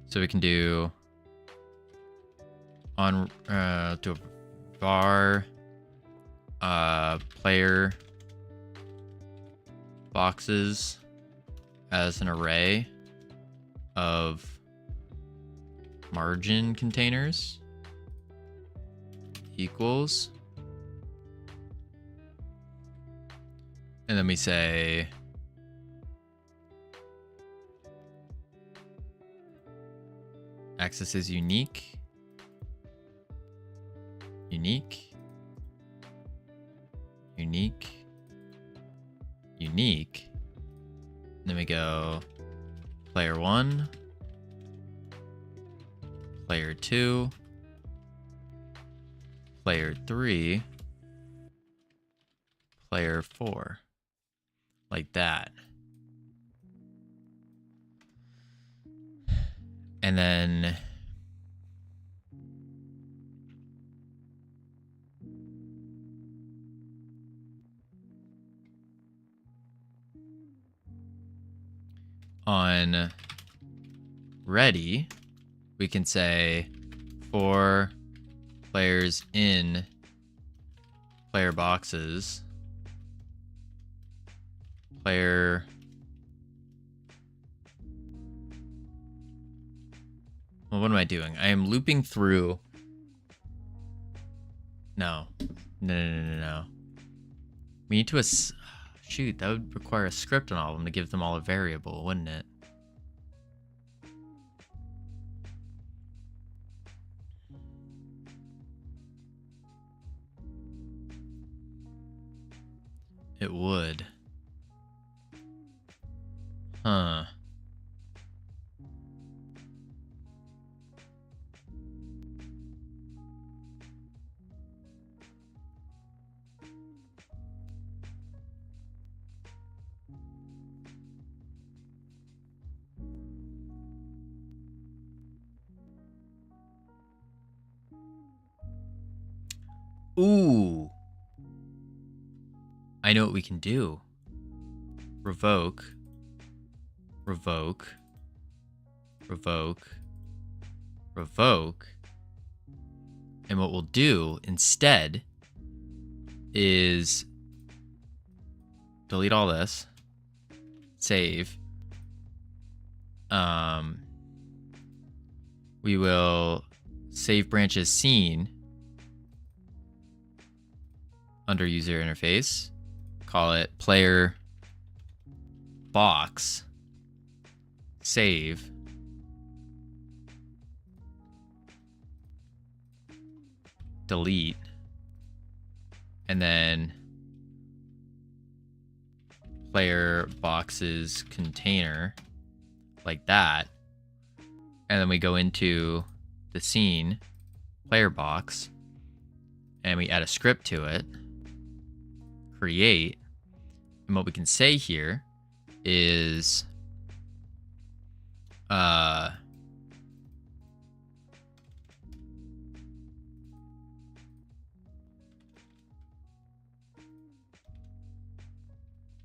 So we can do on do a var player boxes as an array of margin containers equals, and then we say access is unique, unique, unique, unique. And then we go player 1, player 2, player 3, player 4. Like that. And then on ready, we can say for players in player boxes, player well, what am I doing? I am looping through. No. We need to shoot, that would require a script on all of them to give them all a variable, wouldn't it? It would. Huh. Ooh. I know what we can do. Revoke. revoke, revoke. And what we'll do instead is delete all this, save. We will save branches seen under user interface, call it player box, save. Delete, and then player boxes container, like that. And then we go into the scene player box and we add a script to it, create. And what we can say here is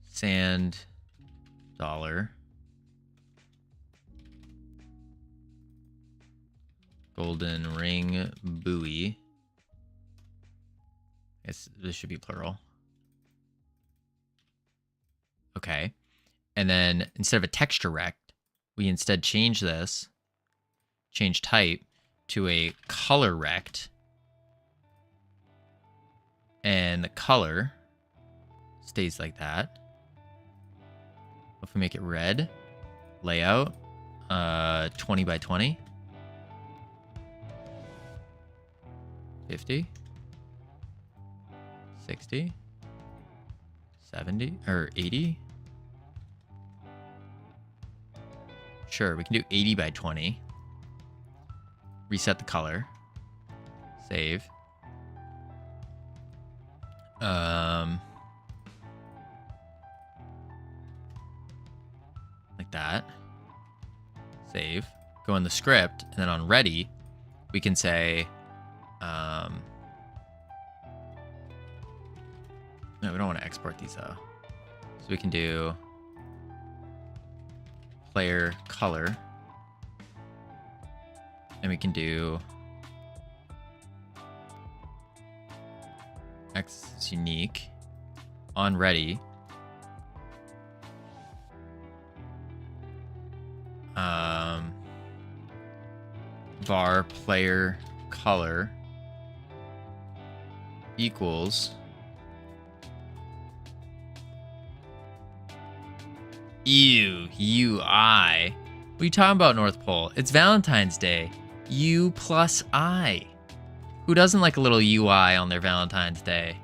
sand dollar golden ring buoy. This should be plural. Okay. And then instead of a texture rect, we instead change this, change type to a color rect. And the color stays like that. If we make it red, layout, 20 by 20, 50, 60, 70, or 80. Sure, we can do 80 by 20. Reset the color. Save. Like that. Save. Go in the script, and then on ready, we can say, no, we don't want to export these though. So we can do player color, and we can do X is unique on ready. Var player color equals UI. What are you talking about, North Pole? It's Valentine's Day. U plus I. Who doesn't like a little UI on their Valentine's Day?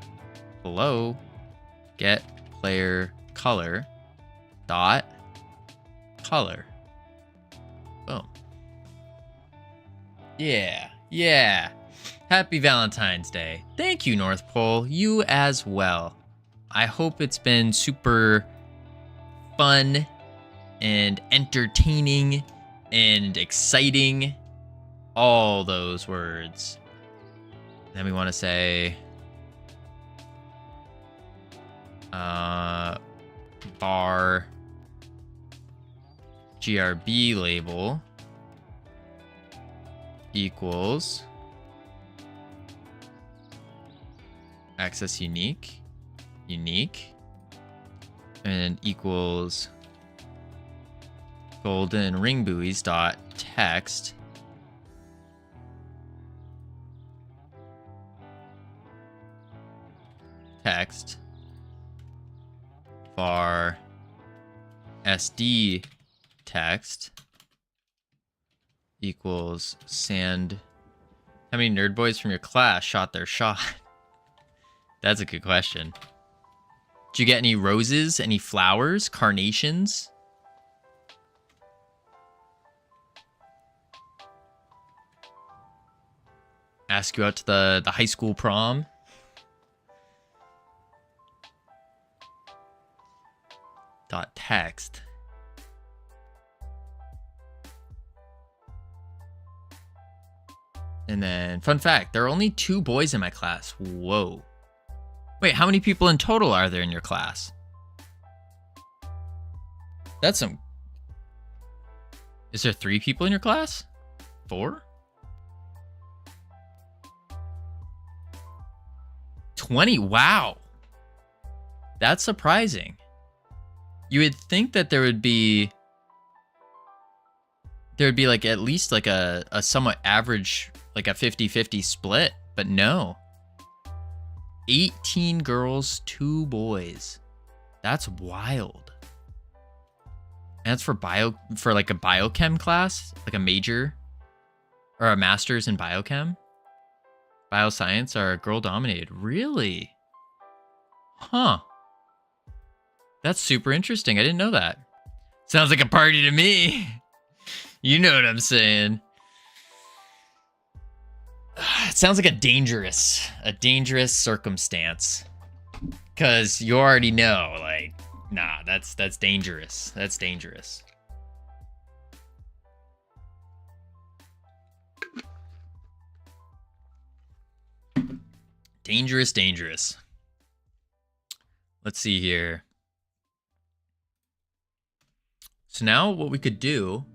Hello? Get player color dot color. Boom. Yeah. Happy Valentine's Day. Thank you, North Pole. You as well. I hope it's been super fun and entertaining and exciting. All those words. Then we want to say bar GRB label equals access unique, and equals golden ring buoys dot text var SD text equals sand. How many nerd boys from your class shot their shot? That's a good question. Did you get any roses, any flowers, carnations? Ask you out to the high school prom? Dot text. And then, fun fact, there are only 2 boys in my class. Whoa. Wait, how many people in total are there in your class? That's some... Is there 3 people in your class? 4? 20. Wow. That's surprising. You would think that there would be like at least like a somewhat average, like a 50-50 split, but no. 18 girls, 2 boys. That's wild. And that's for like a biochem class, like a major or a master's in biochem. Bioscience are girl dominated. Really? Huh. That's super interesting. I didn't know that. Sounds like a party to me. You know what I'm saying. It sounds like a dangerous circumstance. Cause you already know, like, nah, that's dangerous. That's dangerous. Dangerous. Let's see here. So now what we could do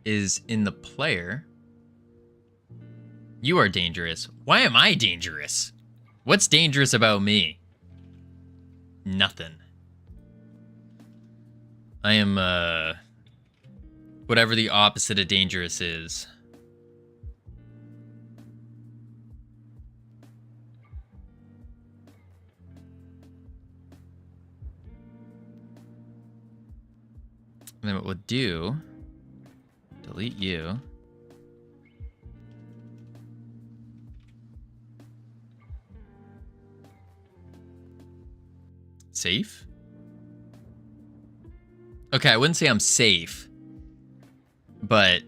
is in the player, you are dangerous. Why am I dangerous? What's dangerous about me? Nothing. I am, whatever the opposite of dangerous is. And then what we'll do, delete you. Safe? Okay, I wouldn't say I'm safe, but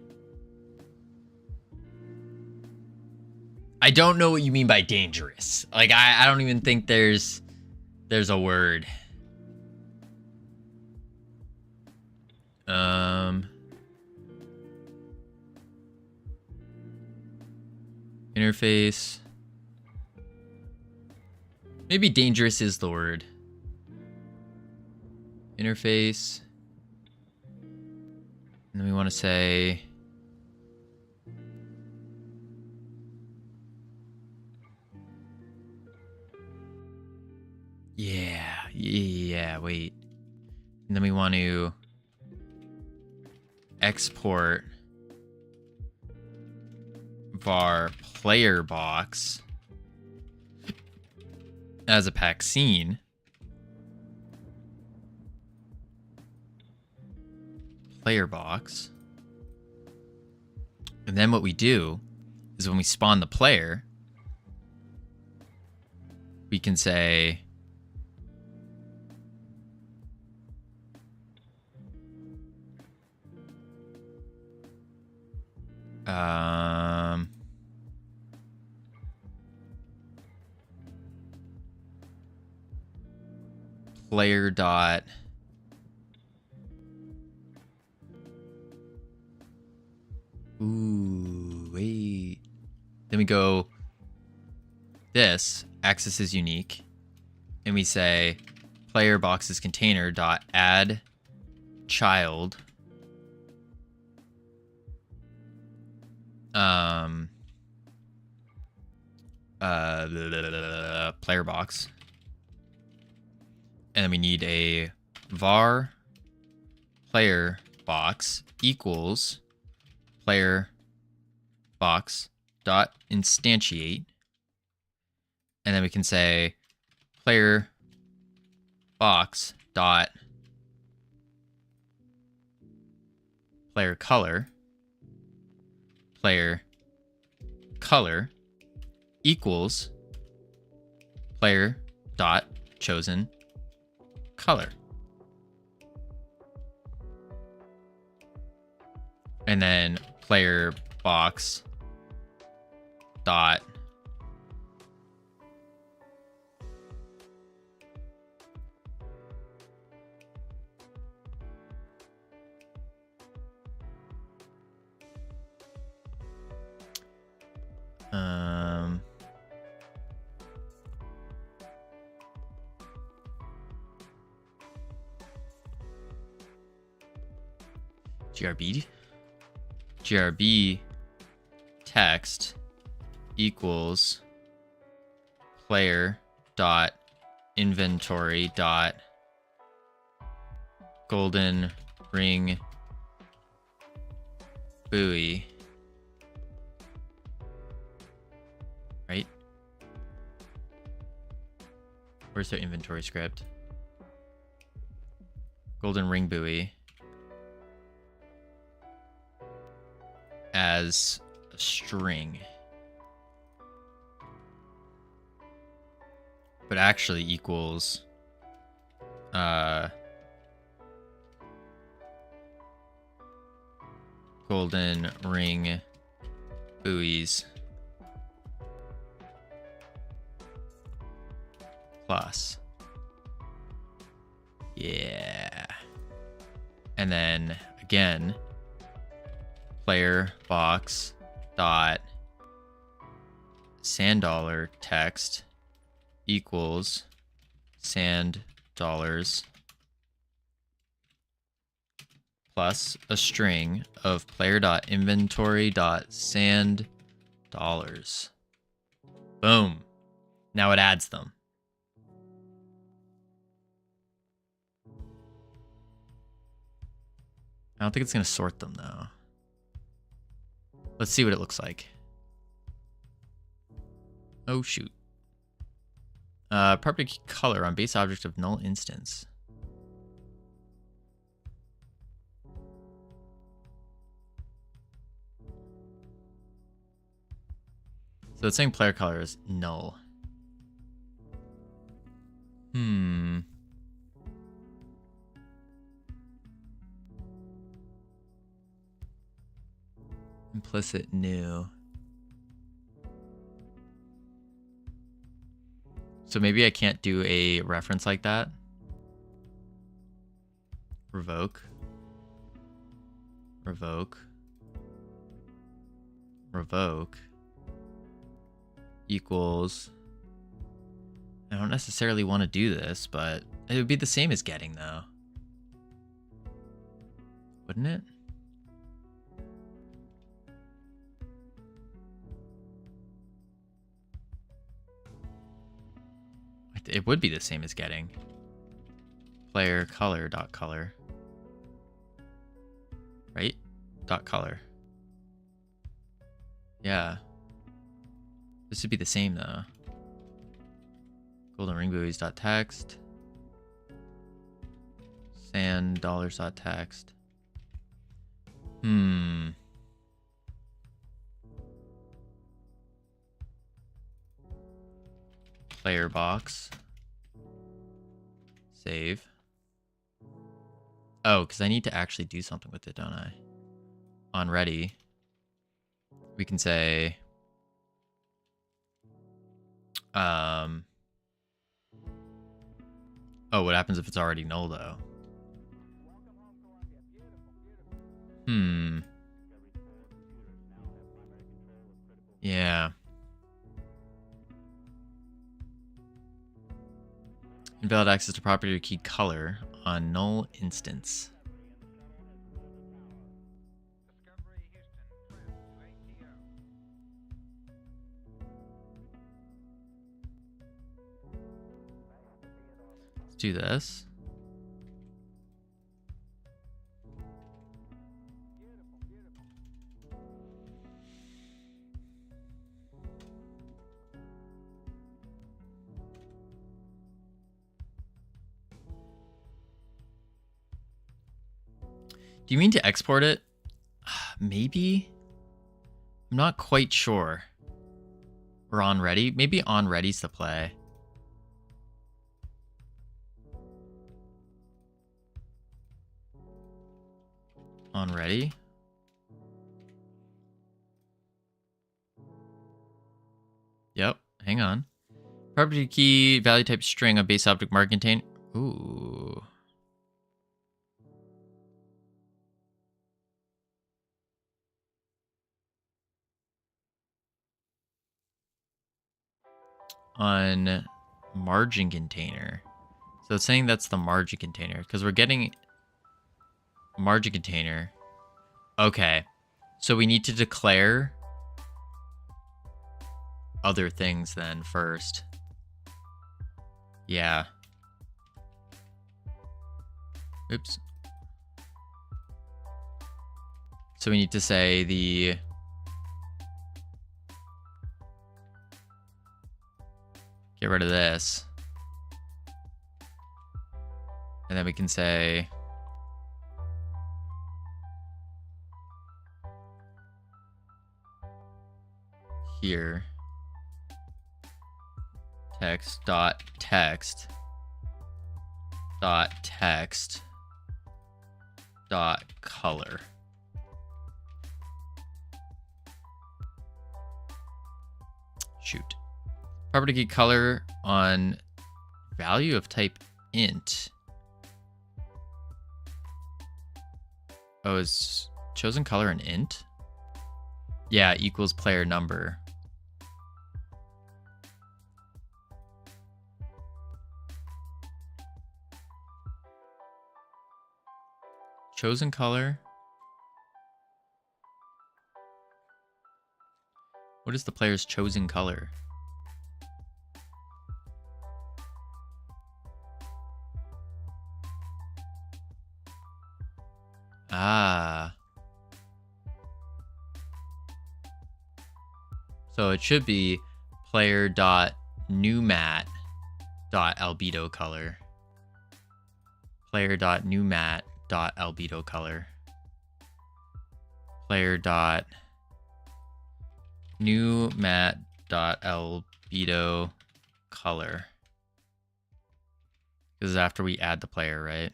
I don't know what you mean by dangerous. Like, I don't even think there's a word. Interface. Maybe dangerous is the word. Interface. And then we want to say yeah, wait. And then we want to export var player box as a pack scene. Player box. And then what we do is when we spawn the player, we can say player dot wait. Then we go this access is unique, and we say player boxes container dot add child player box, and then we need a var player box equals player box dot instantiate, and then we can say player box dot player color equals player dot chosen color. And then player box dot grb text equals player dot inventory dot golden ring buoy, right? Where's their inventory script? Golden ring buoy as a string, but actually equals golden ring buoys plus. Yeah. And then again, player box dot sand dollar text equals sand dollars plus a string of player dot inventory dot sand dollars. Boom. Now it adds them. I don't think it's going to sort them, though. Let's see what it looks like. Oh, shoot. Property key color on base object of null instance. So it's saying player color is null. Implicit new. So maybe I can't do a reference like that. Revoke. Revoke. Revoke. Equals. I don't necessarily want to do this, but it would be the same as getting, though. Wouldn't it? It would be the same as getting. Player color dot color. Right? Dot color. Yeah. This would be the same though. Golden ring buoys dot text. Sand dollars dot text. Player box. Save. Oh, because I need to actually do something with it, don't I? On ready, we can say oh, what happens if it's already null though? Yeah. Invalid access to property or key color on null instance. Let's do this. Do you mean to export it? Maybe? I'm not quite sure. Or on ready? Maybe on ready's the play. On ready? Yep, hang on. Property key, value type string, a base object mark contain. Ooh. On margin container. So it's saying that's the margin container because we're getting margin container Okay. So we need to declare other things then first. Yeah. Oops. So we need to say the get rid of this. And then we can say here text dot text dot text dot color. Shoot. Property key color on value of type int. Oh, is chosen color an int? Yeah, equals player number. Chosen color. What is the player's chosen color? Ah. So it should be player dot new mat dot albedo color. Player dot new mat dot albedo color. Player dot new mat dot albedo color. This is after we add the player, right?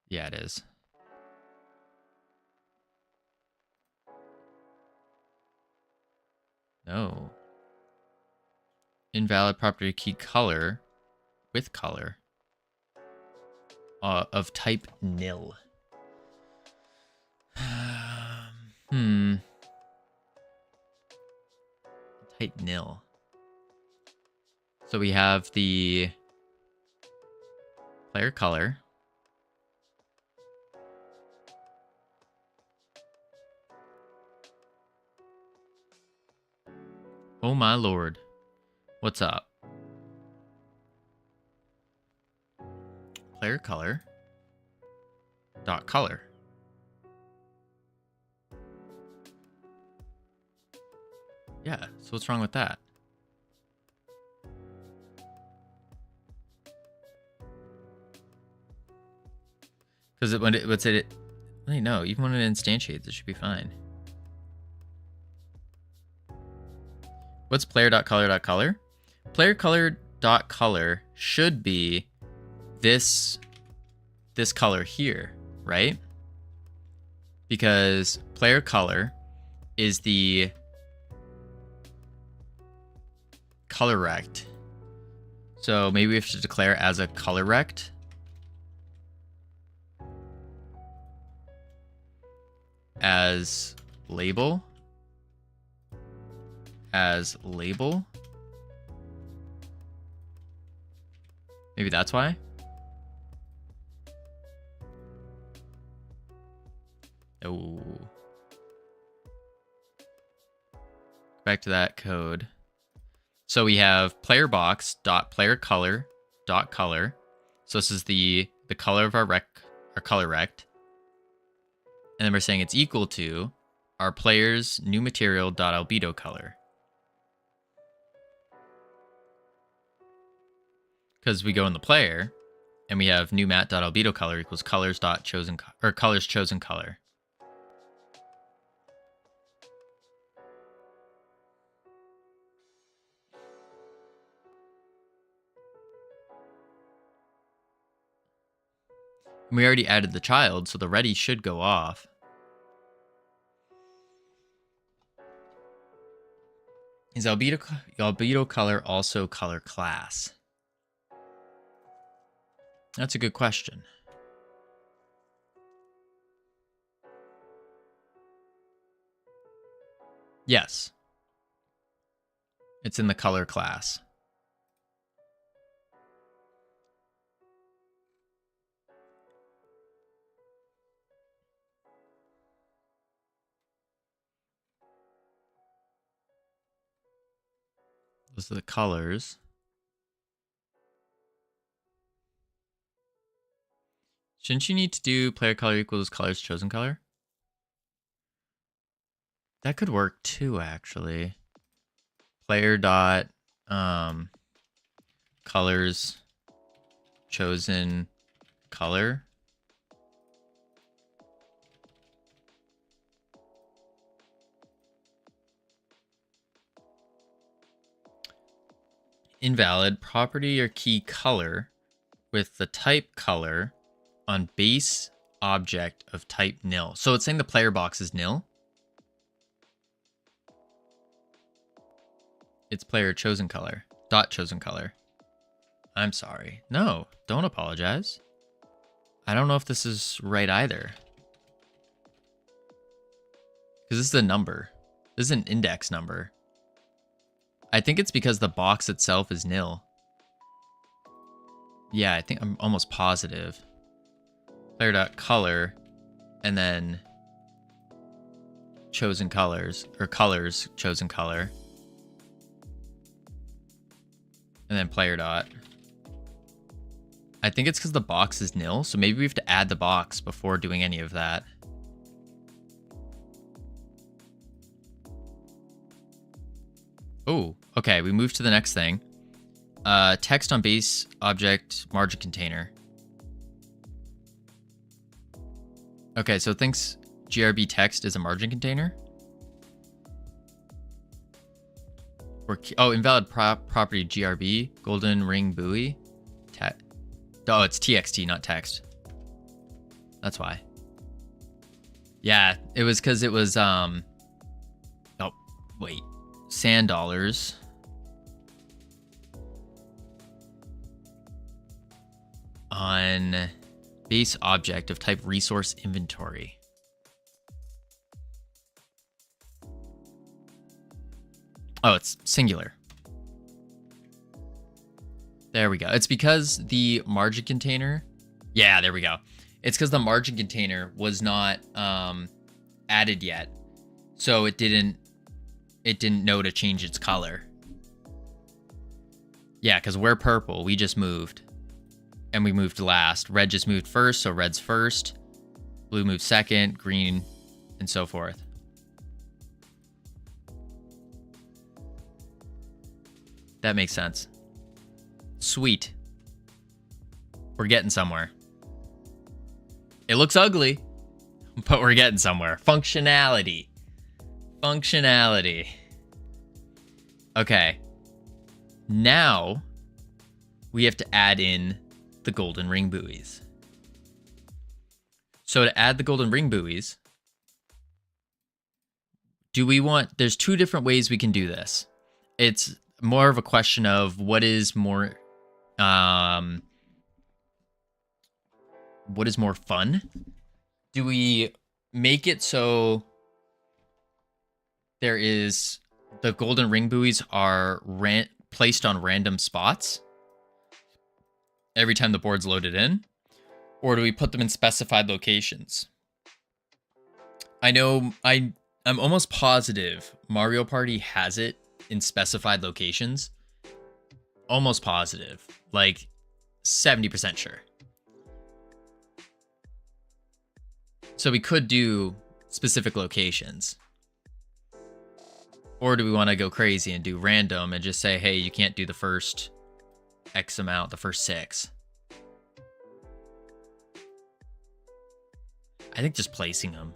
Yeah, it is. No. Invalid property key color with color of type nil. Type nil. So we have the player color. Oh my lord. What's up? Player color dot color. Yeah, so what's wrong with that? Because when it what's it? Wait, no, even when it instantiates, it should be fine. What's player.color.color? Player color.color should be this color here, right? Because player color is the color rect. So maybe we have to declare as a color rect. As label. As label. Maybe that's why. Oh. Back to that code. So we have player box dot player color dot color. So this is the color of our color rect. And then we're saying it's equal to our player's new material dot albedo color. Because we go in the player and we have new mat dot albedo color equals colors dot chosen or colors chosen color. And we already added the child, so the ready should go off. Is albedo color also color class? That's a good question. Yes. It's in the color class. Those are the colors. Shouldn't you need to do player color equals colors chosen color? That could work too, actually. Player dot colors chosen color. Invalid property or key color with the type color on base object of type nil. So it's saying the player box is nil. It's player chosen color. Dot chosen color. I'm sorry. No, don't apologize. I don't know if this is right either. Because this is a number. This is an index number. I think it's because the box itself is nil. Yeah, I think I'm almost positive. Player.color and then chosen colors, or colors chosen color. And then player dot. I think it's because the box is nil, so maybe we have to add the box before doing any of that. Oh, okay, we move to the next thing. Text on base object margin container. Okay, so it thinks GRB text is a margin container. Or invalid property GRB golden ring buoy. Oh, it's TXT, not text. That's why. Yeah, it was because it was oh wait, sand dollars. On base object of type resource inventory. Oh, it's singular. There we go. It's because the margin container. Yeah, there we go. It's because the margin container was not added yet. So it didn't know to change its color. Yeah, because we're purple. We just moved. And we moved last. Red just moved first, so red's first. Blue moved second, green, and so forth. That makes sense. Sweet. We're getting somewhere. It looks ugly, but we're getting somewhere. Functionality. Functionality. Okay. Now, we have to add in the golden ring buoys. So to add the golden ring buoys, there's two different ways we can do this. It's more of a question of what is more fun? Do we make it so there is the golden ring buoys are placed on random spots every time the board's loaded in? Or do we put them in specified locations? I know I'm almost positive Mario Party has it in specified locations. Almost positive. Like 70% sure. So we could do specific locations. Or do we want to go crazy and do random and just say, hey, you can't do the first X amount, the first 6? I think just placing them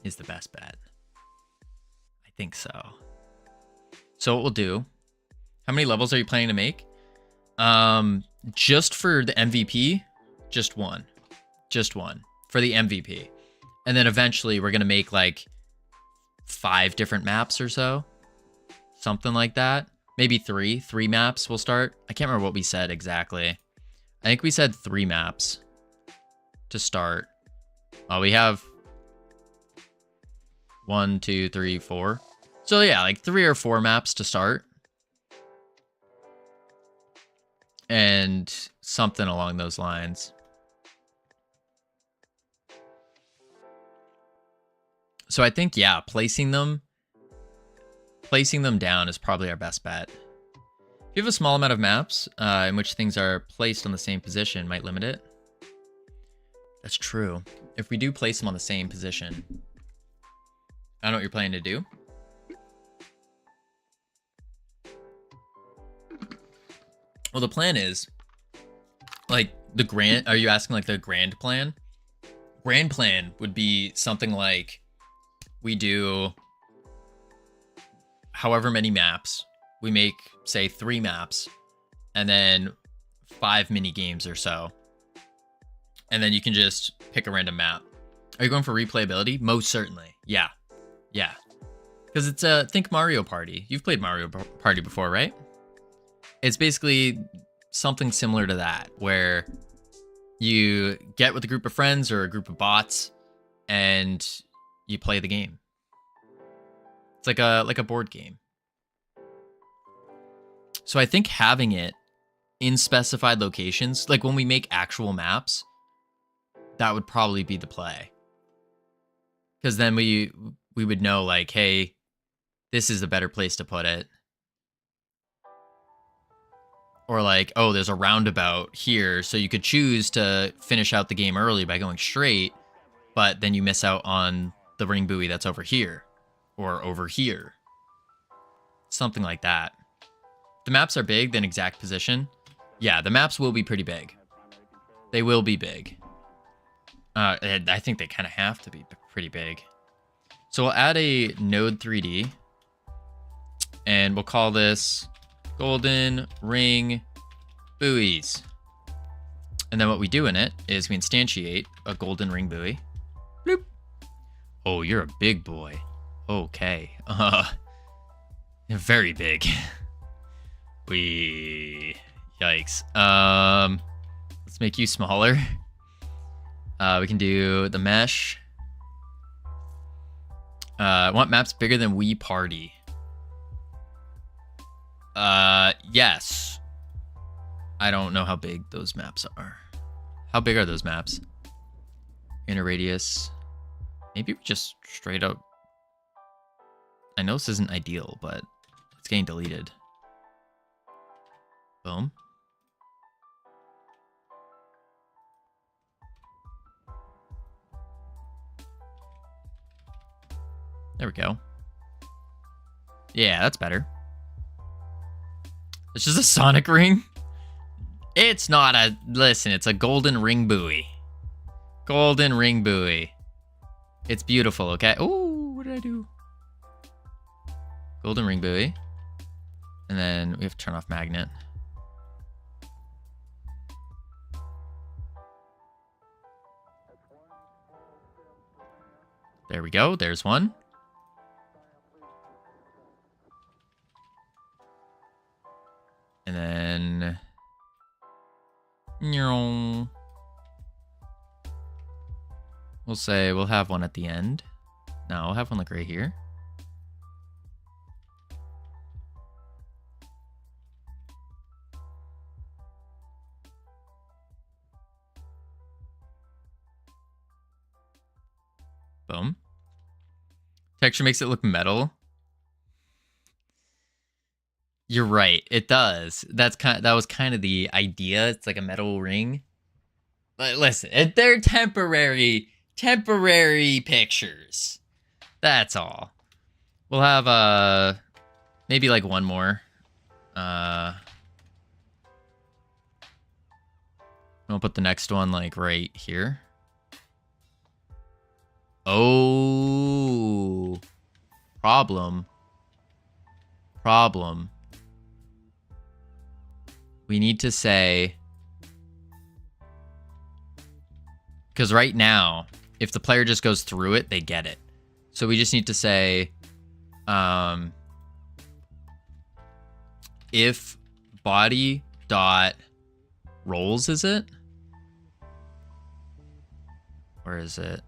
is the best bet. I think so. So what we'll do, how many levels are you planning to make? Just for the MVP, just one. Just one for the MVP. And then eventually we're going to make like 5 different maps or so. Something like that. Maybe 3 maps we'll start. I can't remember what we said exactly. I think we said 3 maps to start. We have 1, 2, 3, 4. So yeah, like 3 or 4 maps to start. And something along those lines. So I think, yeah, placing them down is probably our best bet. If you have a small amount of maps in which things are placed on the same position, might limit it. That's true. If we do place them on the same position, I don't know what you're planning to do. Well, the plan is, like, the grand... Are you asking, like, the grand plan? Grand plan would be something like, we do however many maps. We make, say, 3 maps, and then 5 mini games or so. And then you can just pick a random map. Are you going for replayability? Most certainly. Yeah. Yeah. Because it's think Mario Party. You've played Mario Party before, right? It's basically something similar to that, where you get with a group of friends or a group of bots and you play the game. It's like a board game. So I think having it in specified locations, like when we make actual maps, that would probably be the play. Because then we would know, like, hey, this is a better place to put it. Or like, oh, there's a roundabout here, so you could choose to finish out the game early by going straight, but then you miss out on the ring buoy that's over here. Or over here. Something like that. If the maps are big, then exact position. Yeah, the maps will be pretty big. They will be big. I think they kind of have to be pretty big. So we'll add a node 3D. And we'll call this Golden Ring Buoys. And then what we do in it is we instantiate a golden ring buoy. Bloop. Oh, you're a big boy. Okay. You're very big. Yikes. Let's make you smaller. We can do the mesh. I want maps bigger than Wii Party. Yes. I don't know how big those maps are. How big are those maps? Inner radius. Maybe we just straight up... I know this isn't ideal, but it's getting deleted. Boom. There we go. Yeah, that's better. It's just a Sonic ring? It's not a... Listen, it's a golden ring buoy. Golden ring buoy. It's beautiful, okay? Oh, what did I do? Golden ring buoy. And then we have to turn off magnet. There we go. There's one. And then... We'll say we'll have one at the end. No, we'll have one like right here. Boom. Texture makes it look metal. You're right. It does. That was kind of the idea. It's like a metal ring. But listen, they're temporary pictures. That's all. We'll have maybe like one more. We'll put the next one like right here. Oh, problem. We need to say, because right now, if the player just goes through it, they get it. So we just need to say, if body dot rolls, is it? Where is it?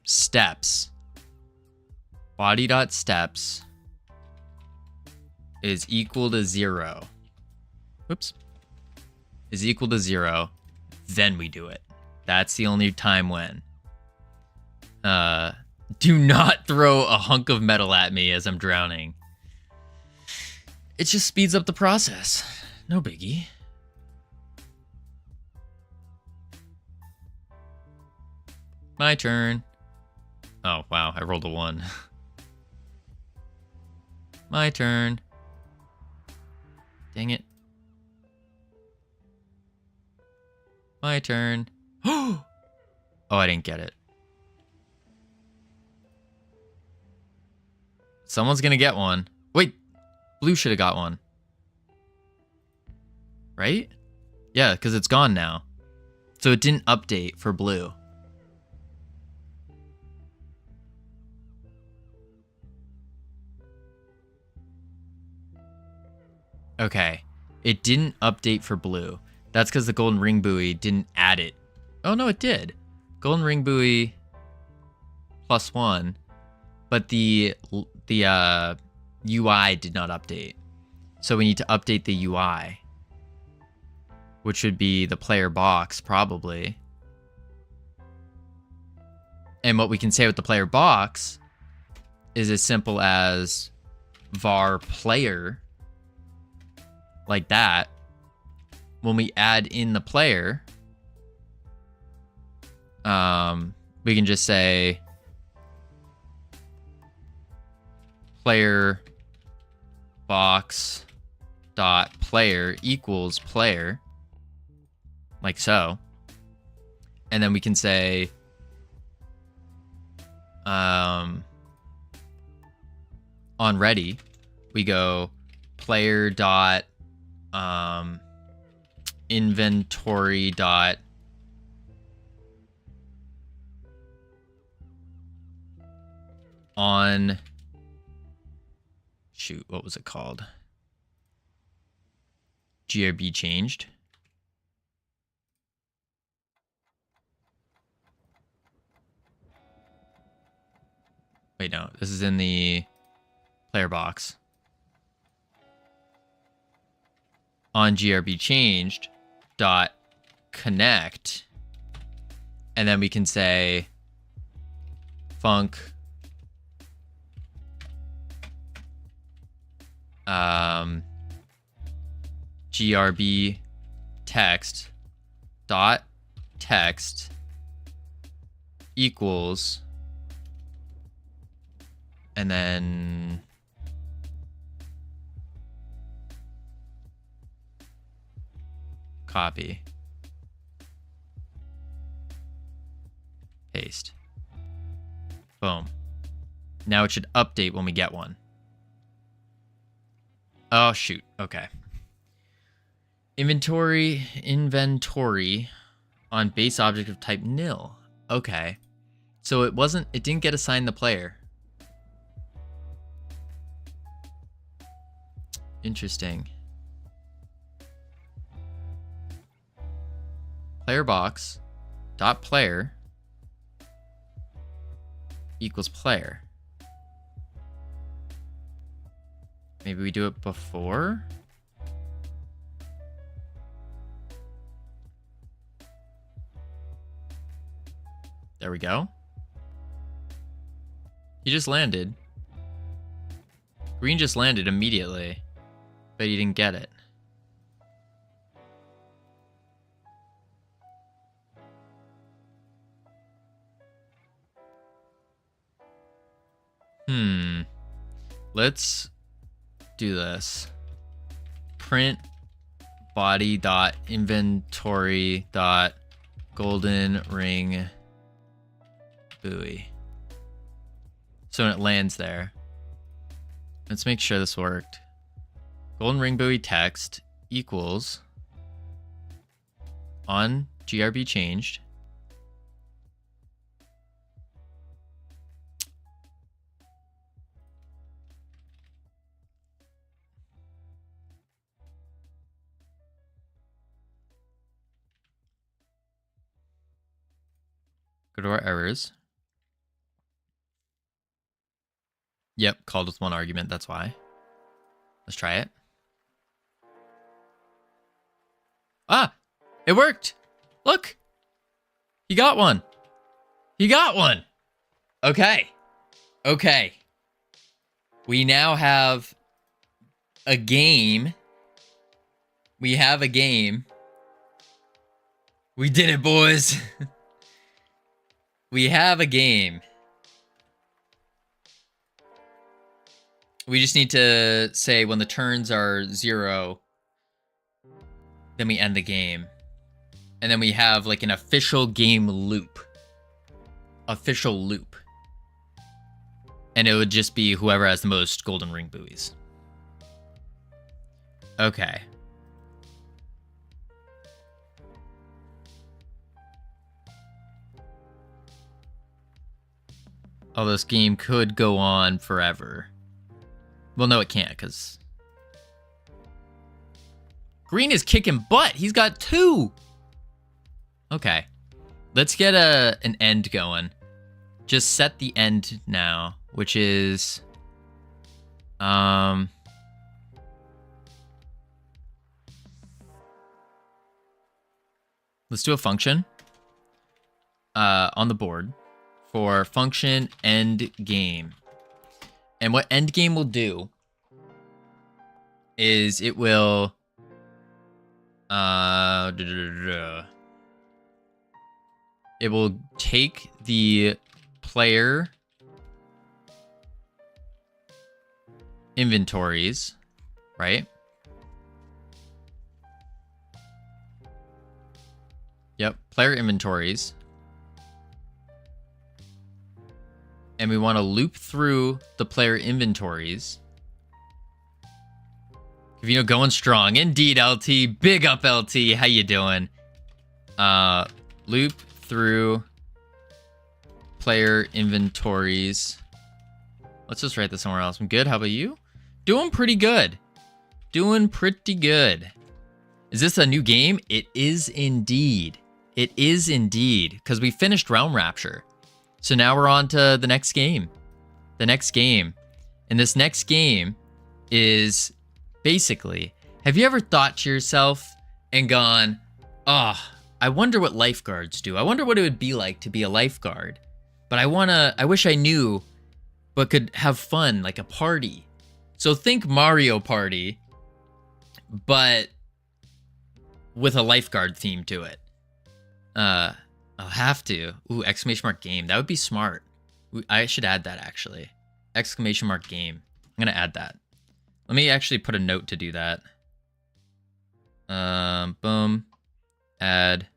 Steps. Body dot steps is equal to 0. Whoops. Is equal to 0. Then we do it. That's the only time when. Do not throw a hunk of metal at me as I'm drowning. It just speeds up the process. No biggie. My turn. Oh, wow. I rolled a 1. My turn. Dang it. My turn. Oh, I didn't get it. Someone's gonna get one. Wait, blue should have got one. Right? Yeah, because it's gone now. So it didn't update for blue. Okay. It didn't update for blue. That's because the golden ring buoy didn't add it. Oh, no, it did. Golden ring buoy +1. But the UI did not update. So we need to update the UI. Which would be the player box, probably. And what we can say with the player box is as simple as var player, like that. When we add in the player, we can just say player box dot player equals player, like so. And then we can say on ready, we go player dot inventory dot on, shoot, what was it called? GRB changed. Wait, no, this is in the player box. On GRB changed dot connect, and then we can say func GRB text dot text equals, and then copy, paste, boom. Now it should update when we get one. Oh, shoot. Okay. Inventory on base object of type nil. Okay. So it didn't get assigned the player. Interesting. Player box dot player equals player. Maybe we do it before? There we go. He just landed. Green just landed immediately, but he didn't get it. Let's do this. Print body dot inventory dot golden ring buoy. So when it lands there, let's make sure this worked. Golden ring buoy text equals on GRB changed. Go to our errors. Yep, called with one argument, that's why. Let's try it. Ah! It worked! Look! He got one! He got one! Okay. Okay. We now have a game. We have a game. We did it, boys. We have a game. We just need to say when the turns are 0, then we end the game. And then we have like an official game loop. Official loop. And it would just be whoever has the most golden ring buoys. Okay. Oh, this game could go on forever. Well, no, it can't, because Green is kicking butt. He's got 2. Okay. Let's get an end going. Just set the end now, which is let's do a function on the board for function end game. And what end game will do is it will it will take the player inventories, right? Yep, player inventories. And we want to loop through the player inventories. Covino going strong. Indeed, LT. Big up, LT. How you doing? Loop through player inventories. Let's just write this somewhere else. I'm good. How about you? Doing pretty good. Doing pretty good. Is this a new game? It is indeed. It is indeed. Because we finished Realm Rapture. So now we're on to the next game. The next game. And this next game is basically, have you ever thought to yourself and gone, oh, I wonder what lifeguards do. I wonder what it would be like to be a lifeguard. But I wish I knew, but could have fun, like a party. So think Mario Party, but with a lifeguard theme to it. I'll have to. Ooh, exclamation mark game. That would be smart. I should add that, actually. Exclamation mark game. I'm going to add that. Let me actually put a note to do that. Boom. Add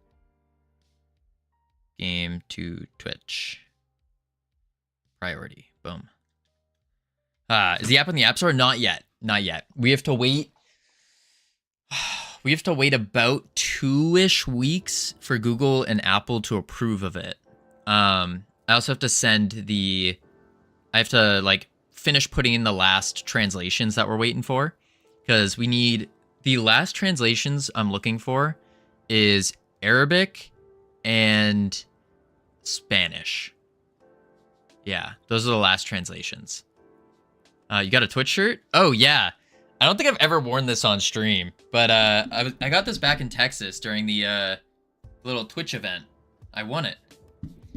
game to Twitch. Priority. Boom. Is the app on the App Store? Not yet. Not yet. We have to wait. We have to wait about 2-ish weeks for Google and Apple to approve of it. I also have to I have to like finish putting in the last translations that we're waiting for, because we need the last translations I'm looking for is Arabic and Spanish. Yeah, those are the last translations. You got a Twitch shirt? Oh yeah. I don't think I've ever worn this on stream, but I got this back in Texas during the little Twitch event. I won it.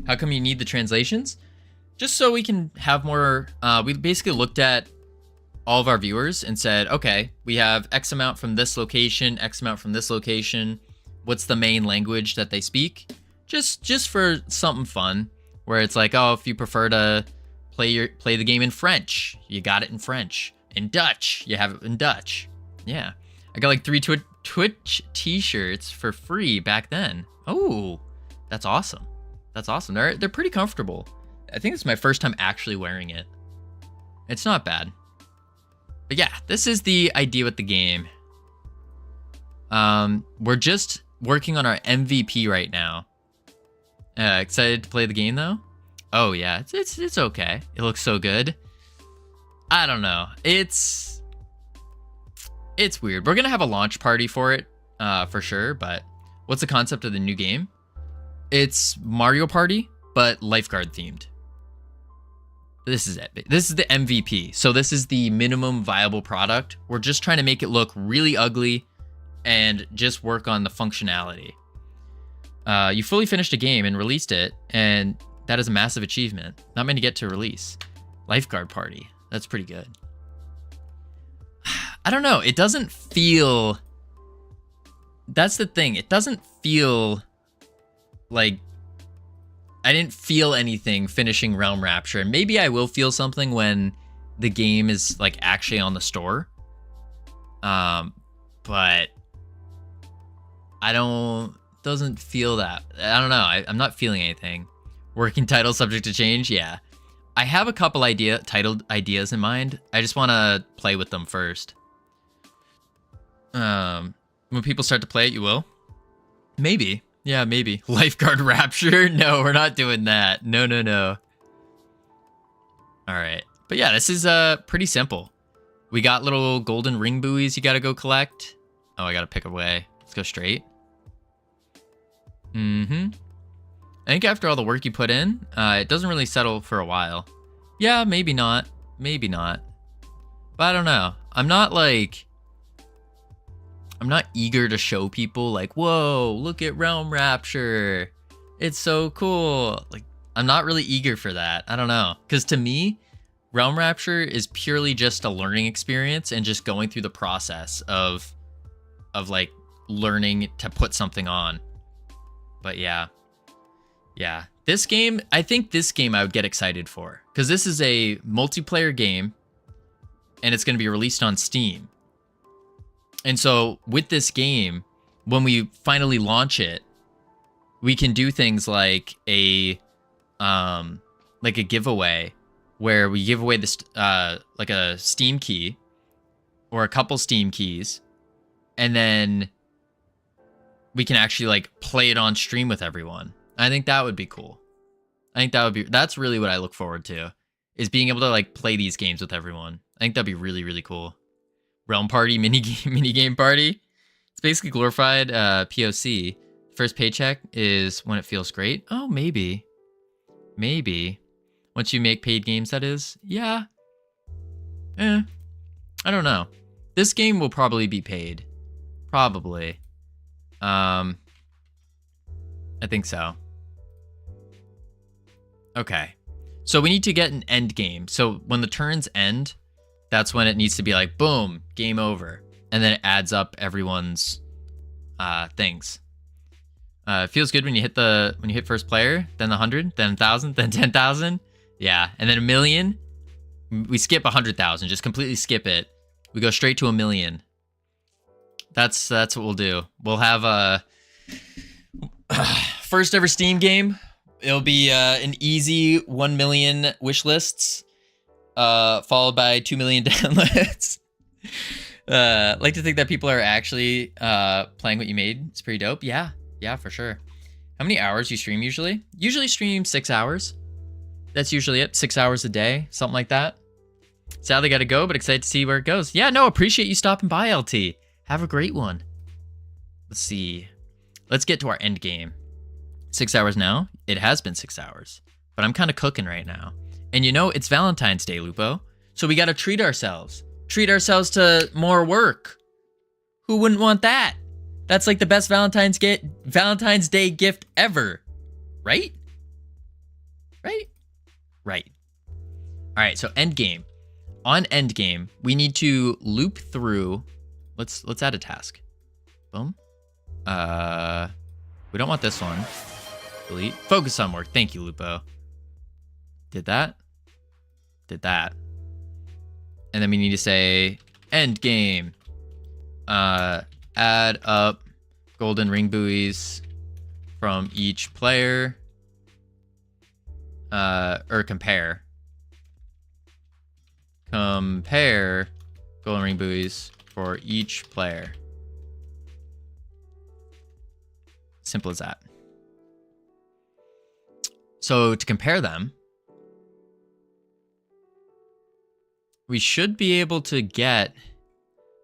How come you need the translations? Just so we can have more. We basically looked at all of our viewers and said, okay, we have X amount from this location, X amount from this location. What's the main language that they speak? Just for something fun, where it's like, oh, if you prefer to play the game in French, you got it in French. In Dutch, you have it in Dutch. Yeah. I got like 3 Twitch t-shirts for free back then. Oh, that's awesome. That's awesome. They're pretty comfortable. I think it's my first time actually wearing it. It's not bad. But yeah, this is the idea with the game. We're just working on our MVP right now. Excited to play the game though? Oh yeah, it's okay. It looks so good. I don't know. It's weird. We're gonna have a launch party for it, for sure. But what's the concept of the new game? It's Mario Party, but lifeguard themed. This is it. This is the MVP. So this is the minimum viable product. We're just trying to make it look really ugly and just work on the functionality. You fully finished a game and released it, and that is a massive achievement. Not many get to release. Lifeguard Party. That's pretty good. I don't know. It doesn't feel... That's the thing. It doesn't feel like... I didn't feel anything finishing Realm Rapture. And maybe I will feel something when the game is like actually on the store. But I don't... Doesn't feel that. I don't know. I'm not feeling anything. Working title subject to change? Yeah. I have a couple titled ideas in mind. I just want to play with them first. When people start to play it, you will? Maybe. Yeah, maybe. Lifeguard Rapture? No, we're not doing that. No, no, no. All right. But yeah, this is pretty simple. We got little golden ring buoys you got to go collect. Oh, I got to pick a way. Let's go straight. I think after all the work you put in, it doesn't really settle for a while. Yeah, maybe not. Maybe not. But I don't know. I'm not eager to show people like, whoa, look at Realm Rapture. It's so cool. Like, I'm not really eager for that. I don't know. Because to me, Realm Rapture is purely just a learning experience and just going through the process of like learning to put something on. But yeah. Yeah. This game, I think this game I would get excited for. Because this is a multiplayer game. And it's going to be released on Steam. And so with this game, when we finally launch it, we can do things like a giveaway where we give away this like a Steam key or a couple Steam keys, and then we can actually like play it on stream with everyone. I think that would be cool. I think that's really what I look forward to, is being able to like play these games with everyone. I think that'd be really, really cool. Realm Party mini game party. It's basically glorified POC. First paycheck is when it feels great. Oh, maybe. Once you make paid games, that is. Yeah. I don't know. This game will probably be paid. Probably. I think so. Okay. So we need to get an end game. So when the turns end, that's when it needs to be like, boom, game over. And then it adds up everyone's things. It feels good when you hit first player, then the 100, then 1,000, then 10,000. Yeah, and then 1,000,000. We skip 100,000, just completely skip it. We go straight to 1,000,000. That's what we'll do. We'll have a first ever Steam game. It'll be an easy 1 million wish lists, followed by 2 million downloads. Like to think that people are actually playing what you made. It's pretty dope. Yeah, for sure. How many hours you stream usually? Usually stream 6 hours. That's usually it. 6 hours a day, something like that. Sadly got to go, but excited to see where it goes. Yeah, no, appreciate you stopping by, LT. Have a great one. Let's see. Let's get to our end game. 6 hours now. It has been 6 hours, but I'm kind of cooking right now. And you know, it's Valentine's Day, Lupo. So we got to treat ourselves. Treat ourselves to more work. Who wouldn't want that? That's like the best Valentine's Day gift ever. Right? Right. All right, so end game. On end game, we need to loop through. Let's add a task. Boom. We don't want this one. Delete. Focus on work. Thank you, Lupo. Did that. And then we need to say end game. Add up golden ring buoys from each player. Or compare. Compare golden ring buoys for each player. Simple as that. So to compare them, we should be able to get...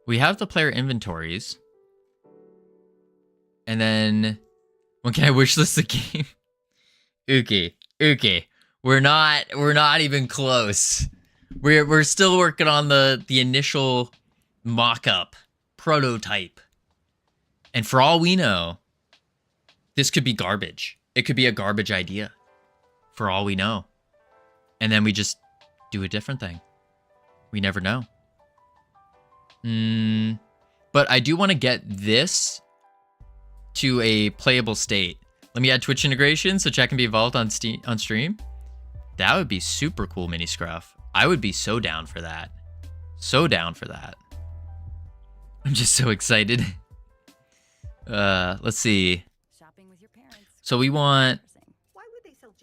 We have the player inventories. And then... When can I wish list the game? Okay. We're not even close. We're still working on the initial mock-up prototype. And for all we know, this could be garbage. It could be a garbage idea. For all we know. And then we just do a different thing. We never know. But I do want to get this to a playable state. Let me add Twitch integration so chat can be involved on stream. That would be super cool, Mini Scruff. I would be so down for that. So down for that. I'm just so excited. Let's see. So we want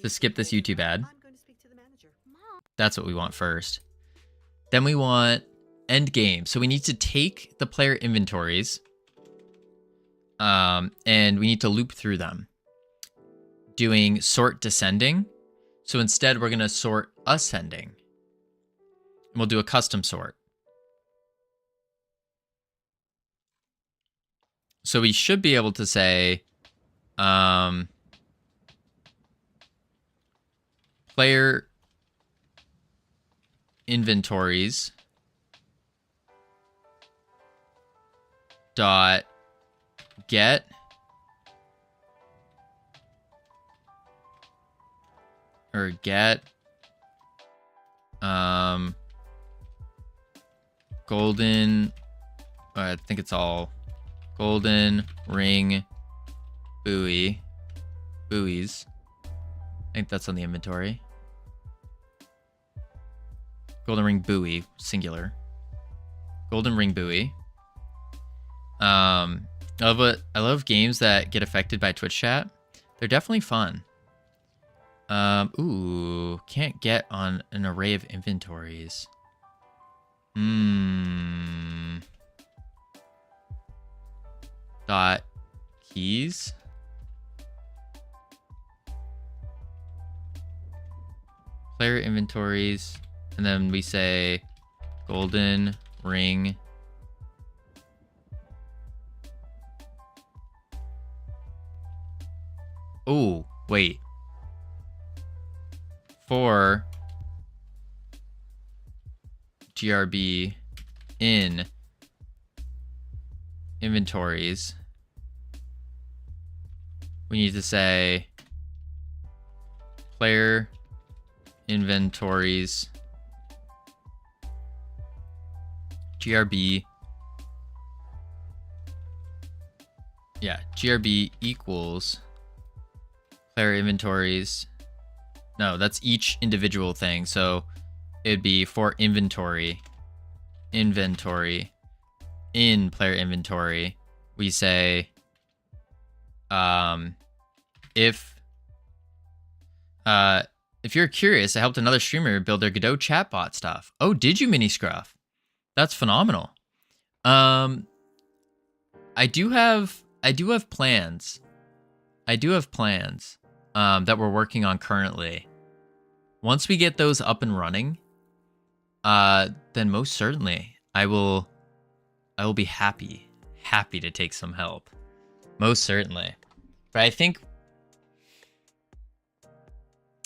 to skip this YouTube ad. That's what we want first. Then we want end game. So we need to take the player inventories, and we need to loop through them, doing sort descending. So instead, we're going to sort ascending. And we'll do a custom sort. So we should be able to say, player inventories dot get or get golden, I think it's all golden ring buoys. I think that's on the inventory. Golden ring buoy, singular. Golden ring buoy. I love games that get affected by Twitch chat. They're definitely fun. Ooh, can't get on an array of inventories. Dot keys. Player inventories, and then we say golden ring oh, wait. For GRB in inventories, we need to say player inventories GRB. Yeah, GRB equals player inventories. No, that's each individual thing. So it'd be for inventory in player inventory. We say if you're curious, I helped another streamer build their Godot chatbot stuff. Oh, did you, Mini Scruff? That's phenomenal. I do have plans. That we're working on currently. Once we get those up and running, then most certainly I will be happy to take some help. Most certainly. But I think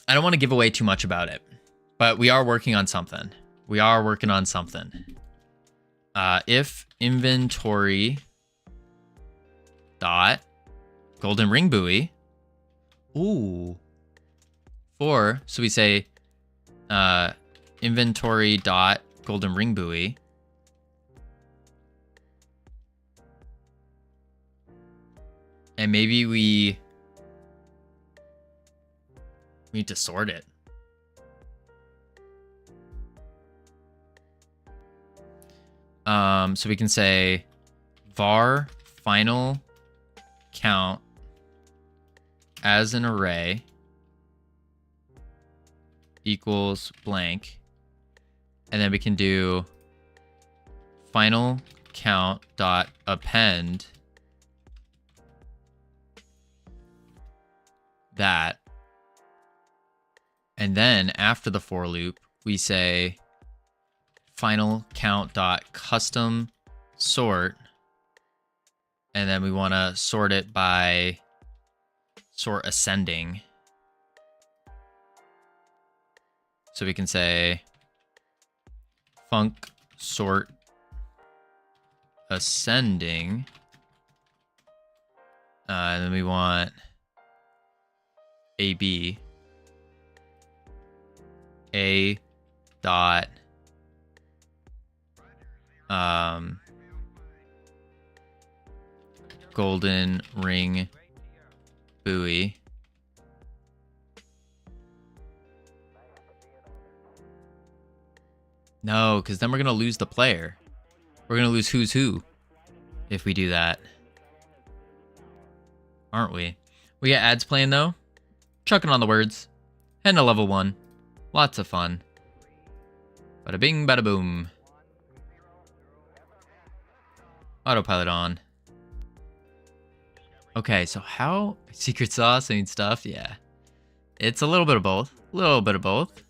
I don't want to give away too much about it, but we are working on something. If inventory dot golden ring buoy. Ooh. So we say inventory dot golden ring buoy. And maybe we need to sort it. So we can say var final count as an array equals blank, and then we can do final count dot append that, and then after the for loop we say final count dot custom sort, and then we want to sort it by sort ascending. So we can say func sort ascending, and then we want AB a dot golden ring buoy. No, because then we're going to lose the player. We're going to lose who's who if we do that. Aren't we? We got ads playing, though. Chucking on the words. Heading to level 1. Lots of fun. Bada bing, bada boom. Autopilot on. Okay, so how... Secret sauce and stuff? Yeah. It's a little bit of both. A little bit of both.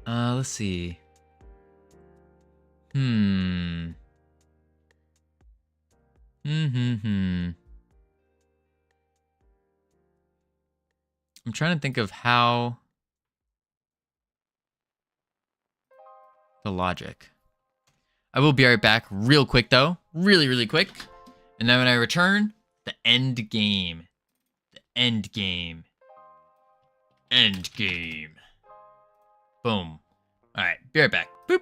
Let's see. I'm trying to think of how... The logic. I will be right back real quick, though. Really, really quick. And then when I return, the end game. The end game. End game. Boom. All right, be right back. Boop.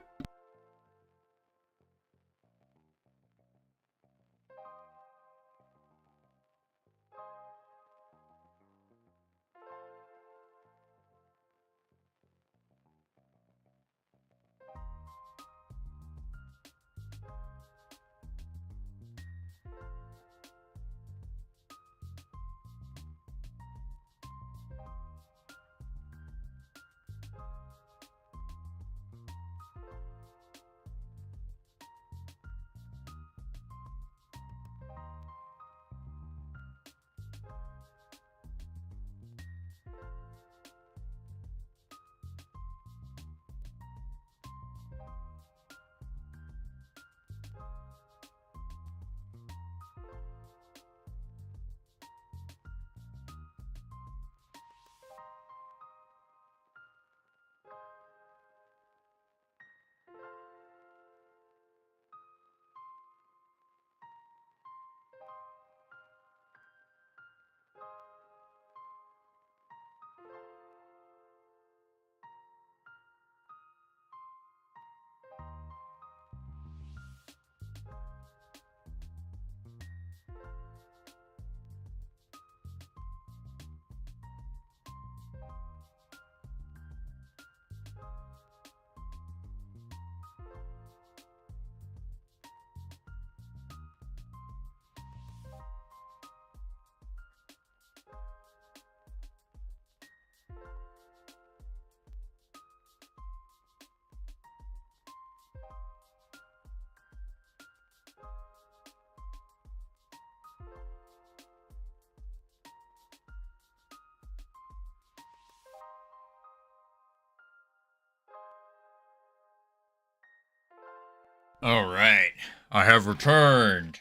All right, I have returned.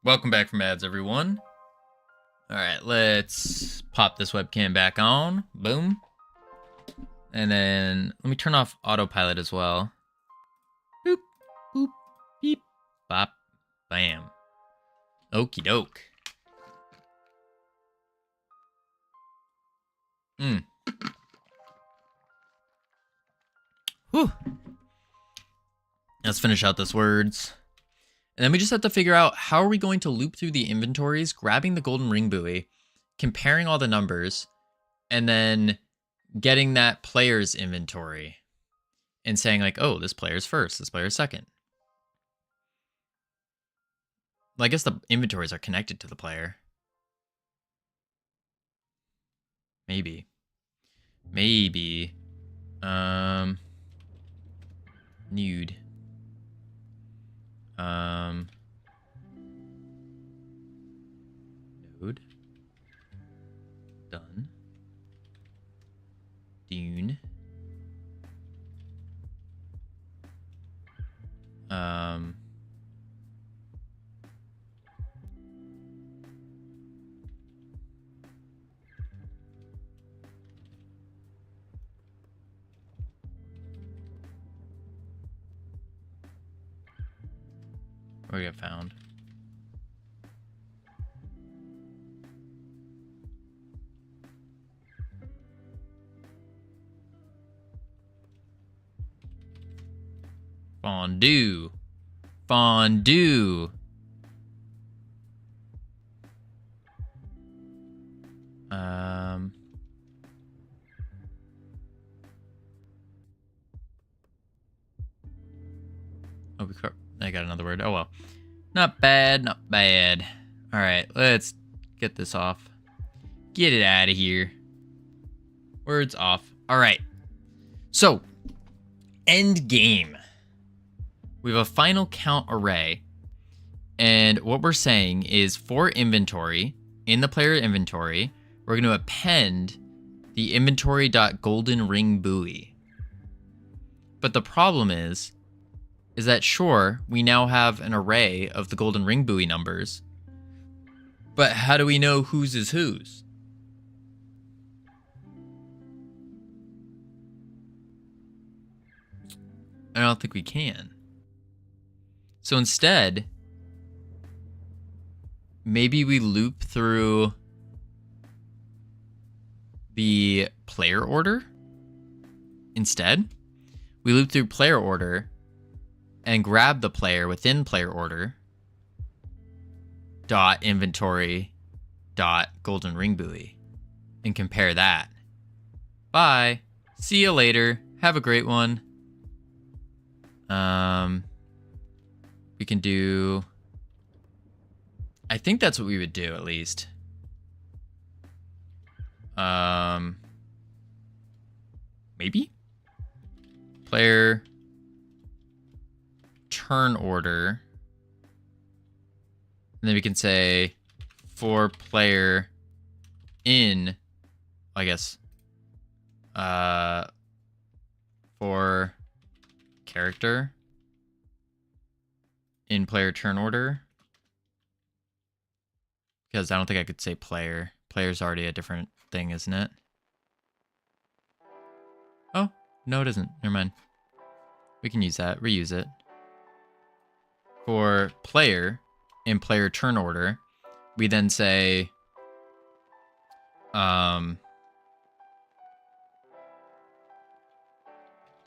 Welcome back from ads, everyone. All right, let's pop this webcam back on. Boom. And then let me turn off autopilot as well. Boop, boop, beep, bop, bam. Okie doke. Whew. Let's finish out this words. And then we just have to figure out how are we going to loop through the inventories, grabbing the golden ring buoy, comparing all the numbers, and then getting that player's inventory and saying like, oh, this player's first, this player's second. Well, I guess the inventories are connected to the player. Maybe. Maybe. Nude. Node. Done. Dune. Where we got found. Fondue. Fondue. Um, oh, I got another word. Oh, well. Not bad, not bad. All right, let's get this off. Get it out of here. Words off. All right. So, end game. We have a final count array. And what we're saying is for inventory, in the player inventory, we're going to append the inventory.golden buoy. But the problem is that sure, we now have an array of the golden buoy numbers. But how do we know whose is whose? I don't think we can. So instead, maybe we loop through the player order instead. We loop through player order and grab the player within player order dot inventory dot golden buoy and compare that. Bye. See you later. Have a great one. We can do, I think that's what we would do at least. Maybe player turn order, and then we can say for player in, I guess, for character in player turn order, because I don't think I could say player. Player's already a different thing, isn't it? Oh, no it isn't. Never mind. We can use that, reuse it. For player in player turn order, we then say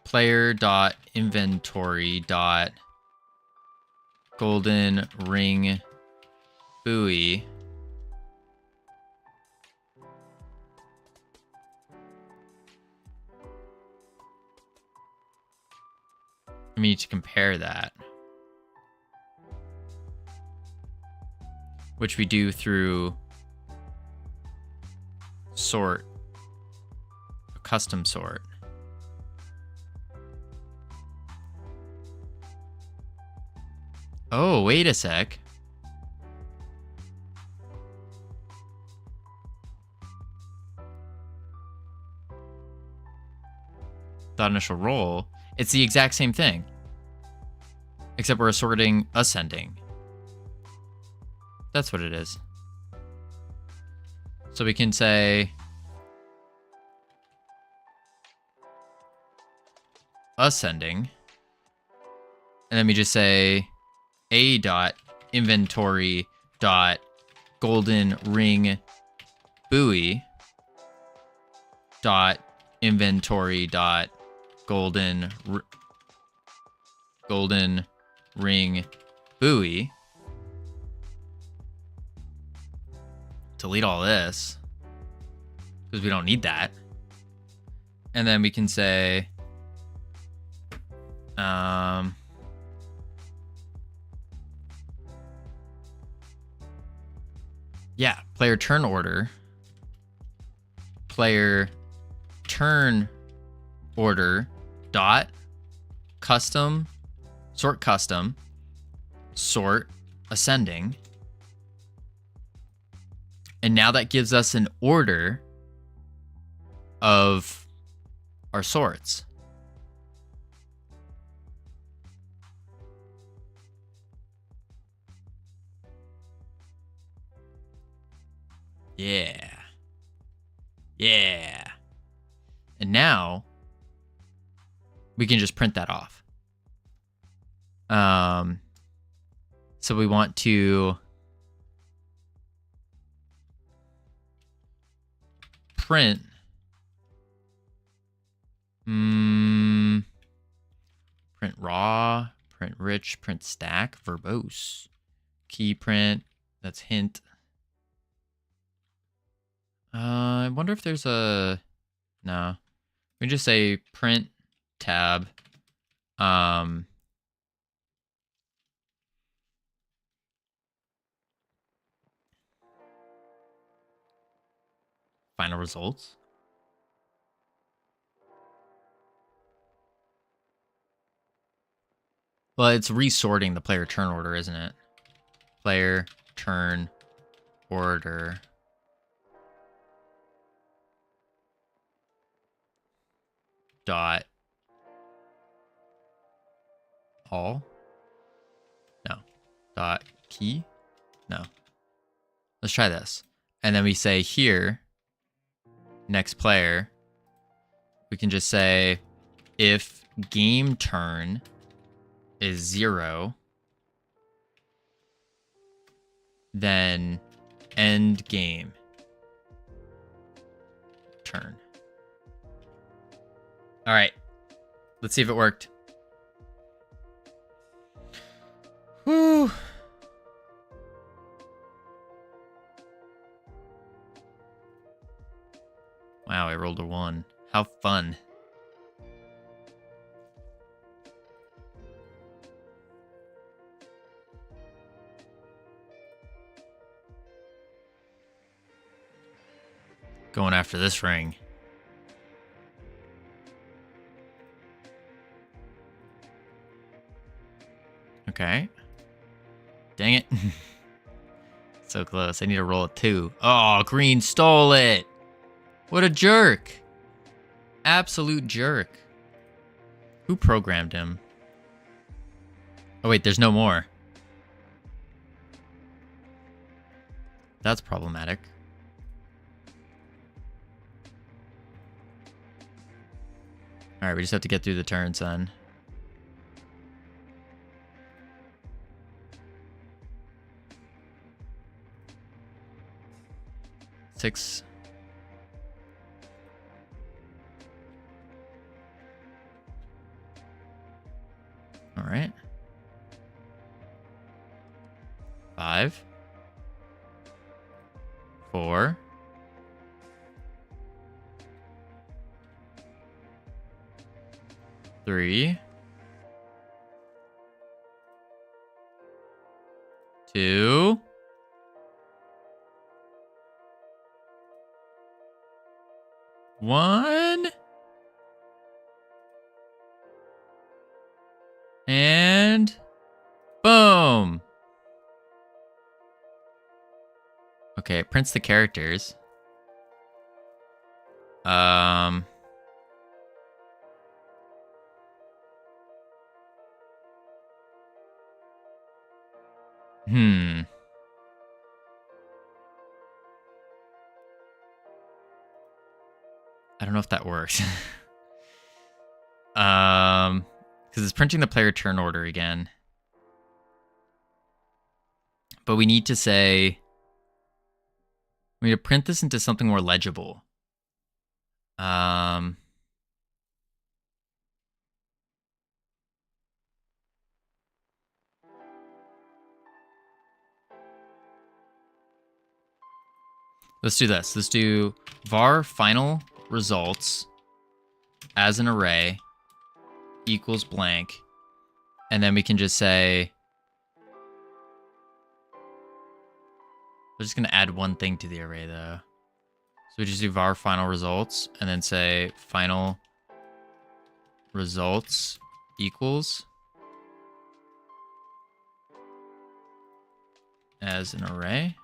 player dot inventory dot golden buoy we need to compare that, which we do through sort, a custom sort. Oh, wait a sec. The initial roll, it's the exact same thing, except we're sorting ascending. That's what it is. So we can say ascending, and then we just say a dot inventory dot golden buoy dot inventory dot golden buoy. Delete all this because we don't need that. And then we can say yeah, player turn order, player turn order dot custom sort ascending. And now that gives us an order of our sorts. Yeah. Yeah. And now we can just print that off. So we want to print print raw, print rich, print stack, verbose, key print, that's hint. I wonder if there's a... No. We can just say print tab. Final results. Well, it's resorting the player turn order, isn't it? Player turn order. Dot. All? No. Dot key? No. Let's try this. And then we say here, next player, we can just say if game turn is 0, then end game turn. All right, let's see if it worked. Whew. Wow, I rolled a 1. How fun. Going after this ring. Okay. Dang it. So close. I need to roll a 2. Oh, green stole it. What a jerk. Absolute jerk. Who programmed him? Oh, wait, there's no more. That's problematic. All right, we just have to get through the turns then. Six. All right. 5. 4. 3. 2. 1. And boom. Okay, it prints the characters. I don't know if that works. Because it's printing the player turn order again. But we need to say... We need to print this into something more legible. Let's do this. Let's do var final results as an array equals blank. And then we can just say... We're just going to add one thing to the array, though. So we just do var final results and then say final results equals as an array.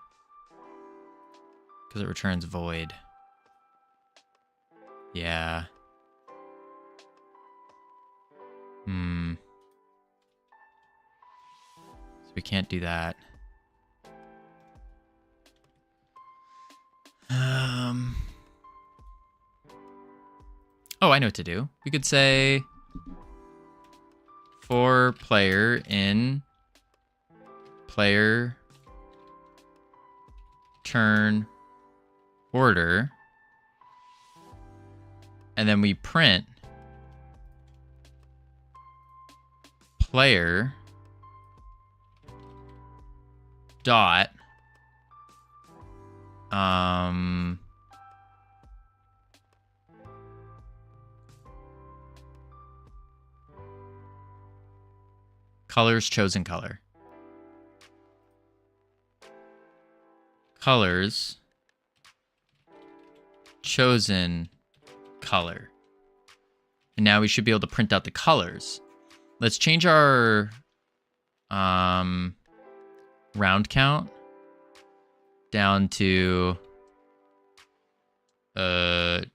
Because it returns void. Yeah. So we can't do that. Oh, I know what to do. We could say for player in player turn order, and then we print player dot Colors, chosen color. Colors, chosen color. And now we should be able to print out the colors. Let's change our round count down to 5.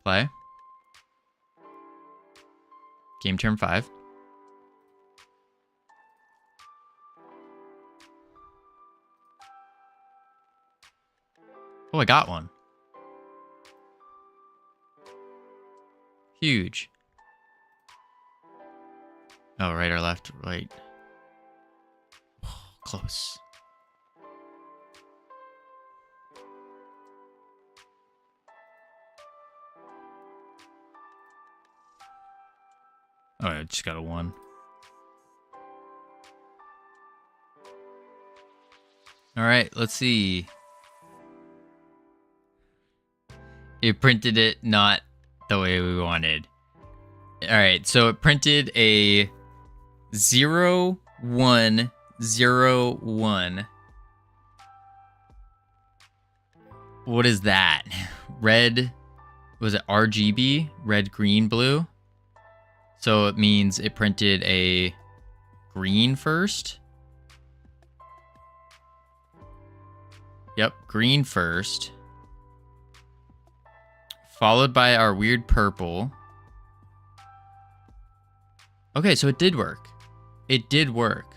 Play. Game turn 5. Oh, I got one. Huge. Oh, right or left? Right. Oh, close. Oh, I just got a 1. All right, let's see. It printed it not the way we wanted. All right, so it printed a 0, 1, 0, 1. What is that? Red, was it RGB? Red, green, blue? So it means it printed a green first. Yep, green first. Followed by our weird purple. Okay, so it did work. It did work.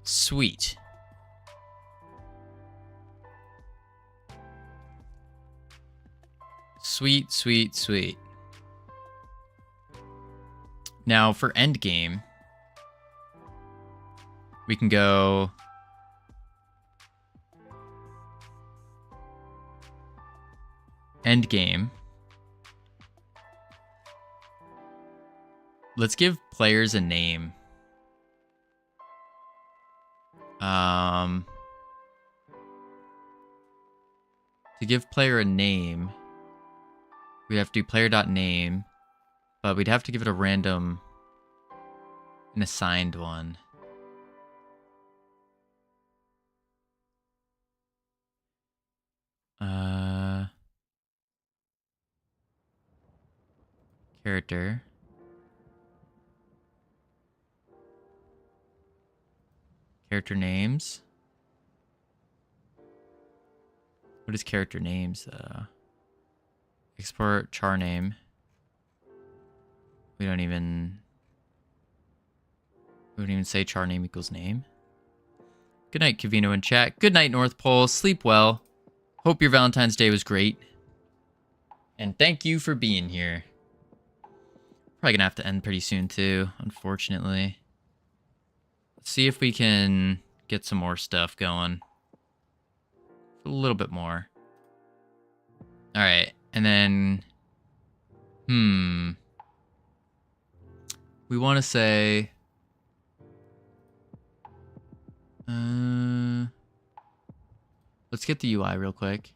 Sweet. Sweet, sweet, sweet. Now for endgame, we can go endgame. Let's give players a name. To give player a name, we'd have to do player.name, but we'd have to give it a random, an assigned one. Character. Character names. What is character names? Export char name. We don't even say char name equals name. Good night, Covino in chat. Good night, North Pole. Sleep well. Hope your Valentine's Day was great. And thank you for being here. Probably gonna have to end pretty soon too, unfortunately. Let's see if we can get some more stuff going. A little bit more. Alright, and then... We want to say... Let's get the UI real quick.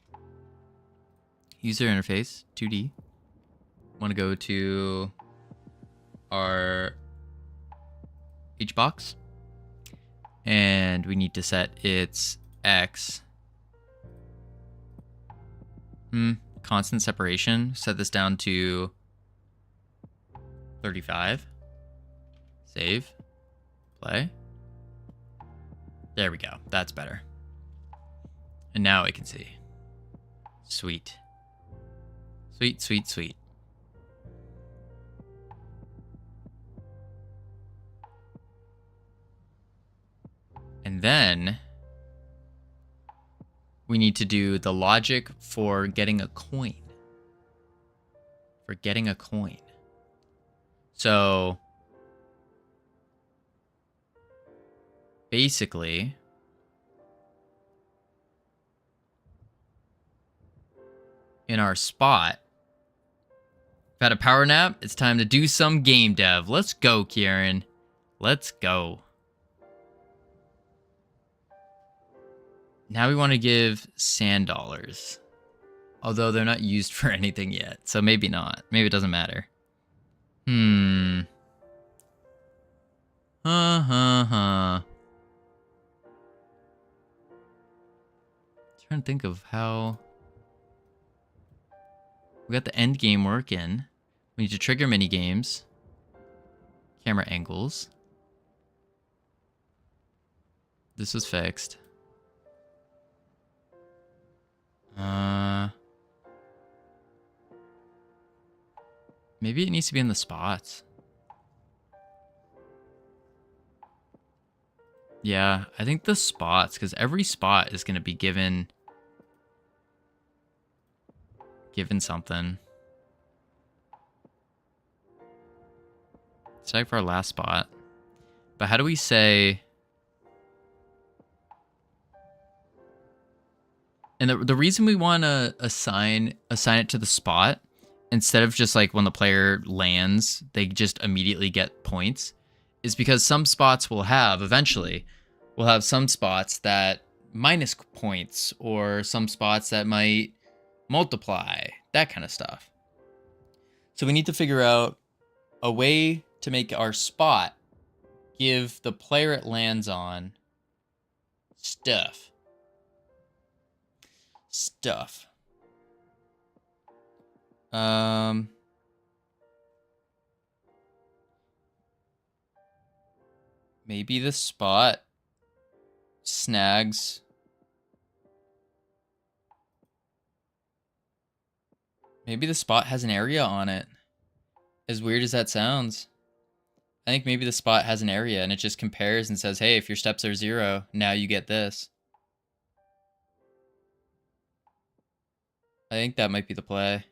User interface, 2D. Want to go to our HBox. And we need to set its X. Constant separation. Set this down to 35. Save. Play. There we go. That's better. And now I can see. Sweet. Sweet, sweet, sweet. And then we need to do the logic for getting a coin. For getting a coin. So basically, in our spot, we've had a power nap. It's time to do some game dev. Let's go, Kieran. Let's go. Now we want to give sand dollars Although they're not used for anything yet, so maybe not. Maybe it doesn't matter. Trying to think of how we got the end game working. We need to trigger mini games, camera angles. This was fixed. Maybe it needs to be in the spots. Yeah, I think the spots, because every spot is going to be given something. It's like for our last spot. But how do we say... And the reason we want to assign it to the spot, instead of just like when the player lands, they just immediately get points, is because some spots will have, eventually, we'll have some spots that minus points, or some spots that might multiply, that kind of stuff. So we need to figure out a way to make our spot give the player it lands on stuff. Maybe the spot snags maybe the spot has an area on it. As weird as that sounds. I think maybe the spot has an area and it just compares and says, hey, if your steps are 0, now you get this. I think that might be the play.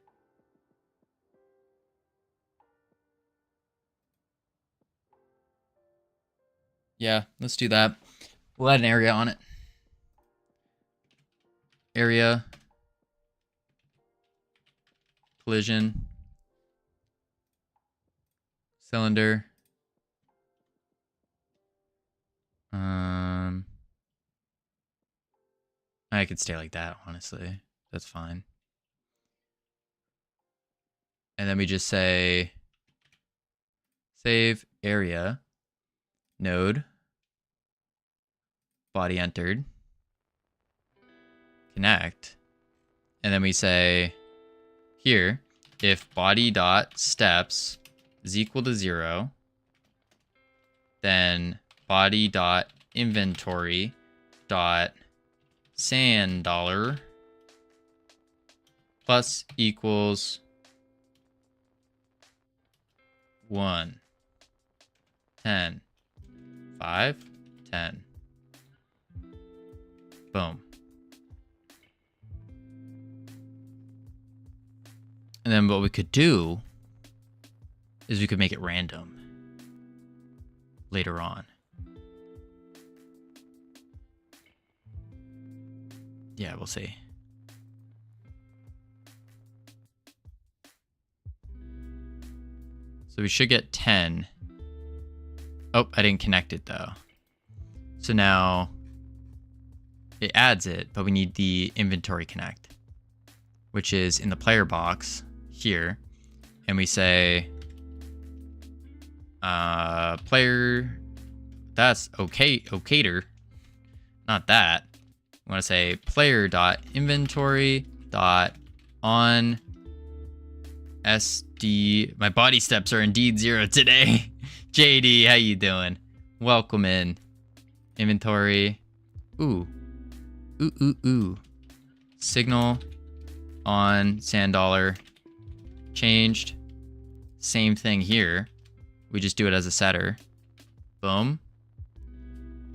Yeah, let's do that. We'll add an area on it. Area. Collision. Cylinder. I could stay like that, honestly. That's fine. And then we just say save area node body entered connect, and then we say here if body dot steps is equal to 0, then body dot inventory dot sand dollar plus equals 1, 10, 5, 10. Boom. And then what we could do is we could make it random later on. Yeah, we'll see. So we should get 10. Oh, I didn't connect it though. So now it adds it, but we need the inventory connect, which is in the player box here. And we say, player, that's okater, not that. We want to say player dot inventory dot on SD. My body steps are indeed 0 today. JD, how you doing? Welcome in. Inventory. Ooh. Signal on sand dollar. Changed. Same thing here. We just do it as a setter. Boom.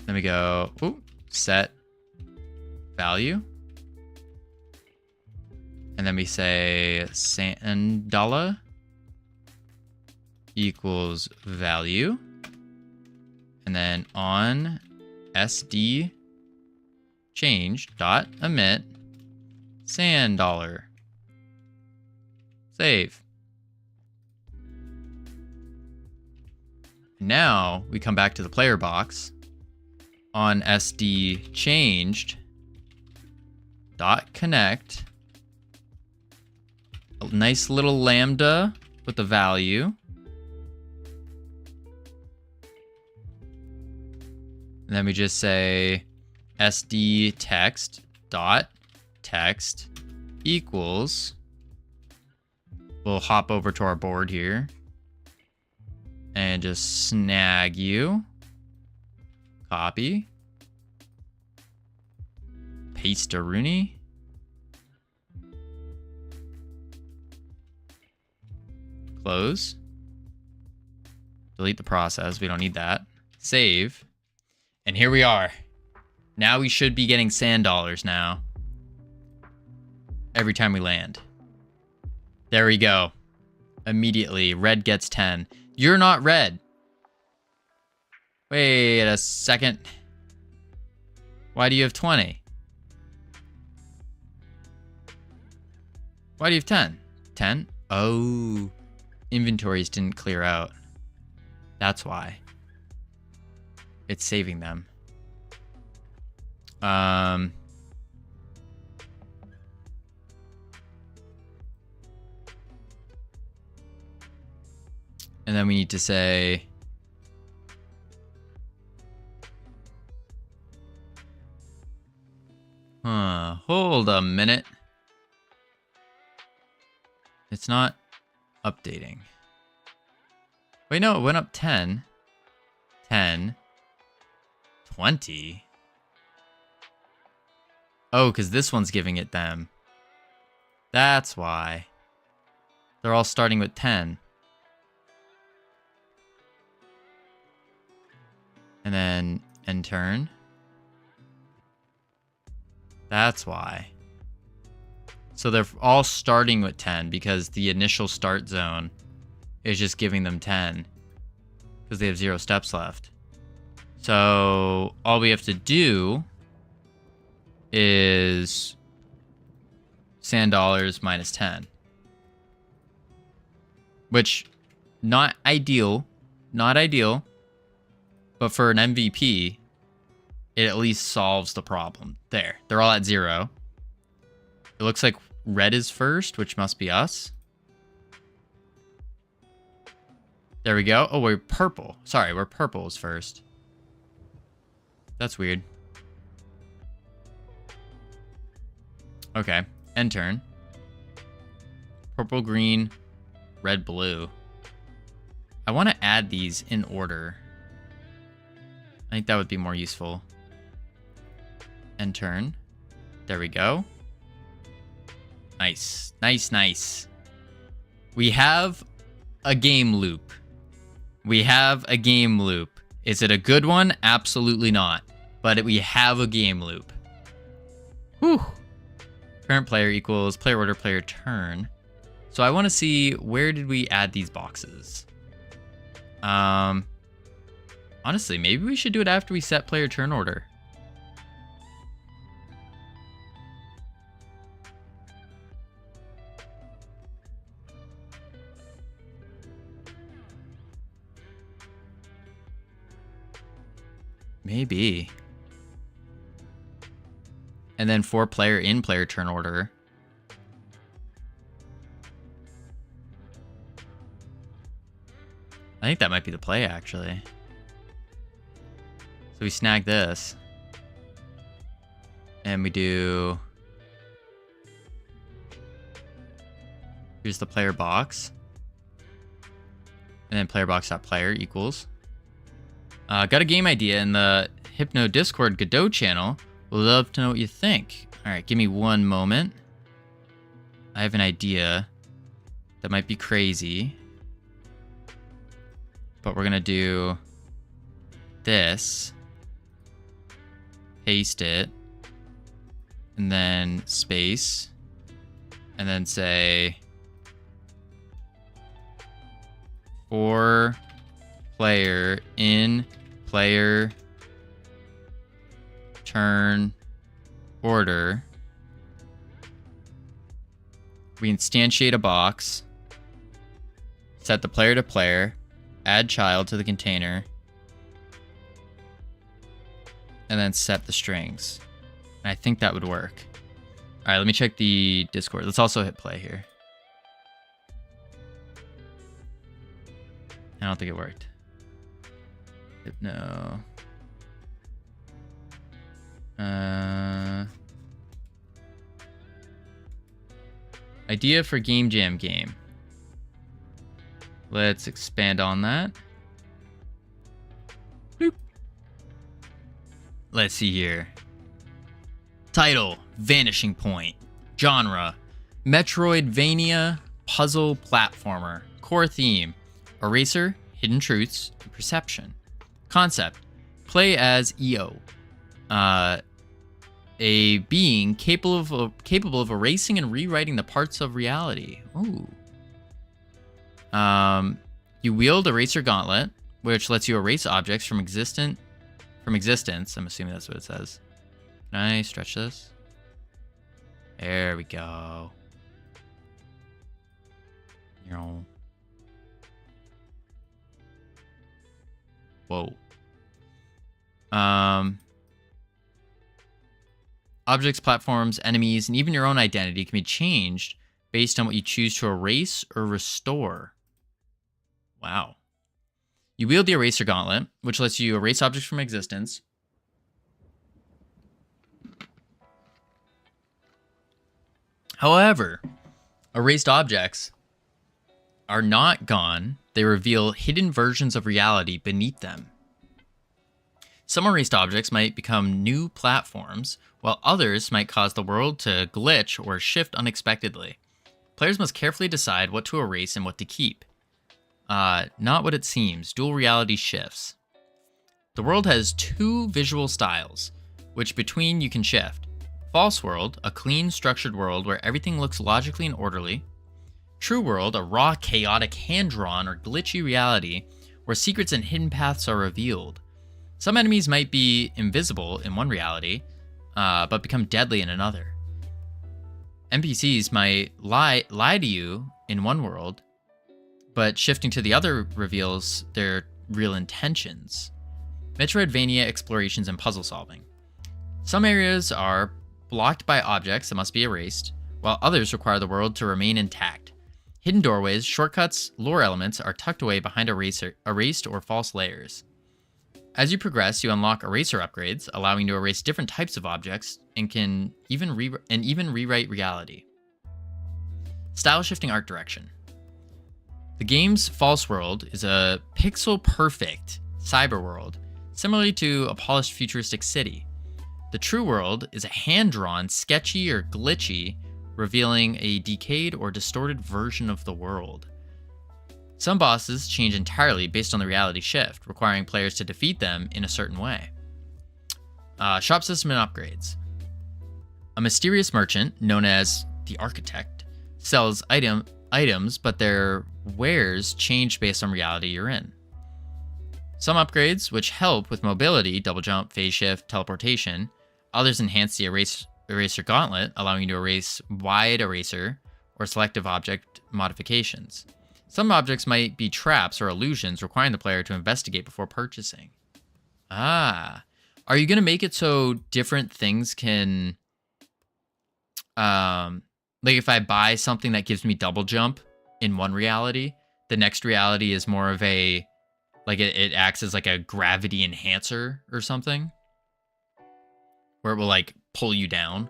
Then we go, ooh, set value. And then we say sand dollar equals value. And then on SD change dot emit sand dollar. Save. Now we come back to the player box. On SD changed dot connect nice little lambda with the value. And then we just say SD text dot text equals. We'll hop over to our board here and just snag you. Copy. Paste a Rooney. Close. Delete the process. We don't need that. Save. And here we are. Now we should be getting sand dollars now. Every time we land. There we go. Immediately, red gets 10. You're not red. Wait a second. Why do you have 20? Why do you have 10? 10? Oh. Inventories didn't clear out. That's why. It's saving them. And then we need to say hold a minute. It's not updating. Wait, no, it went up 10. 10. 20. Oh, because this one's giving it them. That's why. They're all starting with 10. And then end turn. That's why. So they're all starting with 10 because the initial start zone is just giving them 10 because they have 0 steps left. So all we have to do is sand dollars minus 10. Which, not ideal. Not ideal. But for an MVP, it at least solves the problem. There. They're all at 0. It looks like red is first, which must be us. There we go. Oh, we're purple. Sorry, we're purple is first. That's weird. Okay. End turn. Purple, green, red, blue. I want to add these in order. I think that would be more useful. End turn. There we go. Nice. Nice, nice. We have a game loop. We have a game loop. Is it a good one? Absolutely not. But we have a game loop. Whew. Current player equals player order, player turn. So I want to see, where did we add these boxes? Honestly, maybe we should do it after we set player turn order. Maybe. And then for player in player turn order. I think that might be the play, actually. So we snag this. And we do... Here's the player box. And then player box.player equals. Got a game idea in the Hypno Discord Godot channel. Would love to know what you think. Alright, give me one moment. I have an idea that might be crazy. But we're gonna do this. Paste it. And then space. And then say... for player in player turn order, we instantiate a box, set the player to player, add child to the container, and then set the strings. And I think that would work. All right, let me check the Discord. Let's also hit play here. I don't think it worked. No. Idea for Game Jam game. Let's expand on that. Boop. Let's see here. Title, Vanishing Point. Genre, Metroidvania puzzle platformer. Core theme, Eraser, Hidden Truths, and Perception. Concept, play as EO. A being capable of erasing and rewriting the parts of reality. Ooh. You wield Eraser Gauntlet, which lets you erase objects from existence. I'm assuming that's what it says. Can I stretch this? There we go. Whoa. Objects, platforms, enemies, and even your own identity can be changed based on what you choose to erase or restore. Wow. You wield the Eraser Gauntlet, which lets you erase objects from existence. However, erased objects are not gone. They reveal hidden versions of reality beneath them. Some erased objects might become new platforms, while others might cause the world to glitch or shift unexpectedly. Players must carefully decide what to erase and what to keep. Not what it seems. Dual reality shifts. The world has two visual styles, which between you can shift. False world, a clean, structured world where everything looks logically and orderly. True world, a raw, chaotic, hand-drawn, or glitchy reality where secrets and hidden paths are revealed. Some enemies might be invisible in one reality, but become deadly in another. NPCs might lie to you in one world, but shifting to the other reveals their real intentions. Metroidvania explorations and puzzle solving. Some areas are blocked by objects that must be erased, while others require the world to remain intact. Hidden doorways, shortcuts, lore elements are tucked away behind erased or false layers. As you progress, you unlock eraser upgrades, allowing you to erase different types of objects and can even rewrite reality. Style-shifting art direction. The game's False World is a pixel-perfect cyber world, similarly to a polished futuristic city. The True World is a hand-drawn, sketchy, or glitchy, revealing a decayed or distorted version of the world. Some bosses change entirely based on the reality shift, requiring players to defeat them in a certain way. Shop system and upgrades. A mysterious merchant, known as the Architect, sells items, but their wares change based on reality you're in. Some upgrades, which help with mobility, double jump, phase shift, teleportation. Others enhance the Eraser Gauntlet, allowing you to erase wide eraser or selective object modifications. Some objects might be traps or illusions, requiring the player to investigate before purchasing. Are you going to make it so different things can... like if I buy something that gives me double jump in one reality, the next reality is more of a... like it acts as like a gravity enhancer or something? Where it will like pull you down?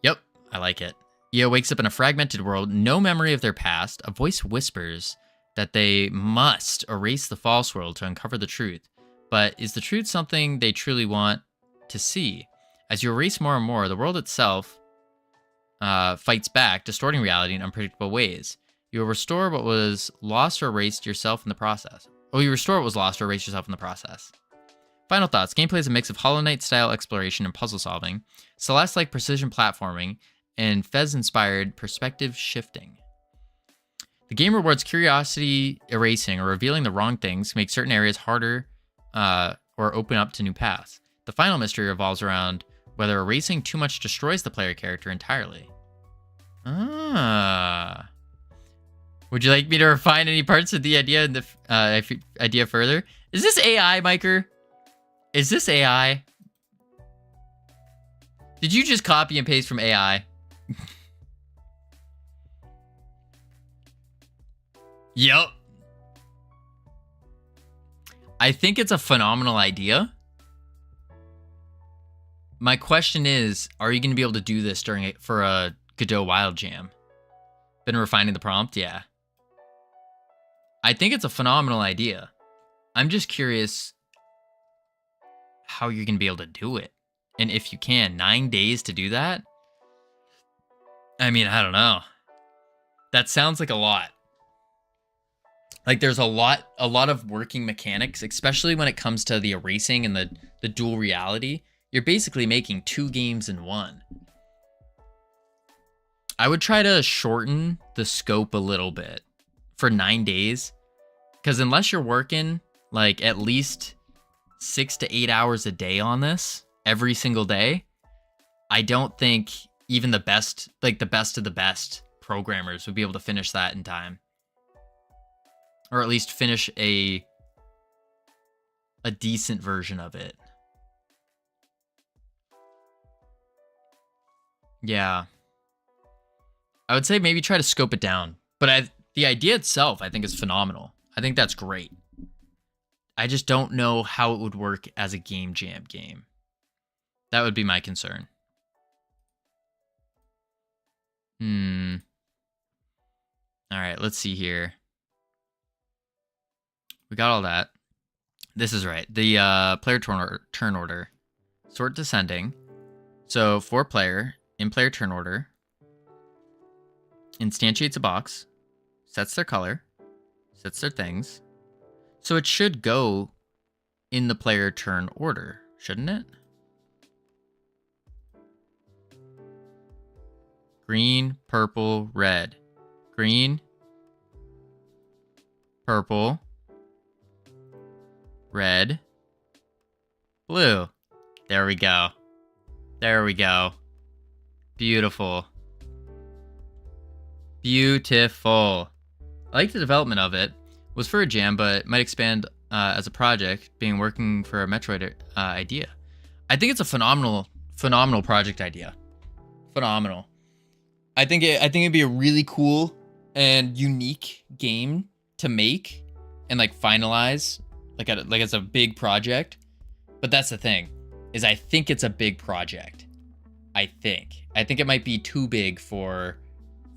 Yep, I like it. EO wakes up in a fragmented world, no memory of their past. A voice whispers that they must erase the false world to uncover the truth. But is the truth something they truly want to see? As you erase more and more, the world itself fights back, distorting reality in unpredictable ways. You will restore what was lost or erased yourself in the process. You restore what was lost or erase yourself in the process. Final thoughts. Gameplay is a mix of Hollow Knight-style exploration and puzzle solving, Celeste-like precision platforming, and Fez-inspired perspective shifting. The game rewards curiosity erasing or revealing the wrong things to make certain areas harder or open up to new paths. The final mystery revolves around whether erasing too much destroys the player character entirely. Would you like me to refine any parts of the idea idea further? Is this AI, Miker? Is this AI? Did you just copy and paste from AI? Yep. I think it's a phenomenal idea. My question is, are you going to be able to do this for a Godot Wild Jam? Been refining the prompt? Yeah. I think it's a phenomenal idea. I'm just curious how you're going to be able to do it. And if you can, 9 days to do that? I mean, I don't know. That sounds like a lot. Like there's a lot of working mechanics, especially when it comes to the erasing and the dual reality. You're basically making 2 games in one. I would try to shorten the scope a little bit for 9 days. Because unless you're working like at least 6 to 8 hours a day on this every single day, I don't think even the best, like the best of the best programmers would be able to finish that in time. Or at least finish a decent version of it. Yeah. I would say maybe try to scope it down. But the idea itself, I think, is phenomenal. I think that's great. I just don't know how it would work as a game jam game. That would be my concern. All right, let's see here. We got all that. This is right. The player turn order. Sort descending. So for player, in player turn order, instantiates a box, sets their color, sets their things. So it should go in the player turn order, shouldn't it? Green, purple, red. Green, purple, red, blue. There we go. There we go. Beautiful. Beautiful. I like the development of it. Was for a jam, but might expand as a project, being working for a Metroid idea. I think it's a phenomenal project idea. Phenomenal. I think it'd be a really cool and unique game to make and like finalize, like it's a big project. But that's the thing, is I think it's a big project. I think it might be too big for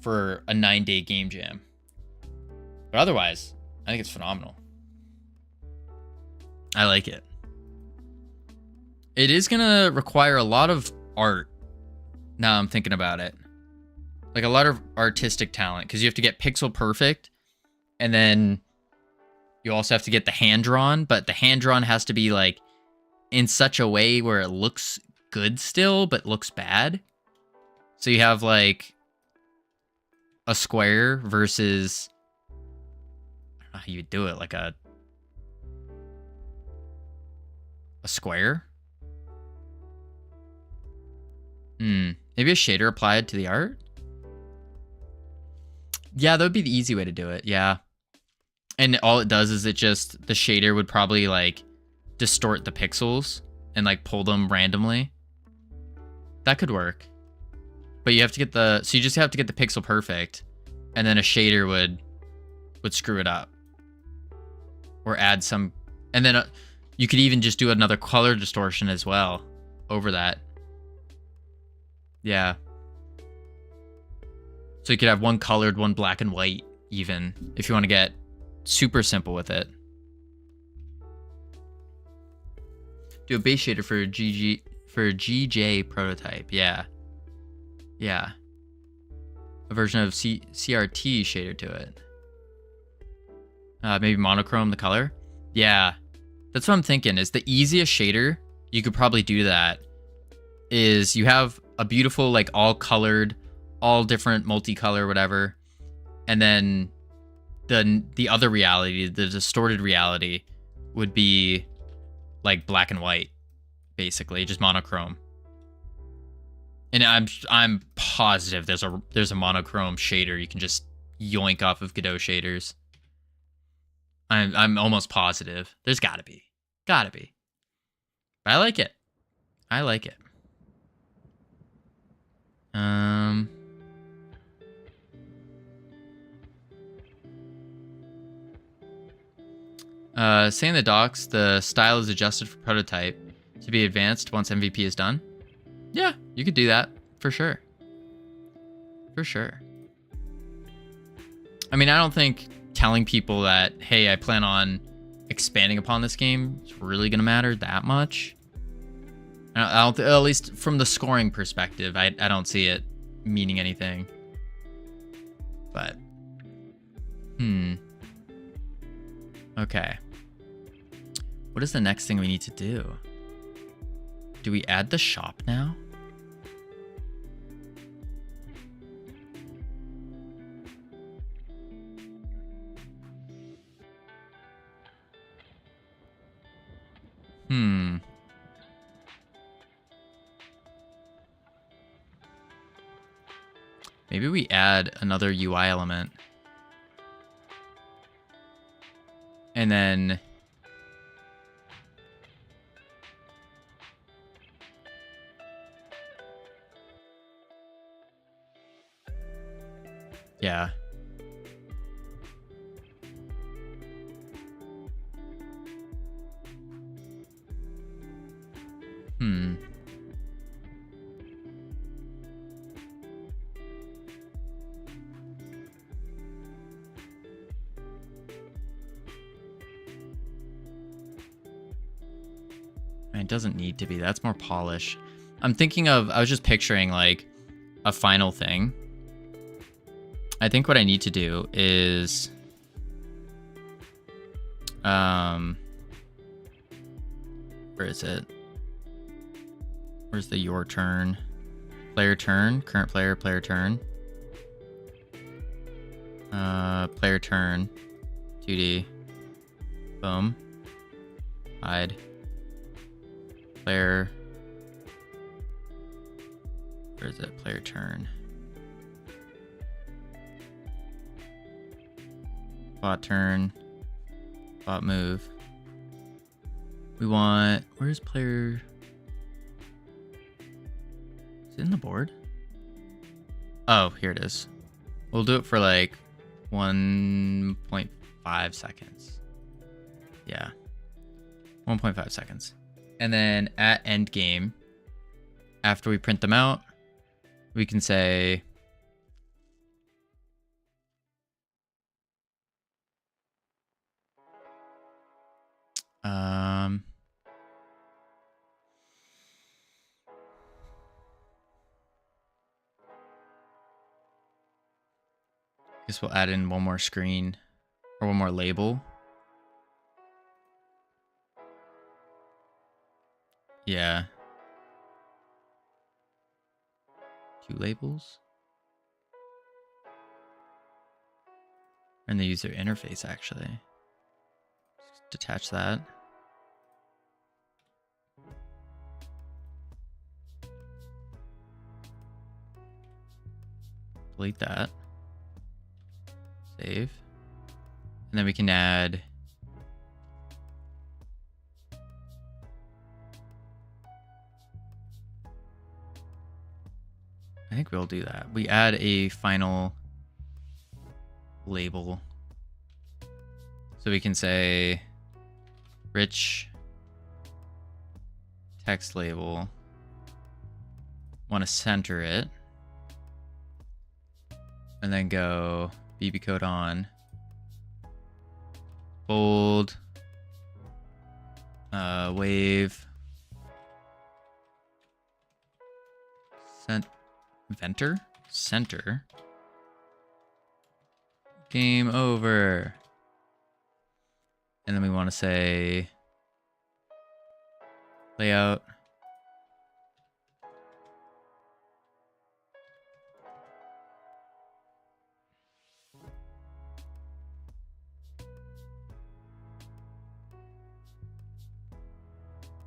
a 9-day game jam. But otherwise, I think it's phenomenal. I like it. It is gonna require a lot of art. Now I'm thinking about it. Like a lot of artistic talent, because you have to get pixel perfect, and then you also have to get the hand drawn, but the hand drawn has to be like in such a way where it looks good still, but looks bad. So you have like a square versus, I don't know how you would do it, like a square. Maybe a shader applied to the art. Yeah, that would be the easy way to do it. Yeah. And all it does is the shader would probably like distort the pixels and like pull them randomly. That could work. But you have to get so you just have to get the pixel perfect, and then a shader would screw it up. Or add some, and then you could even just do another color distortion as well over that. Yeah. So you could have one colored, one black and white, even, if you want to get super simple with it. Do a base shader for a GJ prototype. Yeah. Yeah. A version of CRT shader to it. Maybe monochrome the color. Yeah. That's what I'm thinking, is the easiest shader you could probably do that is you have a beautiful, like, all colored, all different multicolor, whatever. And then the other reality, the distorted reality, would be like black and white, basically, just monochrome. And I'm positive there's a monochrome shader you can just yoink off of Godot shaders. I'm almost positive. There's gotta be. But I like it. Saying the docs, the style is adjusted for prototype to be advanced once MVP is done. Yeah, you could do that for sure. For sure. I mean, I don't think telling people that, hey, I plan on expanding upon this game is really going to matter that much. I don't at least from the scoring perspective, I don't see it meaning anything. But, okay. What is the next thing we need to do? Do we add the shop now? Maybe we add another UI element. And then... yeah. It doesn't need to be. That's more polish. I'm thinking of... I was just picturing, like, a final thing. I think what I need to do is... where is it? Where's the your turn? Player turn. Current player, player turn. Player turn. 2D. Boom. Hide. Player. Where is it? Player turn. Bot turn. Bot move. We want... where's player... is it in the board? Oh, here it is. We'll do it for like 1.5 seconds. Yeah. 1.5 seconds. And then at end game, after we print them out, we can say... guess we'll add in one more screen or one more label. Yeah. 2 labels. And the user interface, actually. Just detach that. Delete that. Save. And then we can add... I think we'll do that. We add a final label. So we can say rich text label. Want to center it. And then go BB code on. Bold. Wave. Venter? Center. Game over. And then we want to say layout.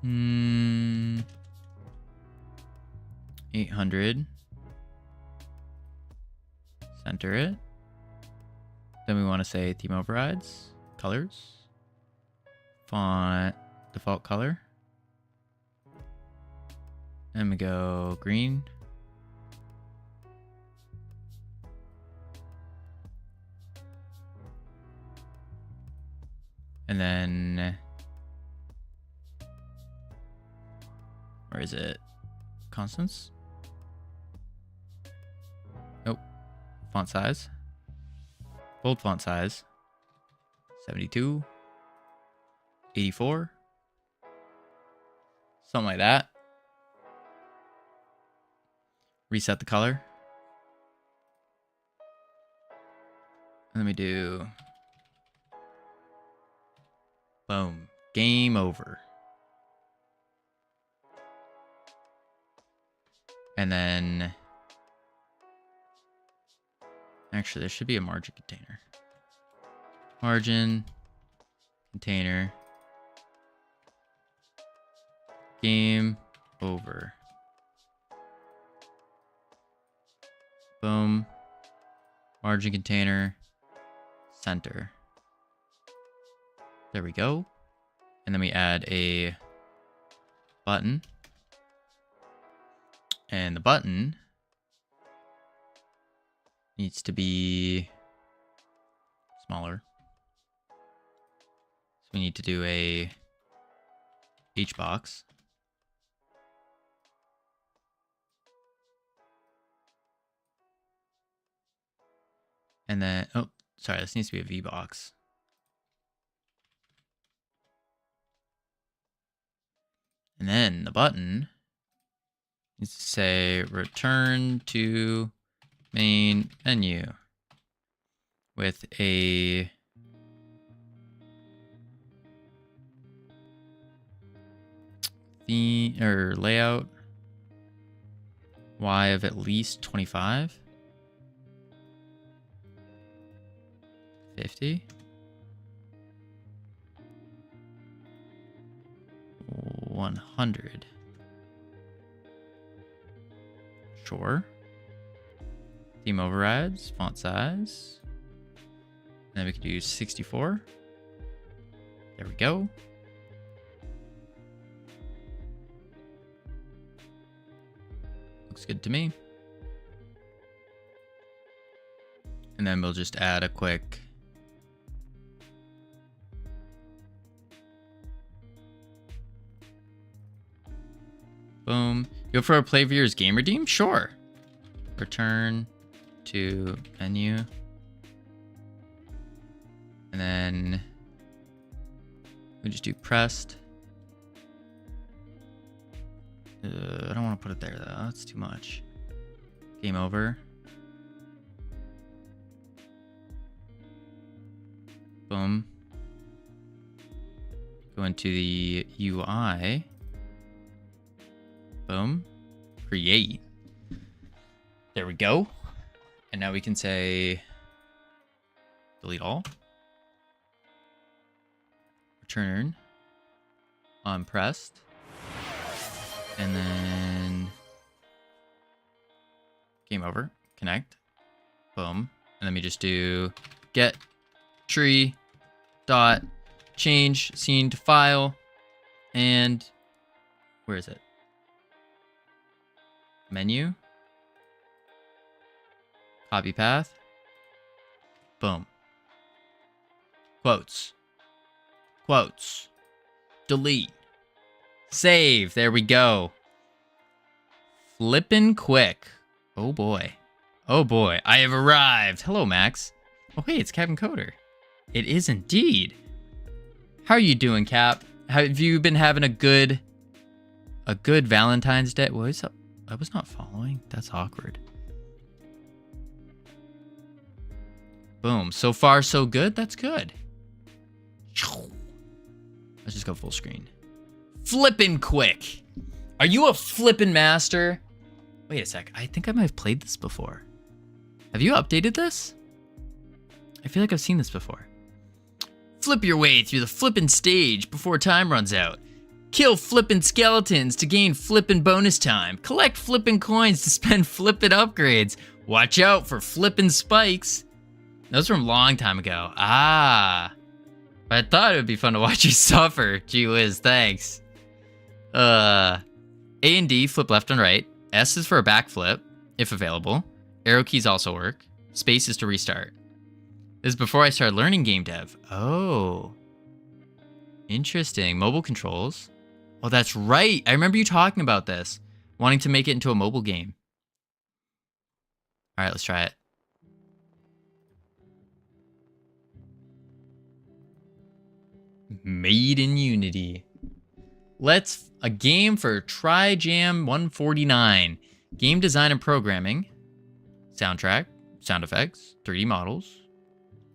Hmm. 800. Center it. Then we want to say theme overrides, colors, font, default color. And we go green. And then, where is it? Constants? Nope. Font size. Bold font size. 72. 84. Something like that. Reset the color. Let me do... Boom. Game over. And then... Actually, there should be a margin container. Margin. Container. Game over. Boom. Margin container. Center. There we go. And then we add a button. And the button needs to be smaller. So we need to do a H box. And then, oh, sorry, this needs to be a V box. And then the button needs to say return to main menu with a theme or layout Y of at least 25. 50. 100. Sure. Theme overrides, font size. And then we could do 64. There we go. Looks good to me. And then we'll just add a quick boom. Go for a play viewers game redeem? Sure. Return to menu. And then we just do pressed. I don't want to put it there though. That's too much. Game over. Boom. Go into the UI. Boom. Create. There we go. And now we can say delete all. Return on pressed. And then game over. Connect. Boom. And then we just do get tree dot change scene to file. And where is it? Menu. Copy path. Boom. Quotes. Quotes. Delete. Save. There we go. Flippin' quick. Oh boy. Oh boy. I have arrived. Hello, Max. Oh, hey, it's Captain Coder. It is indeed. How are you doing, Cap? Have you been having a good Valentine's Day? What is up? I was not following. That's awkward. Boom. So far, so good. That's good. Let's just go full screen. Flippin' quick. Are you a flippin' master? Wait a sec. I think I might have played this before. Have you updated this? I feel like I've seen this before. Flip your way through the flippin' stage before time runs out. Kill flippin' skeletons to gain flippin' bonus time. Collect flippin' coins to spend flippin' upgrades. Watch out for flippin' spikes. Those from a long time ago. Ah. But I thought it would be fun to watch you suffer. Gee whiz, thanks. A and D, flip left and right. S is for a backflip, if available. Arrow keys also work. Space is to restart. This is before I started learning game dev. Oh. Interesting. Mobile controls. Oh, that's right. I remember you talking about this. Wanting to make it into a mobile game. All right, let's try it. Made in Unity. A game for TriJam 149. Game design and programming. Soundtrack, sound effects, 3D models.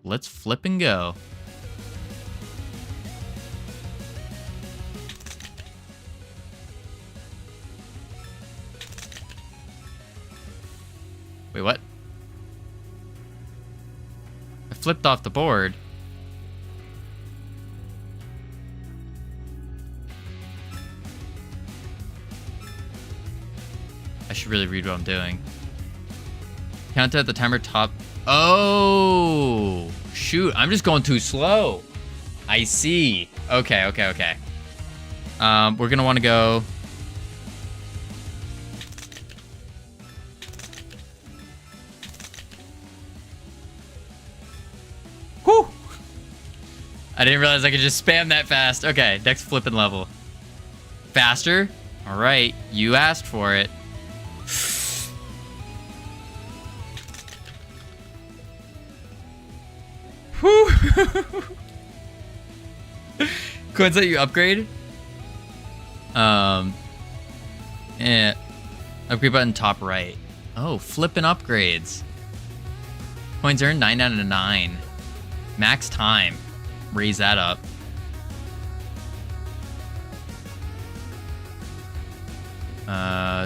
Let's flip and go. Wait, what? I flipped off the board. I should really read what I'm doing. Count at the timer top. Oh, shoot. I'm just going too slow. I see. Okay. We're going to want to go. Whew. I didn't realize I could just spam that fast. Okay, next flipping level. Faster? All right, you asked for it. Whew. Coins let you upgrade? Yeah. Upgrade button top right. Oh, flipping upgrades. Coins earned 9 out of 9. Max time. Raise that up.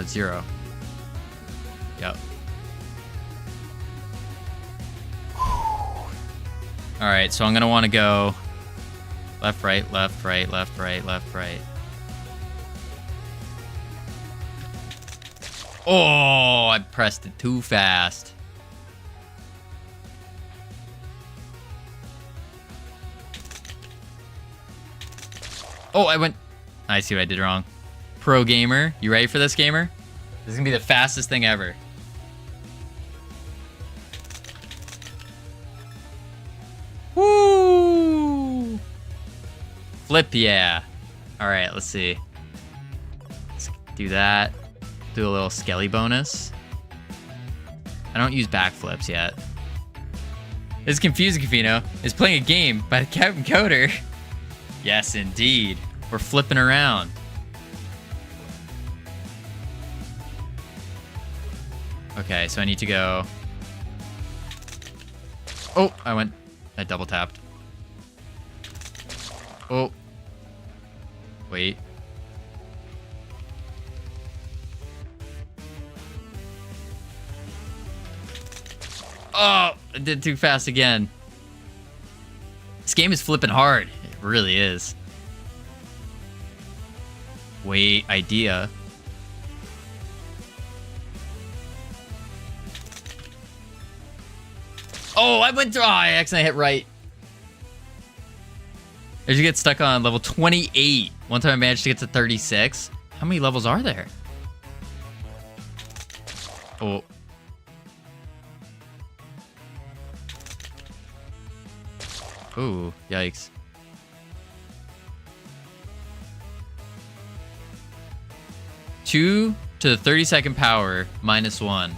Zero. Yep. All right, so I'm gonna want to go left, right, left, right, left, right, left, right. Oh, I pressed it too fast. Oh, I see what I did wrong. Pro gamer, you ready for this, gamer? This is gonna be the fastest thing ever. Woo! Flip, yeah. All right, let's see. Let's do that. Do a little skelly bonus. I don't use backflips yet. This is confusing, Covino. Is playing a game by the Captain Coder. Yes, indeed. We're flipping around. Okay, so I need to go. Oh, I double tapped. Oh. Wait. Oh, I did too fast again. This game is flipping hard. It really is. Wait, idea. Oh, I accidentally hit right. As you get stuck on level 28. One time I managed to get to 36. How many levels are there? Oh. Ooh, yikes. Two to the 32nd power -1.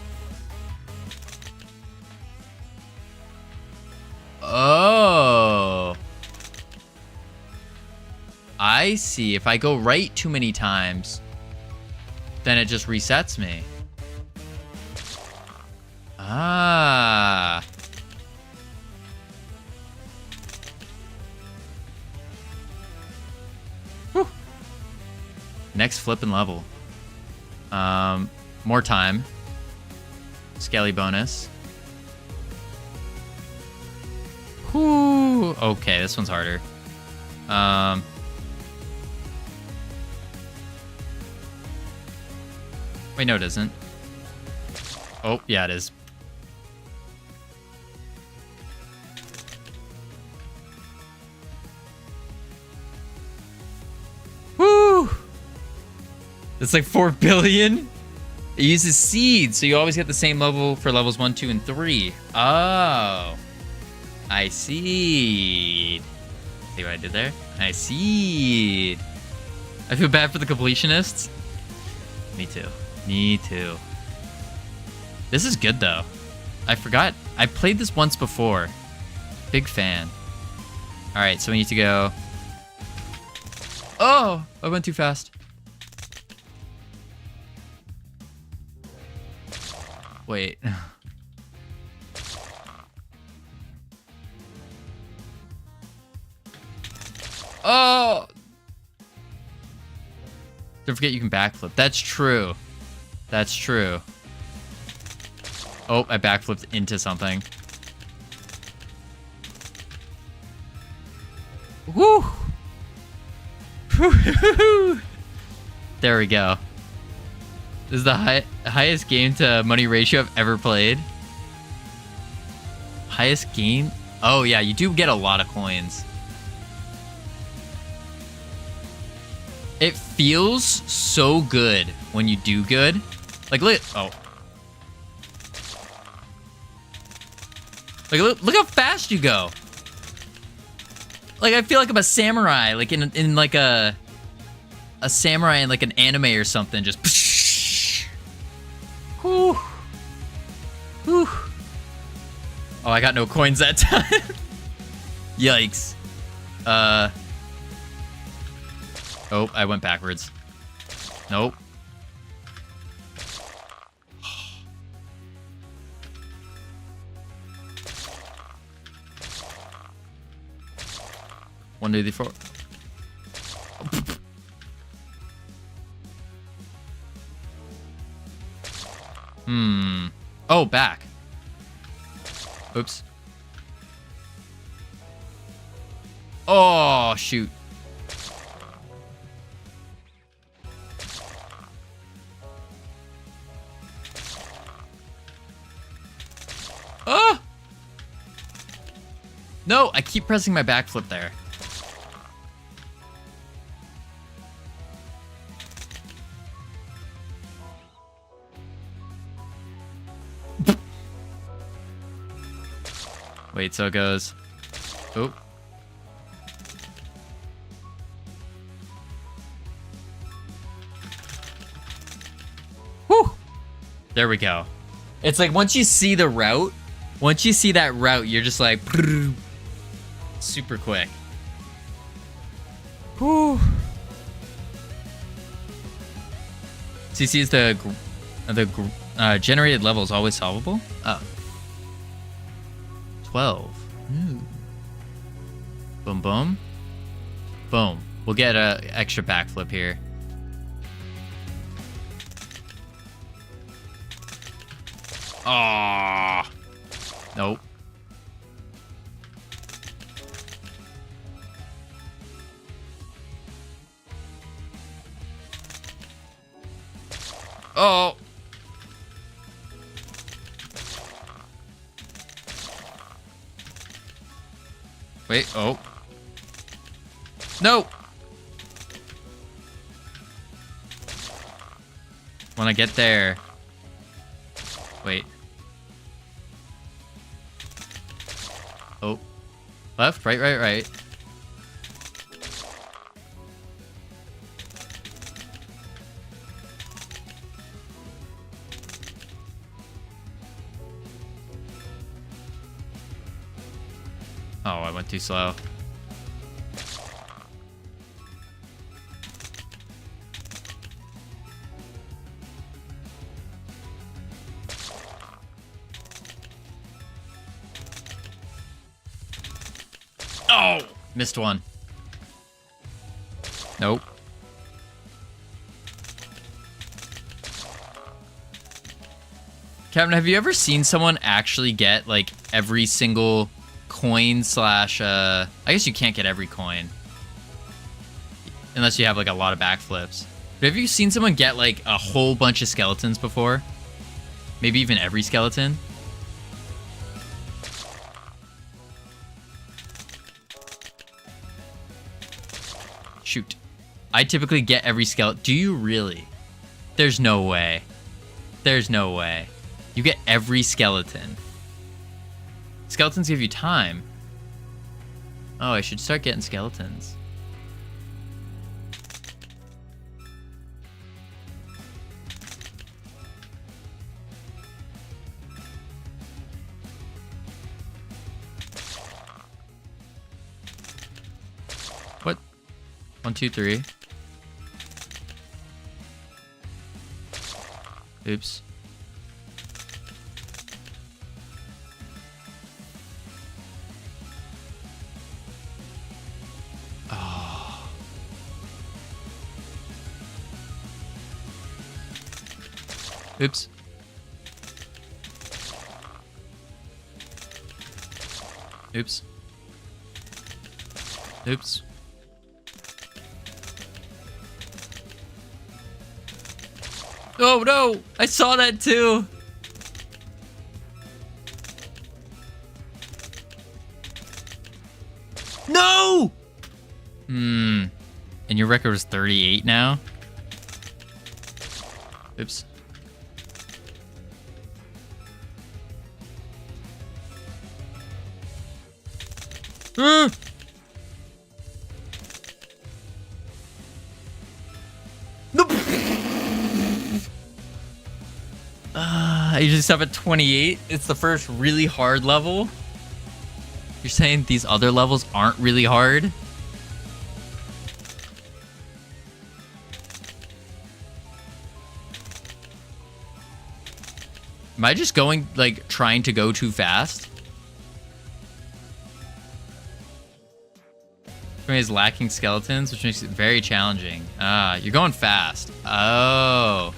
Oh. I see. If I go right too many times, then it just resets me. Ah. Whew. Next flipping level. More time. Skelly bonus. Whew. Okay, this one's harder. Wait, no, it isn't. Oh, yeah, it is. Woo! It's like 4 billion. It uses seeds, so you always get the same level for levels 1, 2, and 3. Oh. I see. See what I did there? I see. I feel bad for the completionists. Me too. Me too. This is good though. I forgot. I played this once before. Big fan. All right, so we need to go. Oh, I went too fast. Wait. Oh! Don't forget you can backflip. That's true. That's true. Oh, I backflipped into something. Woo! There we go. This is the highest game to money ratio I've ever played. Highest game? Oh yeah, you do get a lot of coins. It feels so good when you do good. Like, look. Oh. Like, look how fast you go. Like, I feel like I'm a samurai, like in like a samurai in like an anime or something. Just. Whew. Whew. Oh, I got no coins that time. Yikes. Oh, I went backwards. Nope. One, two, three, four. Oh, back. Oops. Oh, shoot. Oh! No, I keep pressing my backflip there. Wait, so it goes. Oh. Whew! There we go. It's like once you see the route, once you see that route, you're just like super quick. Whew. CC is the generated level is always solvable? Oh. 12. Ooh. Boom, boom. Boom. We'll get a extra backflip here. Ah. Nope. Oh. Wait, oh. No! When I get there. Wait. Oh. Left, right, right, right. Oh, I went too slow. Oh! Missed one. Nope. Captain, have you ever seen someone actually get, like, every single coin slash, I guess you can't get every coin. Unless you have, like, a lot of backflips. But have you seen someone get, like, a whole bunch of skeletons before? Maybe even every skeleton? Shoot. I typically get every skeleton. Do you really? There's no way. There's no way. You get every skeleton. Skeletons give you time. Oh, I should start getting skeletons. What? 1, 2, 3. Oops. Oh. Oops. Oops. Oops. Oh no! I saw that too! No! And your record was 38 now? Oops. No! I usually stop at 28. It's the first really hard level. You're saying these other levels aren't really hard? Am I just going, like, trying to go too fast? Is lacking skeletons, which makes it very challenging. Ah, you're going fast. Oh.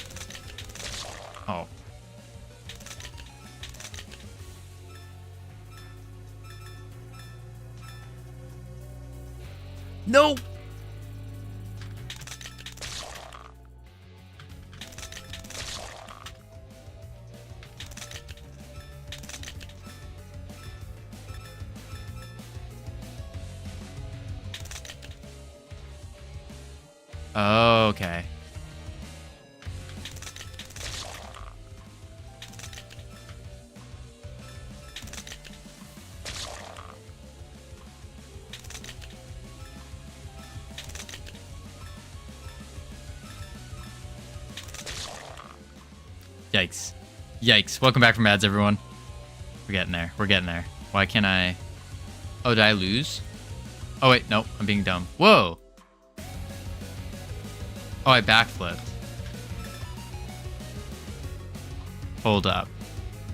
Oh. No! Oh, okay. Yikes. Yikes. Welcome back from ads, everyone. We're getting there. We're getting there. Why can't I... Oh, did I lose? Oh, wait. Nope. I'm being dumb. Whoa. Oh, I backflipped. Hold up.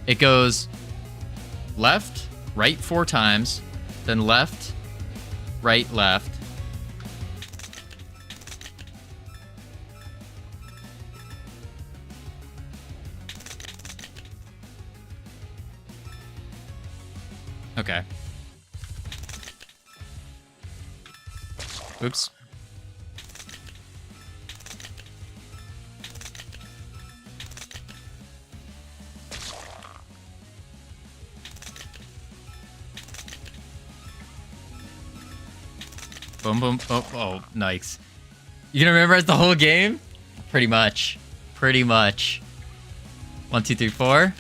It goes left, right 4 times, then left, right, left. Okay. Oops. Boom, boom. Oh, oh, nice. You gonna memorize the whole game? Pretty much. Pretty much. 1, 2, 3, 4.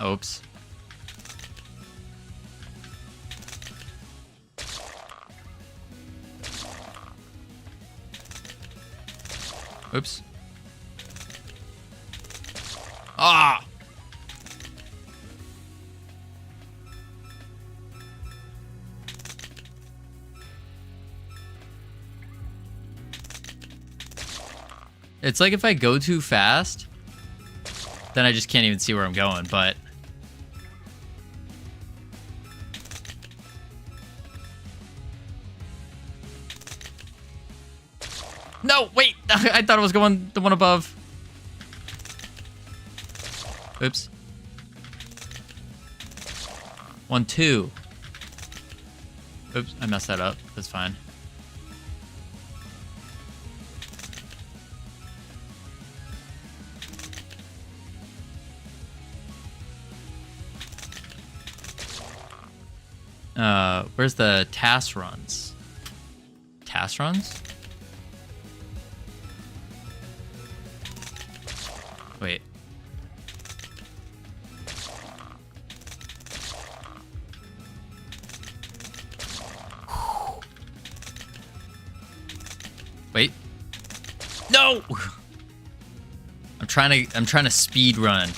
Oops. Oops. Ah! It's like if I go too fast, then I just can't even see where I'm going, but... No, wait! I thought it was going the one above. Oops. 1, 2. Oops, I messed that up. That's fine. Where's the task runs? Task runs? Wait. Wait. No! I'm trying to speed run.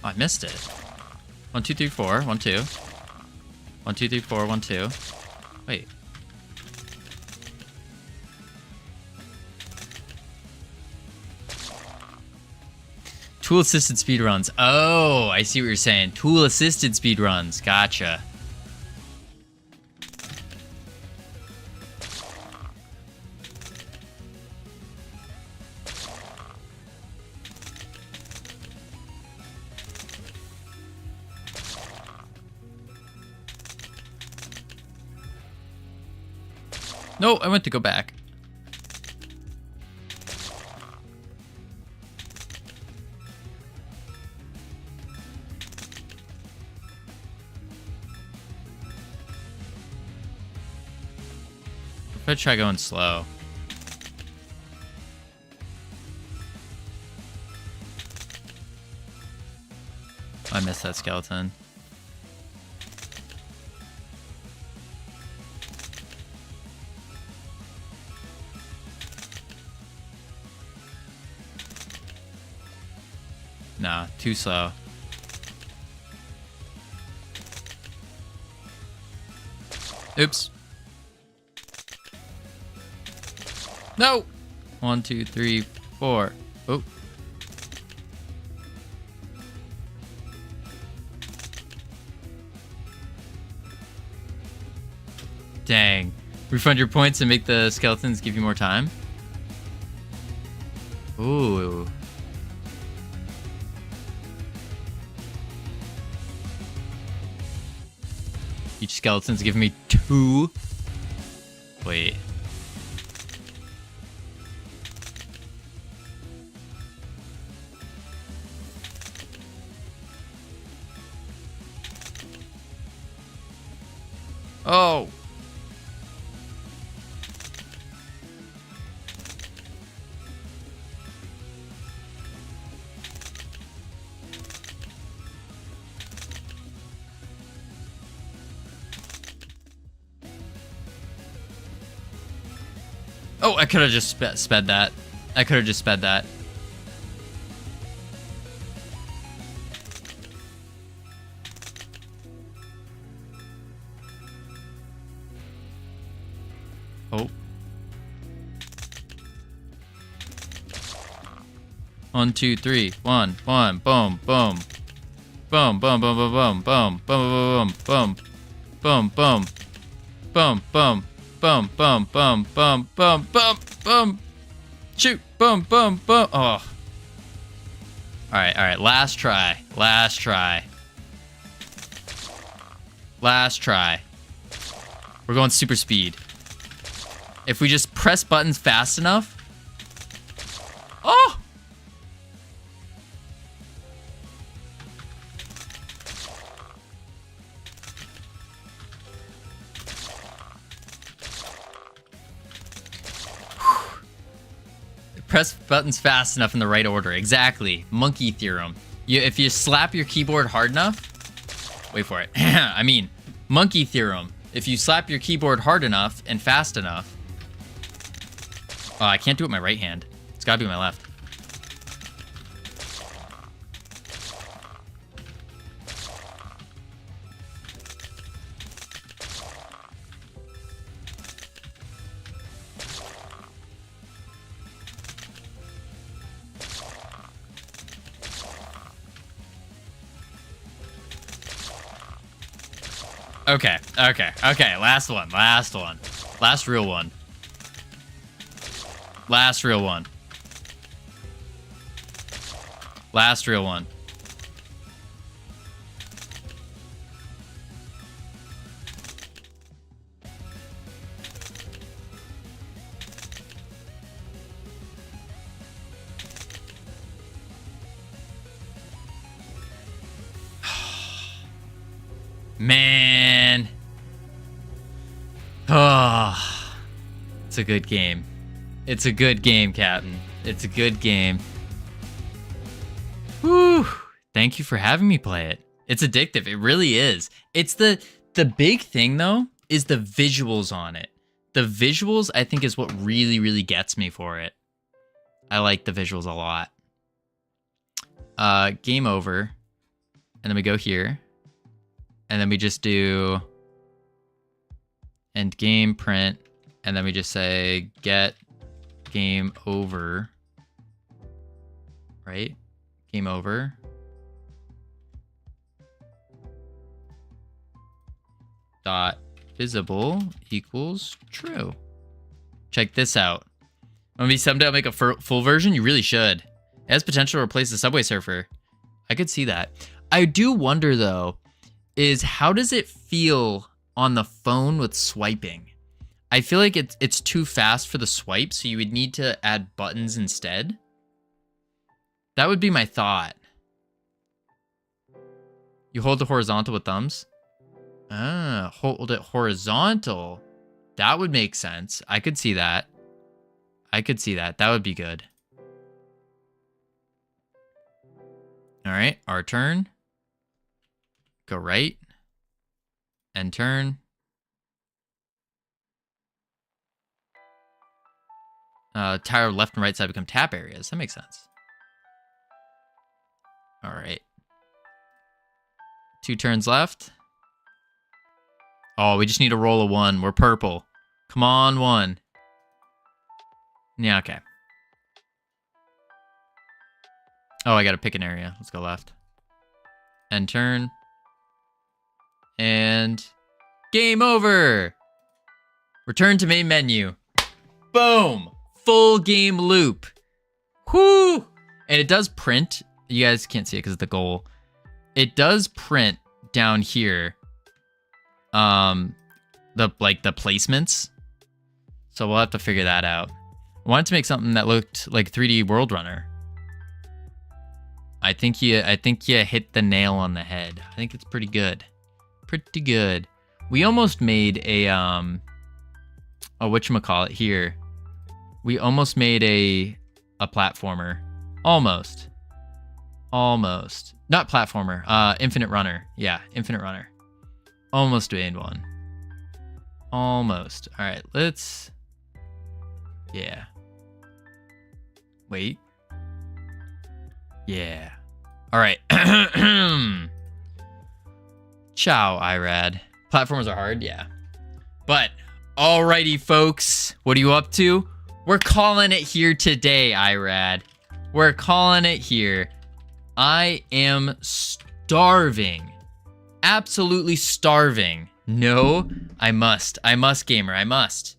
Oh, I missed it. 1, 2, 3, 4. 1, 2. 1, 2, 3, 4. 1, 2. Wait. Tool assisted speedruns. Oh, I see what you're saying. Tool assisted speedruns. Gotcha. No, I went to go back. If I try going slow. I missed that skeleton. Nah, too slow. Oops. No! 1, 2, 3, 4. Oh. Dang. Refund your points and make the skeletons give you more time? Ooh. Each skeleton's giving me 2. Wait. Oh. Oh, I could have just sped that. I could have just sped that. Oh. 1, 2, 3. 1, 1. Boom, boom. Boom, boom, boom, boom, boom, boom, boom, boom, boom, boom, boom, boom. Boom, boom, boom, boom, boom, boom, boom. Shoot, boom, boom, boom. Oh. Alright, last try. Last try. Last try. We're going super speed. If we just press buttons fast enough. Oh! Press buttons fast enough in the right order. Exactly. Monkey theorem. If you slap your keyboard hard enough... Wait for it. I mean, monkey theorem. If you slap your keyboard hard enough and fast enough... Oh, I can't do it with my right hand. It's gotta be my left. Okay. Last one. Last real one. Last real one. Last real one. Man. Oh. It's a good game. It's a good game, Captain. It's a good game. Whew. Thank you for having me play it. It's addictive. It really is. It's the big thing, though, is the visuals on it. The visuals, I think, is what really, really gets me for it. I like the visuals a lot. Game over. And then we go here. And then we just do end game print. And then we just say get game over. Right? Game over. Dot visible equals true. Check this out. Maybe someday I'll make a full version. You really should. It has potential to replace the Subway Surfer. I could see that. I do wonder though, is how does it feel on the phone with swiping? I feel like it's too fast for the swipe, so you would need to add buttons instead. That would be my thought. You hold the horizontal with thumbs? Ah, hold it horizontal. That would make sense. I could see that. I could see that. That would be good. All right, our turn. Go right. End turn. Tire left and right side become tap areas. That makes sense. All right. 2 turns left. Oh, we just need to roll a 1. We're purple. Come on, 1. Yeah, okay. Oh, I gotta pick an area. Let's go left. End turn. And game over. Return to main menu. Boom. Full game loop. Whoo! And it does print. You guys can't see it because of the goal. It does print down here. The placements. So we'll have to figure that out. I wanted to make something that looked like 3D World Runner. I think you hit the nail on the head. I think it's pretty good. Pretty good. We almost made a whatchamacallit here. We almost made a platformer. Almost. Almost. Not platformer. Infinite Runner. Yeah, Infinite Runner. Almost made one. Almost. All right, let's... Yeah. Wait. Yeah. All right. Ciao, IRAD. Platforms are hard, yeah. But, alrighty, folks. What are you up to? We're calling it here today, IRAD. We're calling it here. I am starving. Absolutely starving. No, I must. I must, gamer. I must.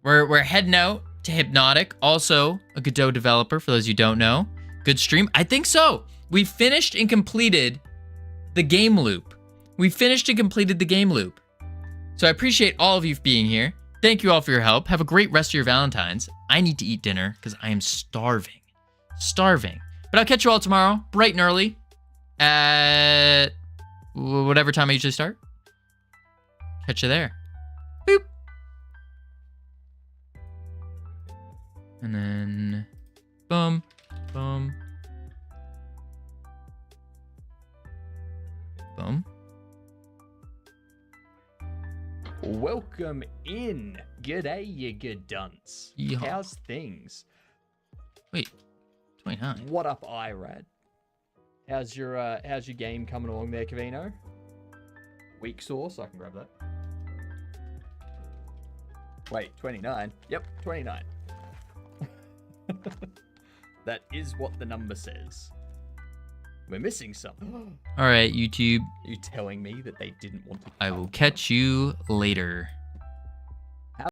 We're heading out to Hypnotic. Also, a Godot developer, for those you don't know. Good stream? I think so. We finished and completed the game loop. We finished and completed the game loop. So I appreciate all of you being here. Thank you all for your help. Have a great rest of your Valentines. I need to eat dinner because I am starving. Starving. But I'll catch you all tomorrow, bright and early, at whatever time I usually start. Catch you there. Boop. And then, boom, boom, boom. Welcome in. G'day, you good dunce. Yeehaw. How's things? Wait, 29. What up, IRAD? How's your game coming along there, Covino? Weak sauce, I can grab that. Wait, 29? Yep, 29. That is what the number says. We're missing some. All right, YouTube. You telling me that they didn't want to? I will catch you later.